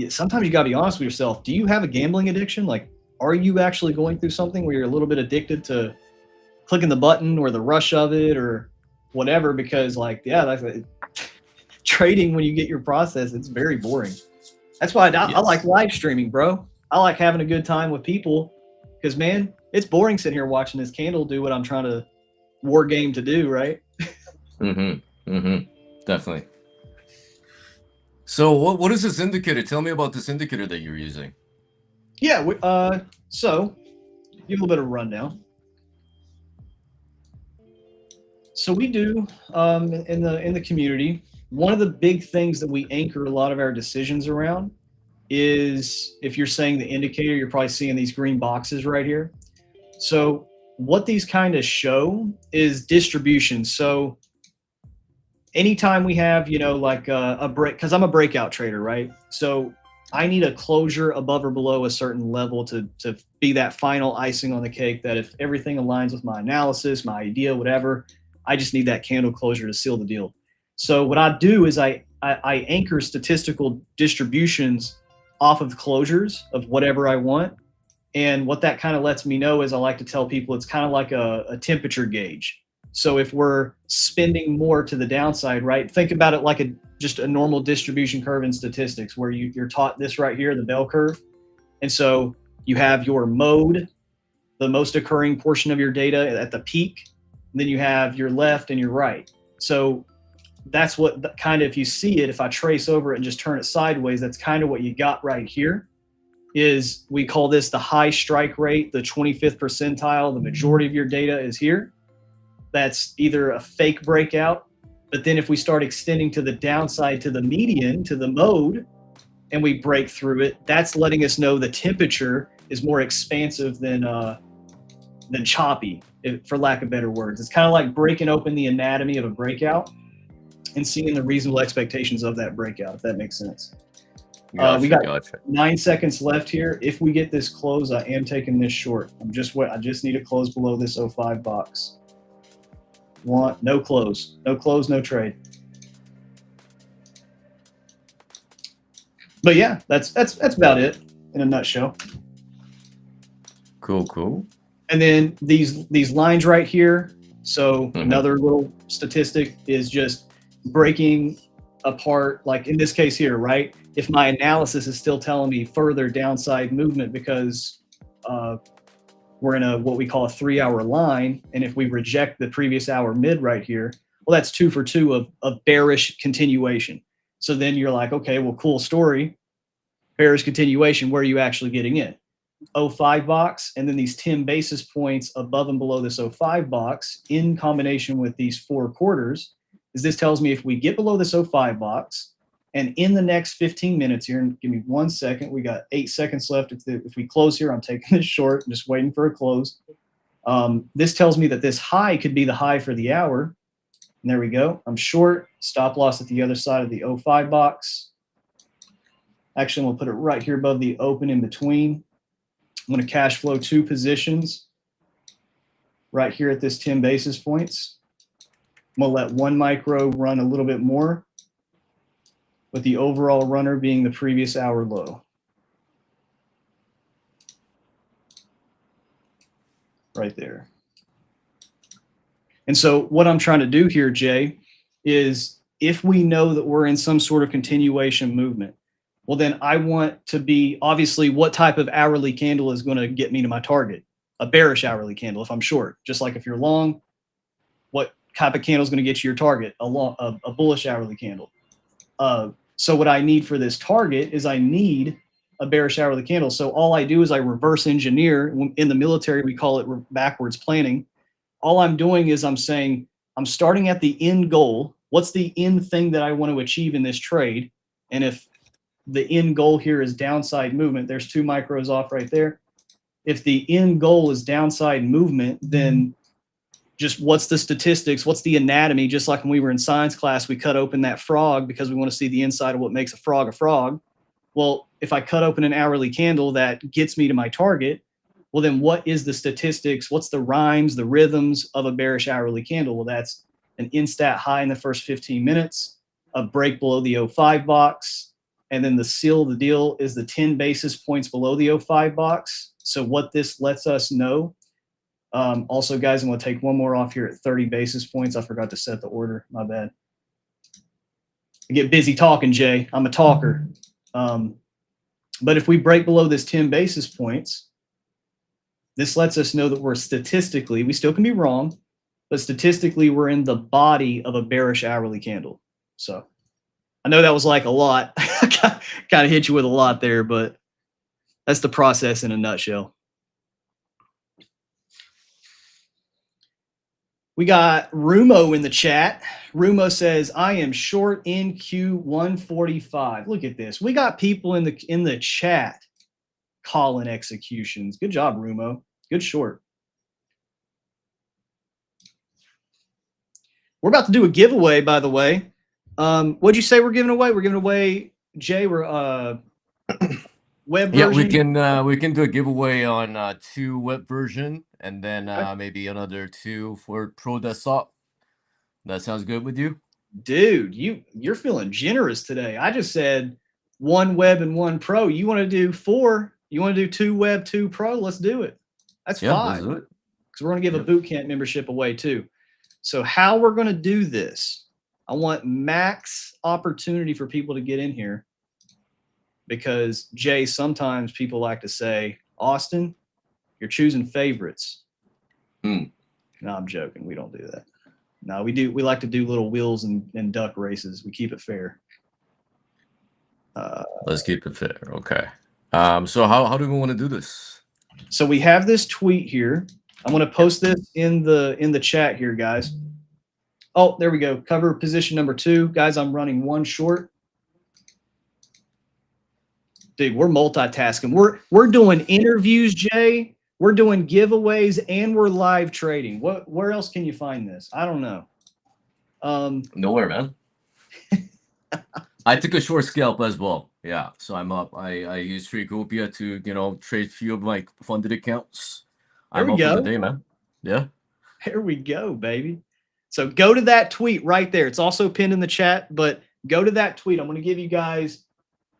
sometimes you got to be honest with yourself. Do you have a gambling addiction? Like, are you actually going through something where you're a little bit addicted to clicking the button or the rush of it or whatever? Because trading, when you get your process, it's very boring. That's why I like live streaming, bro. I like having a good time with people, because, man, it's boring sitting here watching this candle do what I'm trying to war game to do, right? Definitely. So what is this indicator? Tell me about this indicator that you're using. Yeah, so give a little bit of a rundown. So we do in the community, one of the big things that we anchor a lot of our decisions around is, if you're saying the indicator, you're probably seeing these green boxes right here. So what these kind of show is distribution. So anytime we have, like a break, because I'm a breakout trader, right? So I need a closure above or below a certain level to be that final icing on the cake, that if everything aligns with my analysis, my idea, whatever, I just need that candle closure to seal the deal. So what I do is I anchor statistical distributions off of closures of whatever I want. And what that kind of lets me know is, I like to tell people, it's kind of like a temperature gauge. So if we're spending more to the downside, right? Think about it like just a normal distribution curve in statistics, where you're taught this right here, the bell curve. And so you have your mode, the most occurring portion of your data at the peak. And then you have your left and your right. So that's what kind of, if you see it, if I trace over it and just turn it sideways, that's kind of what you got right here. Is we call this the high strike rate, the 25th percentile. The majority of your data is here. That's either a fake breakout, but then if we start extending to the downside, to the median, to the mode, and we break through it, that's letting us know the temperature is more expansive than choppy, for lack of better words. It's kind of like breaking open the anatomy of a breakout and seeing the reasonable expectations of that breakout, if that makes sense. We got 9 seconds left here. If we get this close, I am taking this short. I just need to close below this 05 box. No close, no trade. But yeah, that's about it in a nutshell. Cool. And then these lines right here. So another little statistic is just breaking apart, like in this case here, right? If my analysis is still telling me further downside movement because we're in a what we call a 3-hour line, and if we reject the previous hour mid right here, well, that's 2 for 2 of bearish continuation. So then you're like, okay, well, cool story, bearish continuation. Where are you actually getting in? 05 box, and then these 10 basis points above and below this 05 box in combination with these 4 quarters, is this tells me if we get below this 05 box, and in the next 15 minutes here, and give me 1 second, we got 8 seconds left. If we close here, I'm taking this short, I'm just waiting for a close. This tells me that this high could be the high for the hour. And there we go. I'm short, stop loss at the other side of the 05 box. Actually, we'll put it right here above the open in between. I'm going to cash flow 2 positions right here at this 10 basis points. I'm going to let 1 micro run a little bit more, with the overall runner being the previous hour low. Right there. And so what I'm trying to do here, Jay, is if we know that we're in some sort of continuation movement, well, then I want to be, obviously, what type of hourly candle is going to get me to my target? A bearish hourly candle if I'm short. Just like if you're long, what type of candle is going to get you your target? A bullish hourly candle. So what I need for this target is I need a bearish hourly candle. So all I do is I reverse engineer. In the military, we call it backwards planning. All I'm doing is I'm saying I'm starting at the end goal. What's the end thing that I want to achieve in this trade? And if the end goal here is downside movement, there's 2 micros off right there. If the end goal is downside movement, then just what's the statistics? What's the anatomy? Just like when we were in science class, we cut open that frog because we want to see the inside of what makes a frog a frog. Well, if I cut open an hourly candle that gets me to my target, well, then what is the statistics? What's the rhymes, the rhythms of a bearish hourly candle? Well, that's an instat high in the first 15 minutes, a break below the 05 box, and then the seal of the deal is the 10 basis points below the 05 box. So what this lets us know, also, guys, I'm going to take one more off here at 30 basis points. I forgot to set the order. My bad. I get busy talking, Jay. I'm a talker. But if we break below this 10 basis points, this lets us know that we're statistically, we still can be wrong, but statistically we're in the body of a bearish hourly candle. So I know that was like a lot. Kind of hit you with a lot there, but that's the process in a nutshell. We got Rumo in the chat. Rumo says, I am short in Q145. Look at this. We got people in the chat calling executions. Good job, Rumo. Good short. We're about to do a giveaway, by the way. What'd you say we're giving away? We're giving away, Jay, we're web version. Yeah, we can do a giveaway on 2 web version, and then maybe another 2 for pro desktop. That sounds good with you, dude? You're feeling generous today. I just said 1 web and 1 pro. You want to do 4? You want to do 2 web, 2 pro? Let's do it. That's 5. Because we're going to give a bootcamp membership away too. So how we're going to do this? I want max opportunity for people to get in here. Because, Jay, sometimes people like to say, Austin, you're choosing favorites. No, I'm joking. We don't do that. No, we do. We like to do little wheels and duck races. We keep it fair. Let's keep it fair. Okay. So how do we want to do this? So we have this tweet here. I'm going to post this in the chat here, guys. Oh, there we go. Cover position number 2. Guys, I'm running 1 short. Dude, we're multitasking. We're doing interviews, Jay. We're doing giveaways, and we're live trading. Where else can you find this? I don't know. Nowhere, man. I took a short scalp as well. Yeah, so I'm up. I use Tradecopia to trade few of my funded accounts. I'm up for the day, man. Yeah. There we go, baby. So go to that tweet right there. It's also pinned in the chat, but go to that tweet. I'm going to give you guys.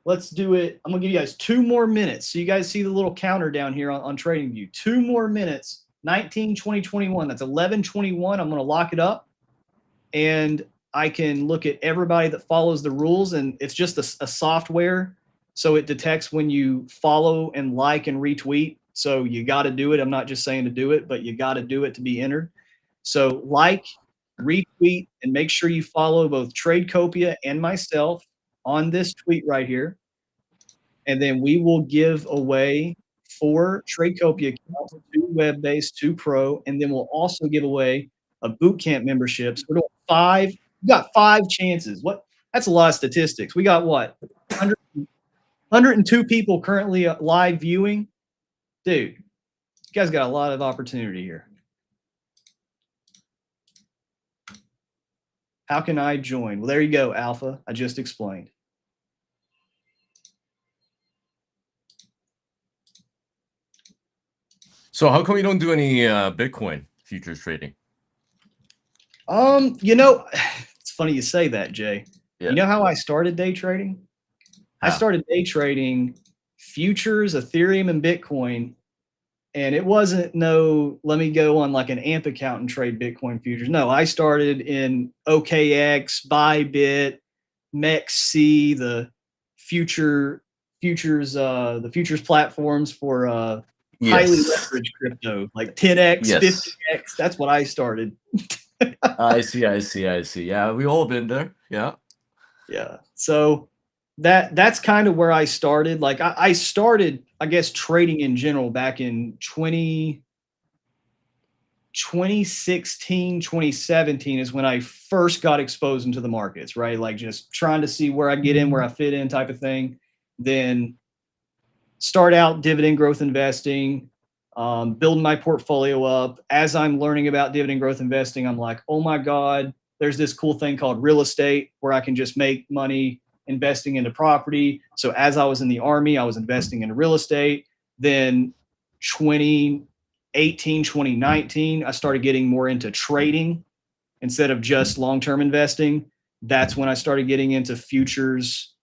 Let's do it. I'm going to give you guys 2 more minutes. So you guys see the little counter down here on TradingView. 2 more minutes. 19, 20, 21. That's 11, 21. I'm going to lock it up. And I can look at everybody that follows the rules. And it's just a software. So it detects when you follow and like and retweet. So you got to do it. I'm not just saying to do it, but you got to do it to be entered. So like, retweet, and make sure you follow both Tradecopia and myself on this tweet right here. And then we will give away 4 Tradecopia accounts, 2 web-based, 2 pro, and then we'll also give away a bootcamp memberships. We're doing 5. We got 5 chances. What? That's a lot of statistics. We got what? 102 people currently live viewing. Dude, you guys got a lot of opportunity here. How can I join? Well, there you go, Alpha. I just explained. So how come you don't do any Bitcoin futures trading? You know, it's funny you say that, Jay. Yeah. You know how I started day trading? I started day trading futures, Ethereum, and Bitcoin. And it wasn't let me go on like an AMP account and trade Bitcoin futures. No, I started in OKX, Bybit, MEXC, the futures platforms for highly leveraged crypto, like 10x, 50x. That's what I started. I see. Yeah, we all been there. Yeah. So that's kind of where I started. Like I started, I guess, trading in general back in 2016, 2017 is when I first got exposed into the markets, right? Like just trying to see where I get in, where I fit in type of thing. Then start out dividend growth investing, building my portfolio up. As I'm learning about dividend growth investing, I'm like, oh my God, there's this cool thing called real estate where I can just make money investing into property. So as I was in the Army, I was investing into real estate. Then 2018, 2019, I started getting more into trading instead of just long-term investing. That's when I started getting into futures,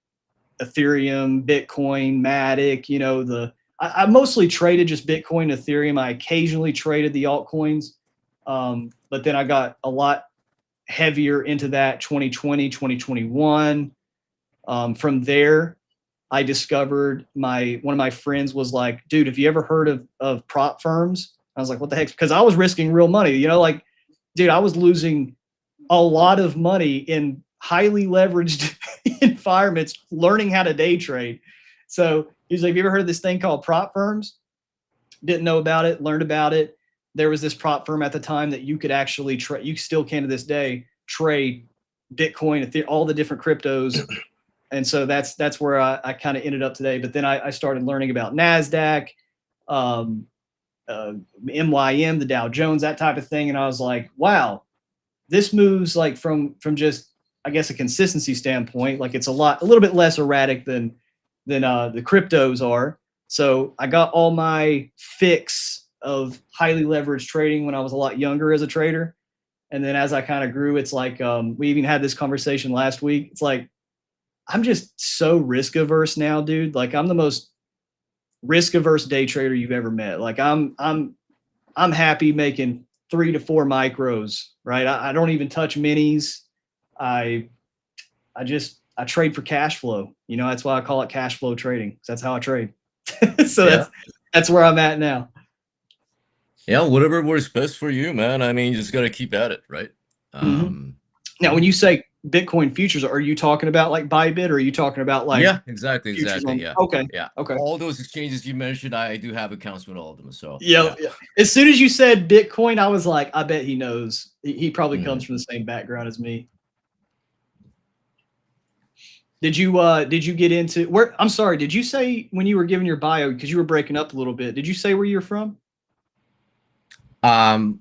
Ethereum, Bitcoin, Matic, you know, I mostly traded just Bitcoin, Ethereum. I occasionally traded the altcoins. But then I got a lot heavier into that 2020, 2021. From there, I discovered one of my friends was like, dude, have you ever heard of prop firms? I was like, what the heck? Because I was risking real money, you know, like, dude, I was losing a lot of money in highly leveraged environments, learning how to day trade. So he's like, have you ever heard of this thing called prop firms? Didn't know about it, learned about it. There was this prop firm at the time that you could actually trade, you still can to this day, trade Bitcoin, all the different cryptos. And so that's where I kind of ended up today. But then I started learning about Nasdaq, MYM, the Dow Jones, that type of thing. And I was like, wow, this moves like from just, I guess, a consistency standpoint, like it's a little bit less erratic than the cryptos are. So I got all my fix of highly leveraged trading when I was a lot younger as a trader. And then as I kind of grew, it's like, we even had this conversation last week. It's like, I'm just so risk averse now, dude. Like I'm the most risk averse day trader you've ever met. Like I'm happy making 3 to 4 micros, right? I don't even touch minis. I trade for cash flow. You know, that's why I call it cash flow trading. That's how I trade. So that's where I'm at now. Yeah, whatever works best for you, man. I mean, you just got to keep at it, right? Now, when you say Bitcoin futures, are you talking about like Bybit, or are you talking about like? Yeah, exactly. Yeah. Okay. Yeah. Okay. All those exchanges you mentioned, I do have accounts with all of them. So yeah. As soon as you said Bitcoin, I was like, I bet he knows. He probably comes from the same background as me. Did you get into where? I'm sorry. Did you say when you were giving your bio, because you were breaking up a little bit? Did you say where you're from? From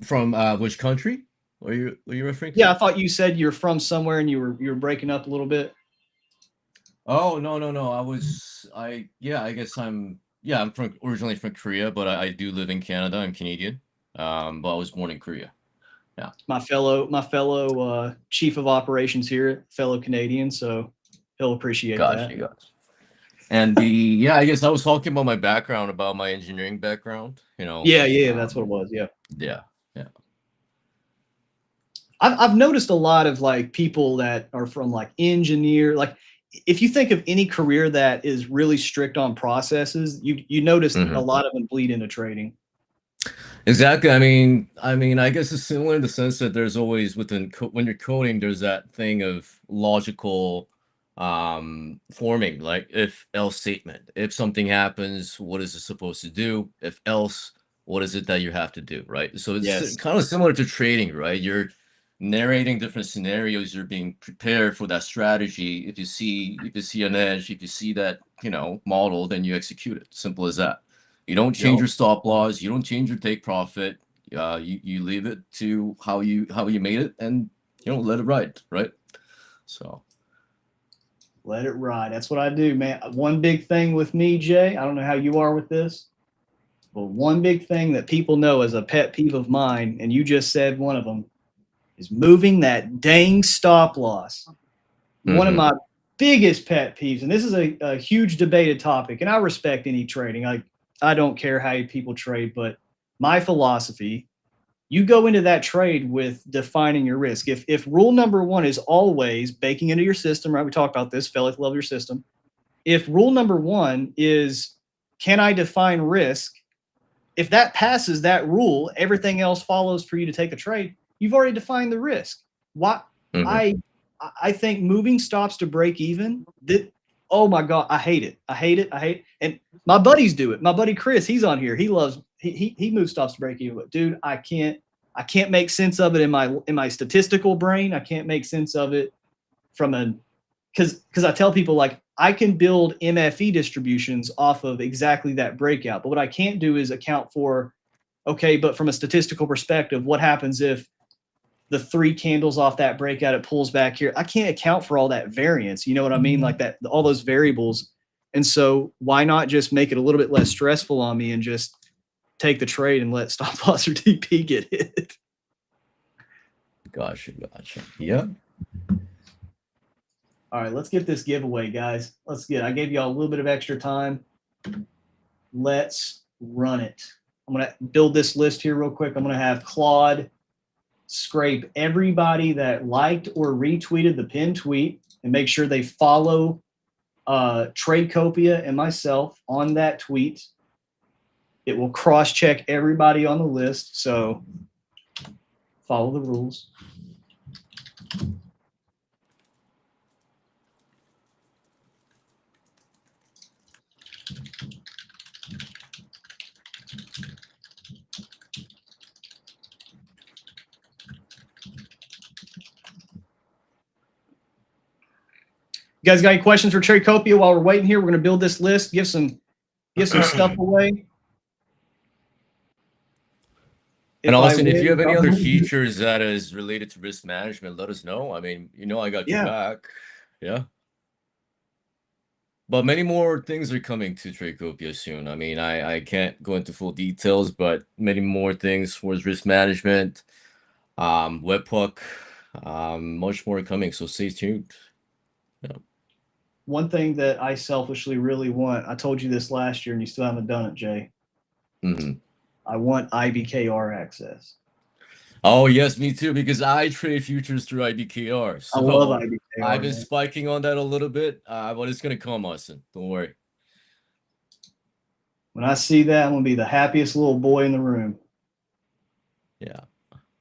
which country? Were you referring to? Yeah, I thought you said you're from somewhere and you were breaking up a little bit. Oh, no. I'm originally from Korea, but I do live in Canada. I'm Canadian. But I was born in Korea. Yeah. My fellow chief of operations here, fellow Canadian, so he'll appreciate that. Gotcha. And I guess I was talking about my background, about my engineering background, you know. Yeah, that's what it was. Yeah. Yeah. I've noticed a lot of like people that are from like if you think of any career that is really strict on processes, you notice a lot of them bleed into trading. Exactly. I mean, I guess it's similar in the sense that there's always when you're coding, there's that thing of logical forming, like if else statement. If something happens, what is it supposed to do? If else, what is it that you have to do, right? So it's kind of similar to trading, right? You're narrating different scenarios. You're being prepared for that strategy. If you see an edge, if you see that model, then you execute it. Simple as that. You don't change your stop loss. You don't change your take profit. You leave it to how you made it, and let it ride, right? So let it ride. That's what I do, man. One big thing with me, Jay, I don't know how you are with this, but one big thing that people know as a pet peeve of mine, and you just said one of them, is moving that dang stop loss. One of my biggest pet peeves, and this is a huge debated topic, and I respect any trading. I don't care how people trade, but my philosophy, you go into that trade with defining your risk. If rule number one is always baking into your system, right? We talked about this, failure to level your system. If rule number one is, can I define risk? If that passes that rule, everything else follows for you to take a trade. You've already defined the risk. Why? I think moving stops to break even, oh my God, I hate it. And my buddies do it. My buddy Chris, he's on here. He moves stops to break even. But dude, I can't make sense of it in my statistical brain. I can't make sense of it because I tell people, like, I can build MFE distributions off of exactly that breakout. But what I can't do is account for, okay, but from a statistical perspective, what happens if the 3 candles off that breakout, it pulls back here? I can't account for all that variance. You know what I mean? Like that, all those variables. And so why not just make it a little bit less stressful on me and just take the trade and let stop loss or TP get hit? Gotcha. Yeah. All right, let's get this giveaway, guys. I gave y'all a little bit of extra time. Let's run it. I'm going to build this list here real quick. I'm going to have Claude scrape everybody that liked or retweeted the pinned tweet and make sure they follow Tradecopia and myself on that tweet. It will cross-check everybody on the list, so follow the rules. You guys got any questions for Tradecopia while we're waiting here? We're going to build this list, give some stuff away. And Austin, if you have any other features that is related to risk management, let us know. I mean, I got your back. Yeah. But many more things are coming to Tradecopia soon. I mean, I can't go into full details, but many more things for risk management, webhook, much more coming. So stay tuned. Yeah. One thing that I selfishly really want, I told you this last year and you still haven't done it, Jay. I want IBKR access. Oh, yes, me too, because I trade futures through IBKR. So I love IBKR. I've been spiking on that a little bit, but it's going to come, Austin. Don't worry. When I see that, I'm going to be the happiest little boy in the room. Yeah.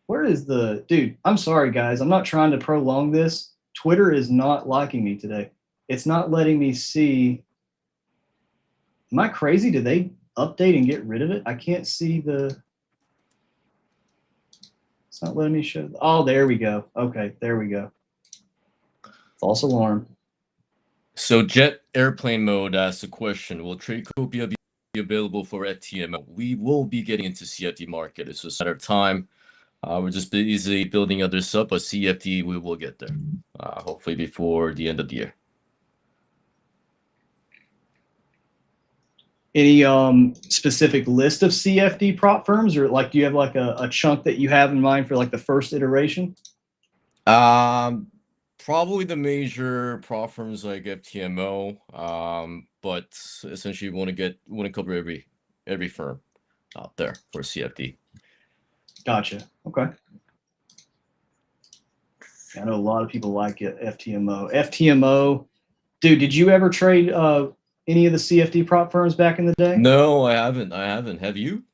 Where is the dude? I'm sorry, guys. I'm not trying to prolong this. Twitter is not liking me today. It's not letting me see. Am I crazy? Did they update and get rid of it? I can't see the. It's not letting me show. Oh, there we go. Okay, there we go. False alarm. So Jet Airplane Mode asks a question. Will Tradecopia be available for FTMO? We will be getting into CFD market. It's just a matter of time. We're just busy building other stuff, but CFD, we will get there. Hopefully before the end of the year. Any specific list of CFD prop firms, or like do you have like a chunk that you have in mind for like the first iteration? Probably the major prop firms like FTMO, but essentially want to cover every firm out there for CFD. Gotcha. Okay. I know a lot of people like it. FTMO. Dude, did you ever trade any of the CFD prop firms back in the day? No, I haven't. Have you?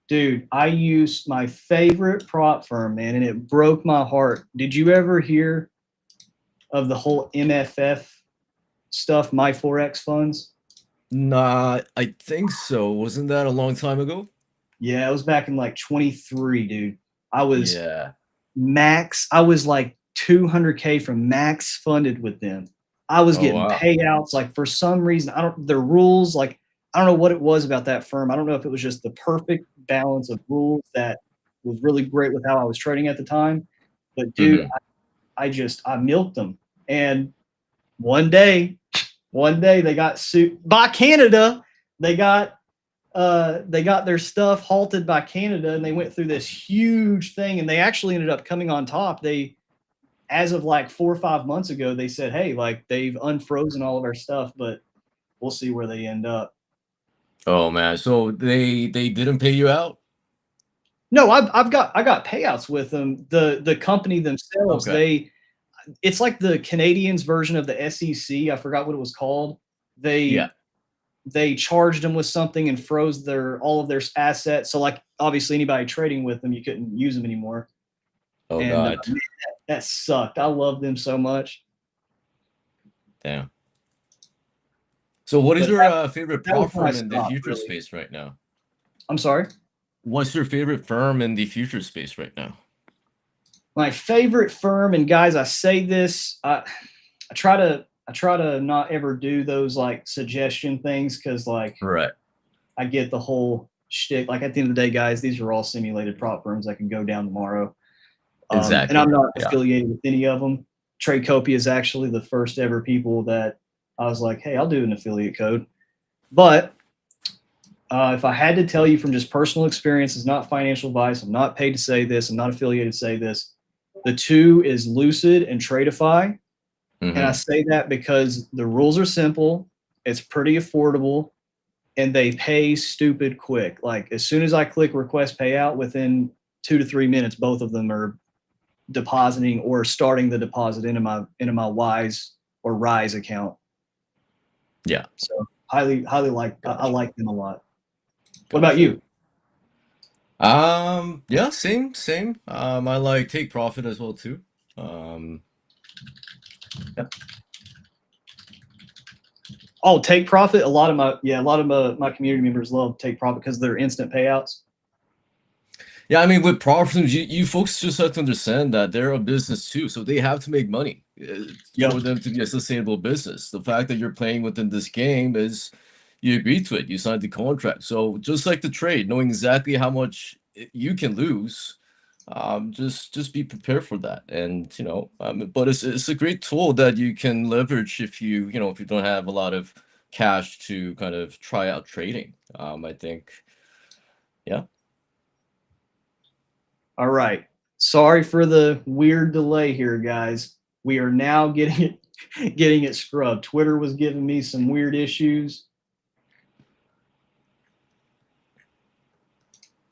Dude, I used my favorite prop firm, man, and it broke my heart. Did you ever hear of the whole MFF stuff, My Forex Funds? Nah, I think so. Wasn't that a long time ago? Yeah, it was back in like 23, dude. I was Yeah. I was like 200K from max funded with them. I was getting wow. payouts, like for some reason, their rules, like I don't know what it was about that firm. I don't know if it was just the perfect balance of rules that was really great with how I was trading at the time. But dude, I milked them. And one day they got sued by Canada. They got their stuff halted by Canada, and they went through this huge thing, and they actually ended up coming on top. They, as of like 4 or 5 months ago, they said, hey, like they've unfrozen all of our stuff, but we'll see where they end up. Oh man, so they didn't pay you out? No, I got payouts with them. The company themselves, it's like the Canadians version of the SEC. I forgot what it was called. They charged them with something and froze all of their assets. So like obviously anybody trading with them, you couldn't use them anymore. Oh and, God, man, that sucked. I love them so much. Damn. So what is your favorite prop firm in the future space right now? I'm sorry? What's your favorite firm in the future space right now? My favorite firm, and guys, I say this, I try to not ever do those like suggestion things because like I get the whole shtick. Like at the end of the day, guys, these are all simulated prop firms that can go down tomorrow. Exactly. And I'm not affiliated with any of them. Tradecopia is actually the first ever people that I was like, hey, I'll do an affiliate code. But if I had to tell you from just personal experience, it's not financial advice. I'm not paid to say this. I'm not affiliated to say this. The two is Lucid and Tradeify. And I say that because the rules are simple. It's pretty affordable. And they pay stupid quick. Like as soon as I click request payout, within 2 to 3 minutes, both of them are depositing or starting the deposit into my Wise or Rise account. Yeah. So highly like I like them a lot. What about you? Yeah, same. I like Take Profit as well too. Oh, Take Profit. A lot of my community members love Take Profit because they're instant payouts. Yeah, I mean, with prop firms, you folks just have to understand that they're a business too, so they have to make money for them to be a sustainable business. The fact that you're playing within this game is you agreed to it, you signed the contract. So just like the trade, knowing exactly how much you can lose, just be prepared for that. And but it's a great tool that you can leverage if you don't have a lot of cash to kind of try out trading. I think, yeah. All right. Sorry for the weird delay here, guys. We are now getting it scrubbed. Twitter was giving me some weird issues.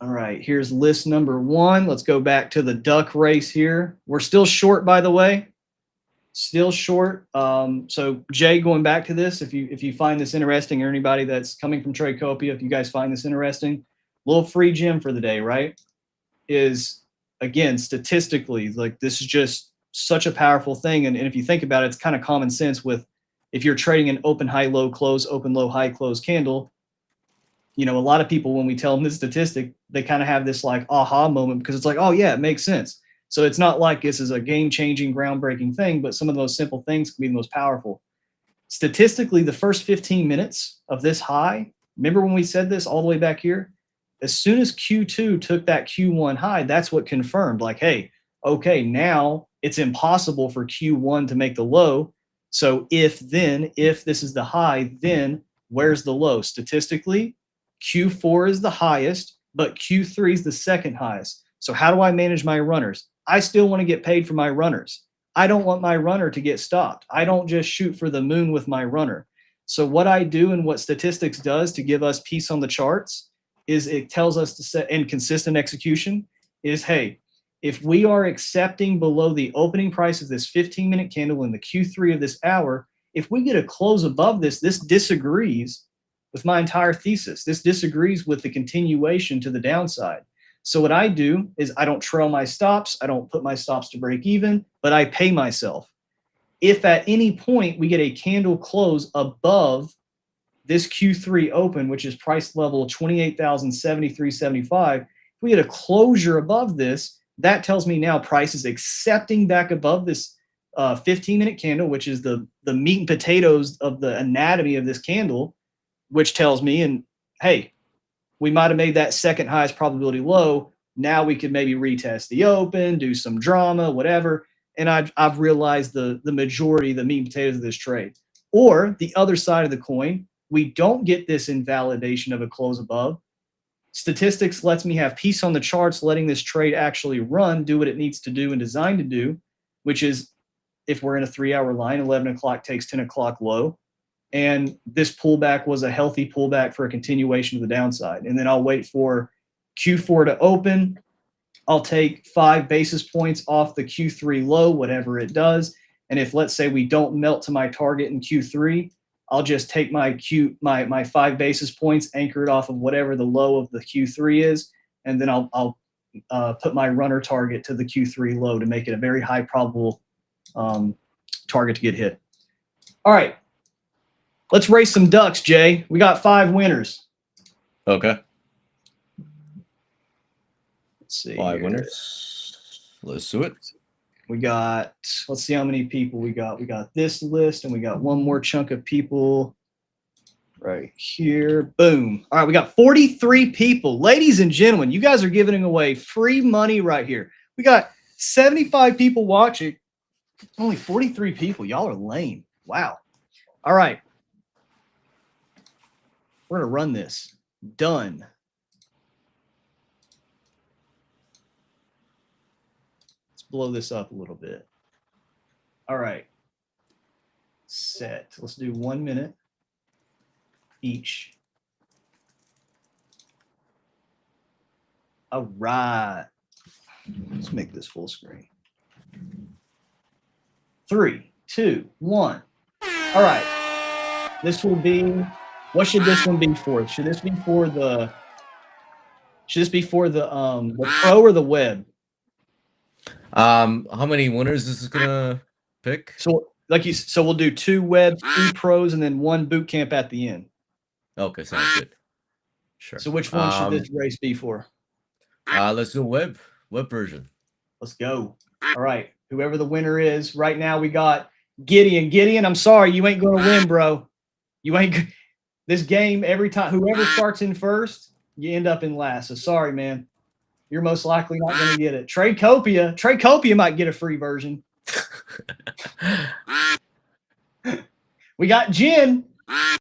All right, here's list number 1. Let's go back to the duck race here. We're still short, by the way. Still short. So Jay, going back to this, if you find this interesting, or anybody that's coming from Tradecopia, if you guys find this interesting, little free gem for the day, right? Is again, statistically, like this is just such a powerful thing. And if you think about it, it's kind of common sense with if you're trading an open, high, low, close, open, low, high, close candle. A lot of people, when we tell them this statistic, they kind of have this like aha moment because it's like, oh yeah, it makes sense. So it's not like this is a game-changing, groundbreaking thing, but some of those simple things can be the most powerful. Statistically, the first 15 minutes of this high, remember when we said this all the way back here? As soon as Q2 took that Q1 high, that's what confirmed like, hey, okay, now it's impossible for Q1 to make the low. So if this is the high, then where's the low? Statistically, Q4 is the highest, but Q3 is the second highest. So how do I manage my runners? I still want to get paid for my runners. I don't want my runner to get stopped. I don't just shoot for the moon with my runner. So what I do and what statistics does to give us peace on the charts is it tells us to set, and consistent execution is, hey, if we are accepting below the opening price of this 15-minute candle in the Q3 of this hour, if we get a close above this, this disagrees with my entire thesis. This disagrees with the continuation to the downside. So what I do is I don't trail my stops. I don't put my stops to break even, but I pay myself. If at any point we get a candle close above this Q3 open, which is price level 28,073.75, if we get a closure above this, that tells me now price is accepting back above this 15-minute candle, which is the meat and potatoes of the anatomy of this candle, which tells me, and hey, we might have made that second highest probability low. Now we could maybe retest the open, do some drama, whatever. And I've realized the majority, the meat and potatoes of this trade. Or the other side of the coin, we don't get this invalidation of a close above. Statistics lets me have peace on the charts, letting this trade actually run, do what it needs to do and designed to do, which is if we're in a 3-hour line, 11 o'clock takes 10 o'clock low. And this pullback was a healthy pullback for a continuation of the downside. And then I'll wait for Q4 to open. I'll take 5 basis points off the Q3 low, whatever it does. And if, let's say, we don't melt to my target in Q3, I'll just take my 5 basis points, anchor it off of whatever the low of the Q3 is, and then I'll put my runner target to the Q3 low to make it a very high probable target to get hit. All right. Let's race some ducks, Jay. We got 5 winners. Okay. Let's see. 5 winners. Let's do it. We got, let's see how many people we got. We got this list, and we got one more chunk of people right here. Boom. All right, we got 43 people. Ladies and gentlemen, you guys are giving away free money right here. We got 75 people watching. Only 43 people. Y'all are lame. Wow. All right. We're going to run this. Done. Let's blow this up a little bit. All right. Set. Let's do 1 minute each. All right. Let's make this full screen. 3, 2, 1. All right. This will be, what should this one be for? Should this be for the pro or the web? How many winners is this gonna pick? So so we'll do 2 web, 2 pros, and then 1 boot camp at the end. Okay, sounds good. Sure. So which one should this race be for? Let's do web version. Let's go. All right. Whoever the winner is, right now we got Gideon. Gideon, I'm sorry, you ain't gonna win, bro. You ain't. This game, every time whoever starts in first, you end up in last. So sorry, man. You're most likely not gonna get it. Tradecopia might get a free version. We got Jen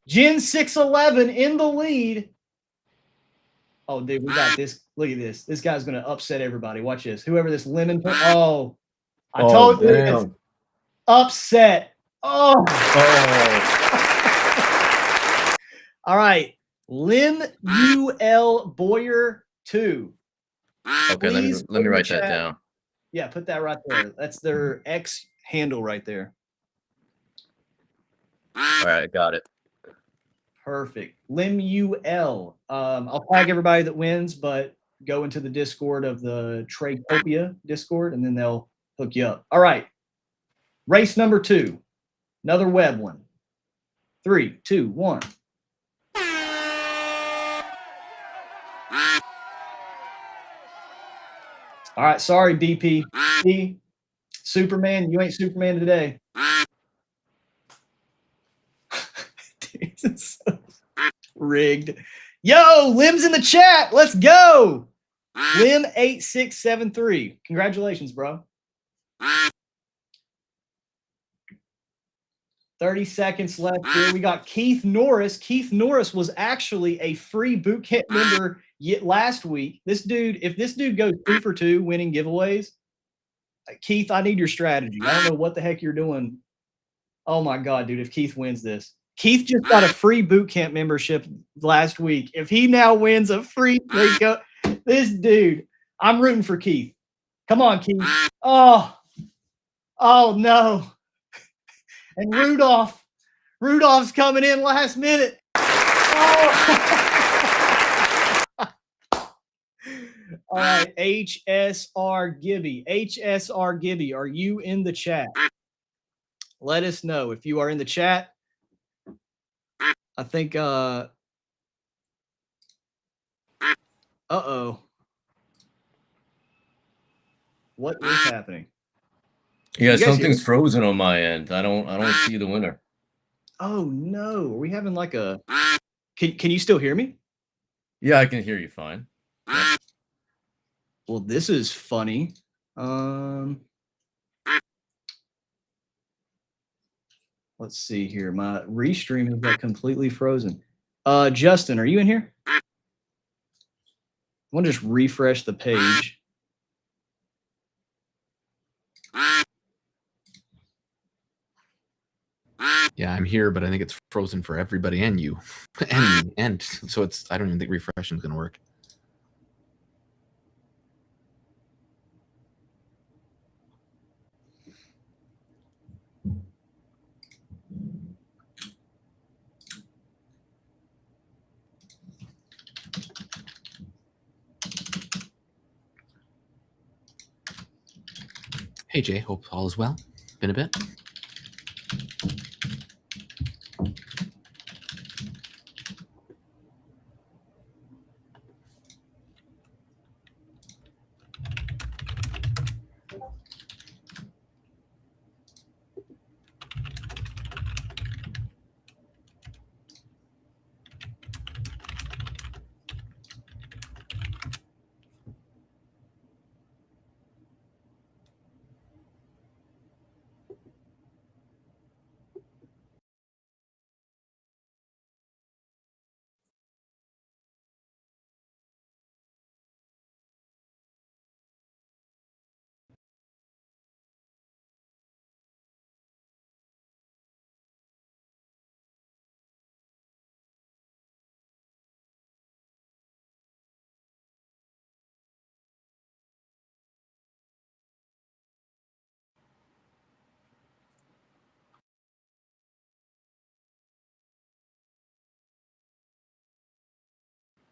611 in the lead. Oh, dude, we got this. Look at this. This guy's gonna upset everybody. Watch this. Whoever this lemon. Oh, I told you. It's upset. Oh. All right. Lim UL Boyer 2. Okay, let me write that down. Yeah, put that right there. That's their X handle right there. All right, got it. Perfect. Lim UL. I'll tag everybody that wins, but go into the Discord of the Tradecopia Discord, and then they'll hook you up. All right. Race number 2. Another web one. 3, 2, 1. All right, sorry, DP. Superman, you ain't Superman today. Rigged. Yo, Lim's in the chat. Let's go. Lim8673. Congratulations, bro. 30 seconds left here. We got Keith Norris. Keith Norris was actually a free bootcamp member last week. This dude, if this dude goes 2 for 2 winning giveaways, Keith, I need your strategy. I don't know what the heck you're doing. Oh my God, dude, if Keith wins this. Keith just got a free bootcamp membership last week. If he now wins a free breakup, this dude, I'm rooting for Keith. Come on, Keith. Oh no. And Rudolph. Rudolph's coming in last minute. Oh. All right, HSR Gibby. HSR Gibby, are you in the chat? Let us know if you are in the chat. I think uh-oh. What is happening? Yeah, You guys something's hear? frozen on my end. I don't see the winner. Oh no. Are we having like a can you still hear me? Yeah, I can hear you fine. Yeah. Well, this is funny. Let's see here. My restream has got completely frozen. Justun, are you in here? I want to just refresh the page. Yeah, I'm here, but I think it's frozen for everybody and you. and so it's I don't even think refreshing is gonna work. Hey Jay, hope all is well. Been a bit.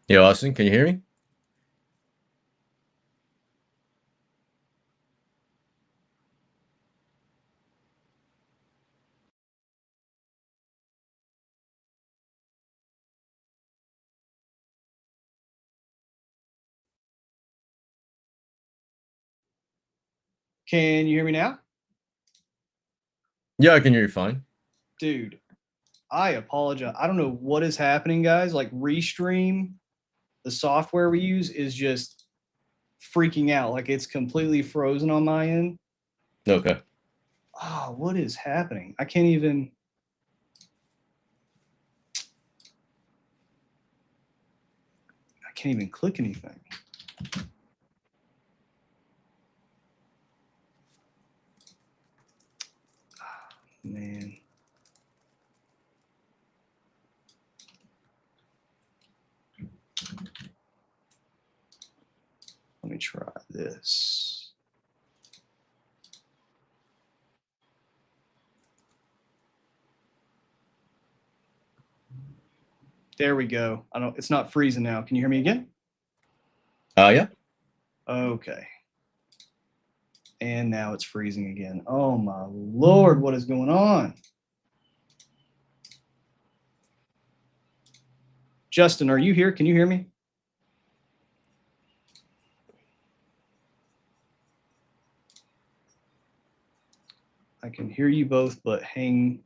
Yo, Austin, can you hear me? Can you hear me now? Yeah, I can hear you fine. Dude, I apologize. I don't know what is happening, guys. Like Restream, the software we use is just freaking out. Like it's completely frozen on my end. Okay. Oh, what is happening? I can't even. I can't even click anything. Man. Let me try this. There we go. It's not freezing now. Can you hear me again? Yeah. Okay. And now it's freezing again. Oh my Lord, what is going on? Justun, are you here? Can you hear me? I can hear you both, but hang.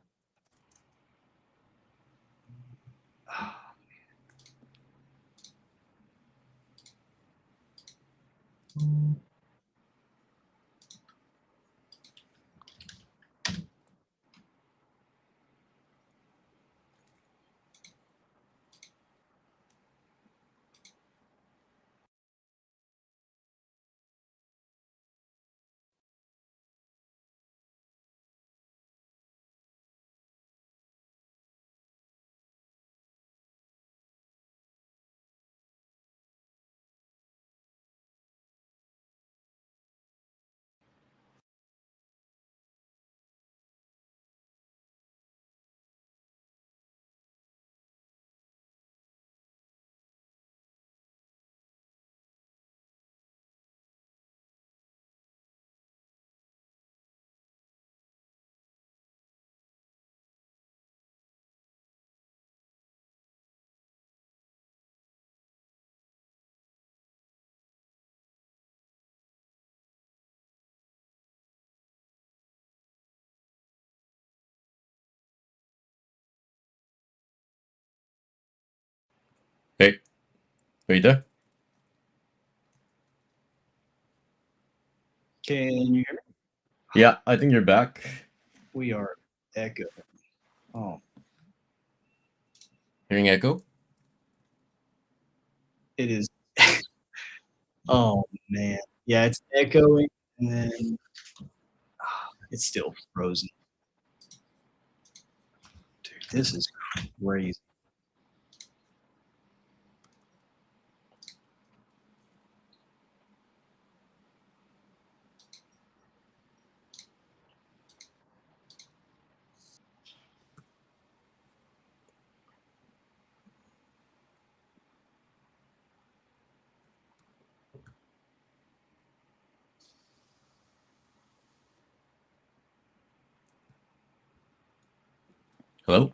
Are you there? Can you hear me? Yeah, I think you're back. We are echo. Oh, Hearing echo? it is. Oh man, yeah, it's echoing, and then it's still frozen. Dude, this is crazy. Hello?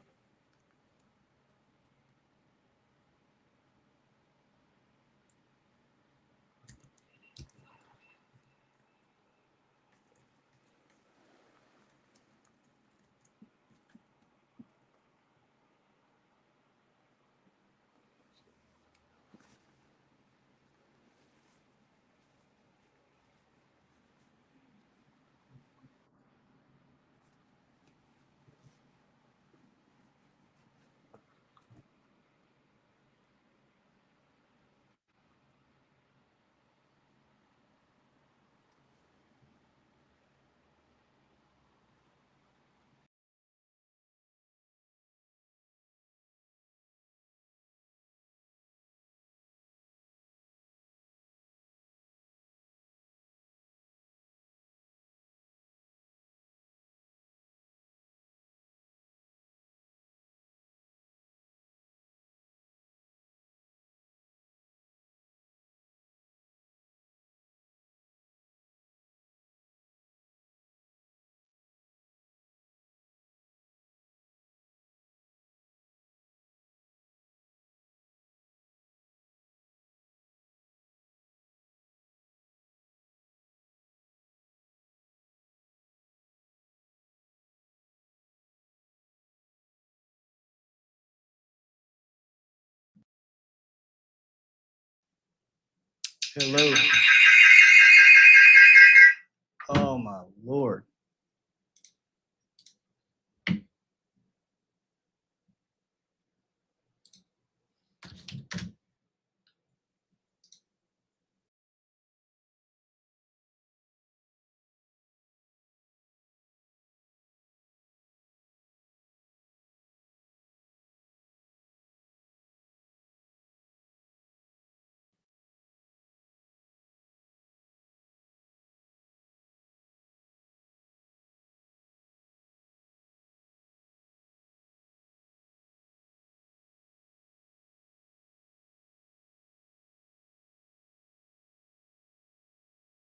Hello. Oh my lord.